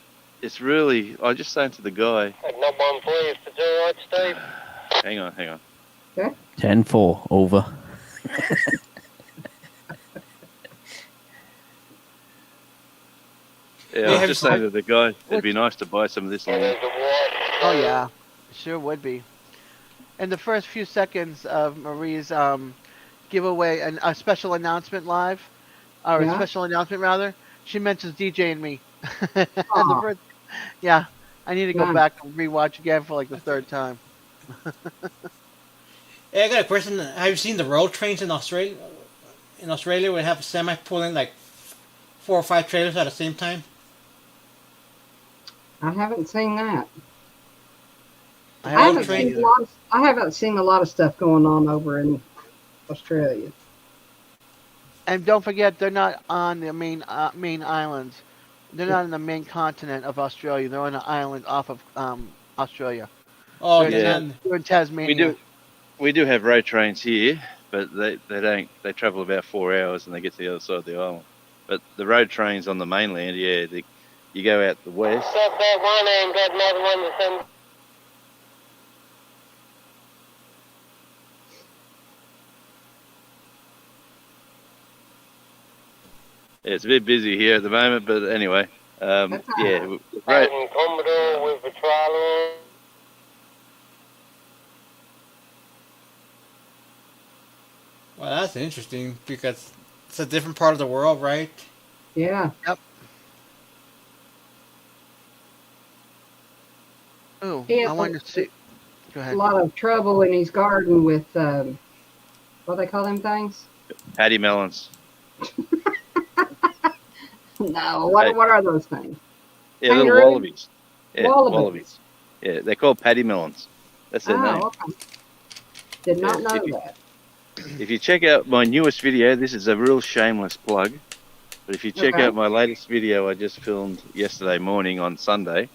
Speaker 11: it's really... I was just saying to the guy...
Speaker 12: Not one for you for Joe, Steve.
Speaker 11: Hang on.
Speaker 1: Okay.
Speaker 9: 10-4, over.
Speaker 11: Yeah, I was just saying to the guy, it'd be nice to buy some of this land.
Speaker 2: Oh yeah, sure would be. In the first few seconds of Marie's giveaway and a special announcement live, or a special announcement rather, she mentions DJ and me. Yeah, I need to go back and rewatch again for like the third time.
Speaker 10: Hey, I got a question. Have you seen the road trains in Australia? In Australia, we have a semi pulling like 4 or 5 trailers at the same time.
Speaker 1: I haven't seen that.
Speaker 2: I
Speaker 1: haven't seen a lot of stuff going on over in Australia.
Speaker 2: And don't forget, they're not on the main islands. They're not on the main continent of Australia. They're on an island off of Australia.
Speaker 10: Oh,
Speaker 11: yeah.
Speaker 2: They're in Tasmania.
Speaker 11: We do have road trains here, but they don't. They travel about 4 hours and they get to the other side of the island. But the road trains on the mainland, you go out the west.
Speaker 12: Got that one and got another one the same.
Speaker 11: Yeah, it's a bit busy here at the moment, but anyway, right.
Speaker 12: Commodore with a trailer.
Speaker 10: Well, that's interesting because it's a different part of the world, right?
Speaker 1: Yeah.
Speaker 2: Yep. Oh, I wanted to see. Go ahead.
Speaker 1: A lot of trouble in his garden with what do they call them things?
Speaker 11: Paddy melons.
Speaker 1: No, what are those things?
Speaker 11: Yeah, little
Speaker 1: Kangaroo?
Speaker 11: wallabies. Yeah, wallabies. Yeah, they're called paddy melons. That's their name.
Speaker 1: Okay. Did not know that.
Speaker 11: If you check out my newest video, this is a real shameless plug. But if you check out my latest video I just filmed yesterday morning on Sunday,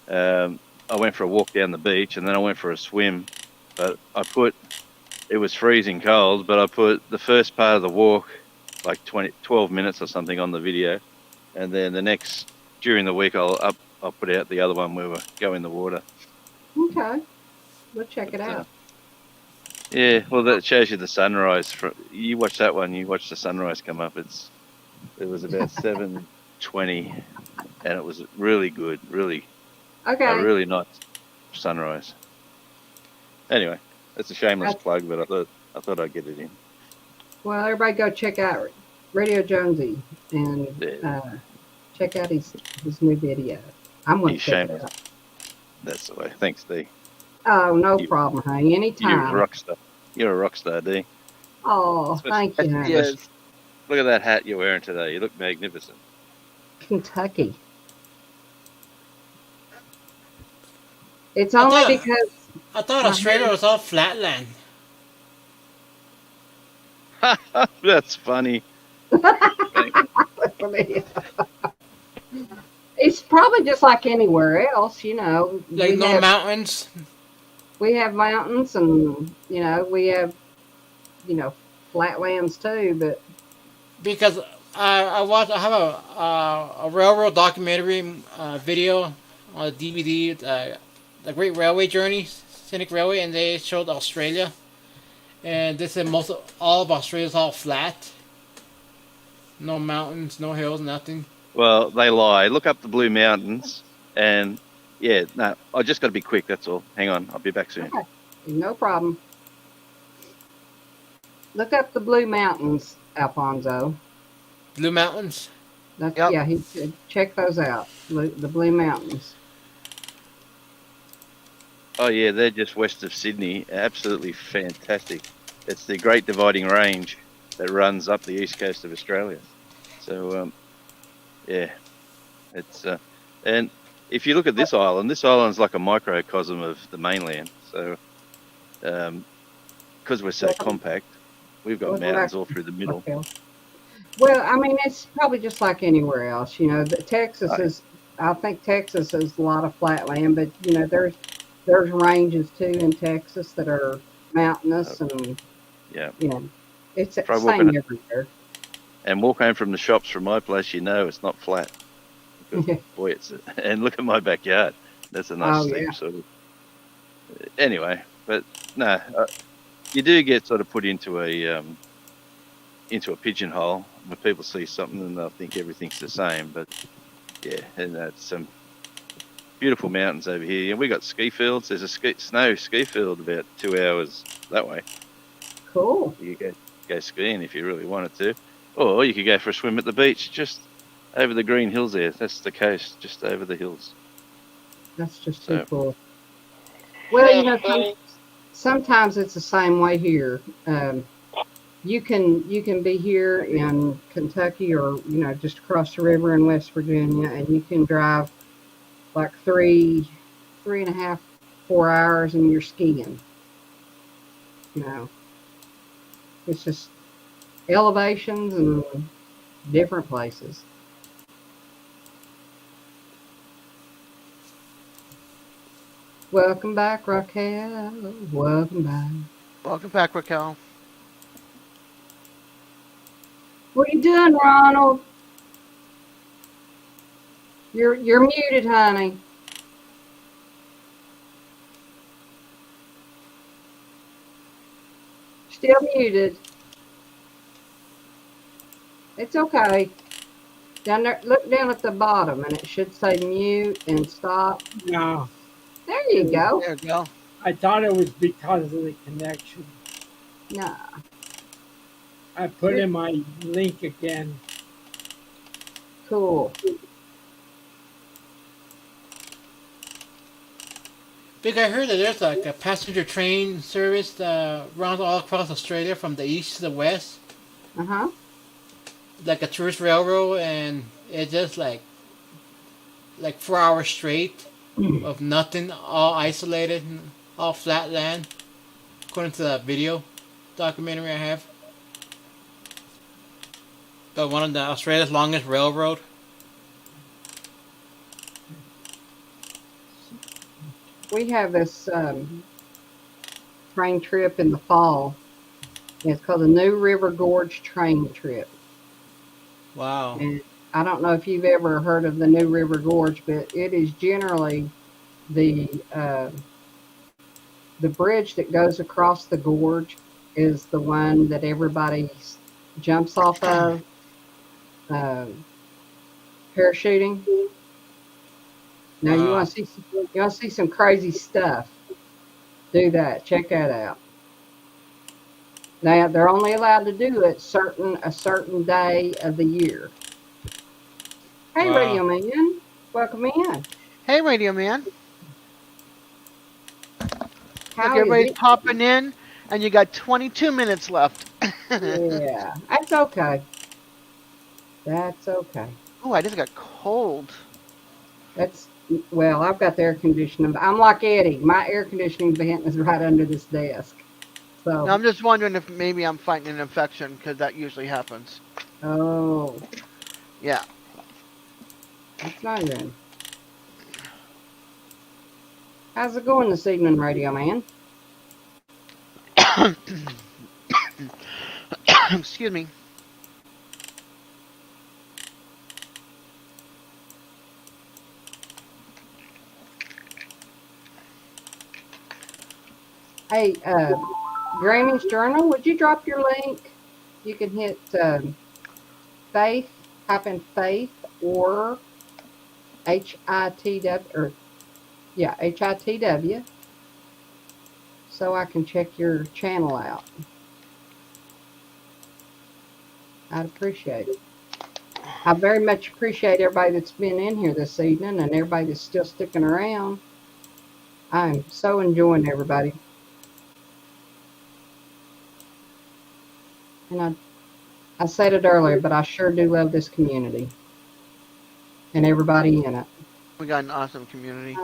Speaker 11: I went for a walk down the beach and then I went for a swim. But it was freezing cold, but I put the first part of the walk, like 12 minutes or something on the video. And then during the week, I'll put out the other one where we go in the water.
Speaker 1: Okay. We'll check it out.
Speaker 11: Yeah, well, that shows you the sunrise. You watch that one, you watch the sunrise come up. It was about 7:20, and it was really good, a really nice sunrise. Anyway, it's a shameless plug, but I thought I'd get it in.
Speaker 1: Well, everybody go check out Radio Jonesy and check out his new video. I'm going to check it out.
Speaker 11: That's the way. Thanks, Dee.
Speaker 1: Oh, no problem, honey. Anytime.
Speaker 11: You're a rock star. You're a rock star, Dee.
Speaker 1: Oh, thank you, honey.
Speaker 11: Look at that hat you're wearing today. You look magnificent.
Speaker 1: Kentucky. It's only because...
Speaker 10: I thought Australia was all flatland.
Speaker 11: That's funny.
Speaker 1: It's probably just like anywhere else, you know.
Speaker 10: Like no mountains?
Speaker 1: We have mountains and, we have, flatlands too, but...
Speaker 10: Because I have a railroad documentary video on a DVD, The Great Railway Journey, scenic railway, and they showed Australia, and they said all of Australia's all flat, no mountains, no hills, nothing.
Speaker 11: Well, they lie. Look up the Blue Mountains, and yeah, no, I just got to be quick. That's all. Hang on, I'll be back soon.
Speaker 1: Okay, no problem. Look up the Blue Mountains, Alfonso.
Speaker 10: Blue Mountains.
Speaker 1: That's
Speaker 2: Yep.
Speaker 1: yeah. He said check those out. The Blue Mountains.
Speaker 11: Oh yeah, they're just west of Sydney. Absolutely fantastic. It's the Great Dividing Range that runs up the east coast of Australia. So yeah, it's and if you look at this island's like a microcosm of the mainland. So because we're so compact, we've got mountains all through the middle.
Speaker 1: Okay. Well, I mean, it's probably just like anywhere else. You know, Texas
Speaker 11: Right.
Speaker 1: is. I think Texas is a lot of flat land, but you know, there's ranges too in Texas that are mountainous, and
Speaker 11: Yeah.
Speaker 1: you know, it's the
Speaker 11: Try
Speaker 1: same
Speaker 11: walking
Speaker 1: everywhere.
Speaker 11: and walk home from the shops from my place, you know it's not flat. Because, boy, and look at my backyard. That's a nice
Speaker 1: Oh,
Speaker 11: steep
Speaker 1: yeah.
Speaker 11: sort of. Anyway, but no, you do get sort of put into a pigeonhole when people see something and they'll think everything's the same. But yeah, and that's some beautiful mountains over here. And we got ski fields. There's a snow ski field about 2 hours that way.
Speaker 1: Cool.
Speaker 11: You go skiing if you really wanted to, or you could go for a swim at the beach just over the green hills there. That's the coast, just over the hills.
Speaker 1: That's just too cool. Well, you know, sometimes it's the same way here. You can be here in Kentucky, or you know, just across the river in West Virginia, and you can drive like 3.5, 4 hours, and you're skiing. You know, it's just elevations and different places. Welcome back, Raquel. Welcome back.
Speaker 2: Welcome back, Raquel.
Speaker 1: What are you doing, Ronald? You're muted, honey. Still muted. It's okay. Down there, look down at the bottom, and it should say mute and stop.
Speaker 8: No,
Speaker 1: There you go.
Speaker 2: There you go.
Speaker 8: I thought it was because of the connection.
Speaker 1: Nah.
Speaker 8: I put in my link again.
Speaker 1: Cool.
Speaker 10: Big, I heard that there's like a passenger train service that runs all across Australia from the east to the west.
Speaker 1: Uh-huh.
Speaker 10: Like a tourist railroad, and it's just like 4 hours straight of nothing, all isolated, and all flat land, according to the video documentary I have. But one of the Australia's longest railroad.
Speaker 1: We have this train trip in the fall. It's called the New River Gorge Train Trip.
Speaker 10: Wow.
Speaker 1: And I don't know if you've ever heard of the New River Gorge, but it is generally the bridge that goes across the gorge is the one that everybody jumps off of. Parachuting. Now you want to see some crazy stuff. Do that. Check that out. Now they're only allowed to do it a certain day of the year. Hey,
Speaker 10: Wow.
Speaker 1: Radio Man, welcome in.
Speaker 2: Hey, Radio Man.
Speaker 1: How
Speaker 2: Look,
Speaker 1: is
Speaker 2: everybody's
Speaker 1: it?
Speaker 2: popping in, and you got 22 minutes left.
Speaker 1: Yeah, that's okay. That's okay.
Speaker 2: Oh, I just got cold.
Speaker 1: Well, I've got the air conditioning. I'm like Eddie. My air conditioning vent is right under this desk. So.
Speaker 2: Now, I'm just wondering if maybe I'm fighting an infection, because that usually happens.
Speaker 1: Oh.
Speaker 2: Yeah.
Speaker 1: It's not good. How's it going this evening, Radio Man?
Speaker 2: Excuse me.
Speaker 1: Hey, Granny's Journal, would you drop your link? You can hit Faith, type in Faith or HITW, or yeah, HITW, so I can check your channel out. I'd appreciate it. I very much appreciate everybody that's been in here this evening and everybody that's still sticking around. I'm so enjoying everybody. And I said it earlier, but I sure do love this community and everybody in it.
Speaker 2: We got an awesome community.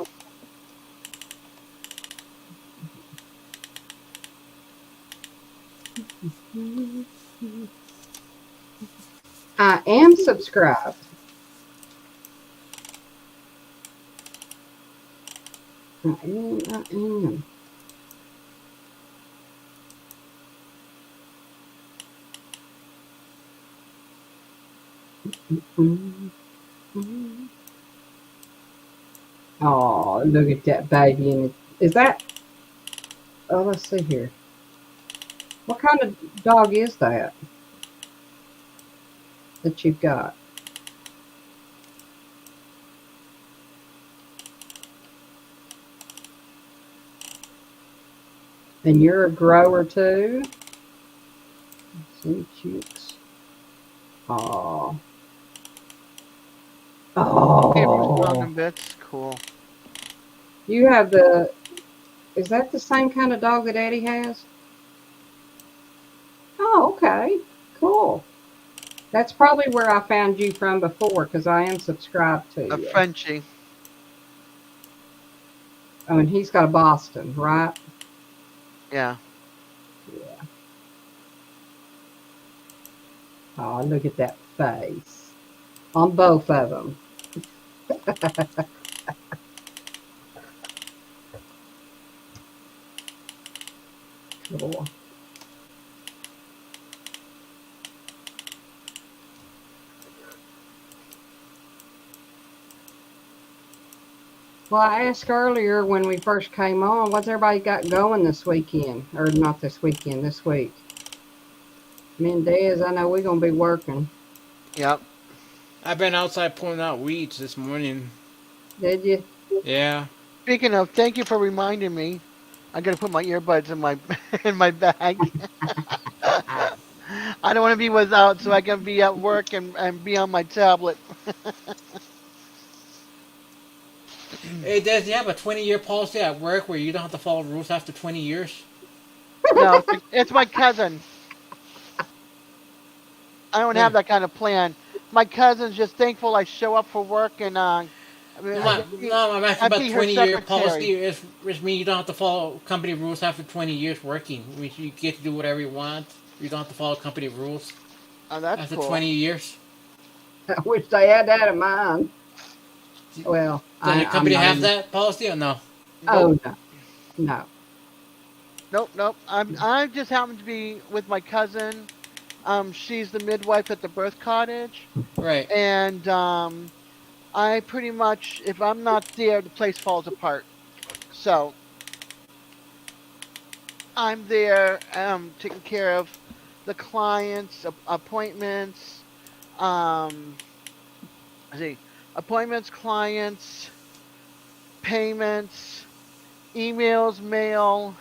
Speaker 1: I am subscribed. I am. Oh, look at that baby. And is that, oh, let's see here. What kind of dog is that you've got? And you're a grower too? Some chicks. Oh.
Speaker 2: Strong
Speaker 1: Oh.
Speaker 2: and bits, cool.
Speaker 1: You have the, is that the same kind of dog that Eddie has? Oh, okay. Cool. That's probably where I found you from before, because I am subscribed to
Speaker 2: A
Speaker 1: you.
Speaker 2: Frenchie.
Speaker 1: Oh, and he's got a Boston, right?
Speaker 2: Yeah.
Speaker 1: Yeah. Oh, look at that face on both of them. Cool. Well, I asked earlier when we first came on, what's everybody got going this weekend? Or not this weekend, this week. Me and Dez, I know we're going to be working.
Speaker 2: Yep.
Speaker 10: I've been outside pulling out weeds this morning.
Speaker 1: Did you?
Speaker 10: Yeah.
Speaker 2: Speaking of, thank you for reminding me. I gotta put my earbuds in my in my bag. I don't want to be without, so I can be at work and be on my tablet.
Speaker 10: Hey, Des, you have a 20-year policy at work where you don't have to follow rules after 20 years?
Speaker 2: No, it's my cousin. I don't have
Speaker 10: Yeah.
Speaker 2: that kind of plan. My cousin's just thankful I show up for work and I mean,
Speaker 10: No, I'm asking
Speaker 2: I
Speaker 10: about
Speaker 2: be her
Speaker 10: 20-year
Speaker 2: secretary.
Speaker 10: policy. Which means you don't have to follow company rules after 20 years working. Which you get to do whatever you want. You don't have to follow company rules
Speaker 2: Oh, that's
Speaker 10: after
Speaker 2: cool.
Speaker 10: 20 years.
Speaker 1: I wish they had that in mine. Well,
Speaker 10: Does your
Speaker 1: I'm
Speaker 10: company
Speaker 1: not
Speaker 10: have
Speaker 1: in.
Speaker 10: that policy or no?
Speaker 1: Oh, no. No.
Speaker 2: Nope. I just happen to be with my cousin. She's the midwife at the birth cottage,
Speaker 10: Right.
Speaker 2: and I pretty much, if I'm not there, the place falls apart. So I'm there, taking care of the clients, appointments, um, let's see, appointments, clients, payments, emails, mail.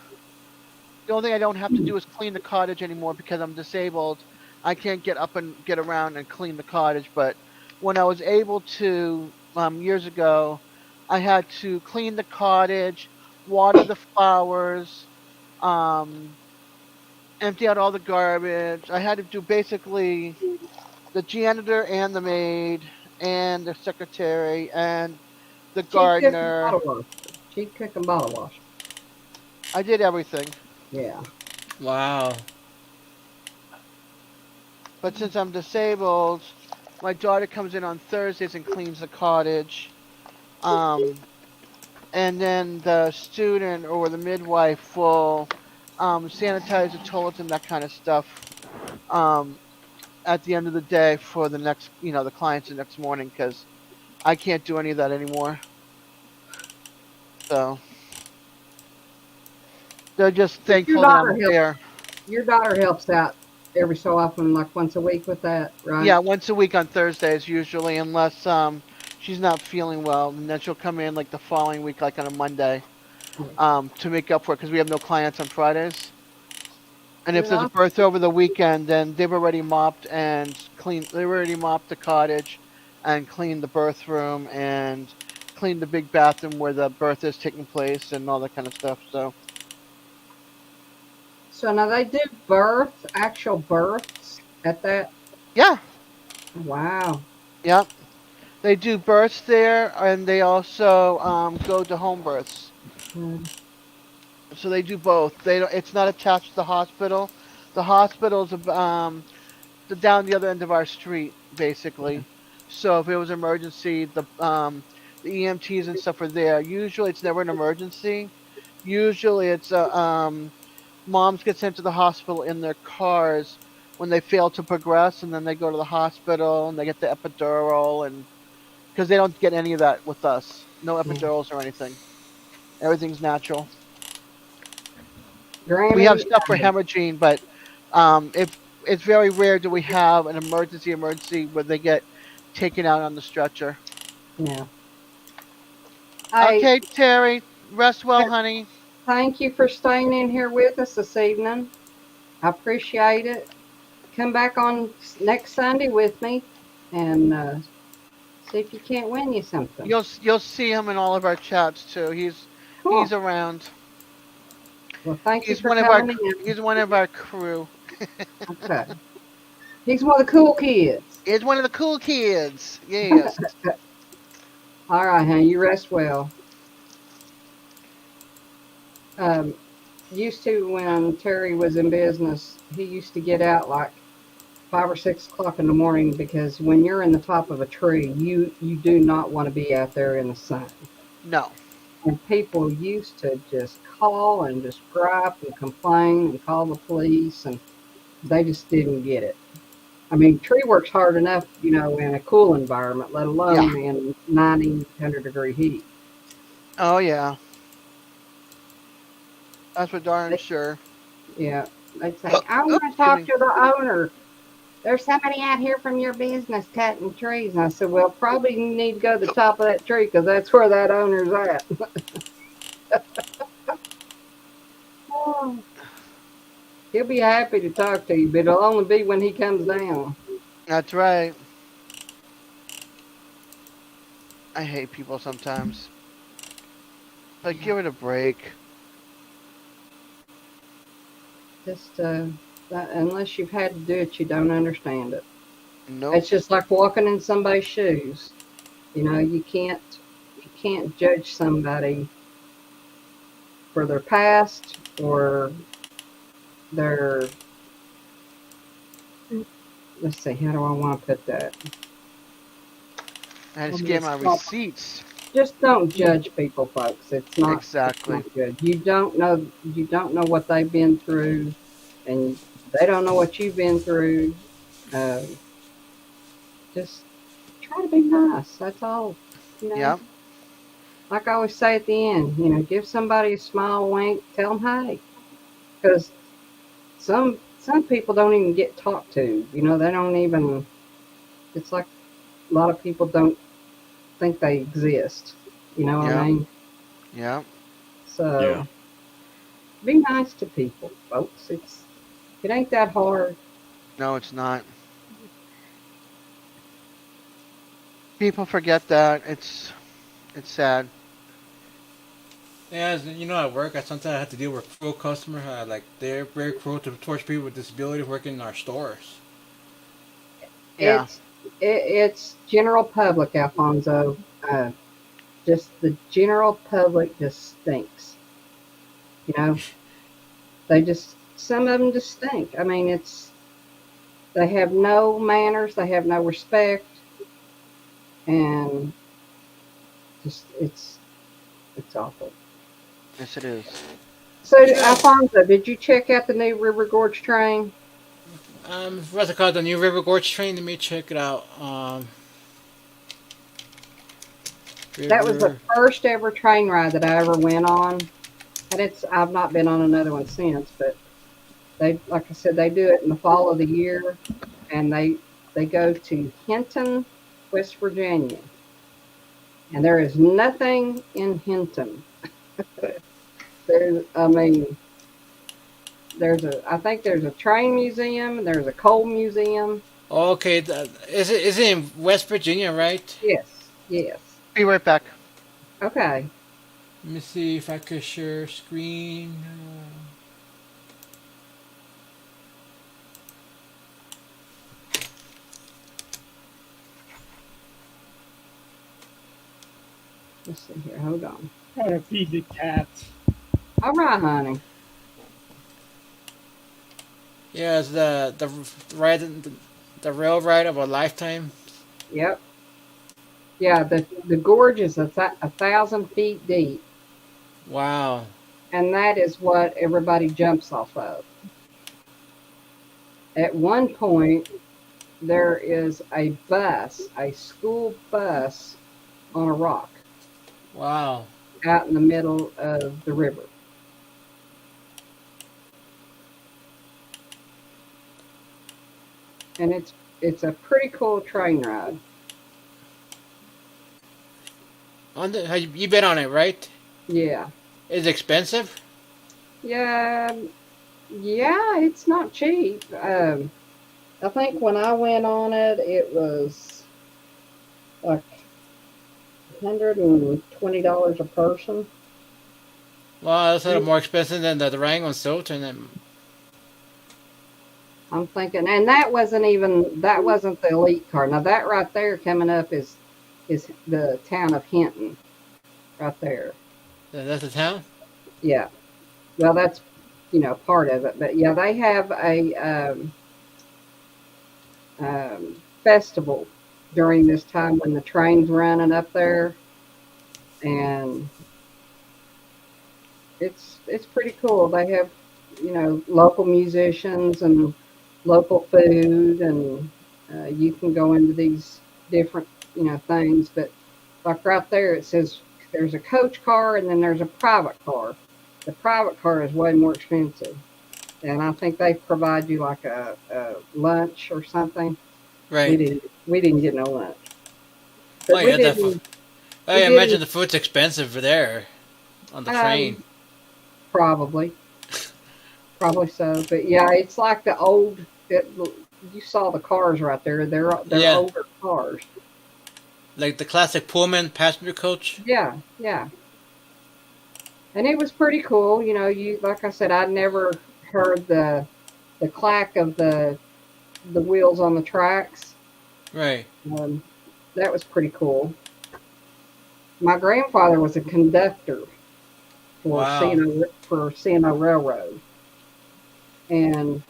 Speaker 2: The only thing I don't have to do is clean the cottage anymore because I'm disabled. I can't get up and get around and clean the cottage. But when I was able to, years ago, I had to clean the cottage, water the flowers, um, empty out all the garbage. I had to do basically the janitor and the maid and the secretary and the
Speaker 1: Chief cook and
Speaker 2: gardener.
Speaker 1: bottle washer. Chief cook and bottle washer.
Speaker 2: I did everything.
Speaker 1: Yeah.
Speaker 10: Wow.
Speaker 2: But since I'm disabled, my daughter comes in on Thursdays and cleans the cottage. Um, and then the student or the midwife will sanitize the toilets and that kind of stuff um, at the end of the day for the next, the clients the next morning because I can't do any of that anymore. So They're just
Speaker 1: Your
Speaker 2: thankful that
Speaker 1: daughter
Speaker 2: I'm
Speaker 1: helps.
Speaker 2: there.
Speaker 1: Your daughter helps out every so often, like once a week with that, right?
Speaker 2: Yeah, once a week on Thursdays usually, unless she's not feeling well, and then she'll come in like the following week, like on a Monday, to make up for it because we have no clients on Fridays. And if there's a
Speaker 1: Yeah.
Speaker 2: birth over the weekend, then they've already mopped and cleaned. They've already mopped the cottage, and cleaned the birth room and cleaned the big bathroom where the birth is taking place and all that kind of stuff. So
Speaker 1: So now they do actual births at that.
Speaker 2: yeah,
Speaker 1: Wow.
Speaker 2: yeah, they do births there, and they also go to home births.
Speaker 1: Mm.
Speaker 2: So they do both. They don't, it's not attached to the hospital. The hospital's down the other end of our street, basically. So if it was emergency, the EMTs and stuff are there. Usually, it's never an emergency. Usually, it's moms get sent to the hospital in their cars when they fail to progress, and then they go to the hospital and they get the epidural, and because they don't get any of that with us, no epidurals or anything. Everything's natural. We have
Speaker 1: Granny,
Speaker 2: stuff for hemorrhaging, but if it's very rare do we have an emergency where they get taken out on the stretcher.
Speaker 1: yeah. Hey,
Speaker 2: Okay, Terry, rest well, honey.
Speaker 1: thank you for staying in here with us this evening. I appreciate it. Come back on next Sunday with me and see if you can't win you something.
Speaker 2: You'll see him in all of our chats too.
Speaker 1: Cool.
Speaker 2: He's around.
Speaker 1: Well, thank you
Speaker 2: He's
Speaker 1: for
Speaker 2: one of our
Speaker 1: coming in.
Speaker 2: he's one of our crew.
Speaker 1: Okay. He's one of the cool kids.
Speaker 2: He's one of the cool kids. Yes.
Speaker 1: All right, honey. You rest well. Used to when Terry was in business, he used to get out like 5 or 6 o'clock in the morning because when you're in the top of a tree, you do not want to be out there in the sun.
Speaker 2: No.
Speaker 1: And people used to just call and just gripe and complain and call the police, and they just didn't get it. I mean, tree work's hard enough, in a cool environment, let alone in 90, 100-degree heat.
Speaker 2: Oh yeah. That's for darn sure.
Speaker 1: Yeah, they'd say, I want to talk to the owner. There's somebody out here from your business cutting trees. And I said, well, probably you need to go to the top of that tree because that's where that owner's at. Oh, he'll be happy to talk to you, but it'll only be when he comes down.
Speaker 2: That's right. I hate people sometimes. Like, give it a break.
Speaker 1: Just unless you've had to do it, you don't understand it.
Speaker 2: Nope.
Speaker 1: It's just like walking in somebody's shoes. You can't judge somebody for their past or their. Let's see, how do I want to put that?
Speaker 2: I had to get my receipts.
Speaker 1: Just don't judge people, folks. It's not
Speaker 2: exactly
Speaker 1: it's not good. You don't know what they've been through, and they don't know what you've been through. Just try to be nice. That's all.
Speaker 2: Yeah.
Speaker 1: Like I always say at the end, give somebody a smile, wink, tell them hey, because some people don't even get talked to. They don't even. It's like a lot of people don't think they exist. You know what I mean?
Speaker 2: Yeah.
Speaker 1: So be nice to people, folks. It ain't that hard.
Speaker 2: No, it's not. People forget that. It's sad.
Speaker 10: Yeah, at work, I sometimes have to deal with cruel customers. Like they're very cruel towards people with disabilities working in our stores.
Speaker 2: Yeah.
Speaker 1: It's general public, Alfonso. Just the general public just stinks. Some of them just stink. I mean, they have no manners, they have no respect, and just it's awful.
Speaker 2: Yes, it is.
Speaker 1: So, Alfonso, did you check out the new River Gorge train?
Speaker 10: What's it called? The new River Gorge train? Let me check it out.
Speaker 1: That was the first ever train ride that I ever went on. and I've not been on another one since, but they, like I said, they do it in the fall of the year, and they go to Hinton, West Virginia, and there is nothing in Hinton. I mean, I think there's a train museum, there's a coal museum.
Speaker 10: Okay, is it in West Virginia, right?
Speaker 1: Yes, yes.
Speaker 2: Be right back.
Speaker 1: Okay.
Speaker 10: Let me see if I could share screen.
Speaker 1: Let's see here. Hold on.
Speaker 8: Gotta feed the cats.
Speaker 1: All right, honey.
Speaker 10: Yeah, it's the ride, the rail ride of a lifetime.
Speaker 1: Yep. Yeah, the gorge is 1,000 feet deep,
Speaker 10: Wow.
Speaker 1: and that is what everybody jumps off of. At one point, there is a school bus on a rock
Speaker 10: Wow.
Speaker 1: out in the middle of the river. And it's a pretty cool train ride.
Speaker 10: You been on it, right?
Speaker 1: Yeah.
Speaker 10: Is it expensive?
Speaker 1: Yeah, yeah, it's not cheap. I think when I went on it, it was like $120 a person.
Speaker 10: Wow, that's a little more expensive than the Durango and Sultan.
Speaker 1: I'm thinking, and that wasn't the elite car. Now that right there coming up is the town of Hinton, right there.
Speaker 10: That's the town?
Speaker 1: Yeah. Well, that's part of it, but yeah, they have a festival during this time when the train's running up there, and it's pretty cool. They have local musicians and local food, and you can go into these different things. But like right there, it says there's a coach car and then there's a private car. The private car is way more expensive, and I think they provide you like a lunch or something.
Speaker 10: Right.
Speaker 1: We didn't get no lunch.
Speaker 10: Oh, yeah, I imagine the food's expensive for there on the train.
Speaker 1: Probably so. But yeah, it's like the old. You saw the cars right there. They're older cars.
Speaker 10: Like the classic Pullman passenger coach.
Speaker 1: Yeah, yeah. And it was pretty cool. Like I said, I'd never heard the clack of the wheels on the tracks.
Speaker 10: Right.
Speaker 1: That was pretty cool. My grandfather was a conductor for CNO Railroad, and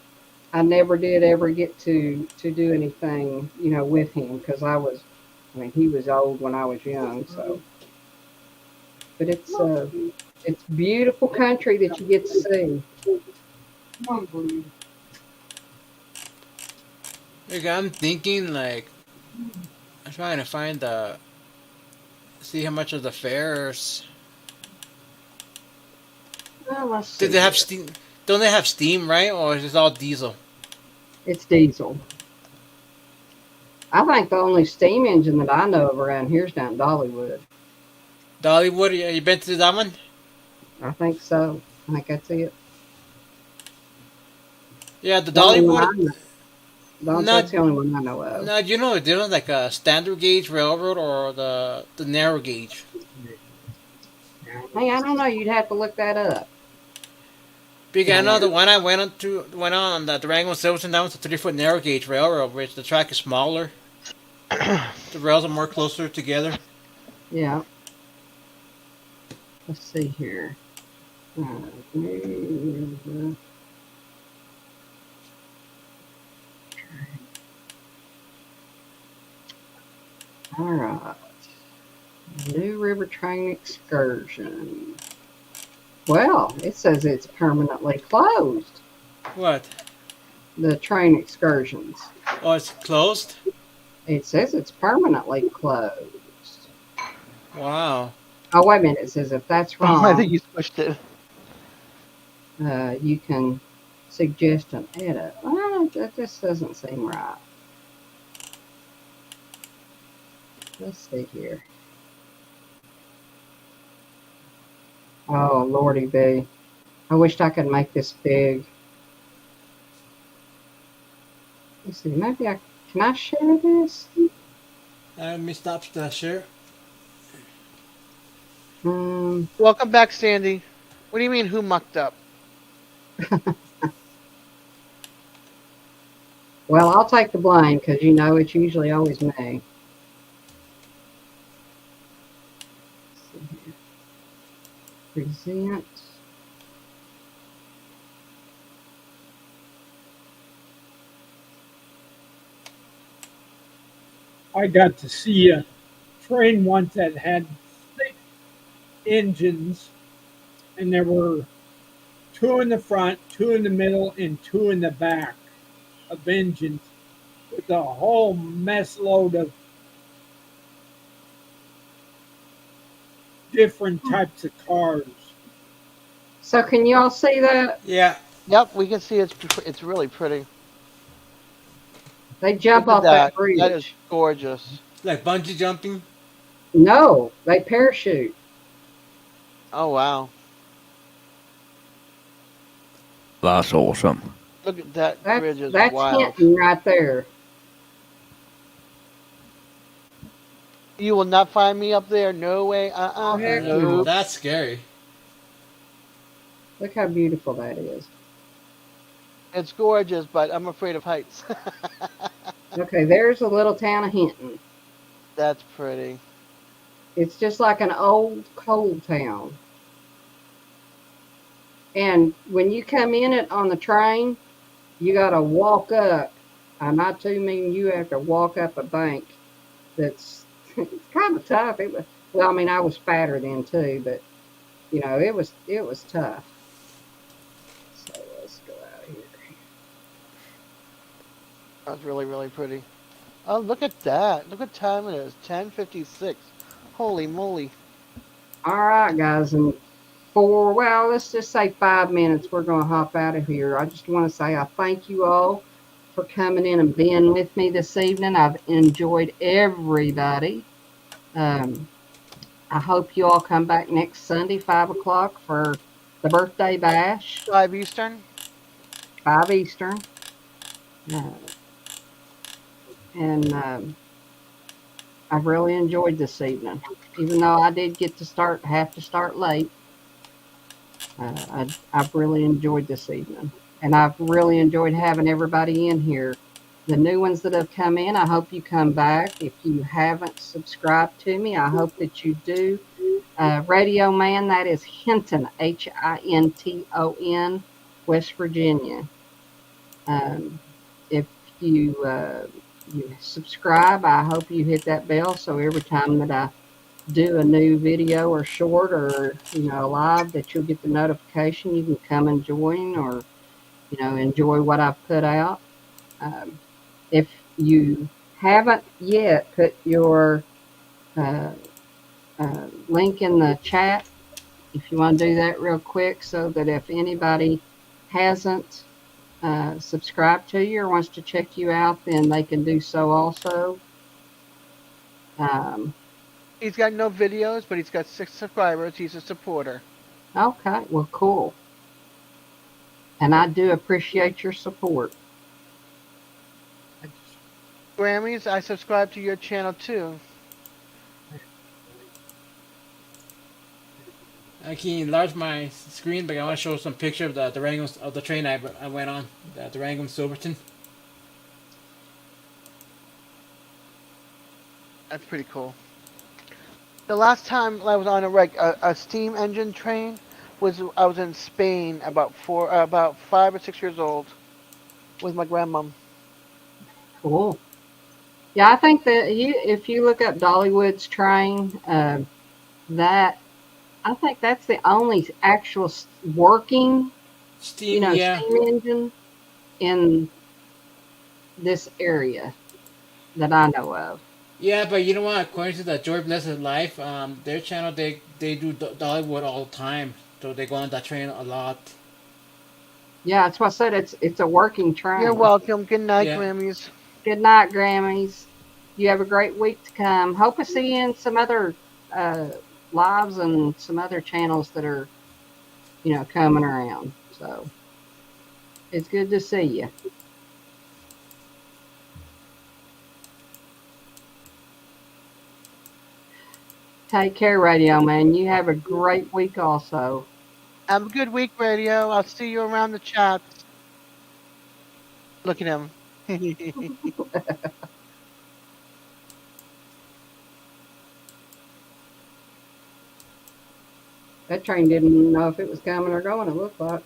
Speaker 1: I never did ever get to do anything, with him because he was old when I was young. So, but it's beautiful country that you get to see.
Speaker 10: Look, I'm thinking I'm trying to find see how much of the fares.
Speaker 1: Well, let's see.
Speaker 10: Did they have steam? Don't they have steam, right? Or is it all diesel?
Speaker 1: It's diesel. I think the only steam engine that I know of around here is down at Dollywood.
Speaker 10: Dollywood? You been to that one?
Speaker 1: I think so. I think that's it.
Speaker 10: Yeah, the Dollywood.
Speaker 1: That's the only one I know of.
Speaker 10: No, there's like a standard gauge railroad or the narrow gauge.
Speaker 1: Hey, I don't know. You'd have to look that up.
Speaker 10: Because I know the one I went on the Durango Silverton, that was a 3-foot narrow gauge railroad, which the track is smaller. The rails are more closer together.
Speaker 1: Yeah. Let's see here. All right. New River Train Excursion. Well, it says it's permanently closed.
Speaker 10: What?
Speaker 1: The train excursions.
Speaker 10: Oh, it's closed?
Speaker 1: It says it's permanently closed.
Speaker 10: Wow.
Speaker 1: Oh, wait a minute. It says if that's wrong.
Speaker 2: I think you switched it.
Speaker 1: you can suggest an edit. Well, that just doesn't seem right. Let's see here. Oh, Lordy B. I wished I could make this big. Let's see, maybe can I share this?
Speaker 10: Let me stop the share.
Speaker 2: Welcome back, Sandy. What do you mean, who mucked up?
Speaker 1: Well, I'll take the blame because you know it's usually always me. Let's see here. Present.
Speaker 8: I got to see a train once that had 6 engines, and there were 2 in the front, 2 in the middle, and 2 in the back of engines with a whole mess load of different types of cars.
Speaker 1: So can you all see that?
Speaker 10: Yeah.
Speaker 2: Yep, we can see it's really pretty.
Speaker 1: They jump
Speaker 2: Look at
Speaker 1: off that
Speaker 2: that. That is
Speaker 1: bridge.
Speaker 2: gorgeous.
Speaker 10: Like bungee jumping.
Speaker 1: No, they parachute.
Speaker 2: Oh wow.
Speaker 9: That's awesome.
Speaker 2: Look at that
Speaker 1: That's
Speaker 2: bridge is
Speaker 1: that's
Speaker 2: wild.
Speaker 1: Hinton right there.
Speaker 2: You will not find me up there. No way.
Speaker 1: Heck
Speaker 10: No,
Speaker 1: no.
Speaker 2: Nope.
Speaker 10: that's scary.
Speaker 1: Look how beautiful that is.
Speaker 2: It's gorgeous, but I'm afraid of heights.
Speaker 1: Okay, there's the little town of Hinton.
Speaker 2: That's pretty.
Speaker 1: It's just like an old coal town. And when you come in it on the train, you got to walk up. I'm not too mean you have to walk up a bank that's it's kind of tough. It was well, I mean, I was fatter then too, but you know, it was tough. So let's go out of here.
Speaker 2: That's really, really pretty. Oh, look at that. Look what time it is. 10:56. Holy moly.
Speaker 1: All right, guys, and well, let's just say 5 minutes, we're going to hop out of here. I just want to say I thank you all for coming in and being with me this evening. I've enjoyed everybody. Um, I hope you all come back next Sunday, 5 o'clock, for the birthday bash,
Speaker 2: 5 Eastern.
Speaker 1: 5 Eastern. Uh, and I've really enjoyed this evening, even though I did have to start late. I've really enjoyed this evening, and I've really enjoyed having everybody in here. The new ones that have come in, I hope you come back. If you haven't subscribed to me, I hope that you do. Radio Man, that is Hinton, Hinton, West Virginia. If you subscribe, I hope you hit that bell so every time that I do a new video or short or live that you'll get the notification. You can come and join or enjoy what I've put out. If you haven't yet put your link in the chat, if you want to do that real quick so that if anybody hasn't subscribed to you or wants to check you out, then they can do so also.
Speaker 2: He's got no videos, but he's got 6 subscribers. He's a supporter.
Speaker 1: Okay, well, cool. And I do appreciate your support.
Speaker 2: Grammys, I subscribe to your channel too.
Speaker 10: I can enlarge my screen, but I want to show some picture of the Durango of the train I went on, the Durango Silverton.
Speaker 2: That's pretty cool. The last time I was on a steam engine train I was in Spain about 5 or 6 years old with my grandmom.
Speaker 1: Cool. Yeah, I think that if you look up Dollywood's train, that I think that's the only actual working
Speaker 10: steam
Speaker 1: engine in this area that I know of.
Speaker 10: Yeah, but you know what? According to the Joy Blessed Life, their channel they do Dollywood all the time, so they go on that train a lot.
Speaker 1: Yeah, that's why I said it's a working train.
Speaker 2: You're welcome. Good night,
Speaker 10: Yeah.
Speaker 2: Grammys.
Speaker 1: Good night, Grammys. You have a great week to come. Hope to see you in some other uh, lives and some other channels that are, coming around. So it's good to see you. Take care, Radio Man. You have a great week also.
Speaker 2: Have a good week, radio. I'll see you around the chats. Look at him.
Speaker 1: That train didn't know if it was coming or going, it looked like.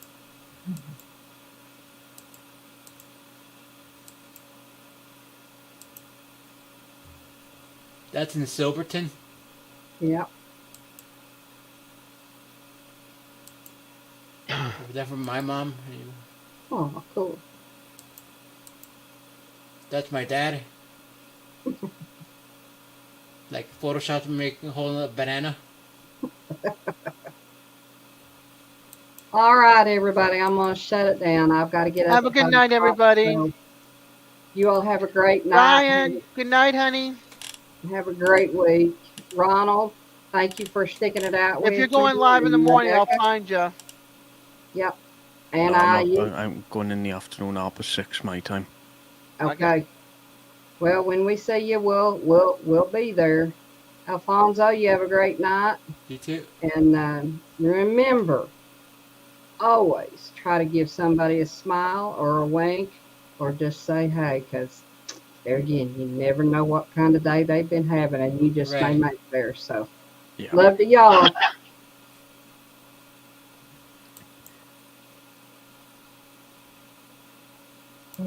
Speaker 10: That's in Silverton.
Speaker 1: Yeah.
Speaker 10: Was that from my mom?
Speaker 1: Oh, cool.
Speaker 10: That's my dad. Like Photoshop making holding a banana.
Speaker 1: All right, everybody. I'm going to shut it down. I've got to get up.
Speaker 2: Have a
Speaker 1: at
Speaker 2: good
Speaker 1: 5
Speaker 2: night,
Speaker 1: o'clock,
Speaker 2: everybody.
Speaker 1: so you all have a great night.
Speaker 2: Ryan, good night, honey.
Speaker 1: Have a great week. Ronald, thank you for sticking it out with
Speaker 2: If
Speaker 1: me.
Speaker 2: you're going live in the
Speaker 1: And
Speaker 2: morning, I'll
Speaker 1: Rebecca.
Speaker 2: find you.
Speaker 1: Yep. And
Speaker 9: No, I'm not. I'm going in the afternoon, 6:30 my time.
Speaker 1: Okay. Well, when we see you, we'll be there. Alfonso, you have a great night.
Speaker 10: You too.
Speaker 1: And remember, always try to give somebody a smile or a wink or just say hey, because there again, you never know what kind of day they've been having, and you just may
Speaker 10: Right.
Speaker 1: make theirs. So,
Speaker 9: Yeah.
Speaker 1: love to y'all.